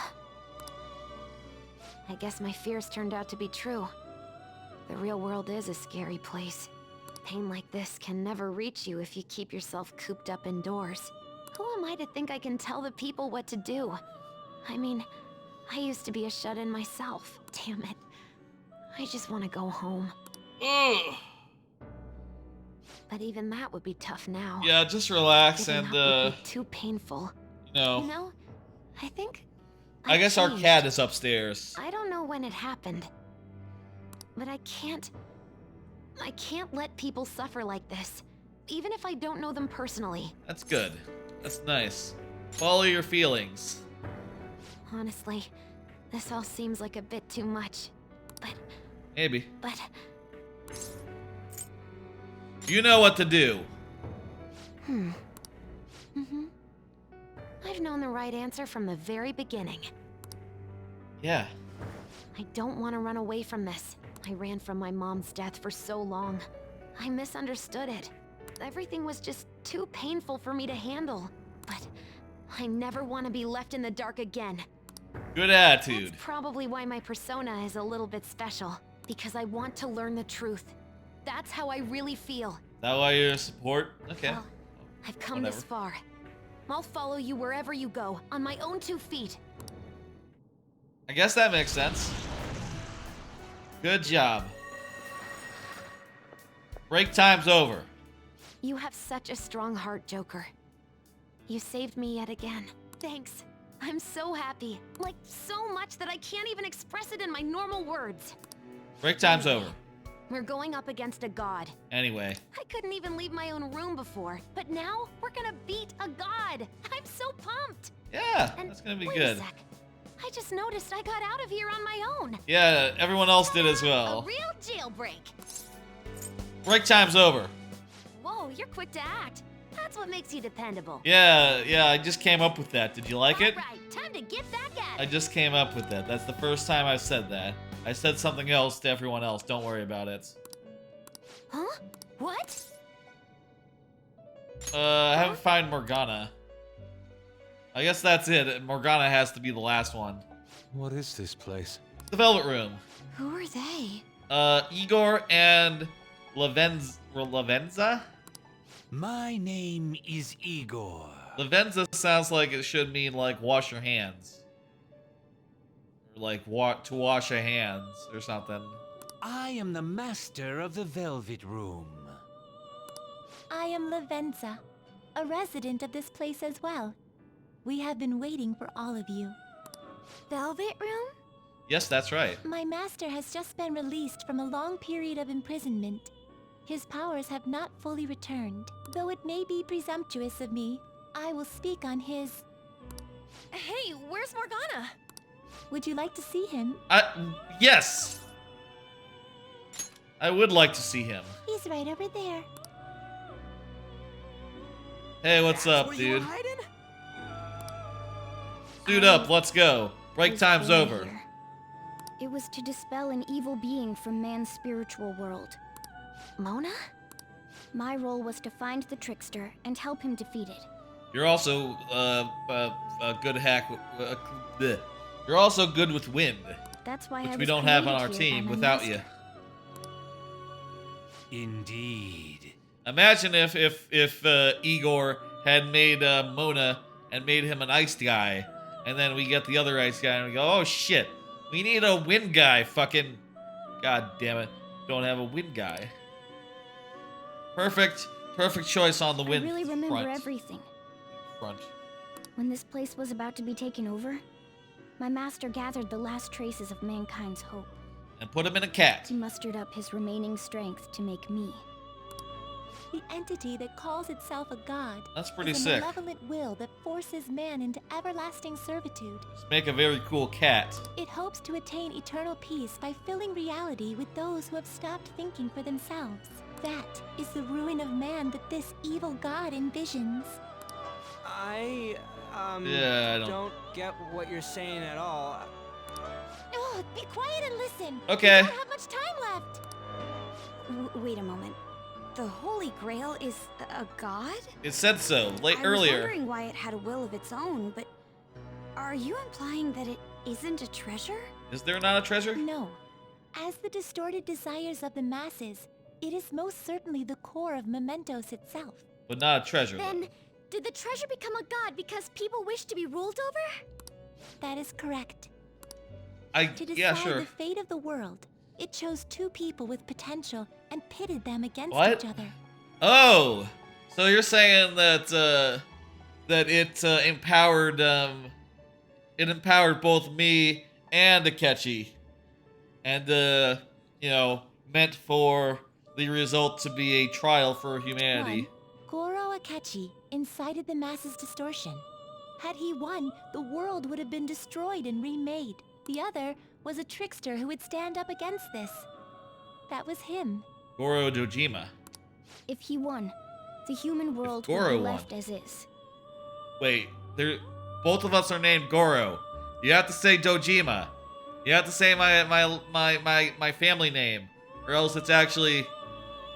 B: I guess my fears turned out to be true. The real world is a scary place. Pain like this can never reach you if you keep yourself cooped up indoors. Who am I to think I can tell the people what to do? I mean, I used to be a shut-in myself. Damn it. I just want to go home.
A: Ugh.
B: But even that would be tough now.
A: Yeah, just relax
B: Giving
A: and
B: up would be too painful.
A: You know,
B: I think
A: I guess our cat is upstairs.
B: I don't know when it happened, but I can't let people suffer like this, even if I don't know them personally.
A: That's good. That's nice. Follow your feelings.
B: Honestly, this all seems like a bit too much, but...
A: Maybe.
B: But...
A: You know what to do.
B: I've known the right answer from the very beginning.
A: Yeah.
B: I don't want to run away from this. I ran from my mom's death for so long. I misunderstood it. Everything was just too painful for me to handle. But I never want to be left in the dark again.
A: Good attitude.
B: That's probably why my persona is a little bit special. Because I want to learn the truth. That's how I really feel.
A: Is that why you're support? Okay.
B: Well, I've come this far. I'll follow you wherever you go, on my own 2 feet.
A: I guess that makes sense. Good job. Break time's over.
B: You have such a strong heart, Joker. You saved me yet again. Thanks. I'm so happy. Like, so much that I can't even express it in my normal words.
A: Break time's over.
B: We're going up against a god.
A: Anyway.
B: I couldn't even leave my own room before, but now we're gonna beat a god. I'm so pumped.
A: Yeah, that's gonna be
B: wait
A: good.
B: A sec. I just noticed I got out of here on my own.
A: Yeah, everyone else did as well.
B: A real jailbreak.
A: Break time's over.
B: Whoa, you're quick to act. That's what makes you dependable.
A: Yeah, I just came up with that. Did you like it?
B: All right, time to get back at it.
A: I just came up with that. That's the first time I've said that. I said something else to everyone else. Don't worry about it.
B: Huh? What?
A: I haven't found Morgana. I guess that's it. Morgana has to be the last one.
G: What is this place?
A: The Velvet Room.
B: Who are they?
A: Igor and Lavenza?
I: My name is Igor.
A: Lavenza sounds like it should mean, like, wash your hands. Or, like, to wash your hands or something.
I: I am the master of the Velvet Room.
D: I am Lavenza, a resident of this place as well. We have been waiting for all of you. Velvet Room?
A: Yes, that's right.
D: My master has just been released from a long period of imprisonment. His powers have not fully returned. Though it may be presumptuous of me, I will speak on his...
J: Hey, where's Morgana?
D: Would you like to see him?
A: Yes! I would like to see him.
D: He's right over there.
A: Hey, what's up, dude? Suit up, let's go. Break time's over.
P: Here. It was to dispel an evil being from man's spiritual world.
B: Mona?
P: My role was to find the trickster and help him defeat it.
A: You're also a good hack. You're also good with wind.
P: That's why
A: which
P: I
A: we
P: was
A: don't have on our
P: created here
A: team
P: by my
A: without
P: master.
A: you.
I: Indeed.
A: Imagine if Igor had made Mona and made him an ice guy, and then we get the other ice guy and we go, oh shit, we need a wind guy. Fucking, god damn it, don't have a wind guy. Perfect choice on the wind.
P: I really remember
A: front.
P: everything.
A: Front.
P: When this place was about to be taken over, my master gathered the last traces of mankind's hope.
A: And put him in a cat.
P: He mustered up his remaining strength to make me.
D: The entity that calls itself a god
A: That's pretty
D: is a
A: sick.
D: malevolent will that forces man into everlasting servitude.
A: Let's make a very cool cat.
D: It hopes to attain eternal peace by filling reality with those who have stopped thinking for themselves. That is the ruin of man that this evil god envisions.
C: I
A: Yeah, I
C: don't get what you're saying at all.
D: Be quiet and listen.
A: Okay.
D: We don't have much time left.
B: Wait a moment. The Holy Grail is a god?
A: It said so
B: I was
A: earlier.
B: wondering why it had a will of its own, but are you implying that it isn't a treasure?
A: Is there not a treasure?
D: No. As the distorted desires of the masses, it is most certainly the core of Mementos itself.
A: But not a treasure.
D: Then, did the treasure become a god because people wish to be ruled over? That is correct. To decide the fate of the world, it chose two people with potential and pitted them against each other.
A: Oh, so you're saying that it empowered both me and Akechi, and you know, meant for the result to be a trial for humanity.
D: Goro Akechi incited the masses' distortion. Had he won, the world would have been destroyed and remade. The other was a trickster who would stand up against this. That was him.
A: Goro Dojima.
B: If he won, the human world would
A: Goro
B: be left
A: won.
B: as is.
A: Wait, both of us are named Goro. You have to say Dojima. You have to say my family name, or else it's actually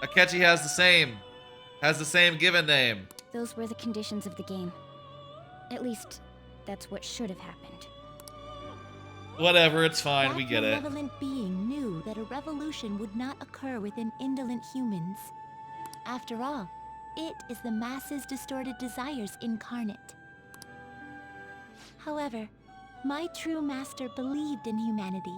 A: Akechi has the same given name.
B: Those were the conditions of the game. At least, that's what should have happened.
A: Whatever, it's fine, we get it.
D: That malevolent being knew that a revolution would not occur within indolent humans. After all, it is the masses' distorted desires incarnate. However, my true master believed in humanity.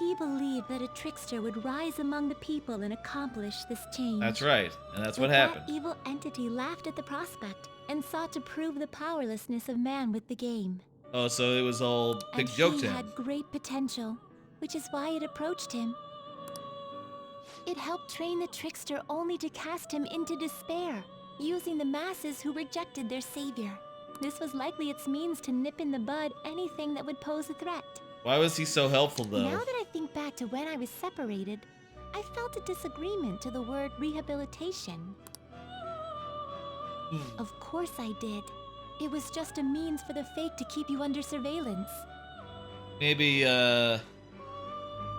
D: He believed that a trickster would rise among the people and accomplish this change.
A: That's right, and that's what
D: But
A: happened.
D: That evil entity laughed at the prospect and sought to prove the powerlessness of man with the game.
A: Oh, so it was all big joke to
D: He
A: him.
D: had great potential, which is why it approached him. It helped train the trickster only to cast him into despair, using the masses who rejected their savior. This was likely its means to nip in the bud anything that would pose a threat.
A: Why was he so helpful, though?
D: Now that I think back to when I was separated, I felt a disagreement to the word rehabilitation. Of course I did. It was just a means for the fake to keep you under surveillance.
A: Maybe,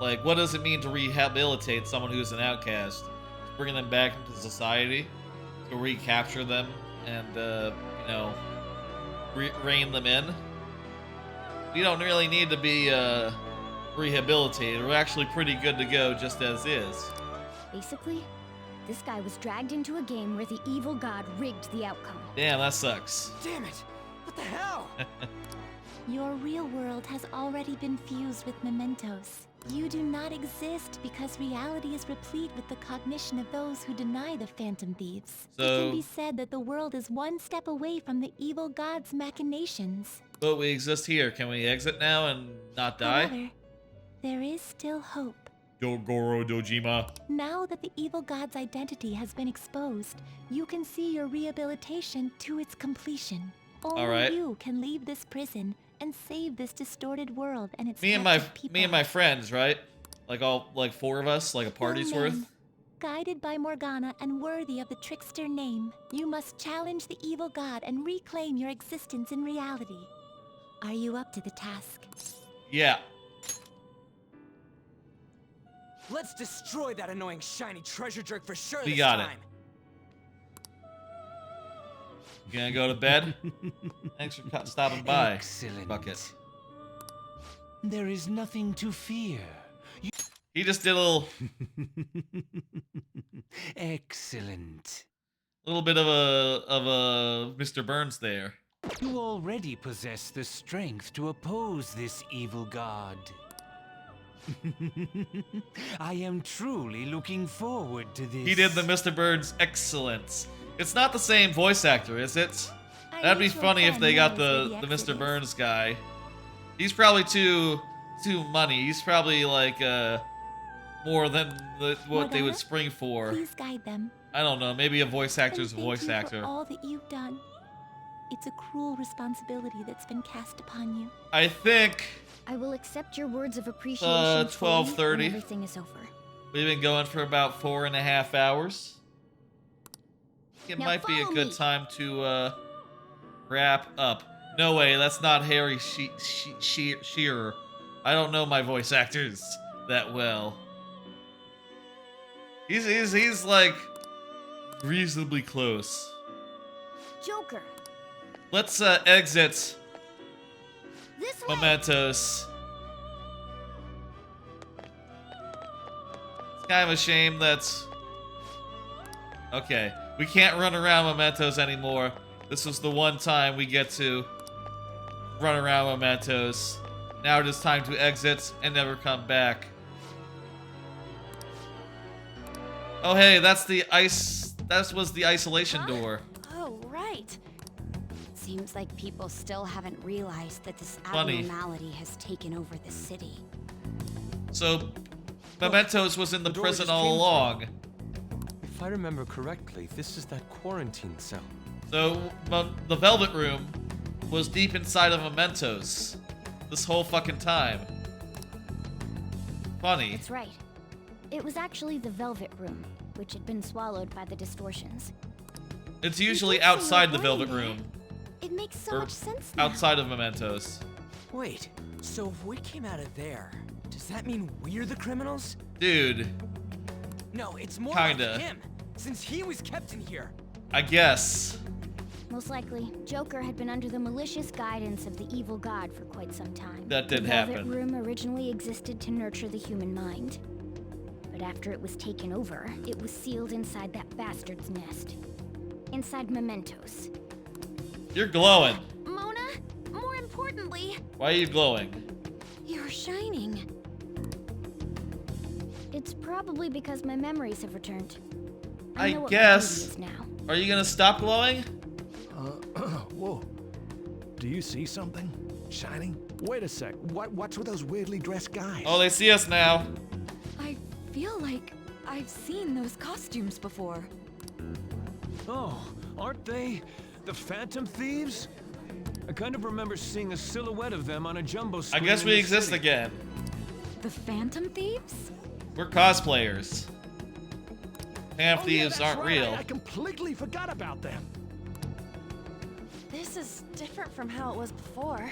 A: like, what does it mean to rehabilitate someone who's an outcast? Bringing them back into society? To recapture them and, you know, rein them in? We don't really need to be, rehabilitated. We're actually pretty good to go just as is.
B: Basically, this guy was dragged into a game where the evil god rigged the outcome.
A: Damn, that sucks.
C: Damn it! What the hell?
D: Your real world has already been fused with Mementos. You do not exist because reality is replete with the cognition of those who deny the Phantom Thieves. It can be said that the world is one step away from the evil god's machinations.
A: But we exist here. Can we exit now and not die?
D: However, there is still hope.
A: Goro Dojima.
D: Now that the evil god's identity has been exposed, you can see your rehabilitation to its completion. Only you can leave this prison and save this distorted world and its
A: me and my friends, right? Like 4 of us, like a party's worth.
D: Guided by Morgana and worthy of the trickster name, you must challenge the evil god and reclaim your existence in reality. Are you up to the task?
A: Yeah.
C: Let's destroy that annoying shiny treasure jerk for sure
A: We
C: this
A: got
C: time.
A: it. You gonna go to bed? Thanks for stopping by.
I: Excellent.
A: Bucket.
I: There is nothing to fear.
A: He just did a little...
I: Excellent.
A: A little bit of a Mr. Burns there.
I: You already possess the strength to oppose this evil god. I am truly looking forward to this.
A: He did the Mr. Burns excellence. It's not the same voice actor, is it? That'd be funny if they got the Mr. Burns guy. He's probably too money. He's probably like more than what they would spring for.
D: Please guide them.
A: I don't know. Maybe a voice actor's a
D: And
A: voice
D: thank you
A: actor.
D: for all that you've done. It's a cruel responsibility that's been cast upon you.
A: I think
B: I will accept your words of appreciation.
A: 12:30.
B: Everything is over.
A: We've been going for about 4.5 hours. It
B: Now
A: might be a
B: follow
A: good
B: me.
A: time to wrap up. No way, that's not Harry Shearer. I don't know my voice actors that well. He's like reasonably close.
P: Joker.
A: Let's exit
P: This
A: Mementos. It's kind of a shame that's okay. We can't run around Mementos anymore. This was the one time we get to run around Mementos. Now it is time to exit and never come back. Oh hey, that's the ice. That was the isolation door.
B: Oh, right. Seems like people still haven't realized that this
A: Funny.
B: abnormality has taken over the city.
A: So, Mementos was in the prison all along.
G: If I remember correctly, this is that quarantine cell.
A: So, the Velvet Room was deep inside of Mementos this whole fucking time. Funny.
P: That's right. It was actually the Velvet Room, which had been swallowed by the distortions.
A: It's usually outside the Velvet Room.
B: It makes so much sense now.
A: Outside of Mementos.
C: Wait, so if we came out of there, does that mean we're the criminals?
A: Dude.
C: No, it's more
A: Kinda.
C: like him, since he was kept in here.
A: I guess.
P: Most likely, Joker had been under the malicious guidance of the evil god for quite some time.
A: That did
P: the
A: happen.
P: Velvet Room originally existed to nurture the human mind. But after it was taken over, it was sealed inside that bastard's nest. Inside Mementos.
A: You're glowing.
B: Mona, more importantly,
A: Why are you glowing?
B: you're shining.
P: It's probably because my memories have returned.
A: I
P: know what my
A: guess.
P: duty is now.
A: Are you gonna stop glowing?
I: Whoa. Do you see something? Shining? Wait a sec. What's with those weirdly dressed guys?
A: Oh, they see us now.
M: I feel like I've seen those costumes before.
G: Oh, aren't they the Phantom Thieves? I kind of remember seeing a silhouette of them on a jumbo
A: I
G: screen.
A: guess
G: in
A: we
G: the
A: exist
G: city.
A: again.
M: The Phantom Thieves?
A: We're cosplayers. Phantom Thieves
I: that's
A: aren't
I: right.
A: real.
I: I completely forgot about them.
J: This is different from how it was before.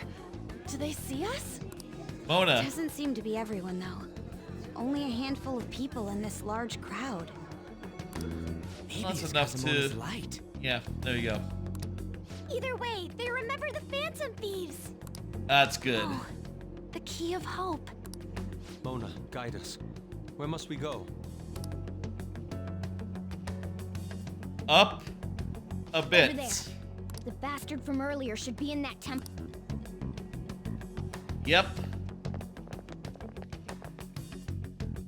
J: Do they see us?
A: Mona.
B: Doesn't seem to be everyone, though. Only a handful of people in this large crowd.
C: Maybe
A: That's
C: it's
A: enough
C: 'cause of
A: to.
C: Mona's light.
A: Yeah, there you go.
D: Either way, they remember the Phantom Thieves.
A: That's good.
B: Oh, the key of hope.
G: Mona, guide us. Where must we go?
A: Up a bit.
P: Over there. The bastard from earlier should be in that temple.
A: Yep.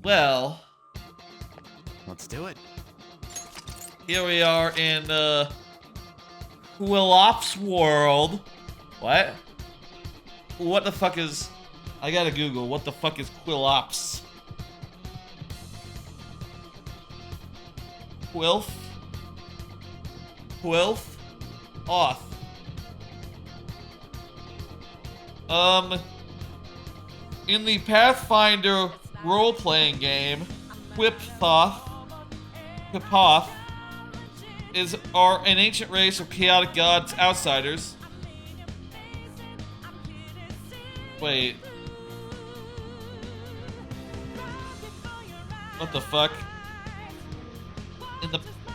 A: Well,
V: let's do it.
A: Here we are in Qliphoth's world. What? What the fuck is? I gotta Google. What the fuck is Qliphoth? Qliphoth. In the Pathfinder role-playing game, Qliphoth are an ancient race of chaotic gods outsiders. Wait. What the fuck?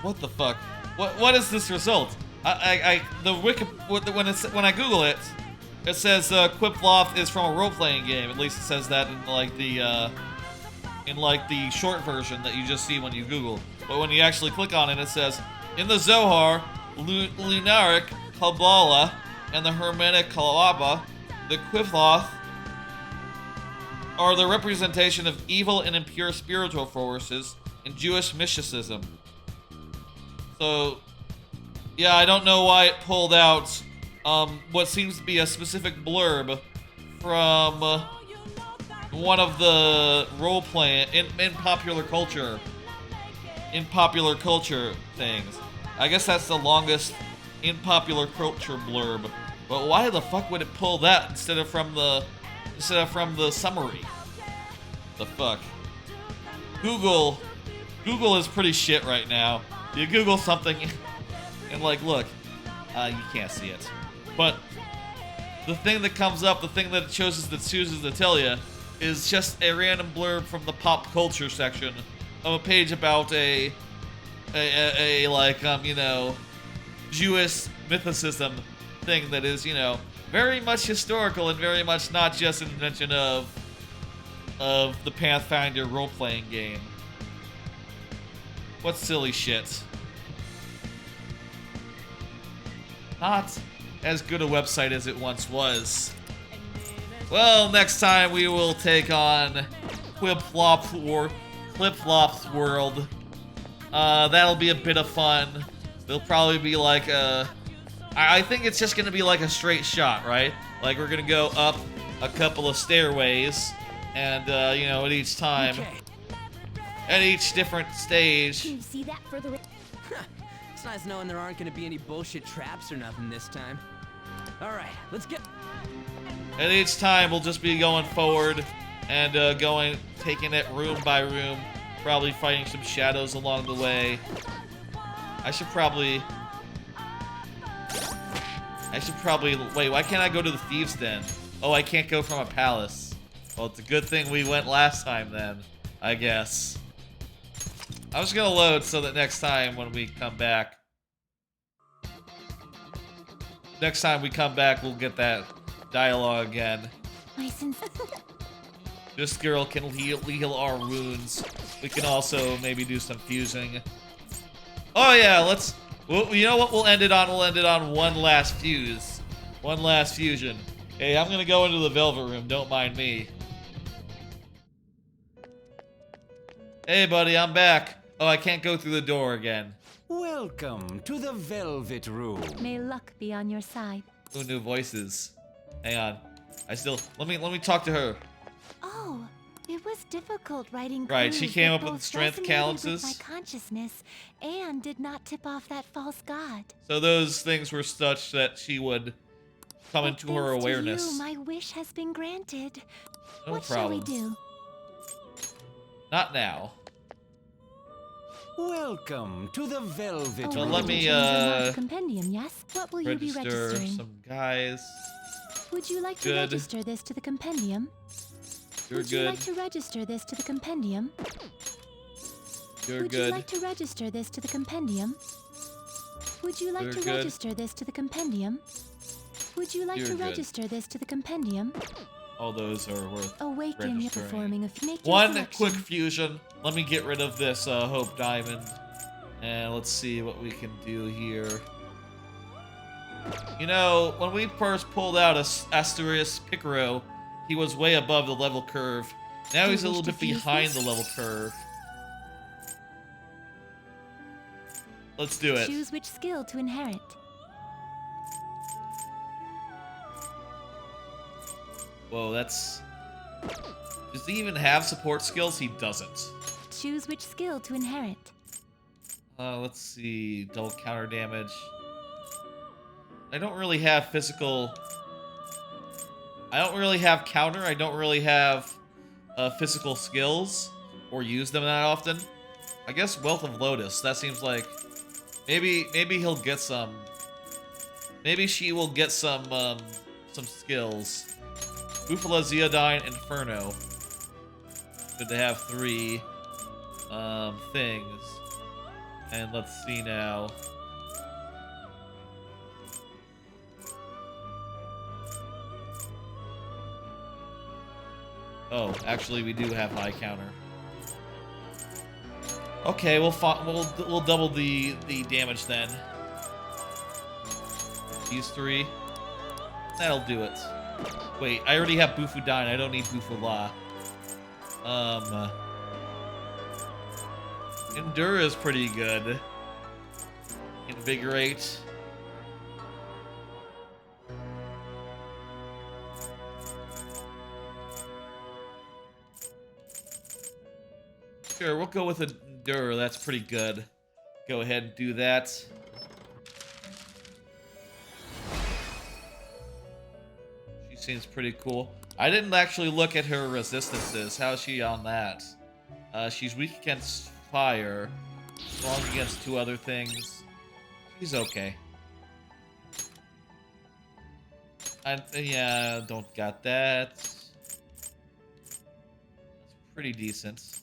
A: What the fuck? What is this result? When I Google it, it says Qliphoth is from a role-playing game. At least it says that in the short version that you just see when you Google. But when you actually click on it, it says in the Zohar, Lunaric Kabbalah, and the Hermetic Kalaba, the Qliphoth are the representation of evil and impure spiritual forces in Jewish mysticism. So, yeah, I don't know why it pulled out what seems to be a specific blurb from one of the role-playing in popular culture things. I guess that's the longest in popular culture blurb. But why the fuck would it pull that instead of from the summary? The fuck? Google is pretty shit right now. You Google something and like, look, you can't see it. But the thing that comes up, the thing that chooses to tell you is just a random blurb from the pop culture section of a page about a like, you know, Jewish mythicism thing that is, you know, very much historical and very much not just an invention of the Pathfinder role-playing game. What silly shit. Not as good a website as it once was. Well, next time we will take on Qliphoth's World. That'll be a bit of fun. It'll probably be like I think it's just gonna be like a straight shot, right? Like we're gonna go up a couple of stairways, and you know, at each time, at each different stage.
C: Can you see that further? It's nice knowing there aren't gonna be any bullshit traps or nothing this time. All right, let's get.
A: At each time, we'll just be going forward and taking it room by room, probably fighting some shadows along the way. I should probably, wait, why can't I go to the Thieves' Den? Oh, I can't go from a palace. Well, it's a good thing we went last time then, I guess. I'm just gonna load so that next time when we come back, we'll get that dialogue again. This girl can heal our wounds. We can also maybe do some fusing. Oh yeah, well, you know what we'll end it on? We'll end it on one last fuse. One last fusion. Hey, I'm gonna go into the Velvet Room, don't mind me. Hey buddy, I'm back. Oh, I can't go through the door again.
Q: Welcome to the Velvet Room.
F: May luck be on your side.
A: Ooh, new voices. Hang on. Let me talk to her.
D: Oh, it was difficult writing.
A: Right, she came up with strength calluses.
D: My consciousness and did not tip off that false god.
A: So those things were such that she would come into her awareness.
D: To you, my wish has been granted.
A: No
D: what
A: problem.
D: Shall we do?
Q: Not now. Welcome to the Velvet
A: Room. Let me
D: compendium, yes? What will you be registering?
A: Some guys.
D: Would you like to register this to the compendium?
A: Would
D: you like to register this to the compendium?
A: Would
D: you like to register this to the compendium? Would you like to register this to the compendium? Would you like to register this to the compendium?
A: All those are worth
D: Awaken, you're performing
A: one quick fusion. Let me get rid of this Hope Diamond. And let's see what we can do here. You know, when we first pulled out Asturias Picaro, he was way above the level curve. Now he's a little bit behind the level curve. Let's do it.
D: Choose which skill to inherit.
A: Whoa, that's... Does he even have support skills? He doesn't.
D: Choose which skill to inherit.
A: Let's see. Double counter damage. I don't really have physical... I don't really have counter. I don't really have physical skills or use them that often. I guess Wealth of Lotus. That seems like... Maybe he'll get some... Maybe she will get some skills. Bufala, Zeodine, Inferno. Good to have 3 things. And let's see now. Oh, actually, we do have high counter. Okay, we'll double the damage then. These 3. That'll do it. Wait, I already have Bufudine. I don't need Bufula. Endure is pretty good. Invigorate. Sure, we'll go with Endure. That's pretty good. Go ahead and do that. Seems pretty cool. I didn't actually look at her resistances. How is she on that? She's weak against fire, strong against 2 other things. She's okay. Yeah, don't got that. pretty decent.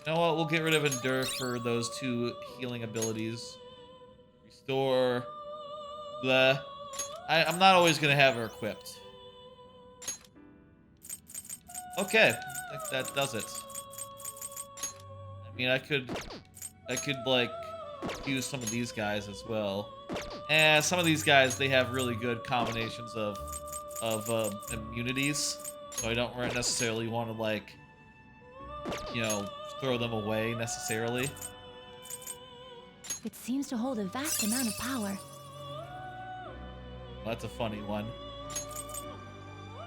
A: You know what? We'll get rid of Endure for those 2 healing abilities. Restore. Blah. I'm not always going to have her equipped. Okay. I think that does it. I mean, I could like, use some of these guys as well. And some of these guys, they have really good combinations of immunities. So I don't necessarily want to, like, you know, throw them away necessarily.
D: It seems to hold a vast amount of power.
A: Well, that's a funny one.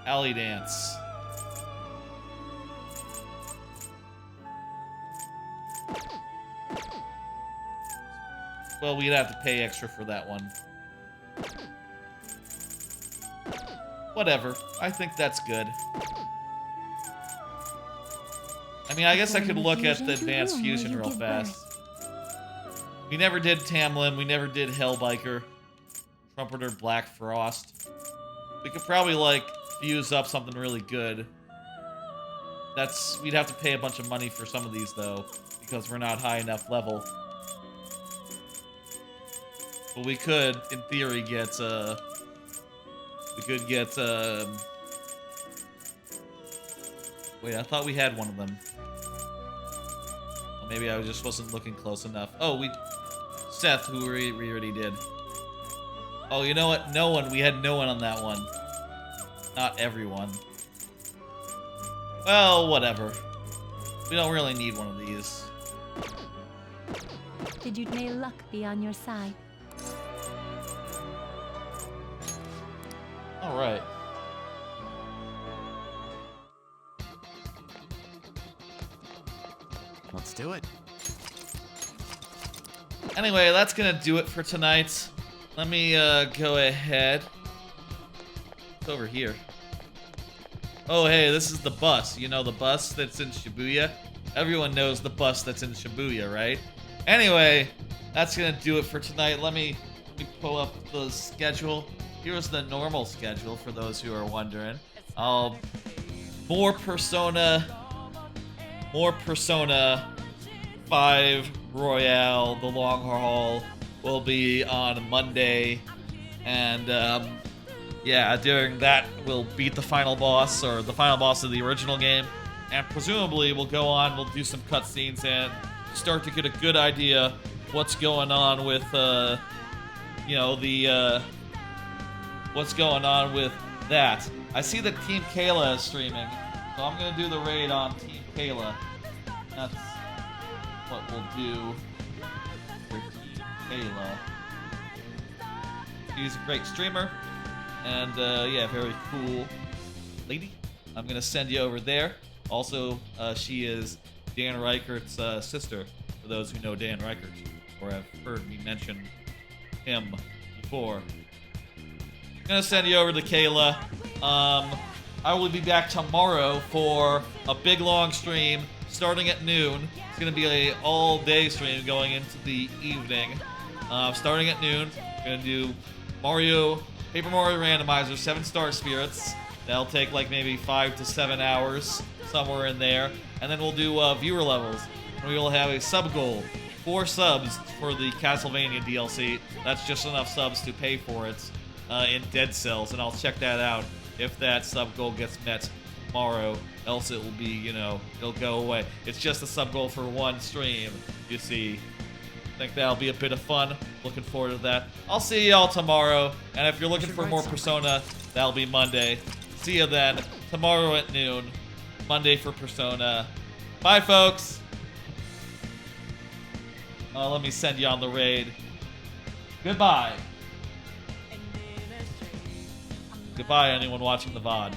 A: Alley Dance. Well, we'd have to pay extra for that one. Whatever. I think that's good. I mean, I guess I could look at the Advanced Fusion real fast. We never did Tamlin. We never did Hellbiker. Trumpeter Black Frost. We could probably, like, fuse up something really good. We'd have to pay a bunch of money for some of these, though, because we're not high enough level. But we could, in theory, get, wait, I thought we had one of them. Well, maybe I just wasn't looking close enough. Oh, Seth, who we already did. Oh, you know what? No one. We had no one on that one. Not everyone. Well, whatever. We don't really need one of these.
D: Did may luck be on your side?
A: Alright.
L: Let's do it.
A: Anyway, that's gonna do it for tonight. Let me go ahead. It's over here. Oh, hey, this is the bus. You know, the bus that's in Shibuya? Everyone knows the bus that's in Shibuya, right? Anyway, that's gonna do it for tonight. Let me pull up the schedule. Here's the normal schedule for those who are wondering. More Persona 5 Royale, the long haul, will be on Monday. And, yeah, during that, we'll beat the final boss, or the final boss of the original game. And presumably, we'll go on, we'll do some cutscenes, and start to get a good idea what's going on with, you know, what's going on with that. I see that Team Kayla is streaming, so I'm going to do the raid on Team Kayla. That's what we'll do for Team Kayla. She's a great streamer, and yeah, very cool lady. I'm going to send you over there. Also, she is Dan Reichert's sister, for those who know Dan Reichert, or have heard me mention him before. I'm gonna send you over to Kayla. I will be back tomorrow for a big long stream starting at noon. It's gonna be a all-day stream going into the evening. Starting at noon, gonna do Paper Mario Randomizer, 7-star spirits. That'll take like maybe 5 to 7 hours, somewhere in there. And then we'll do viewer levels. And we will have a sub goal. 4 subs for the Castlevania DLC. That's just enough subs to pay for it. In Dead Cells, and I'll check that out if that sub goal gets met tomorrow. Else it will be, you know, it'll go away. It's just a sub goal for one stream, you see. I think that'll be a bit of fun. Looking forward to that. I'll see y'all tomorrow, and if you're looking for more Persona, that'll be Monday. See you then. Tomorrow at noon. Monday for Persona. Bye, folks. Let me send you on the raid. Goodbye. Goodbye, anyone watching the VOD.